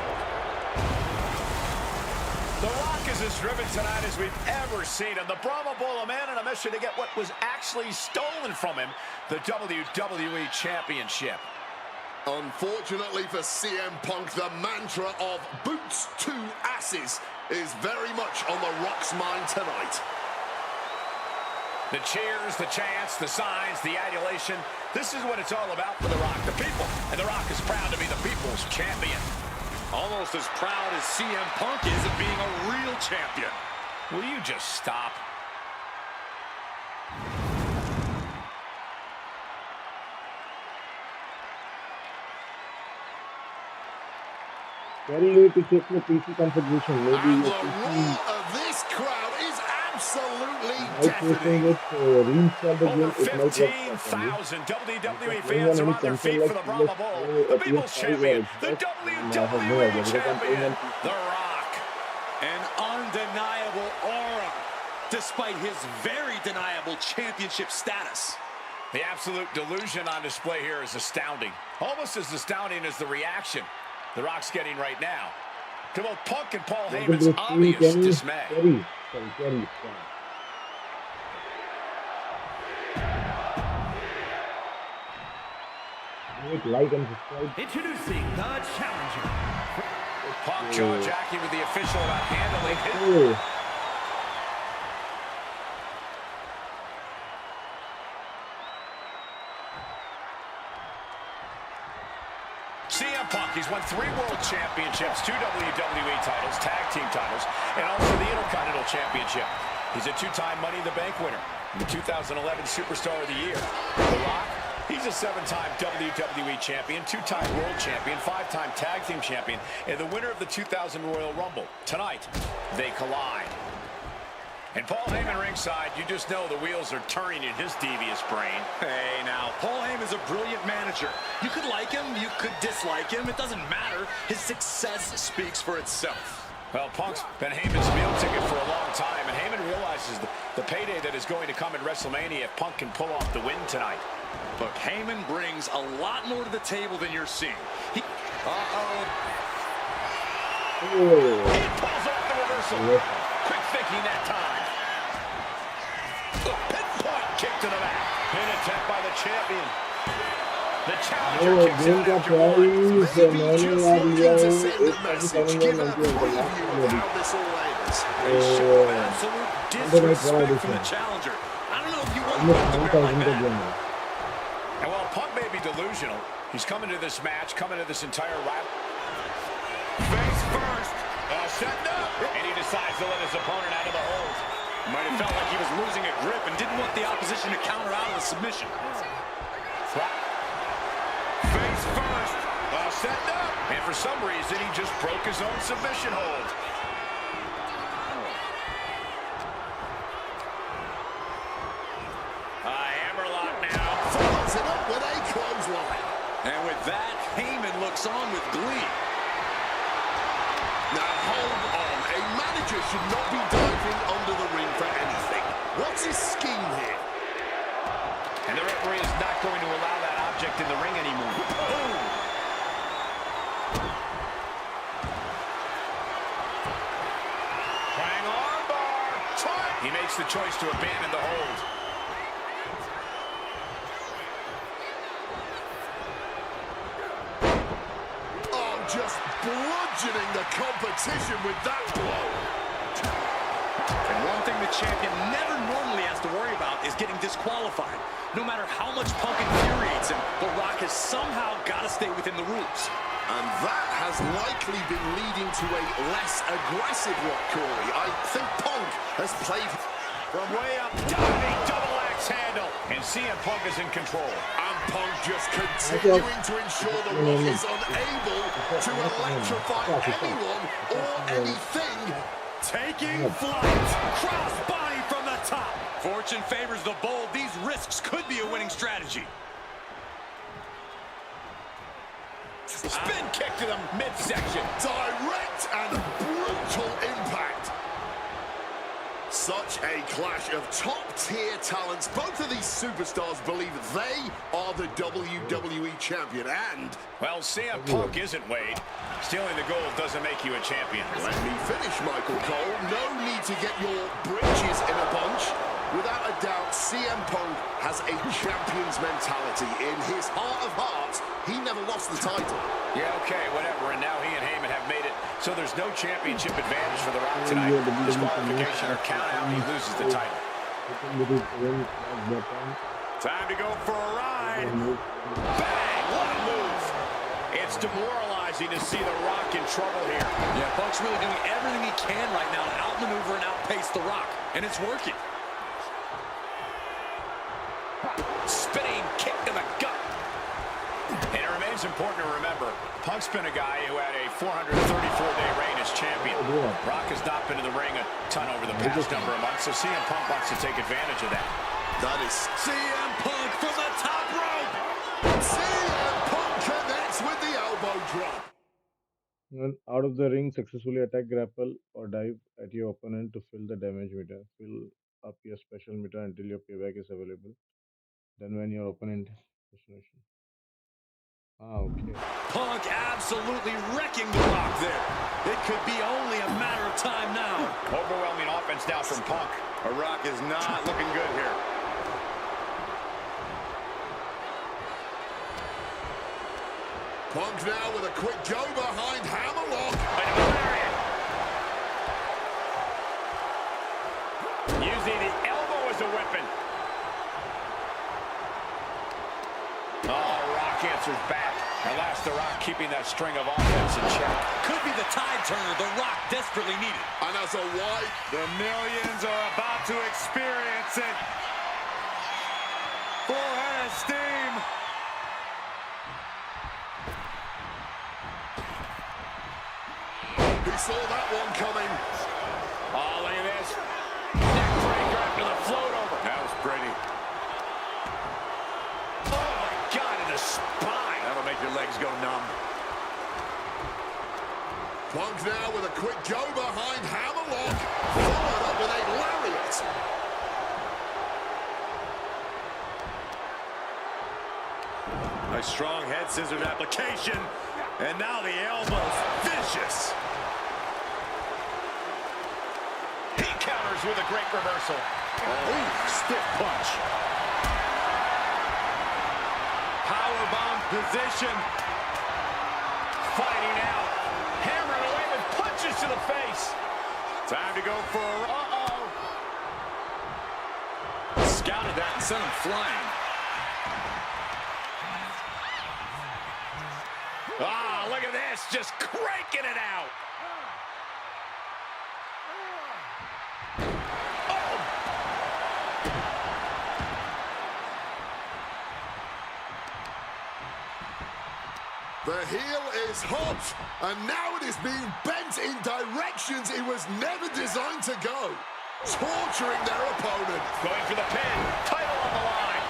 The Rock is as driven tonight as we've ever seen him. The Brahma Bull, a man on a mission to get what was actually stolen from him, the WWE Championship. Unfortunately for CM Punk, the mantra of boots to asses is very much on The Rock's mind tonight. The cheers, the chants, the signs, the adulation. This is what it's all about for The Rock, the people. And The Rock is proud to be the People's Champion. Almost as proud as CM Punk is of being a real champion. Will you just stop? Very late to check the PC configuration. Maybe And your the PC roar of this crowd is absolutely might facing deafening. it, reinstall the game. Over It might work properly. 15,000 WWE If fans anyone are on their console feet like for the Brahma PS4 Bull, or the People's PS5 Champion, or the Xbox, I have no WWE idea because I'm playing Champion, on PC. The Rock. An undeniable aura, despite his very deniable championship status. The absolute delusion on display here is astounding. Almost as astounding as the reaction The Rock's getting right now. To both Punk and Paul Heyman's obvious dismay. Kerry. Like and subscribe. Introducing the challenger. Punk jaw-jacking with the official about handling it. Oh, CM Punk, he's won 3 World Championships, 2 WWE titles, tag team titles, and also the Intercontinental Championship. He's a 2-time Money in the Bank winner, the 2011 Superstar of the Year. The Rock, he's a 7-time WWE Champion, 2-time World Champion, 5-time Tag Team Champion, and the winner of the 2000 Royal Rumble. Tonight, they collide. And Paul Heyman ringside, you just know the wheels are turning in his devious brain. Hey, now, Paul Heyman's a brilliant manager. You could like him, you could dislike him. It doesn't matter. His success speaks for itself. Well, Punk's been Heyman's meal ticket for a long time, and Heyman realizes the payday that is going to come in WrestleMania if Punk can pull off the win tonight. Look, Heyman brings a lot more to the table than you're seeing. He He oh. pulls off the reversal. Quick thinking that time. Pinpoint kick to the back. Pin attempt by the champion. The challenger Oh, kicks game out का after 1. prize Maybe मैंने just यार looking लिया to है send a message, give a preview of how this all ends. absolute disrespect from the challenger. I don't know if you want to almost bear like 9,000 का that. game है. And while Punk may be delusional, he's coming to this match, coming to this entire route. Face first. Setting up. And he decides to let his opponent out of the hold. Might have felt like he was losing a grip and didn't want the opposition to counter out of the submission. Face first. Setting up. And for some reason, he just broke his own submission hold. looks on with glee. Now hold on, a manager should not be diving under the ring for anything. What's his scheme here? And the referee is not going to allow that object in the ring anymore. Boom! Hang on, bar. He makes the choice to abandon the hold. Oh, just bludgeoning the competition with that blow. And one thing the champion never normally has to worry about is getting disqualified. No matter how much Punk infuriates him, The Rock has somehow got to stay within the rules. And that has likely been leading to a less aggressive Rock, Corey. I think Punk has played From way up, diving double axe handle. And CM Punk is in control. and Punk just continuing to ensure The Rock is unable to electrify anyone or anything. Taking flight. Cross body from the top. Fortune favors the bold. These risks could be a winning strategy. Spin kick to the midsection. Direct and brutal impact. Such a clash of top-tier talents. Both of these superstars believe they are the WWE champion. And Well, CM Punk isn't, Wade. Stealing the gold doesn't make you a champion. let me finish, Michael Cole. No need to get your britches in a bunch. Without a doubt, CM Punk has a champion's mentality. In his heart of hearts, he never lost the title. Yeah, okay, whatever. And now he and Heyman have made it so there's no championship advantage for The Rock tonight. Disqualification or count out, he loses the title. Time to go for a ride. Bang! What a move. It's demoralizing to see The Rock in trouble here. Yeah, Punk's really doing everything he can right now to outmaneuver and outpace The Rock. And it's working. Spinning kick to the gut. And it remains important to remember, Punk's been a guy who had a 434-day reign as champion. Rock has not been in the ring a ton over the past number of months, so CM Punk wants to take advantage of that. That is CM Punk from the top rope. CM Punk connects with the elbow drop. When out of the ring, successfully attack, grapple, or dive at your opponent to fill the damage meter. Fill up your special meter until your payback is available. Then when your opponent destination. Okay. Punk absolutely wrecking The Rock there. It could be only a matter of time now. Overwhelming offense now from Punk. The Rock is not looking good here. Punk now with a quick go behind hammerlock. Using the elbow as a weapon. Oh, Rock answers back. At last, The Rock keeping that string of offense in check. Could be the tide turner The Rock desperately needed. And as a white, The millions are about to experience it. Full head of steam. he saw that one coming. Oh, look at this. Neck breaker after the float over. That was pretty. Oh, my God, in the spine. That'll make your legs go numb. Punk now with a quick go behind hammerlock. Followed up with a lariat. A strong head scissors application. And now the elbow's vicious. He counters with a great reversal. Ooh, stiff punch. Powerbomb position. Fighting out. Hammering away with punches to the face. Time to go for a... Uh-oh. Scouted that and sent him flying. Ah, look at this. Just cranking it out. The heel is hot, and now it is being bent in directions it was never designed to go. Torturing their opponent. Going for the pin. Title on the line.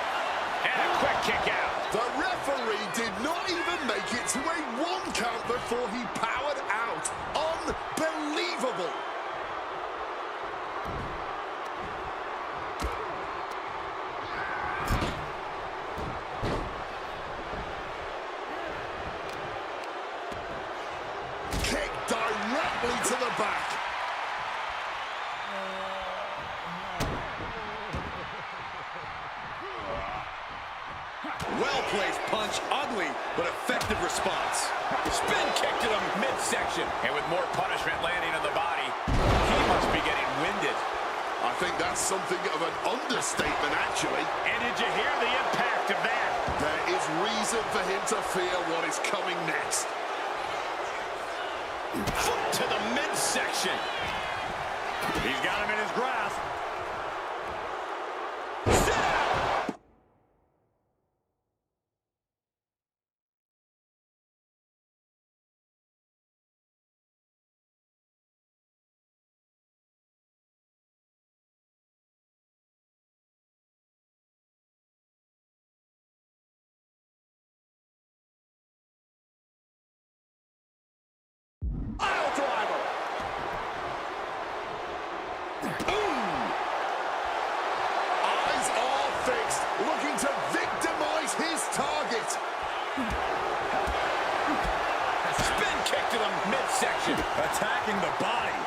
And a quick kick out. The referee did not even make it to a 1 count before he powered out. Unbelievable. Kick directly to the back. Well-placed punch, ugly, but effective response. Spin kick to the midsection. And with more punishment landing on the body, he must be getting winded. I think that's something of an understatement, actually. And did you hear the impact of that? There is reason for him to fear what is coming next. Foot to the midsection. He's got him in his grasp. Pile driver. Eyes are fixed, looking to victimize his target. Spin kick to the midsection. Attacking the body.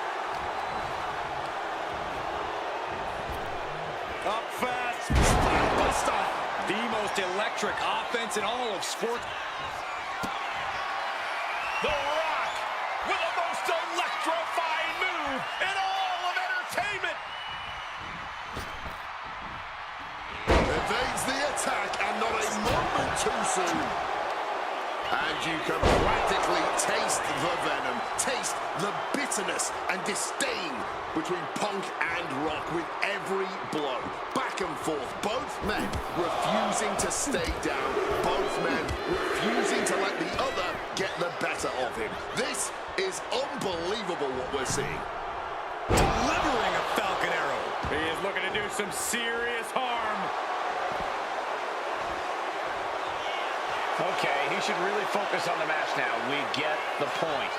Up fast. Buster. The most electric offense in all of sports. The Rock with the most electrifying move in all of entertainment. Evades the attack and not a moment too soon. And you can practically taste the venom, taste the bitterness and disdain between Punk and Rock with every blow. Back and forth, both men refusing to stay down, both men refusing to let the other get the better of him. This is unbelievable what we're seeing. Delivering a Falcon Arrow. He is looking to do some serious harm. Okay, he should really focus on the match now. We get the point.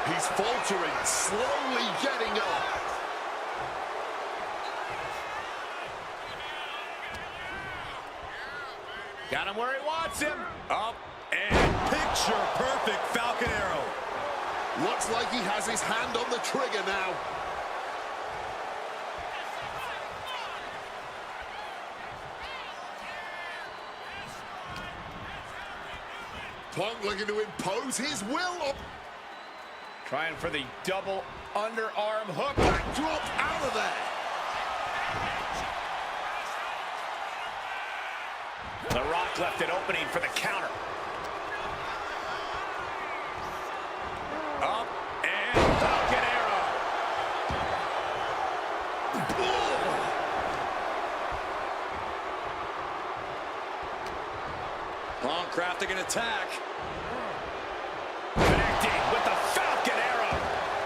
He's faltering, slowly getting up. Got him where he wants him. Up and picture-perfect Falcon Arrow. Looks like he has his hand on the trigger now. Punk looking to impose his will on. Trying for the double underarm hook. Drop out of there. The Rock left an opening for the counter. Up and Falcon Arrow. Punk crafting an attack. Connecting with the Falcon Arrow.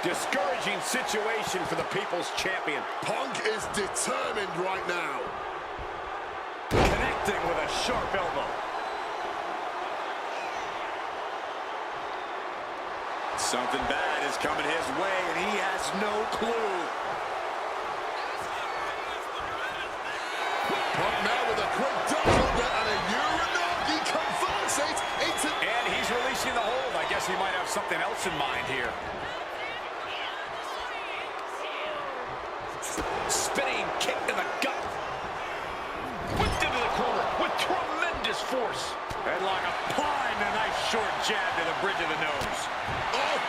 Discouraging situation for the People's Champion. Punk is determined right now. Connecting with a sharp elbow. Something bad is coming his way, and he has no clue. Punk now with a quick double and a Uranagi converts it into... And he's releasing the hold. I guess he might have something else in mind here. Spinning kick to the gut. Whipped into the corner with tremendous force. Headlock applied and a nice short jab to the bridge of the nose. Oh!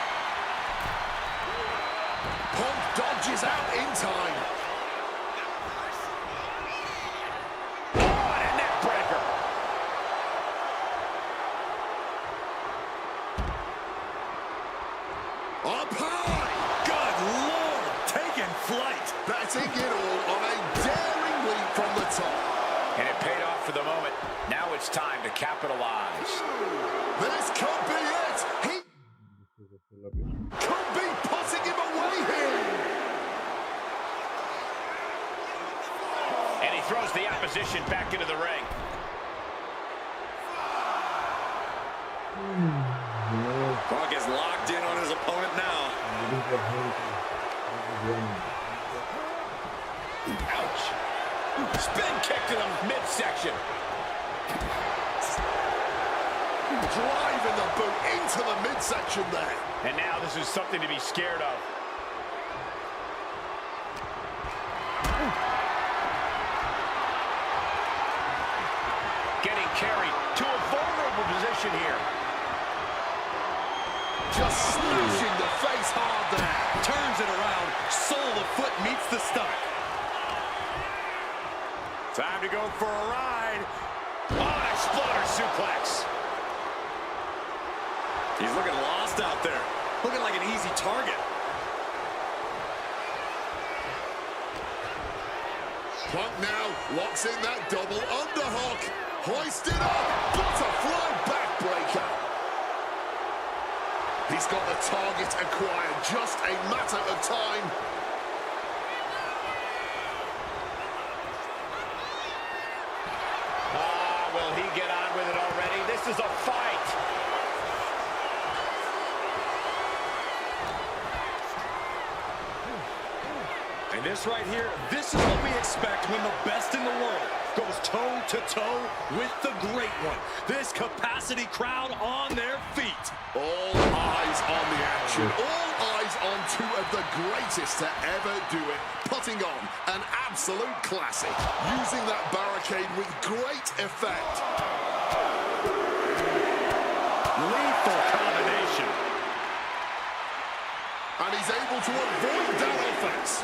Punk dodges out in time. Oh, and a neck breaker. Up high! Good Lord, taking flight. Betting it all on a daring leap from the top. And it paid off for the moment. Now it's time to capitalize. This could be it. And he throws the opposition back into the ring. Punk is locked in on his opponent now. Ouch. Spin kick to the midsection. Driving the boot into the midsection there. And now this is something to be scared of. Getting carried to a vulnerable position here. Just smashing the face hard there. Turns it around. Sole of foot meets the stomach. Time to go for a ride. Oh, exploder suplex. He's looking lost out there. Looking like an easy target. Punk now locks in that double underhook. Hoisted up. Butterfly backbreaker. He's got the target acquired. Just a matter of time. Will he get on with it already? This is a fight. And this right here, this is what we expect when the best in the world goes toe-to-toe with the great one. This capacity crowd on their feet. All eyes on the action. All eyes on two of the greatest to ever do it. Putting on an absolute classic. Using that barricade with great effect. Lethal combination. And he's able to avoid that offense.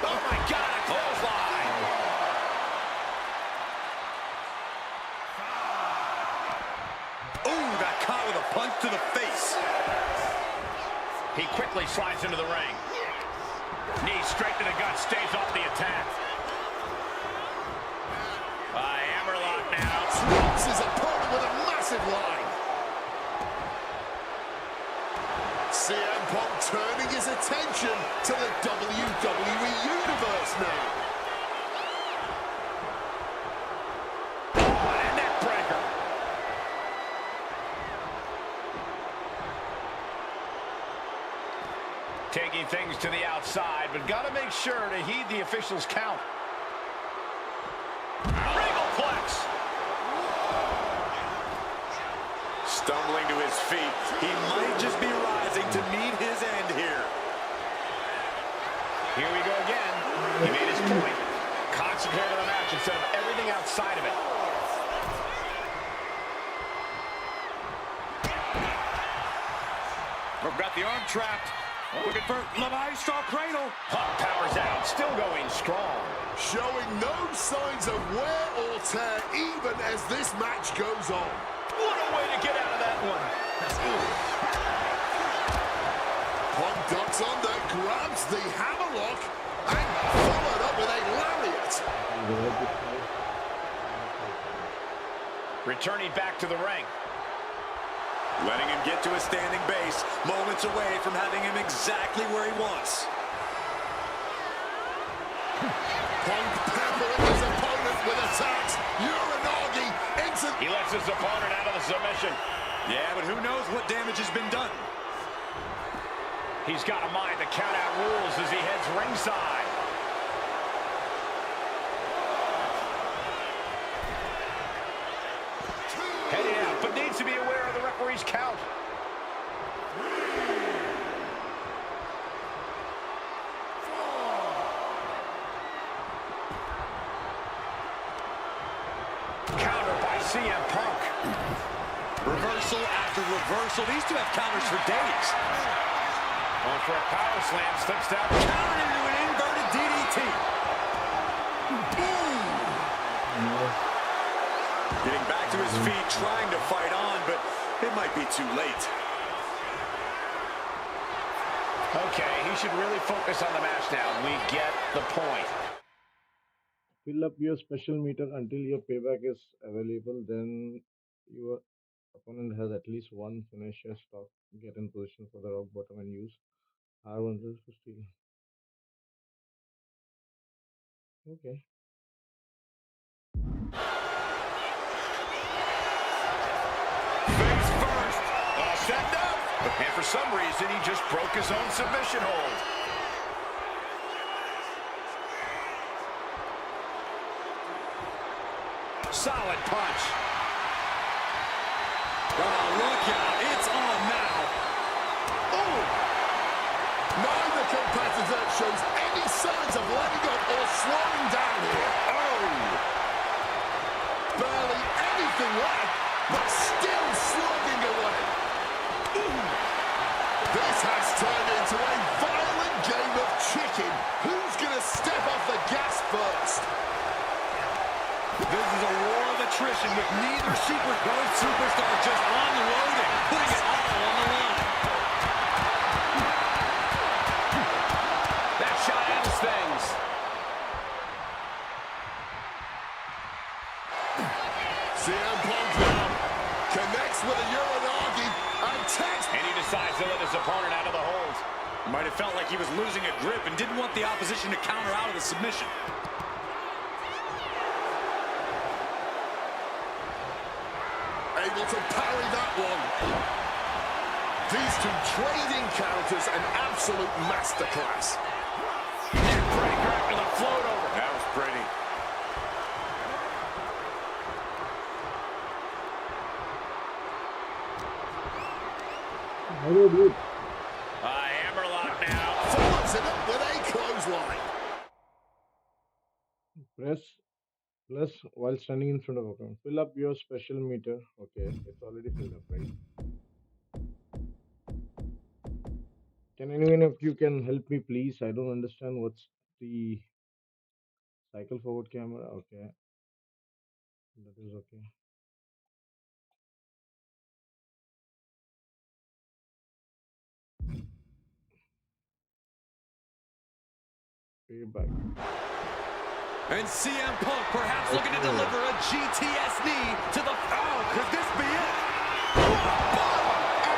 Oh my God, a clothesline. Ooh, got caught with a punch to the face. He quickly slides into the ring. Knee straight to the gut, stays off the attack. Hammerlock now. Drops his opponent with a massive line. CM Punk turning his attention to the WWE Universe now. Oh, and a neck breaker. Taking things to the outside, but got to make sure to heed the officials' count. Regalplex. Stumbling to his feet. He might just be rising to meet his end here. Here we go again. He made his point. Concentrate on the match instead of everything outside of it. We've got the arm trapped. Looking for the Maestro Cradle. Punk powers out, still going strong. Showing no signs of wear or tear even as this match goes on. What a way to get out of that one. Punk ducks under, grabs the hammerlock, and followed up with a lariat. Returning back to the ring. Letting him get to a standing base, moments away from having him exactly where he wants. Punk peppering his opponent with attacks. Uranagi into... He lets his opponent out of the submission. Yeah, but who knows what damage has been done. He's got to mind the count-out rules as he heads ringside. Heading out, but needs to be aware of the referee's count. Counter by CM Punk. Reversal after reversal. These two have counters for days. Going for a power slam, slips down. Countered into an inverted DDT. Getting back to his feet, trying to fight on, but it might be too late. Okay, he should really focus on the match now. We get the point. Fill up your special meter until your payback is available. Then your opponent has at least one finisher stock. Get in position for the rock bottom and use R100 to steal. Okay. And for some reason, he just broke his own submission hold. Solid punch. Oh, look out. It's on now. Oh! Neither competitor shows any signs of letting up or slowing down here. Oh! Barely anything left, but still slugging away. Ooh. This has turned into a violent game of chicken. Who's going to step off the gas first? This is a war of attrition with neither superstar just unloading, putting it all on the line. That shot ends things. CM Punk now connects with a Uranagi and tags. And he decides to let his opponent out of the hold. Might have felt like he was losing a grip and didn't want the opposition to counter out of the submission. Able to parry that one. These two trading counters, an absolute masterclass. Neckbreaker after the float over. That was pretty. Hello, dude. Hammerlock now. Follows it up with a clothesline. Plus, while standing in front of a crowd, fill up your special meter. Okay, it's already filled up, right? Can anyone of you can help me, please? I don't understand what's the cycle forward camera. Okay, that is okay. Payback. And CM Punk perhaps looking to deliver a GTS knee to the... Oh, could this be it?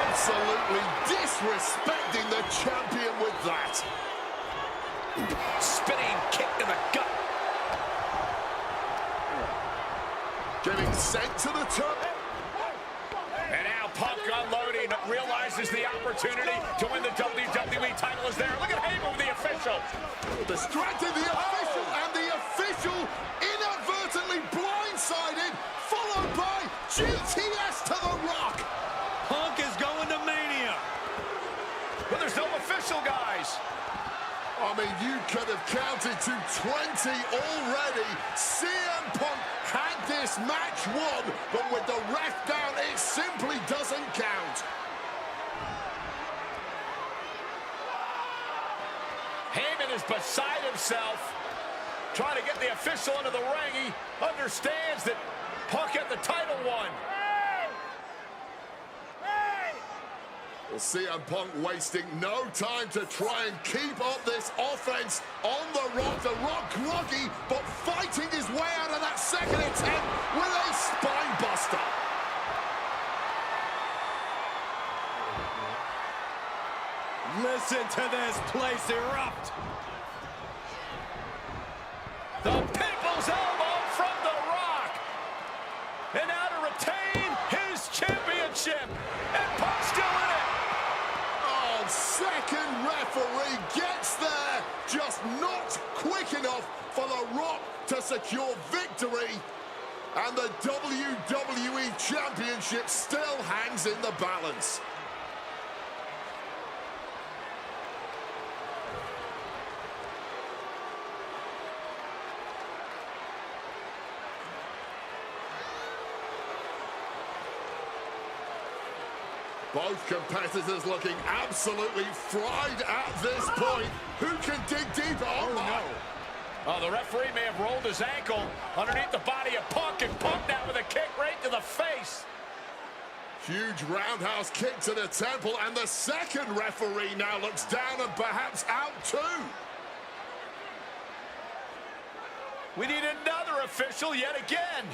Absolutely disrespecting the champion with that. Spinning kick to the gut. Getting sent to the top. And now Punk unloading, realizes the opportunity to win the WWE title is there. Look at Heyman with the official. Distracted the official, and the official inadvertently blindsided, followed by GTS to the Rock. Punk is going to Mania. But there's no official, guys. I mean, you could have counted to 20 already. CM Punk had this match won, but with the ref down, it simply doesn't count. Heyman is beside himself, trying to get the official into the ring. He understands that Punk had the title won. Well, CM Punk wasting no time to try and keep up this offense on the Rock. The Rock groggy, but fighting his way out of that second attempt with a spine buster. Listen to this place erupt. The People's Elbow from The Rock. And now to retain his championship. And Punk's still in it. Oh, second referee gets there. Just not quick enough for The Rock to secure victory. And the WWE Championship still hangs in the balance. Both competitors looking absolutely fried at this point. Who can dig deeper? Oh, no. Oh, the referee may have rolled his ankle underneath the body of Punk, and Punk now with a kick right to the face. Huge roundhouse kick to the temple, and the second referee now looks down and perhaps out too. We need another official yet again.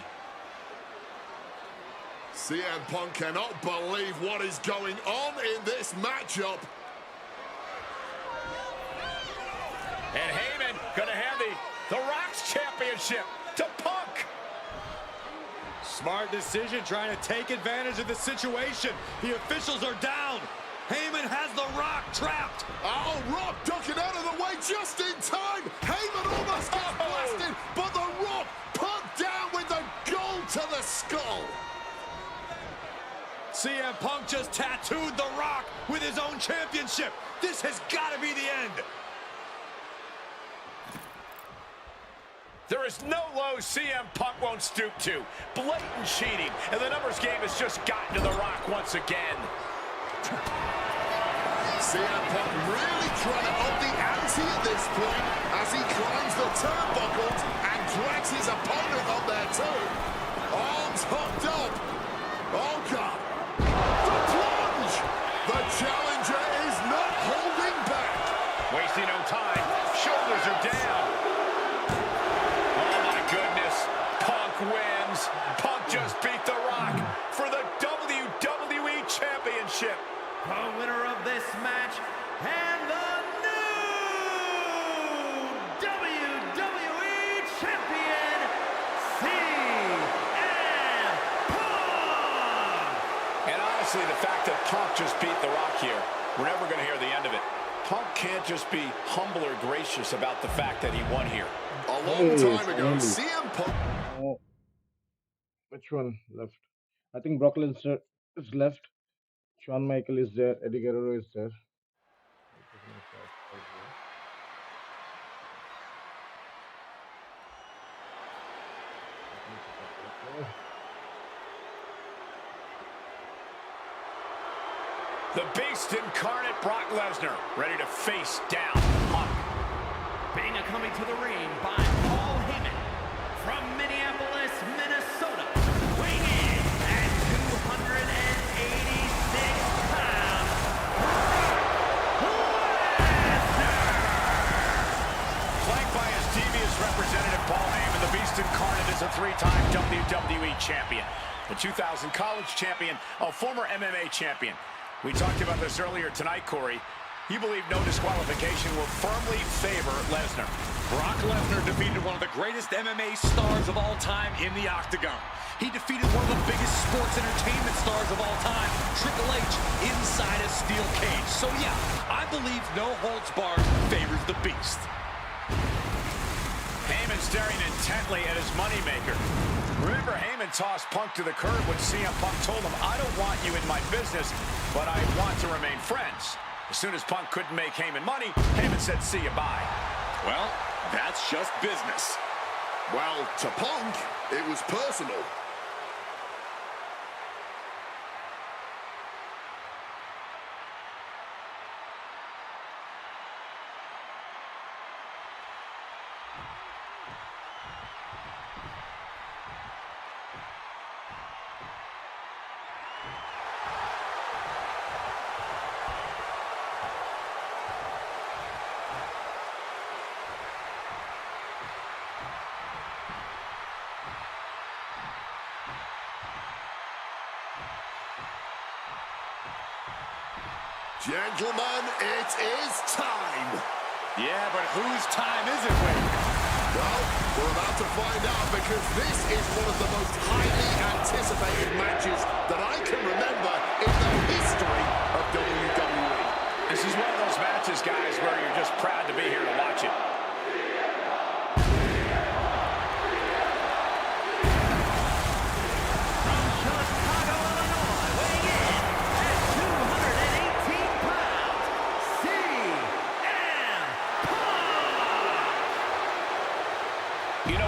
CM Punk cannot believe what is going on in this matchup. And Heyman gonna hand the Rock's championship to Punk. Smart decision, trying to take advantage of the situation. The officials are down. Heyman has The Rock trapped. Oh, Rock ducking out of the way just in time. Heyman almost gets blasted, but The Rock put down with the goal to the skull. CM Punk just tattooed The Rock with his own championship. This has got to be the end. There is no low CM Punk won't stoop to. Blatant cheating, and the numbers game has just gotten to The Rock once again. CM Punk really trying to up the ante at this point as he climbs the turnbuckles and drags his opponent up there too. Arms hooked up. Oh, God. The plunge! The challenger is not holding back. Wasting no time. Shoulders are down. Oh, my goodness. Punk wins. Punk just beat The Rock for the WWE Championship. The winner of this match and the new WWE Champion, CM Punk! And honestly, the fact that Punk just beat The Rock here, we're never going to hear the end of it. Punk can't just be humble or gracious about the fact that he won here. A long time ago, CM Punk... Which one left? I think Brock Lesnar is left. Shawn Michael is there. Eddie Guerrero is there. The Beast incarnate Brock Lesnar, ready to face down Punk. Being coming to the ring by Paul Heyman from Minneapolis, Minnesota, weighing in at 286 pounds, Lesnar! Flanked by his devious representative Paul Heyman, the Beast incarnate is a three-time WWE champion, the 2000 college champion, a former MMA champion. We talked about this earlier tonight, Corey. You believe no disqualification will firmly favor Lesnar. Brock Lesnar defeated one of the greatest MMA stars of all time in the octagon. He defeated one of the biggest sports entertainment stars of all time, Triple H, inside a steel cage. So yeah, I believe no holds barred favors the Beast. Heyman staring intently at his moneymaker. Remember, Heyman tossed Punk to the curb when CM Punk told him, "I don't want you in my business, but I want to remain friends." As soon as Punk couldn't make Heyman money, Heyman said, "See you, bye." Well, that's just business. Well, to Punk, it was personal. Gentlemen, it is time. Yeah, but whose time is it, Wade? Well, we're about to find out because this is one of the most highly anticipated matches that I can remember in the history of WWE. This is one of those matches, guys, where you're just proud to be here to watch it.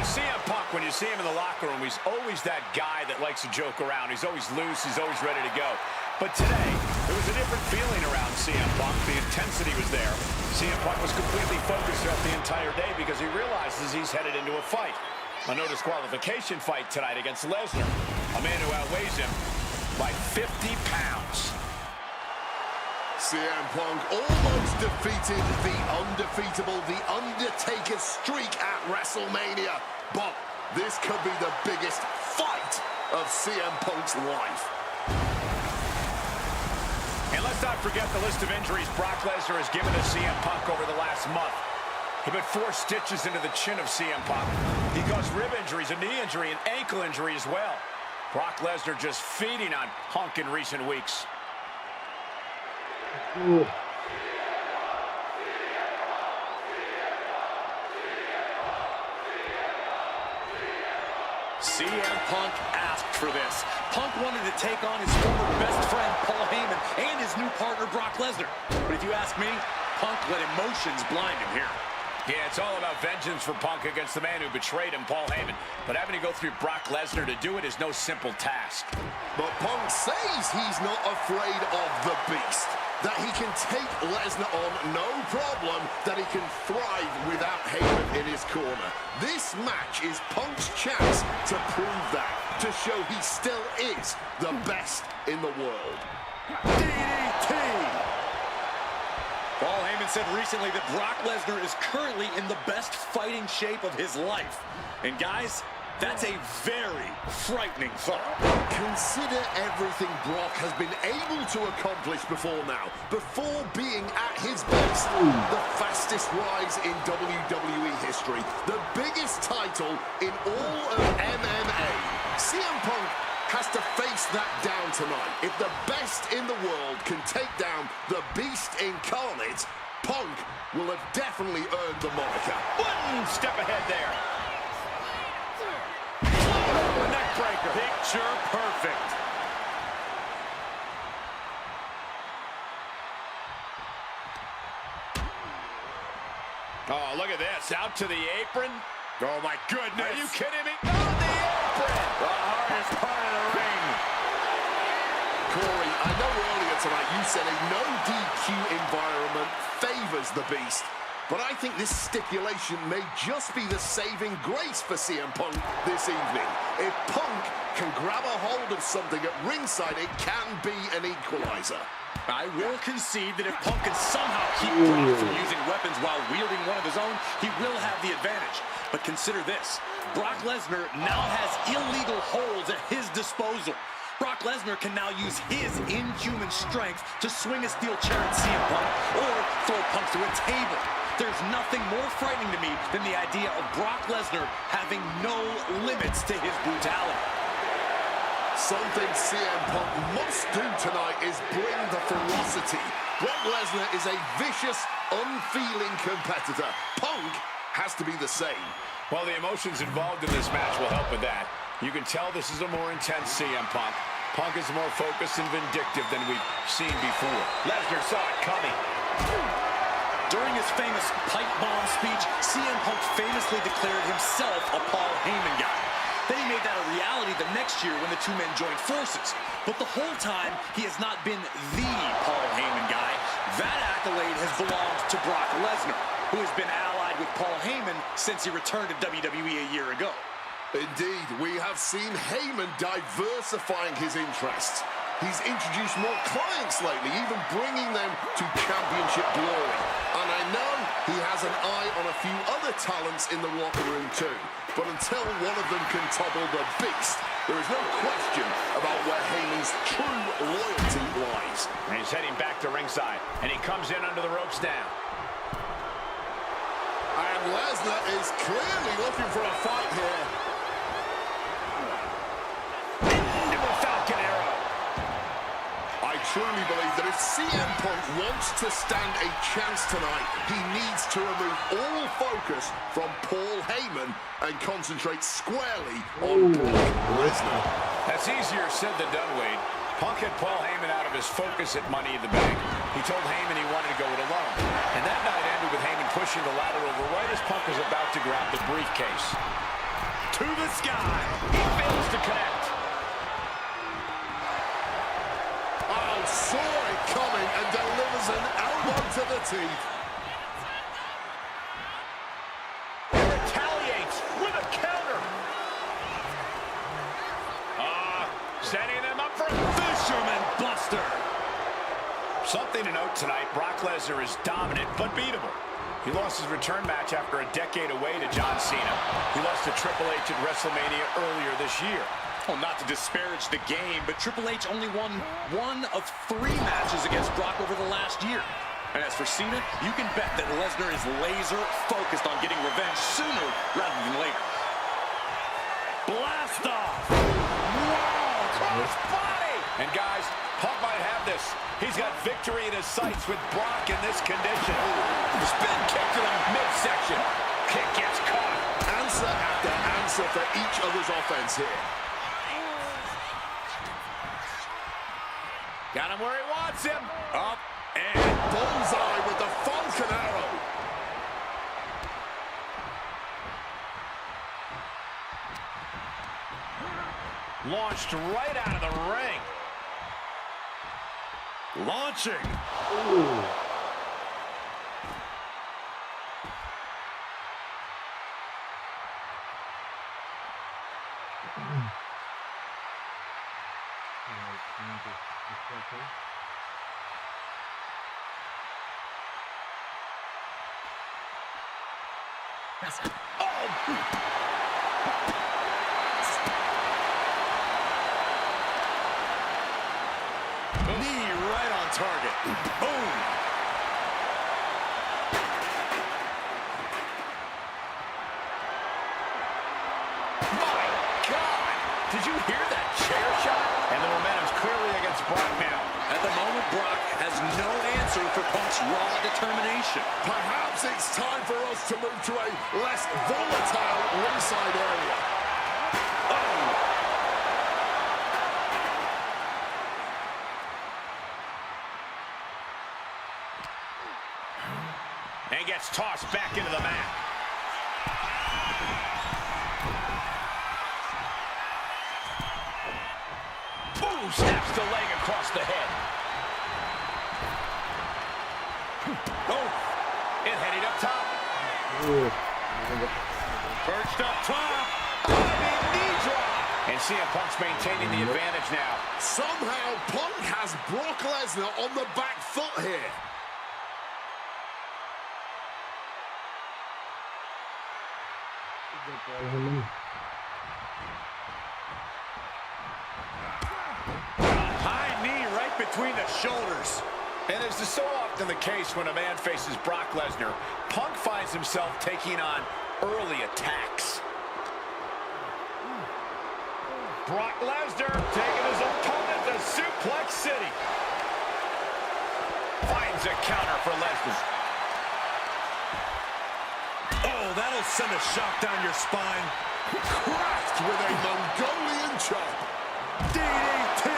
CM Punk, when you see him in the locker room, he's always that guy that likes to joke around. He's always loose. He's always ready to go. But today, there was a different feeling around CM Punk. The intensity was there. CM Punk was completely focused throughout the entire day because he realizes he's headed into a fight. A no disqualification fight tonight against Lesnar, a man who outweighs him by 50 pounds. CM Punk almost defeated the undefeatable, the Undertaker streak at WrestleMania. But this could be the biggest fight of CM Punk's life. And let's not forget the list of injuries Brock Lesnar has given to CM Punk over the last month. He put 4 stitches into the chin of CM Punk. He caused rib injuries, a knee injury, an ankle injury as well. Brock Lesnar just feeding on Punk in recent weeks. Ooh. CM Punk asked for this. Punk wanted to take on his former best friend, Paul Heyman, and his new partner, Brock Lesnar. But if you ask me, Punk let emotions blind him here. Yeah, it's all about vengeance for Punk against the man who betrayed him, Paul Heyman. But having to go through Brock Lesnar to do it is no simple task. But Punk says he's not afraid of the Beast, that he can take Lesnar on no problem, that he can thrive without Heyman in his corner. This match is Punk's chance to prove that, to show he still is the best in the world. DDT! Paul Heyman said recently that Brock Lesnar is currently in the best fighting shape of his life. And guys, that's a very frightening thought. Consider everything Brock has been able to accomplish before now, before being at his best. The fastest rise in WWE history, the biggest title in all of MMA. CM Punk has to face that down tonight. If the best in the world can take down the Beast incarnate, Punk will have definitely earned the moniker. One step ahead there. Neck breaker. Picture perfect. Oh, look at this. Out to the apron. Oh, my goodness. Are you kidding me? On the apron. The hardest part of the ring. Corey, I know earlier tonight you said a no DQ environment favors the Beast, but I think this stipulation may just be the saving grace for CM Punk this evening. If Punk can grab a hold of something at ringside, it can be an equalizer. I will concede that if Punk can somehow keep Brock from using weapons while wielding one of his own, he will have the advantage. But consider this. Brock Lesnar now has illegal holds at his disposal. Brock Lesnar can now use his inhuman strength to swing a steel chair at CM Punk or throw Punk through a table. There's nothing more frightening to me than the idea of Brock Lesnar having no limits to his brutality. Something CM Punk must do tonight is bring the ferocity. Brock Lesnar is a vicious, unfeeling competitor. Punk has to be the same. Well, the emotions involved in this match will help with that. You can tell this is a more intense CM Punk. Punk is more focused and vindictive than we've seen before. Lesnar saw it coming. During his famous pipe bomb speech, CM Punk famously declared himself a Paul Heyman guy. Then he made that a reality the next year when the two men joined forces. But the whole time, he has not been the Paul Heyman guy. That accolade has belonged to Brock Lesnar, who has been allied with Paul Heyman since he returned to WWE a year ago. Indeed, we have seen Heyman diversifying his interests. He's introduced more clients lately, even bringing them to championship glory. And I know he has an eye on a few other talents in the locker room too. But until one of them can topple the Beast, there is no question about where Heyman's true loyalty lies. And he's heading back to ringside, and he comes in under the ropes now. And Lesnar is clearly looking for a fight here. I truly believe that if CM Punk wants to stand a chance tonight, he needs to remove all focus from Paul Heyman and concentrate squarely on Brock Lesnar. That's easier said than done, Wade. Punk had Paul Heyman out of his focus at Money in the Bank. He told Heyman he wanted to go it alone. And that night ended with Heyman pushing the ladder over right as Punk was about to grab the briefcase. To the sky. He fails to connect. Saw it coming and delivers an elbow to the teeth. He retaliates with a counter. Setting them up for a Fisherman Buster. Something to note tonight, Brock Lesnar is dominant but beatable. He lost his return match after a decade away to John Cena. He lost to Triple H at WrestleMania earlier this year. Well, not to disparage the game, but Triple H only won 1 of 3 matches against Brock over the last year. And as for Cena, you can bet that Lesnar is laser focused on getting revenge sooner rather than later. Blast off! Wow, cross body! And guys, Punk might have this. He's got victory in his sights with Brock in this condition. Spin kick to the midsection. Kick gets caught. Answer after answer for each other's offense here. Got him where he wants him. Up and Bullseye with the Falcon Arrow. launched right out of the ring. Launching. Ooh. Knee right on target. Boom. My God. Did you hear that chair shot? And the momentum's clearly against Brock now. At the moment, Brock has no answer for Punk's raw determination. Perhaps it's time for us to move to a less volatile ringside area. And gets tossed back into the mat. Ooh, snaps the leg across the head. Oh, it heading up top. Ooh. Perched up top. Diving knee drop. And CM Punk's maintaining the advantage now. Somehow, Punk has Brock Lesnar on the back foot here. High knee right between the shoulders. And as is so often the case when a man faces Brock Lesnar, Punk finds himself taking on early attacks. Brock Lesnar taking his opponent to Suplex City. Finds a counter for Lesnar. Oh, that'll send a shock down your spine. Cracked with a Mongolian chop. DDT.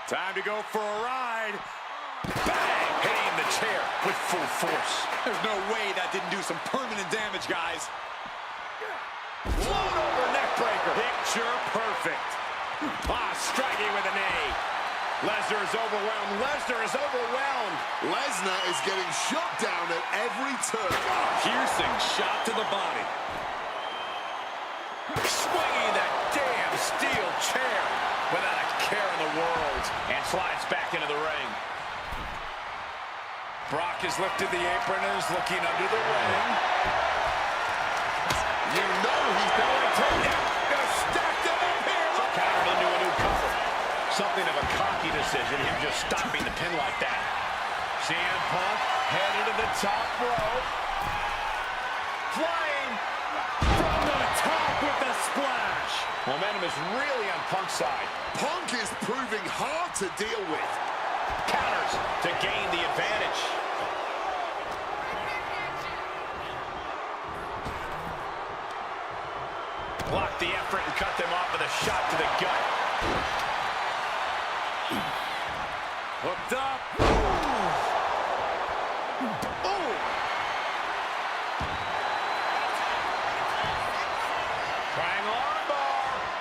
Time to go for a ride. Bang! Hitting the chair with full force. There's no way that didn't do some permanent damage, guys. Float over neck breaker. Picture perfect. Striking with a knee. Lesnar is overwhelmed. Lesnar is overwhelmed. Lesnar is getting shut down at every turn. Piercing shot to the body. Swinging that damn steel chair without a care in the world. And slides back into the ring. Brock has lifted the apron and is looking under the ring. You know he's going to take it. Gonna stack them up here. Countered into a new cover. Something of a cocky decision, him just stopping the pin like that. CM Punk headed to the top rope. Flying from the top with the splash. Momentum is really on Punk's side. Punk is proving hard to deal with. Counters to gain the advantage. Blocked the effort and cut them off with a shot to the gut. Hooked up. Ooh. Triangle armbar.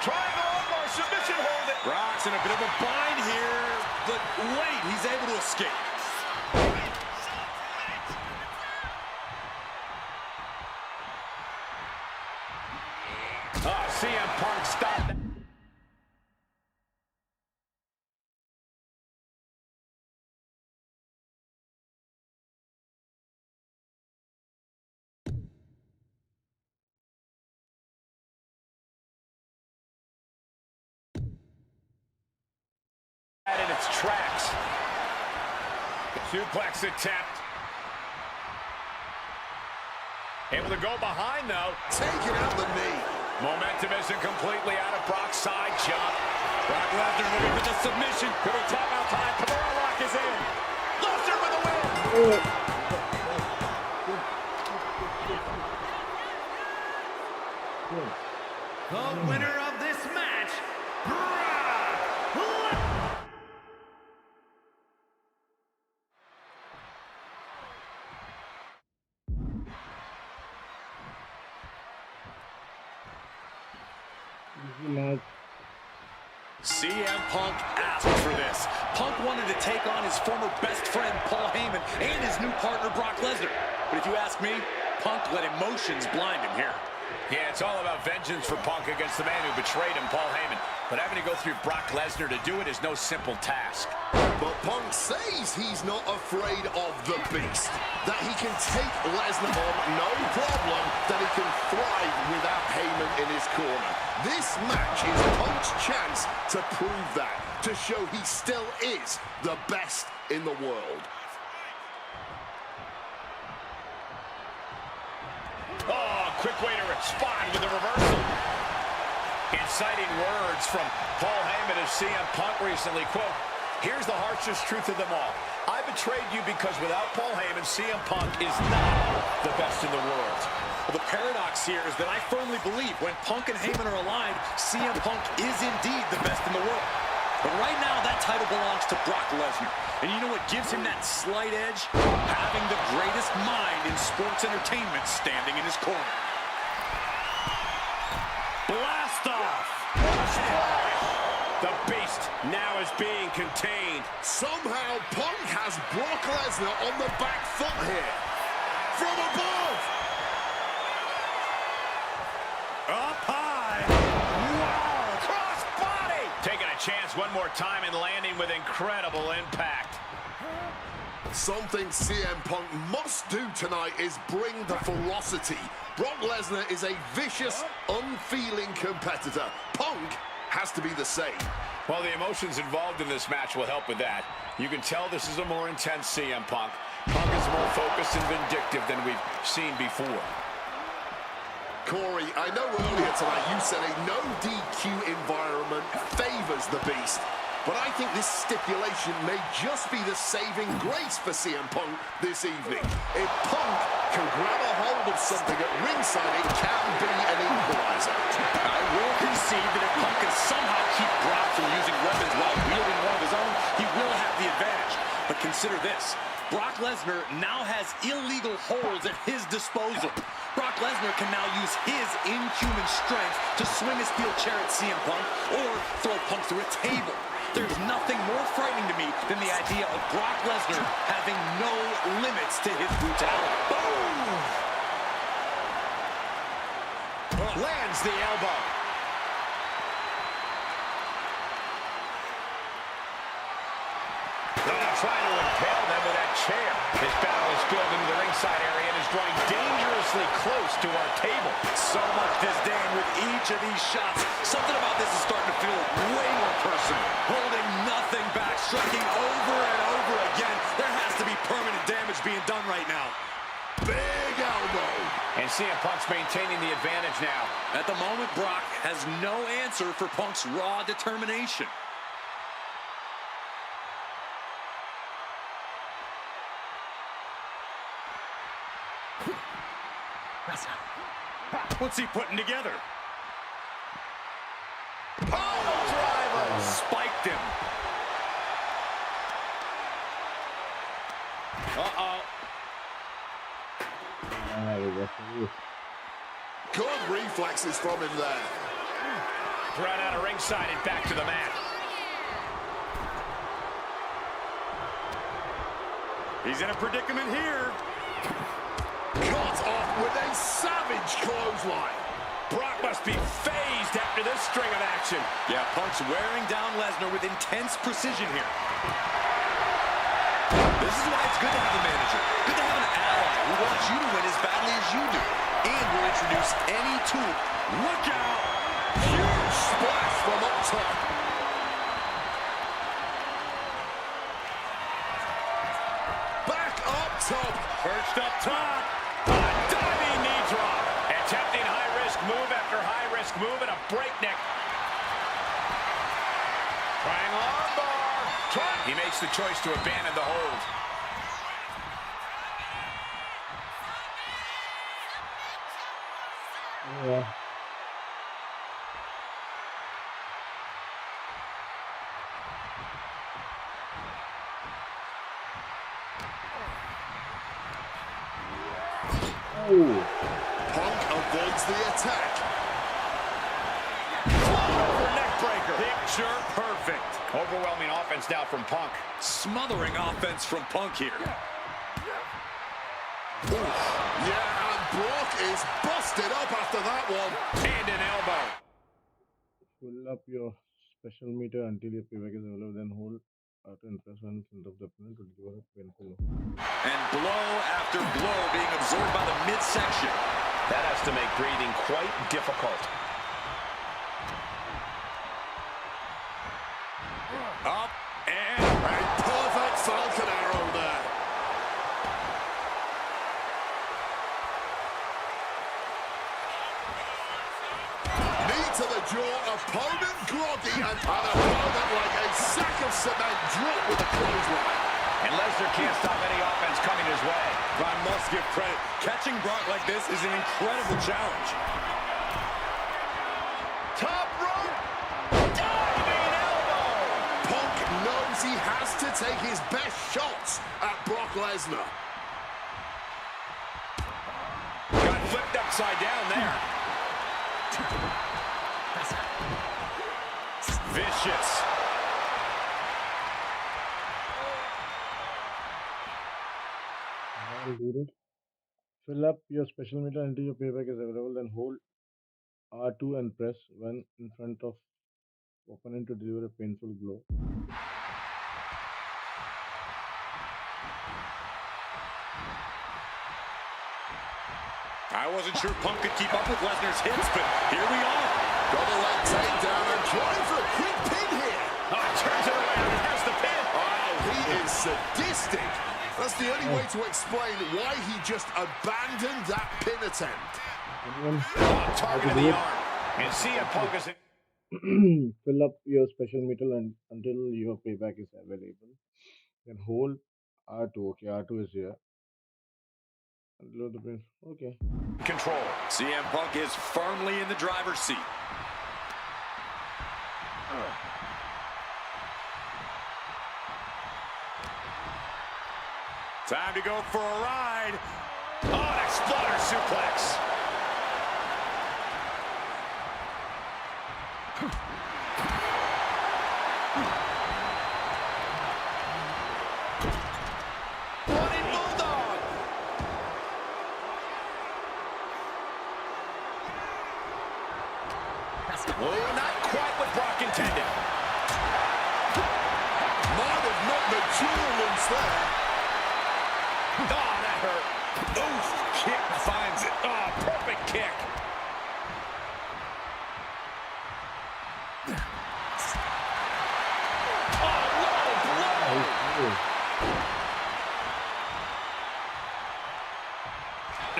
Triangle armbar. Submission hold it. Brock's in a bit of a bind here, but wait, he's able to escape. CM Punk stopped that. In its tracks. Suplex attempt. Able to go behind, though. Taking out the knee. Momentum isn't completely out of Brock's side. Jump. Brock Lesnar looking for the submission. Could be tap out time. Kimura lock is in. Lesnar with the win. The winner of this match, Brock Lesnar. Easy match. CM Punk asked for this. Punk wanted to take on his former best friend, Paul Heyman, and his new partner, Brock Lesnar. But if you ask me, Punk let emotions blind him here. Yeah, it's all about vengeance for Punk against the man who betrayed him, Paul Heyman. But having to go through Brock Lesnar to do it is no simple task. But Punk says he's not afraid of the beast. That he can take Lesnar on, no problem. That he can thrive without Heyman in his corner. This match is Punk's chance to prove that. To show he still is the best in the world. Oh, quick way to respond with a reversal. Inciting words from Paul Heyman as CM Punk recently, quote, "Here's the harshest truth of them all. I betrayed you because without Paul Heyman, CM Punk is not the best in the world." Well, the paradox here is that I firmly believe when Punk and Heyman are aligned, CM Punk is indeed the best in the world. But right now, that title belongs to Brock Lesnar. And you know what gives him that slight edge? Having the greatest mind in sports entertainment standing in his corner. Blast off! The beast now is being contained. Somehow Punk has Brock Lesnar on the back foot here. From above. Up high! Wow! Cross body! Taking a chance one more time and landing with incredible impact. Something CM Punk must do tonight is bring the ferocity. Brock Lesnar is a vicious, unfeeling competitor. Punk has to be the same. Well, the emotions involved in this match will help with that. You can tell this is a more intense CM Punk. Punk is more focused and vindictive than we've seen before. Corey, I know earlier tonight you said a no DQ environment favors the beast. But I think this stipulation may just be the saving grace for CM Punk this evening. If Punk can grab a hold of something at ringside, it can be an equalizer. I will concede that if Punk can somehow keep Brock from using weapons while wielding one of his own, he will have the advantage. But consider this. Brock Lesnar now has illegal holds at his disposal. Brock Lesnar can now use his inhuman strength to swing a steel chair at CM Punk or throw Punk through a table. There's nothing more frightening to me than the idea of Brock Lesnar having no limits to his brutality. Boom! Lands the elbow. Trying to impale them with that chair. This battle is spilled into the ringside area and is drawing dangerously close to our table. So much disdain with each of these shots. Something about this is starting to feel way more personal. Holding nothing back, striking over and over again. There has to be permanent damage being done right now. Big elbow. And CM Punk's maintaining the advantage now. At the moment, Brock has no answer for Punk's raw determination. What's he putting together? Pile driver! Spiked him. Uh-oh. Good reflexes from him there. Thrown out of ringside and back to the mat. He's in a predicament here. Cut off with a savage clothesline. Brock must be phased after this string of action. Yeah, Punk's wearing down Lesnar with intense precision here. This is why it's good to have a manager. Good to have an ally who wants you to win as badly as you do. And will introduce any tool. Look out! Huge splash from up top. Back up top. Perched up top. A diving knee Mask move and a breakneck. Trying armbar. He makes the choice to abandon the hold. Yeah. Oh. Punk avoids the attack. Over neck breaker. Picture perfect. Overwhelming offense now from Punk. Smothering offense from Punk here. Yeah, and Brock is busted up after that one. And an elbow. Fill up your special meter until your payback is available, then hold out and press one in front of the opponent to deliver a painful. And blow after blow being absorbed by the midsection. That has to make breathing quite difficult. Up and A perfect Falcon arrow there. Knee to the jaw, opponent groggy, and an opponent like a sack of cement dropped with a clothesline. And Lesnar can't stop any offense coming his way. I must give credit. Catching Brock like this is an incredible challenge. Top rope. Diving elbow. Punk knows he has to take his best shots at Brock Lesnar. Got flipped upside down there. Vicious. I'll do it. Fill up your special meter until your payback is available, then hold R2 and press 1 in front of opponent to deliver a painful blow. I wasn't sure Punk could keep up with Lesnar's hits, but here we are. Double leg takedown and trying for a quick pin here. Oh, turns it around and has the pin. Oh, he is sadistic. That's the only way to explain why he just abandoned that pin attempt. Anyone? Oh, target of the arm. And CM Punk is... Fill up your special meter until your payback is available. Then hold R2. Okay, R2 is here. Load the pin. Okay. Control. CM Punk is firmly in the driver's seat. Time to go for a ride. Oh, an exploder suplex. Running Bulldog. Oh, not quite what Brock intended. Might have knocked the jewel loose there. Oh, that hurt. Oof, kick finds it. Oh, perfect kick. Oh, low blow.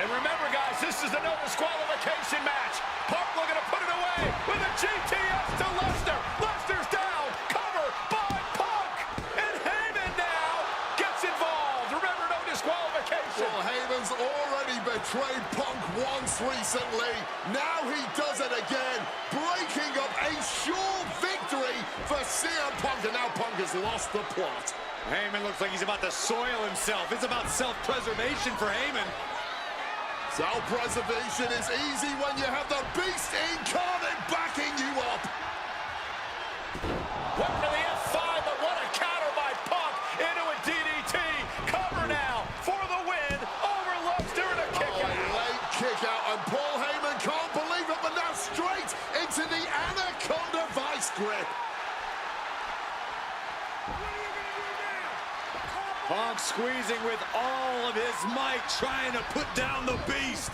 And remember, guys, this is a no disqualification match. Punk looking to put it away with a GTS to Lesnar. Lesnar's down. Cover by Punk. And Heyman now gets involved. Remember, no disqualification. Well, Heyman's already betrayed Punk once recently. Now he does it again, breaking up a sure victory for CM Punk. And now Punk has lost the plot. Heyman looks like he's about to soil himself. It's about self-preservation for Heyman. Self-preservation is easy when you have the beast incarnate backing you up. Went for the F5, but what a counter by Punk into a DDT. Cover now for the win over Lesnar and a kick out. Late kick out, and Paul Heyman can't believe it, but now straight into the Anaconda vice grip. Punk squeezing with all of his might, trying to put down the beast.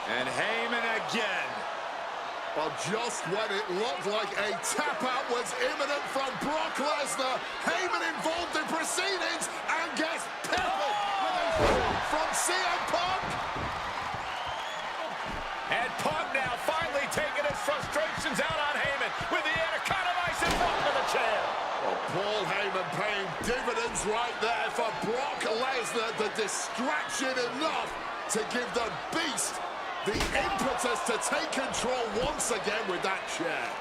And Heyman again. Well, just when it looked like a tap-out was imminent from Brock Lesnar, Heyman involved in proceedings and gets peppered with a shot from CM Punk. And Punk now finally taking his frustration dividends right there for Brock Lesnar. The distraction enough to give the Beast the impetus to take control once again with that chair.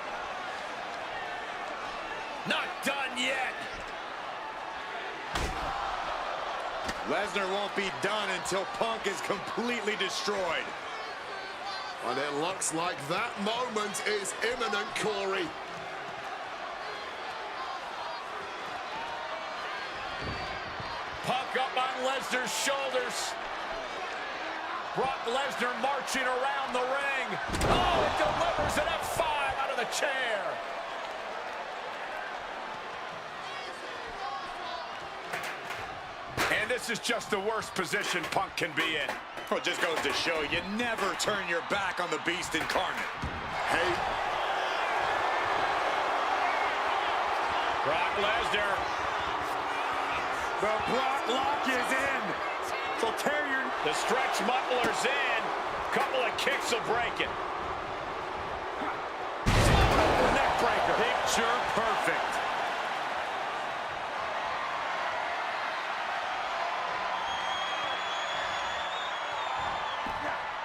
Not done yet. Lesnar won't be done until Punk is completely destroyed. And it looks like that moment is imminent, Corey. Punk up on Lesnar's shoulders. Brock Lesnar marching around the ring. Oh, it delivers an F5 out of the chair. And this is just the worst position Punk can be in. Well, it just goes to show you never turn your back on the Beast incarnate. Hey. Brock Lesnar. The Brock lock is in. So tear your... The stretch muffler's in. Couple of kicks will break it. Neck breaker. Picture perfect.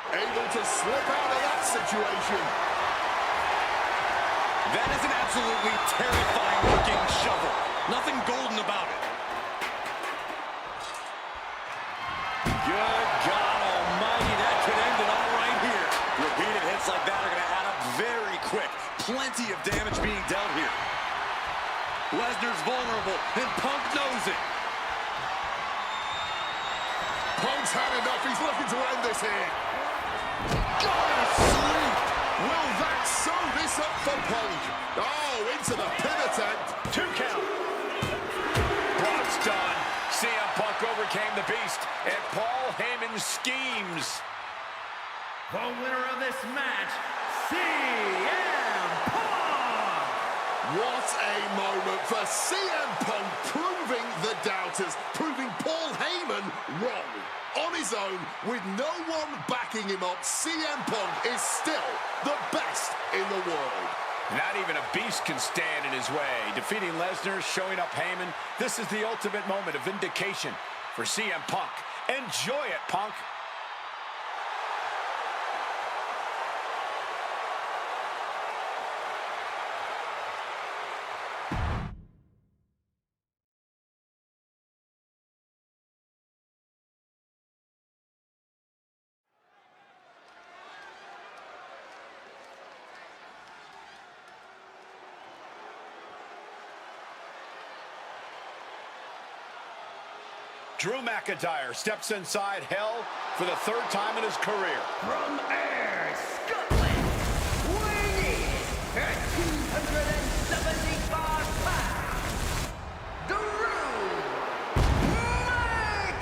Able to slip out of that situation. That is an absolutely terrifying looking shovel. Nothing golden about it. Good God almighty, that could end it all right here. Repeated hits like that are going to add up very quick. Plenty of damage being dealt here. Lesnar's vulnerable, and Punk knows it. Punk's had enough. He's looking to end this here. Sleep. Will that sew this up for Punk? Oh, into the pin attempt. 2 count. Brock's done. CM Punk overcame the Beast, and Paul Heyman schemes. The winner of this match, CM Punk! What a moment for CM Punk, proving the doubters, proving Paul Heyman wrong. On his own, with no one backing him up, CM Punk is still the best in the world. Not even a Beast can stand in his way. Defeating Lesnar, showing up Heyman. This is the ultimate moment of vindication for CM Punk. Enjoy it, Punk. Drew McIntyre steps inside Hell for the 3rd time in his career. From Ayr, Scotland, weighing in at 275 pounds, Drew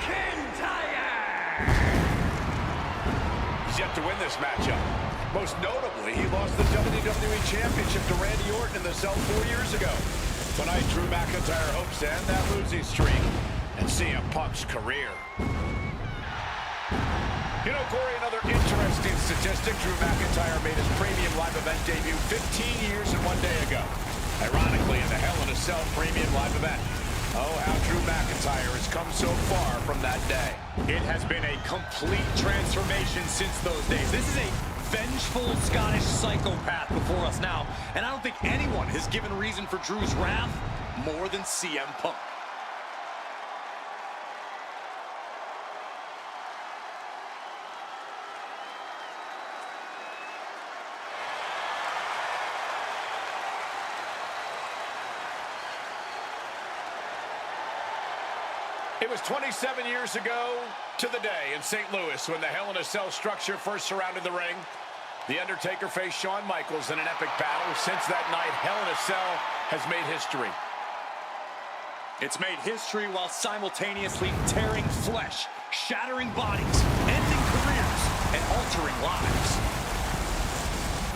McIntyre! He's yet to win this matchup. Most notably, he lost the WWE Championship to Randy Orton in the cell 4 years ago. Tonight, Drew McIntyre hopes to end that losing streak and CM Punk's career. You know, Corey, another interesting statistic. Drew McIntyre made his premium live event debut 15 years and 1 day ago. Ironically, in the Hell in a Cell premium live event. Oh, how Drew McIntyre has come so far from that day. It has been a complete transformation since those days. This is a vengeful Scottish psychopath before us now, and I don't think anyone has given reason for Drew's wrath more than CM Punk. It was 27 years ago to the day in St. Louis when the Hell in a Cell structure first surrounded the ring. The Undertaker faced Shawn Michaels in an epic battle. Since that night, Hell in a Cell has made history. It's made history while simultaneously tearing flesh, shattering bodies, ending careers, and altering lives.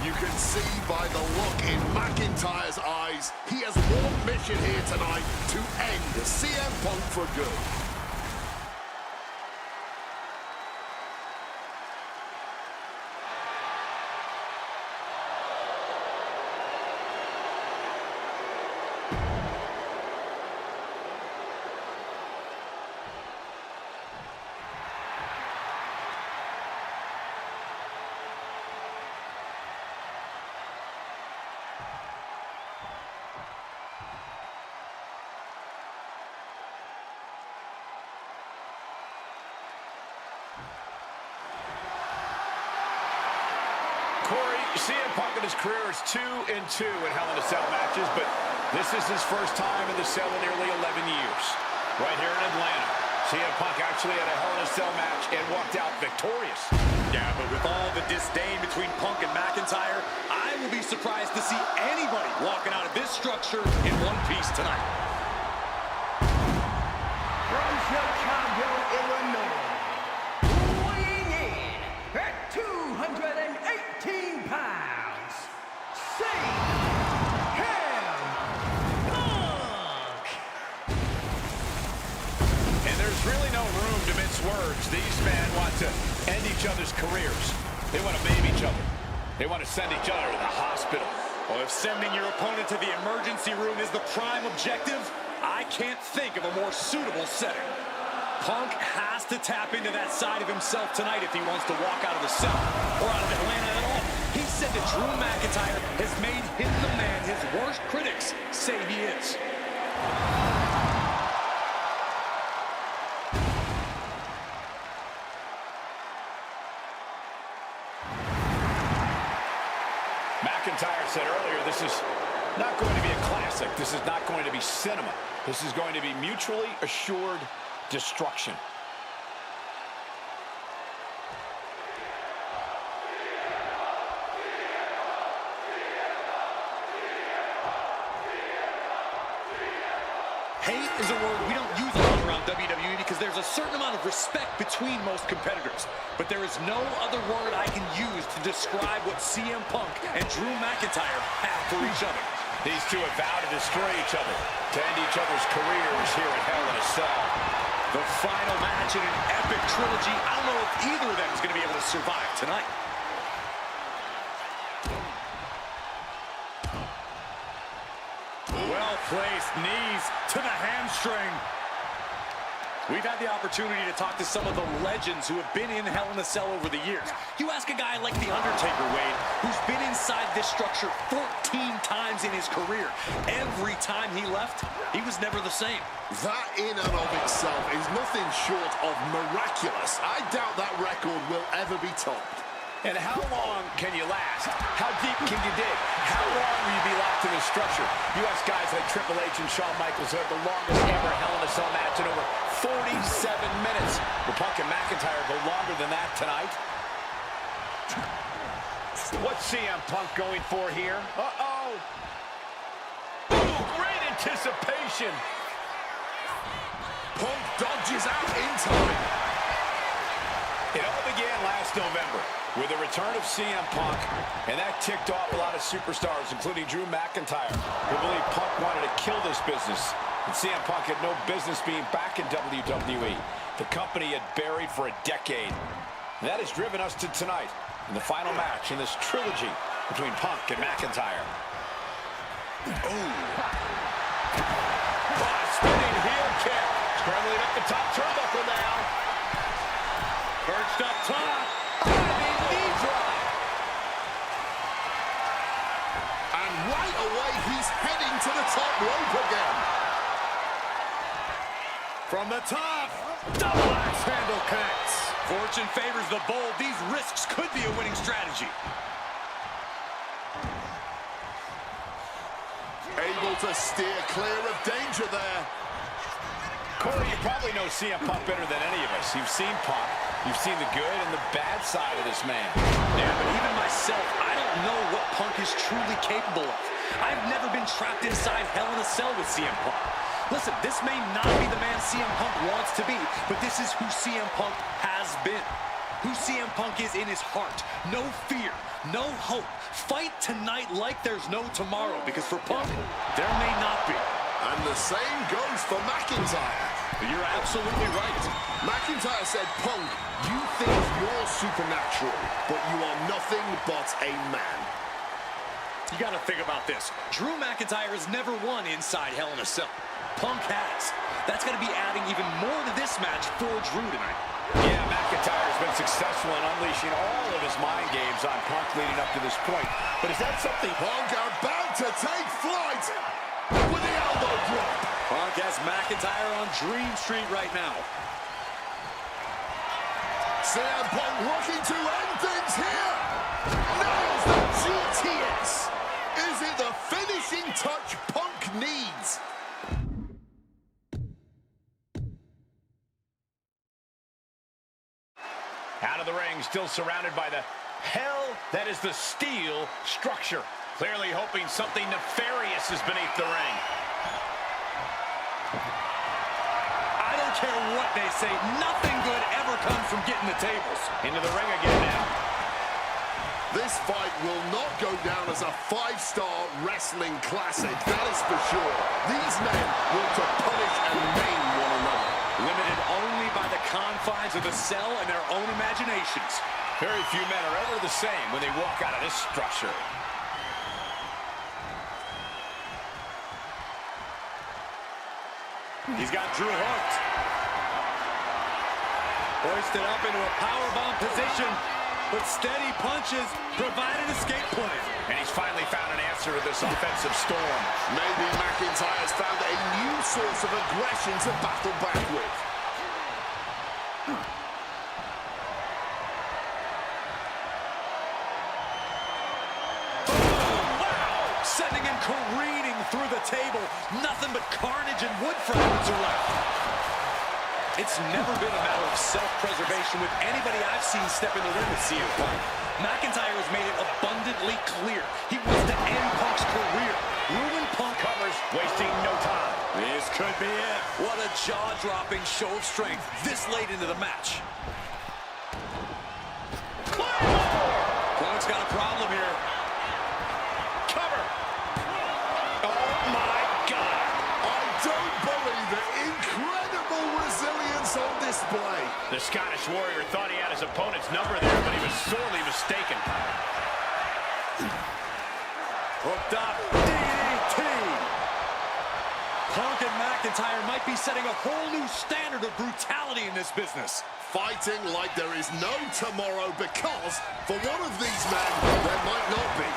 You can see by the look in McIntyre's eyes, he has one mission here tonight: to end CM Punk for good. CM Punk in his career is 2-2 in Hell in a Cell matches, but this is his first time in the cell in nearly 11 years. Right here in Atlanta, CM Punk actually had a Hell in a Cell match and walked out victorious. Yeah, but with all the disdain between Punk and McIntyre, I will be surprised to see anybody walking out of this structure in one piece tonight. From Chicago, Illinois, weighing in at 218 pounds, CM Punk. And there's really no room to mince words. These men want to end each other's careers. They want to maim each other. They want to send each other to the hospital. Well, if sending your opponent to the emergency room is the prime objective, I can't think of a more suitable setting. Punk has to tap into that side of himself tonight if he wants to walk out of the cell or out of Atlanta at all. He said that Drew McIntyre has made him the man his worst critics say he is. McIntyre said earlier, this is not going to be a classic. This is not going to be cinema. This is going to be mutually assured destruction. Hate is a word we don't use a lot around WWE because there's a certain amount of respect between most competitors. But there is no other word I can use to describe what CM Punk and Drew McIntyre have for each other. These two have vowed to destroy each other, to end each other's careers here at Hell in a Cell. The final match in an epic trilogy. I don't know if either of them is going to be able to survive tonight. Well-placed knees to the hamstring. We've had the opportunity to talk to some of the legends who have been in Hell in a Cell over the years. You ask a guy like The Undertaker, Wade, who's been inside this structure 14 times in his career. Every time he left, he was never the same. That in and of itself is nothing short of miraculous. I doubt that record will ever be topped. And how long can you last? How deep can you dig? How long will you be locked in this structure? You ask guys like Triple H and Shawn Michaels who had the longest ever Hell in a Cell match in over 47 minutes. Will Punk and McIntyre go longer than that tonight? What's CM Punk going for here? Uh-oh. Oh, great anticipation. Punk dodges out in time. It all began last November with the return of CM Punk, and that ticked off a lot of superstars, including Drew McIntyre, who believed Punk wanted to kill this business, and CM Punk had no business being back in WWE, the company had buried for a decade. And that has driven us to tonight, in the final match in this trilogy between Punk and McIntyre. Spinning heel kick, scrambling up the top turnbuckle now. Perched up top. Knee drop. And right away, he's heading to the top rope again. From the top, double axe handle connects. Fortune favors the bold. These risks could be a winning strategy. Able to steer clear of danger there. Corey, you probably know CM Punk better than any of us. You've seen Punk. You've seen the good and the bad side of this man. Yeah, but even myself, I don't know what Punk is truly capable of. I've never been trapped inside Hell in a Cell with CM Punk. Listen, this may not be the man CM Punk wants to be, but this is who CM Punk has been. Who CM Punk is in his heart. No fear, no hope. Fight tonight like there's no tomorrow, because for Punk, there may not be. And the same goes for McIntyre. You're absolutely right. McIntyre said, Punk, you think you're supernatural, but you are nothing but a man. You got to think about this. Drew McIntyre has never won inside Hell in a Cell. Punk has. That's going to be adding even more to this match for Drew tonight. Yeah, McIntyre's been successful in unleashing all of his mind games on Punk leading up to this point. But is that something Punk about to take flight with the elbow drop? Punk has McIntyre on Dream Street right now. CM Punk looking to end things here. Nails the GTS. Is it the finishing touch Punk needs? Out of the ring, still surrounded by the hell that is the steel structure. Clearly hoping something nefarious is beneath the ring. I don't care what they say, nothing good ever comes from getting the tables. Into the ring again now. This fight will not go down as a 5-star wrestling classic, that is for sure. These men want to punish and maim one another. Limited only by the confines of the cell and their own imaginations. Very few men are ever the same when they walk out of this structure. He's got Drew hooked. Hoisted up into a powerbomb position, but steady punches provide an escape plan. And he's finally found an answer to this offensive storm. Maybe McIntyre's found a new source of aggression to battle back with. Sending him careening through the table. Nothing but carnage and wood fragments are left. It's never been a matter of self-preservation with anybody I've seen step in the ring with CM Punk. McIntyre has made it abundantly clear he wants to end Punk's career. Ruin Punk Covers, wasting no time. This could be it. What a jaw-dropping show of strength this late into the match. Punk's got a problem here. Cover. Oh my God. I don't believe it. Incredible resilience on display. The Scottish Warrior thought he had his opponent's number there, but he was sorely mistaken. Hooked up. DDT. Punk and McIntyre might be setting a whole new standard of brutality in this business. Fighting like there is no tomorrow because for one of these men, there might not be.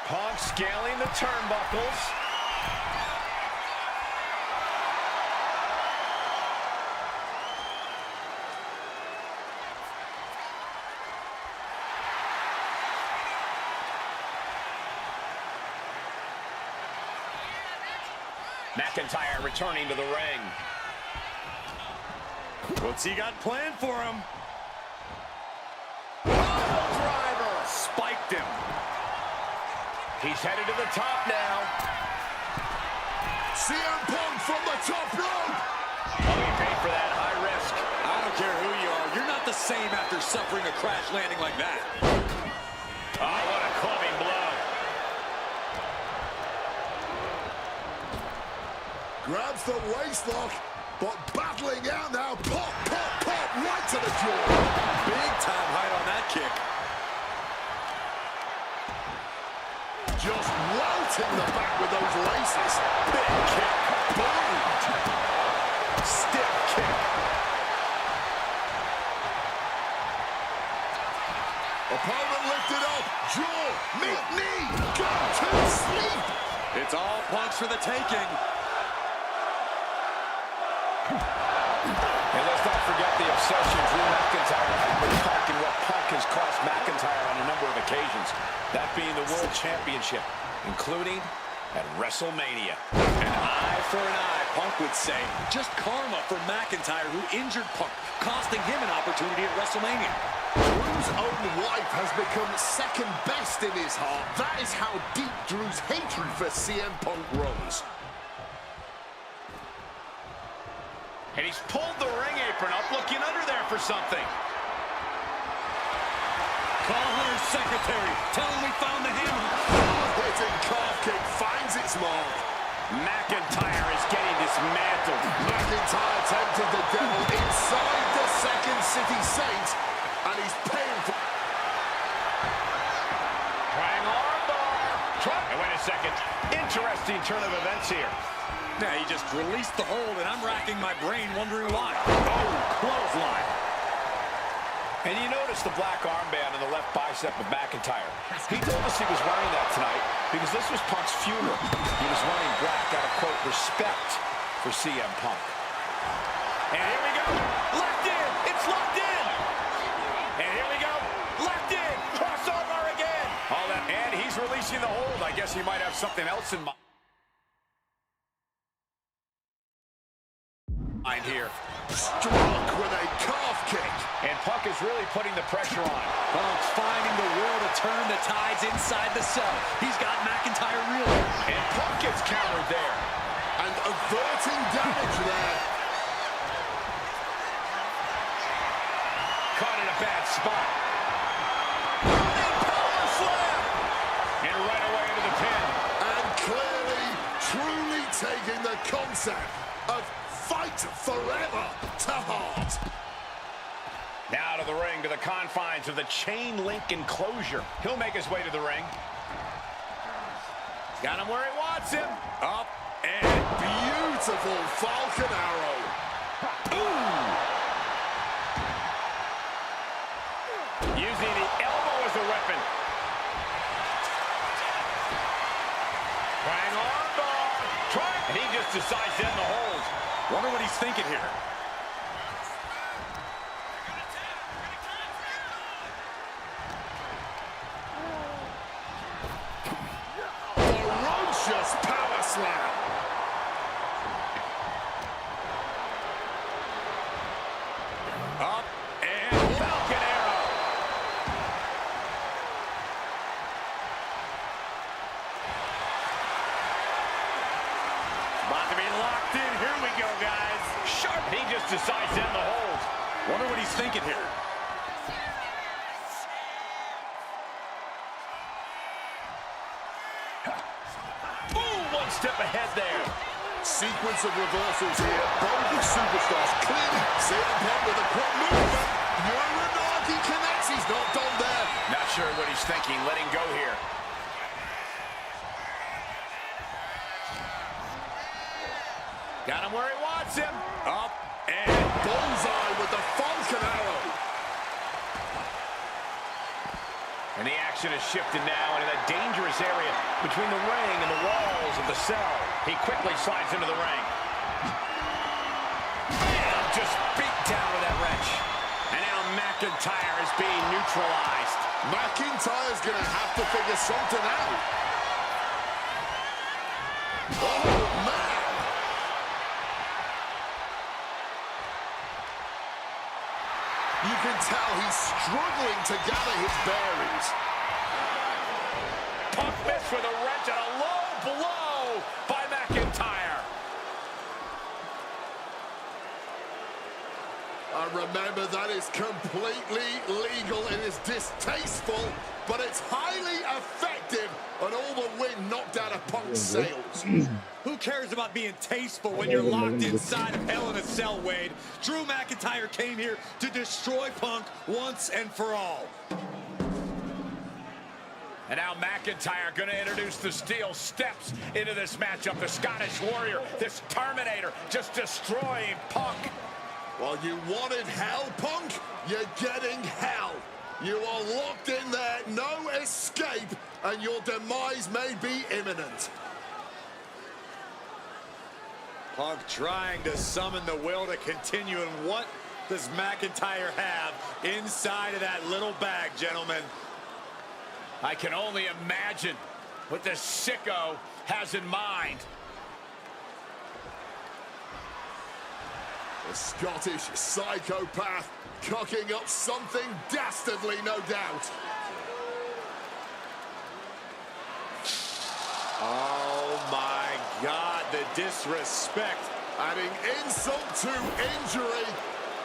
Punk scaling the turnbuckles. McIntyre returning to the ring. What's he got planned for him? Driver. Spiked him. He's headed to the top now. CM Punk from the top rope. Oh, he paid for that high risk. I don't care who you are. You're not the same after suffering a crash landing like that. Oh, what a clubbing blow. Grabs the waistlock, but battling out now. Pop, pop, pop, right to the jaw. Big time height on that kick. Just welting the back with those laces. Big kick. Boom. Stiff kick. Opponent lifted up. Jaw, meet knee. Go to sleep. It's all Punk's for the taking. And let's not forget the obsession Drew McIntyre had with Punk and what Punk has cost McIntyre on a number of occasions. That being the World Championship, including at WrestleMania. An eye for an eye, Punk would say. Just karma for McIntyre, who injured Punk, costing him an opportunity at WrestleMania. Drew's own wife has become second best in his heart. That is how deep Drew's hatred for CM Punk runs. And he's pulled the ring apron up, looking under there for something. Call Hunter's secretary. Tell him we found the hammer. Hitting calf kick finds its mark. McIntyre is getting dismantled. McIntyre tempted the devil inside the Second City Saints, and he's paying for... Trying armbar. And wait a second. Interesting turn of events here. Yeah, he just released the hold, and I'm racking my brain wondering why. Oh, clothesline. And you notice the black armband on the left bicep of McIntyre. He told us he was wearing that tonight because this was Punk's funeral. He was wearing black out of, quote, respect for CM Punk. And here we go. Locked in. It's locked in. And here we go. Locked in. Crossover again. All that. And he's releasing the hold. I guess he might have something else in mind here. Struck with a calf kick. And Punk is really putting the pressure on. Punk's finding the will to turn the tides inside the cell. He's got McIntyre reeling. And Punk gets countered there. And averting damage there. Caught in a bad spot. Power slam. And right away into the pin. And clearly, truly taking the concept of fight forever to heart. Now to the ring, to the confines of the chain link enclosure. He'll make his way to the ring. Got him where he wants him. Up and Beautiful Falcon Arrow. ooh. Using the elbow as a weapon. Trying armbar. And he just decides to end the hold. Wonder what he's thinking here. Ferocious power slam. Up and Falcon Arrow. About to be locked in. Here we go, guys. Sharp. He just decides to end the hold. Wonder what he's thinking here. Boom! One step ahead there. Sequence of reversals here. Both superstars clearly. CM Punk with a quick movement. Uranagi connects. He's not done there. Not sure what he's thinking. Letting go here. Got him where he wants him. Up and Bullseye with the Falcon Arrow. And the action has shifted now into that dangerous area between the ring and the walls of the cell. He quickly slides into the ring. Bam! Just beat down with that wrench. And now McIntyre is being neutralized. McIntyre's going to have to figure something out. Oh, man. You can tell he's struggling to gather his bearings. Punk missed with a wrench and a low blow by McIntyre. And remember, that is completely legal. It is distasteful, but it's highly effective. And all the wind knocked out of Punk's sails. Who cares about being tasteful when you're locked inside of Hell in a Cell, Wade? Drew McIntyre came here to destroy Punk once and for all. And now McIntyre going to introduce the steel steps into this matchup. The Scottish Warrior, this Terminator, just destroying Punk. Well, you wanted hell, Punk? You're getting hell. You are locked in there, no escape, and your demise may be imminent. Punk trying to summon the will to continue, and what does McIntyre have inside of that little bag, gentlemen? I can only imagine what this sicko has in mind. The Scottish psychopath cocking up something dastardly, no doubt. Oh my God, the disrespect. Adding insult to injury.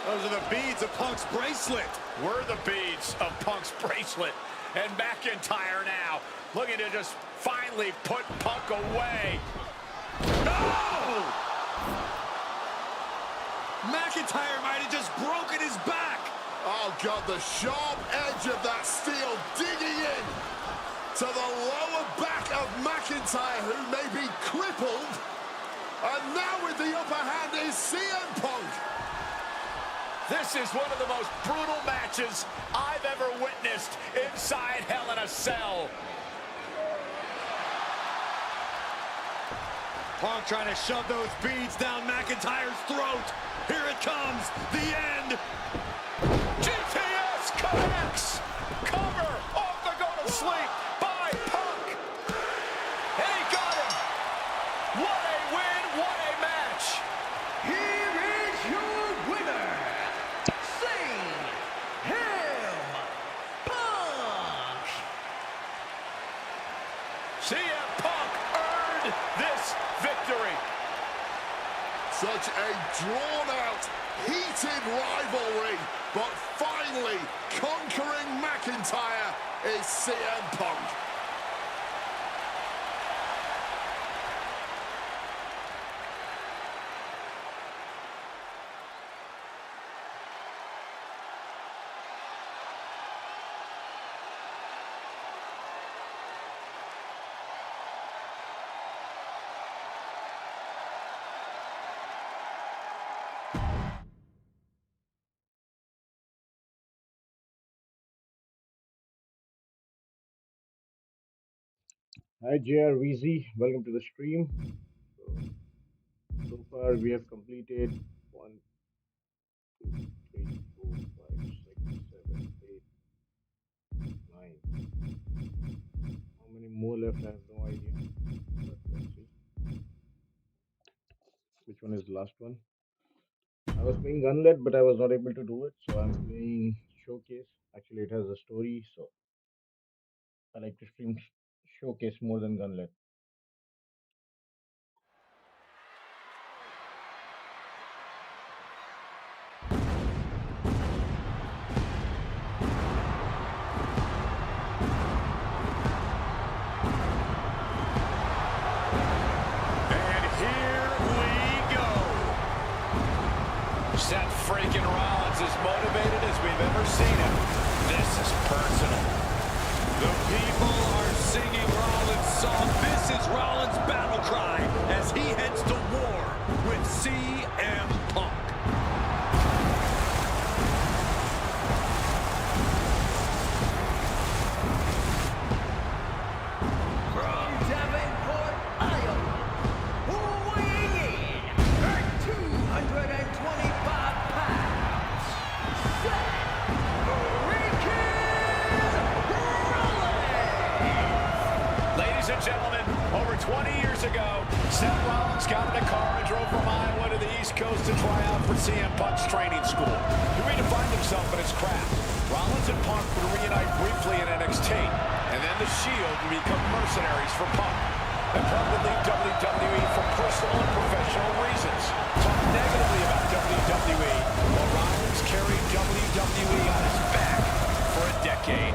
Those are the beads of Punk's bracelet. Were the beads of Punk's bracelet. And McIntyre now looking to just finally put Punk away. No! McIntyre might have just broken his back. Oh, God, the sharp edge of that steel digging in to the lower back of McIntyre, who may be crippled. And now with the upper hand is CM Punk. This is one of the most brutal matches I've ever witnessed inside Hell in a Cell. Punk trying to shove those beads down McIntyre's throat. Here it comes, the end. GTS connects. Cover off the go to sleep by Punk. And he got him. What a win, what a match. Here is your winner, CM Punk earned this victory. Such a drawn-out, heated rivalry, but finally conquering McIntyre is CM Punk. Hi JRVZ, welcome to the stream. So far we have completed 1, 2, 3, 4, 5, 6, 7, 8, 9. How many more left? I have no idea. But let's see. Which one is the last one? I was playing Gauntlet, but I was not able to do it, so I'm playing Showcase. Actually, it has a story, so I like to stream Showcase more than Gauntlet. Seth freaking Rollins as motivated as we've ever seen him. This is personal. The people are singing Rollins' song. This is Rollins' battle cry as he heads to war with CM Punk. From Davenport, Iowa, weighing in at 225 pounds, Seth Rollins! Ladies and gentlemen, over 20 years ago, Seth Rollins got in a car and drove from Iowa to the East Coast to try out for CM Punk's training school. He redefined himself in his craft. Rollins and Punk would reunite briefly in NXT, and then the Shield would become mercenaries for Punk. And Punk would leave WWE for personal and professional reasons. Talk negatively about WWE, while Rollins carried WWE on his back for a decade.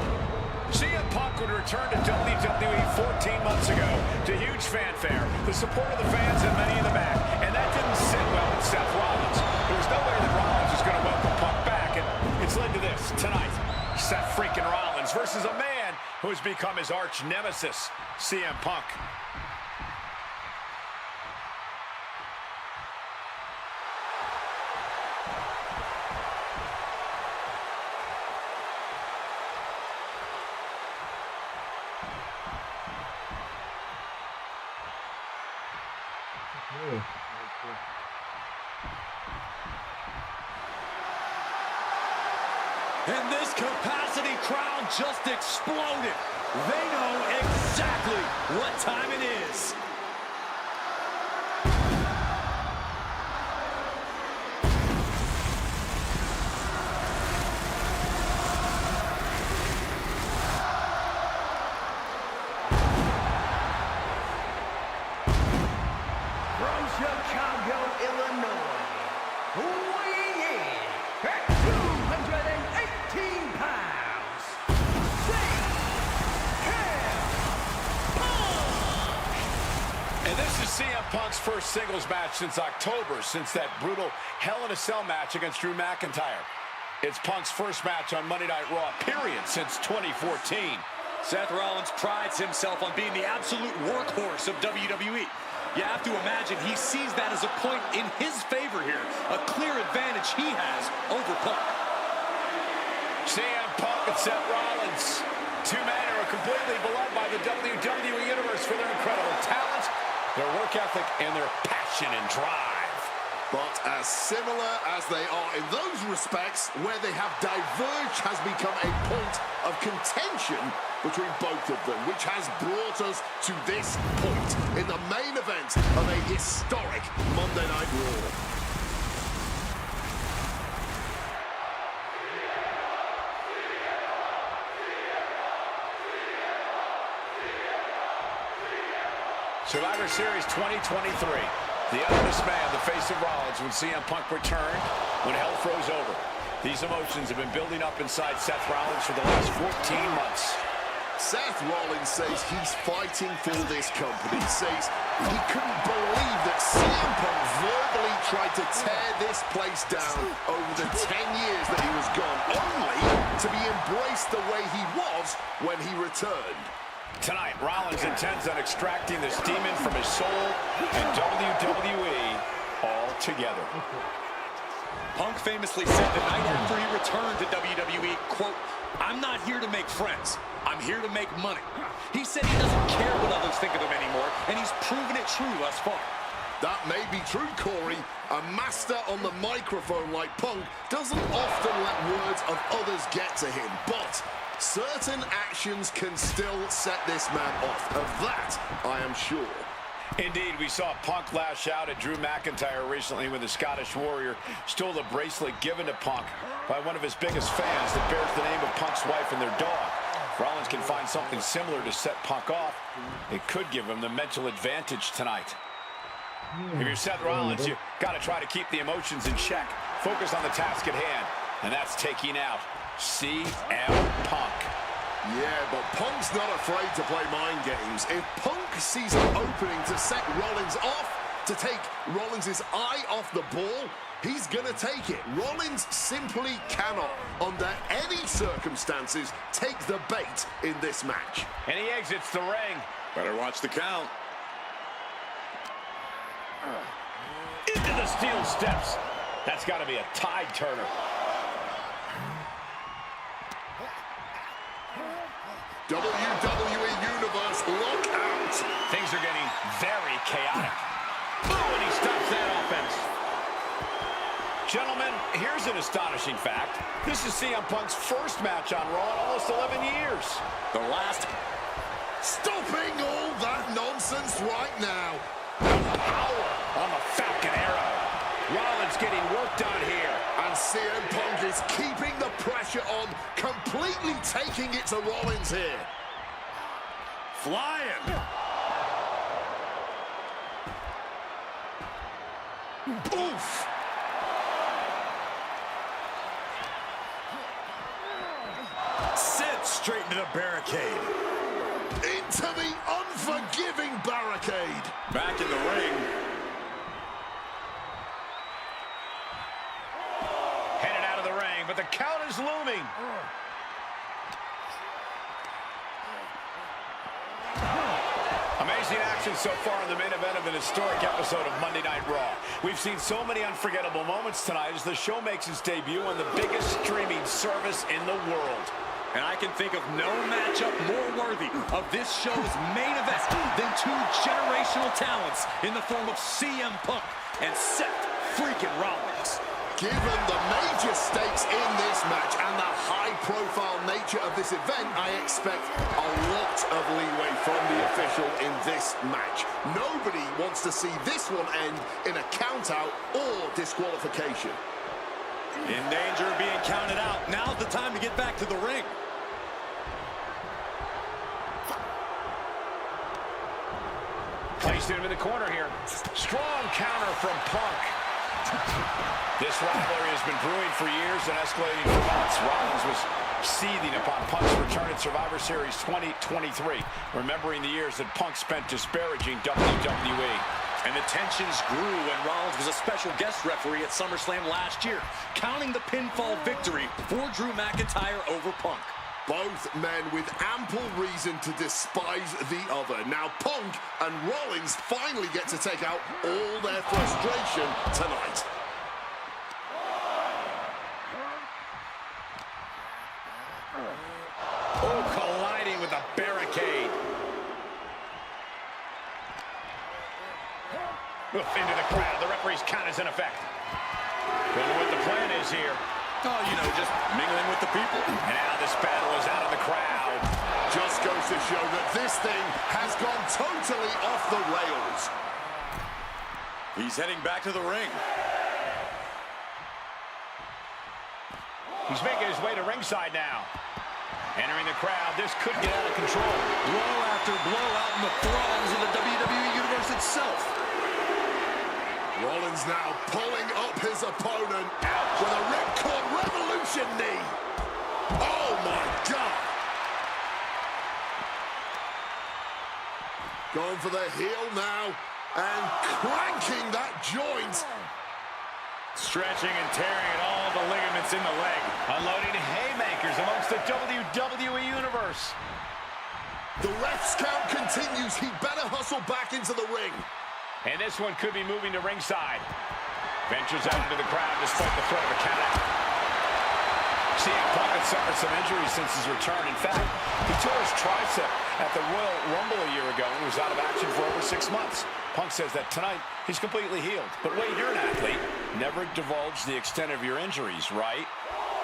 CM Punk would return to WWE 14 months ago to huge fanfare, the support of the fans and many in the back, and that didn't sit well with Seth Rollins. There was no way that Rollins was going to welcome Punk back, and it's led to this tonight. Seth freaking Rollins versus a man who has become his arch nemesis, CM Punk. Okay. And this capacity crowd just exploded. They know exactly what time it is. From Chicago, Illinois, weighing in at 218 pounds, CM Punk! And this is CM Punk's first singles match since October, since that brutal Hell in a Cell match against Drew McIntyre. It's Punk's first match on Monday Night Raw, period, since 2014. Seth Rollins prides himself on being the absolute workhorse of WWE. You have to imagine he sees that as a point in his favor here, a clear advantage he has over Punk. CM Punk and Seth Rollins, two men who are completely beloved by the WWE Universe for their incredible talent their work ethic, and their passion and drive. But as similar as they are in those respects, where they have diverged has become a point of contention between both of them, which has brought us to this point in the main event of a historic Monday Night Raw. Survivor Series 2023. The Otis man, the face of Rollins, when CM Punk returned, when hell froze over. These emotions have been building up inside Seth Rollins for the last 14 months. Seth Rollins says he's fighting for this company. He says he couldn't believe that CM Punk verbally tried to tear this place down over the 10 years that he was gone, only to be embraced the way he was when he returned. Tonight, Rollins intends on extracting this demon from his soul and WWE altogether. Punk famously said the night after he returned to WWE, quote, "I'm not here to make friends. I'm here to make money." He said he doesn't care what others think of him anymore, and he's proven it true thus far. That may be true, Corey. A master on the microphone like Punk doesn't often let words of others get to him, but certain actions can still set this man off. Of that, I am sure. Indeed, we saw Punk lash out at Drew McIntyre recently when the Scottish Warrior stole the bracelet given to Punk by one of his biggest fans that bears the name of Punk's wife and their dog. If Rollins can find something similar to set Punk off, it could give him the mental advantage tonight. If you're Seth Rollins, you got to try to keep the emotions in check. Focus on the task at hand, and that's taking out CM Punk. Yeah, but Punk's not afraid to play mind games. If Punk sees an opening to set Rollins off, to take Rollins' eye off the ball, he's gonna take it. Rollins simply cannot, under any circumstances, take the bait in this match. And he exits the ring. Better watch the count. Into the steel steps. That's got to be a tide turner. WWE Universe, look out! Things are getting very chaotic. Oh, and he stops that offense. Gentlemen, here's an astonishing fact. This is CM Punk's first match on Raw in almost 11 years. The last. Stopping all that nonsense right now. Power on the Falcon Arrow. Rollins getting worked on here. And CM Punk is keeping the pressure on, completely taking it to Rollins here. Flying. Oof! Sent straight into the barricade. Into the unforgiving barricade. Back in the ring. Headed out of the ring, but the count is looming. Amazing action so far in the main event of an historic episode of Monday Night Raw. We've seen so many unforgettable moments tonight as the show makes its debut on the biggest streaming service in the world. And I can think of no matchup more worthy of this show's main event than two generational talents in the form of CM Punk and Seth freaking Rollins. Given the major stakes in this match and the high-profile nature of this event, I expect a lot of leeway from the official in this match. Nobody wants to see this one end in a count-out or disqualification. In danger of being counted out. Now's the time to get back to the ring. Placed him in the corner here. Strong counter from Punk. This rivalry has been brewing for years and escalating for months. Rollins was seething upon Punk's return at Survivor Series 2023, remembering the years that Punk spent disparaging WWE. And the tensions grew when Rollins was a special guest referee at SummerSlam last year, counting the pinfall victory for Drew McIntyre over Punk. Both men with ample reason to despise the other. Now Punk and Rollins finally get to take out all their frustration tonight. Oh, colliding with the barricade. Into the crowd. The referee's count is in effect. Don't know what the plan is here. Oh, you know, just mingling with the people. And now this battle is out of the crowd. Just goes to show that this thing has gone totally off the rails. He's heading back to the ring. He's making his way to ringside now. Entering the crowd, this could get out of control. Blow after blow out in the throngs of the WWE Universe itself. Rollins now pulling up his opponent with a ripcord revolution knee. Oh my God. Going for the heel now and cranking that joint. Stretching and tearing at all the ligaments in the leg. Unloading haymakers amongst the WWE Universe. The ref's count continues. He better hustle back into the ring. And this one could be moving to ringside. Ventures out into the crowd despite the threat of a countout. CM Punk has suffered some injuries since his return. In fact, he tore his tricep at the Royal Rumble a year ago and was out of action for over 6 months. Punk says that tonight he's completely healed. But Wade, you're an athlete. Never divulge the extent of your injuries, right?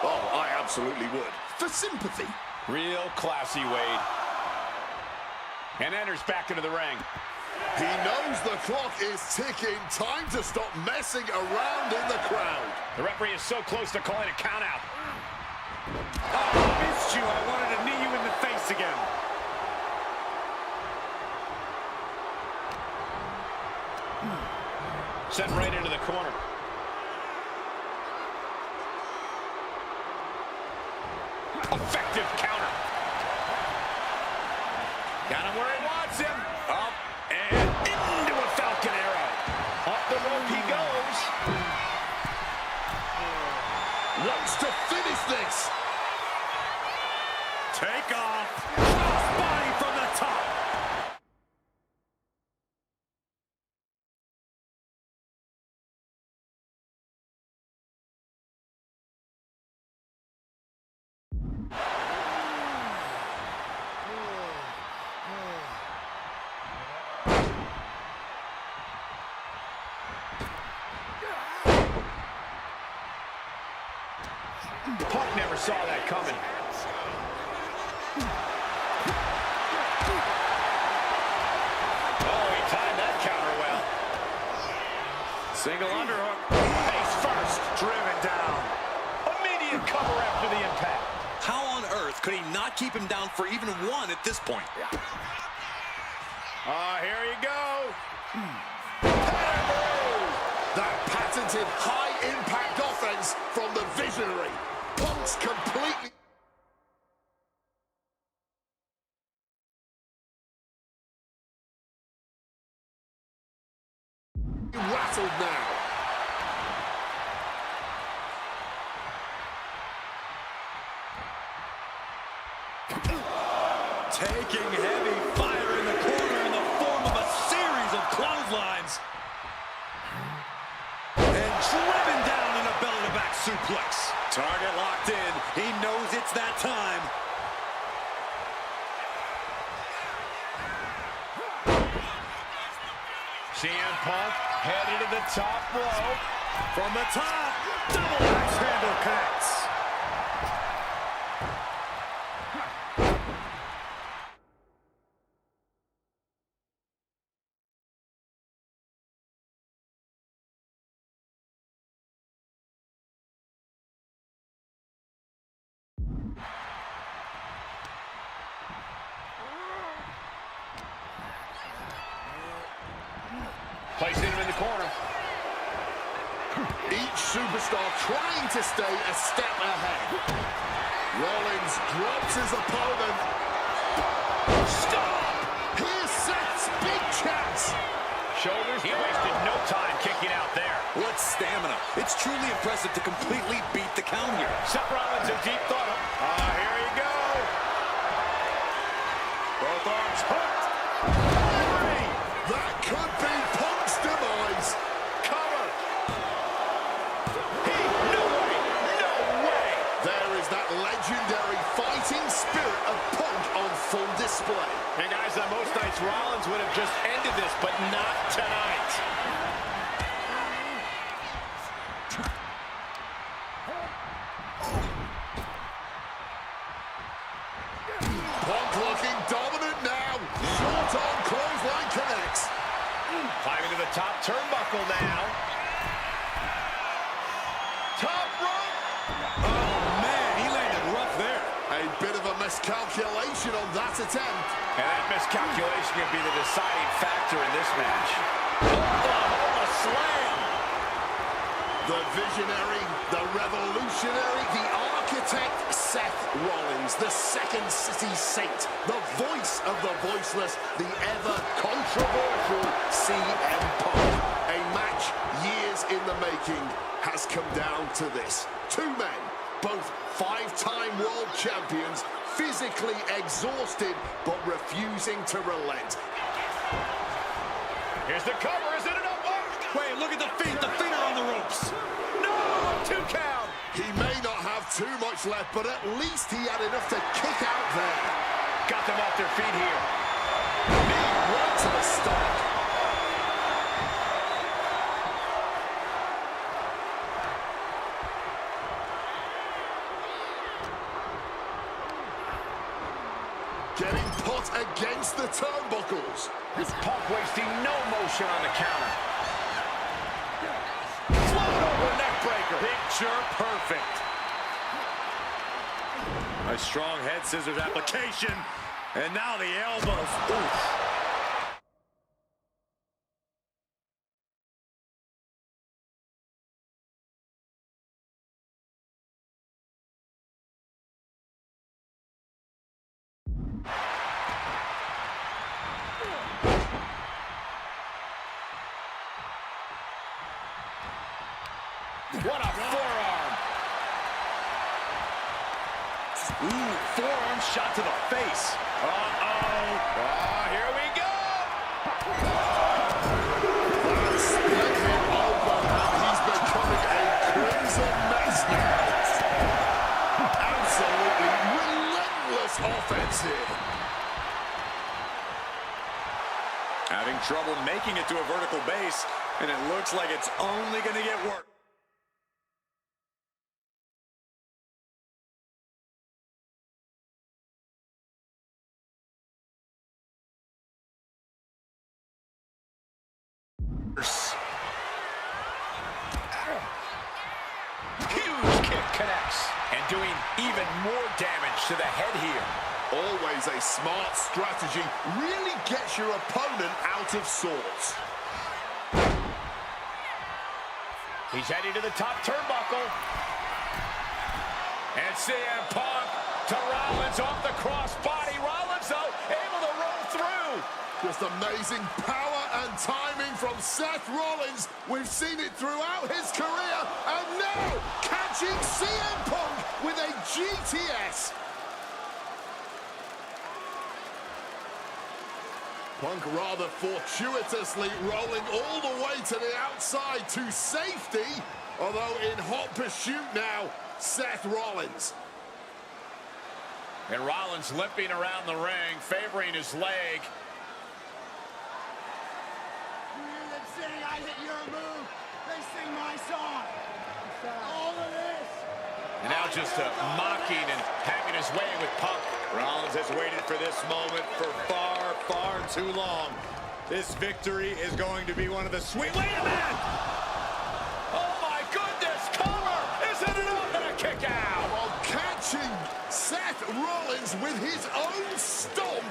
Oh, I absolutely would. For sympathy. Real classy, Wade. And enters back into the ring. He knows the clock is ticking. Time to stop messing around in the crowd. The referee is so close to calling a countout. Oh, I missed you. I wanted to knee you in the face again. Sent right into the corner. Effective counter. Got him where he wants him. Up and into a Falcon Arrow. Up the rope he goes. Wants to finish this. Take off. Crossbody from the top. Punk never saw that coming. Oh, he timed that counter well. Single underhook. Face first. Driven down. Immediate cover after the impact. How on earth could he not keep him down for even one at this point? Here you go. That patented high-impact offense from the visionary. Punk's completely rattled now. Taking heavy fire in the corner in the form of a series of clotheslines. And driven down in a belly-to-back suplex. Target locked in. He knows it's that time. CM Punk headed to the top rope. From the top, double axe handle connects. Placing him in the corner. Each superstar trying to stay a step ahead. Rollins drops his opponent. Stop! Here's Seth's big chance. Shoulders. He wasted no time kicking out there. What stamina. It's truly impressive to completely beat the count here. Seth Rollins in deep thought. Here you go. Both arms hooked. That could be Punk's demise. Cover. No way. No way. There is that legendary fighting spirit of Punk on full display. And guys, on most nights, Rollins would have just ended this, but not tonight. Climbing to the top turnbuckle now. Top rope. Oh, man, he landed rough there. A bit of a miscalculation on that attempt. And that miscalculation could be the deciding factor in this match. Oh, a slam. The visionary, the revolutionary, the architect, Seth Rollins, the second city saint, the voice of the voiceless, the ever-controversial CM Punk. A match years in the making has come down to this. Two men, both five-time world champions, physically exhausted, but refusing to relent. Here's the cover, is it enough? Wait, look at the feet. The feet are on the ropes. No, 2 count. He may not have too much left, but at least he had enough to kick out there. Got them off their feet here. Knee right to the stomach. Getting put against the turnbuckles. This Punk wasting no motion on the counter. Float over neck breaker. Picture perfect. A strong head scissors application. And now the elbows. Oof. What a forearm. Ooh, forearm shot to the face. Uh-oh. Oh, here we go. Split him open, and he's becoming a crimson mess now. Absolutely relentless offense here. Having trouble making it to a vertical base, and it looks like it's only going to get worse. Huge kick connects. And doing even more damage to the head here. Always a smart strategy. Really gets your opponent out of sorts. He's heading to the top turnbuckle. And CM Punk to Rollins off the crossbody. Rollins, though, able to roll through. Just amazing power and timing from Seth Rollins. We've seen it throughout his career. And now, catching CM Punk with a GTS. Punk rather fortuitously rolling all the way to the outside to safety. Although in hot pursuit now, Seth Rollins. And Rollins limping around the ring, favoring his leg. I hit your move. They sing my song. All of this. And now just mocking and having his way with Punk. Rollins has waited for this moment for far, far too long. This victory is going to be one of the sweet... Wait a minute! Oh my goodness, cover! Isn't it up and a kick out? While catching Seth Rollins with his own stomp.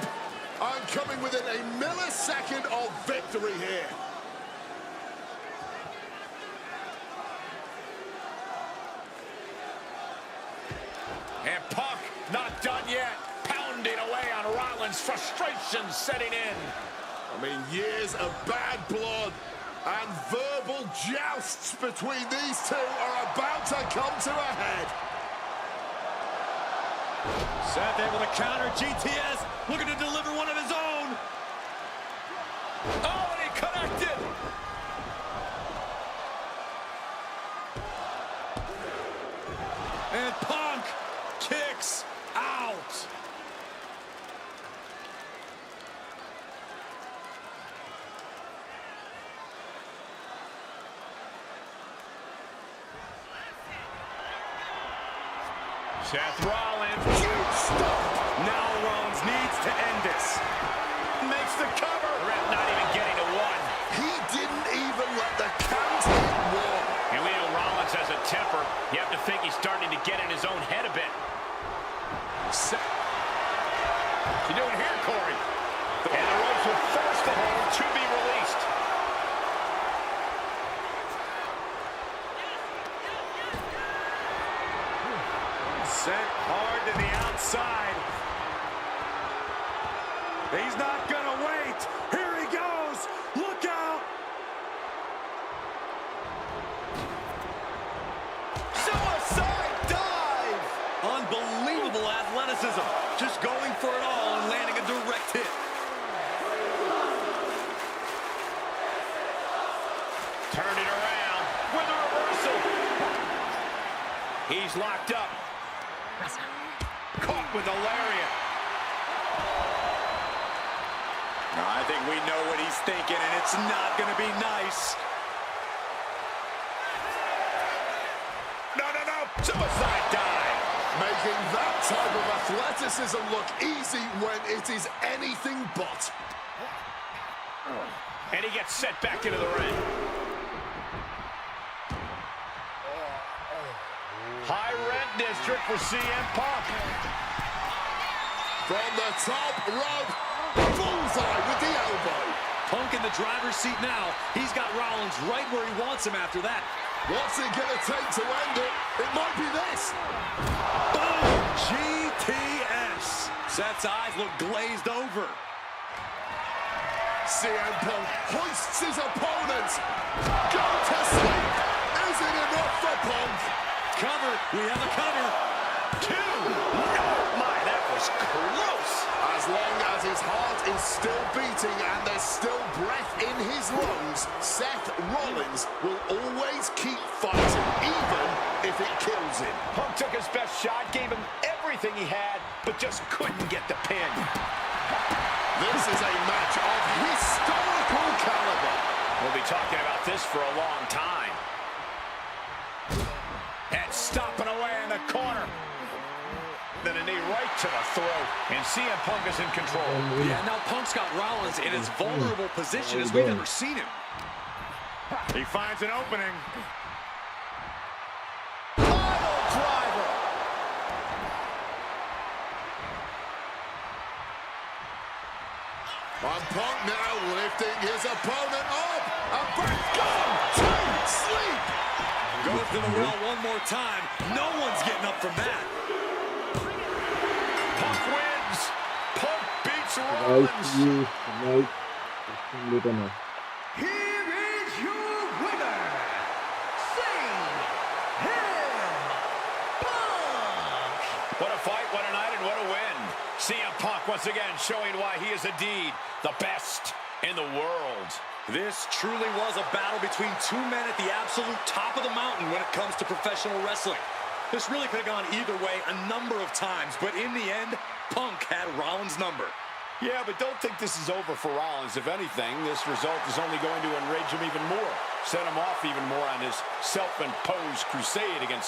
And coming within a millisecond of victory here. And Punk not done yet. Pounding away on Rollins, frustration setting in. I mean, years of bad blood and verbal jousts between these two are about to come to a head. Seth able to counter GTS, looking to deliver one of his own. Oh, and he connected. And Punk kicks out. Seth Rollins. Huge stomp. Now Rollins needs to end this. Makes the cover. Ref not even getting to one. He Turned it around with a reversal. He's locked up. Caught with a lariat. I think we know what he's thinking, and it's not going to be nice. No. Suicide dive. Making that type of athleticism look easy when it is anything but. And he gets set back into the ring. High rent district for CM Punk. From the top rope, bullseye with the elbow. Punk in the driver's seat now. He's got Rollins right where he wants him after that. What's it gonna take to end it? It might be this. Boom! GTS. Seth's eyes look glazed over. CM Punk hoists his opponent. Go to sleep. Is it enough for Punk? Cover. We have a cover. 2. Oh my, that was close. As long as his heart is still beating and there's still breath in his lungs, Seth Rollins will always keep fighting, even if it kills him. Punk took his best shot, gave him everything he had, but just couldn't get the pin. This is a match of historical caliber. We'll be talking about this for a long time. And stomping away in the corner. Then a knee right to the throat. And CM Punk is in control. Yeah, now Punk's got Rollins in as vulnerable position as we've ever seen him. He finds an opening. Pile driver. And Punk now lifting his opponent up. And back gone to sleep. Goes to the well one more time. No one's getting up from that. Punk wins. Punk beats Right, Rollins. you, right. Later now. Here is your winner, CM Punk. What a fight, what a night, and what a win. CM Punk once again showing why he is indeed the best in the world. This truly was a battle between two men at the absolute top of the mountain when it comes to professional wrestling. This really could have gone either way a number of times, but in the end, Punk had Rollins' number. Yeah, but don't think this is over for Rollins. If anything, this result is only going to enrage him even more, set him off even more on his self-imposed crusade against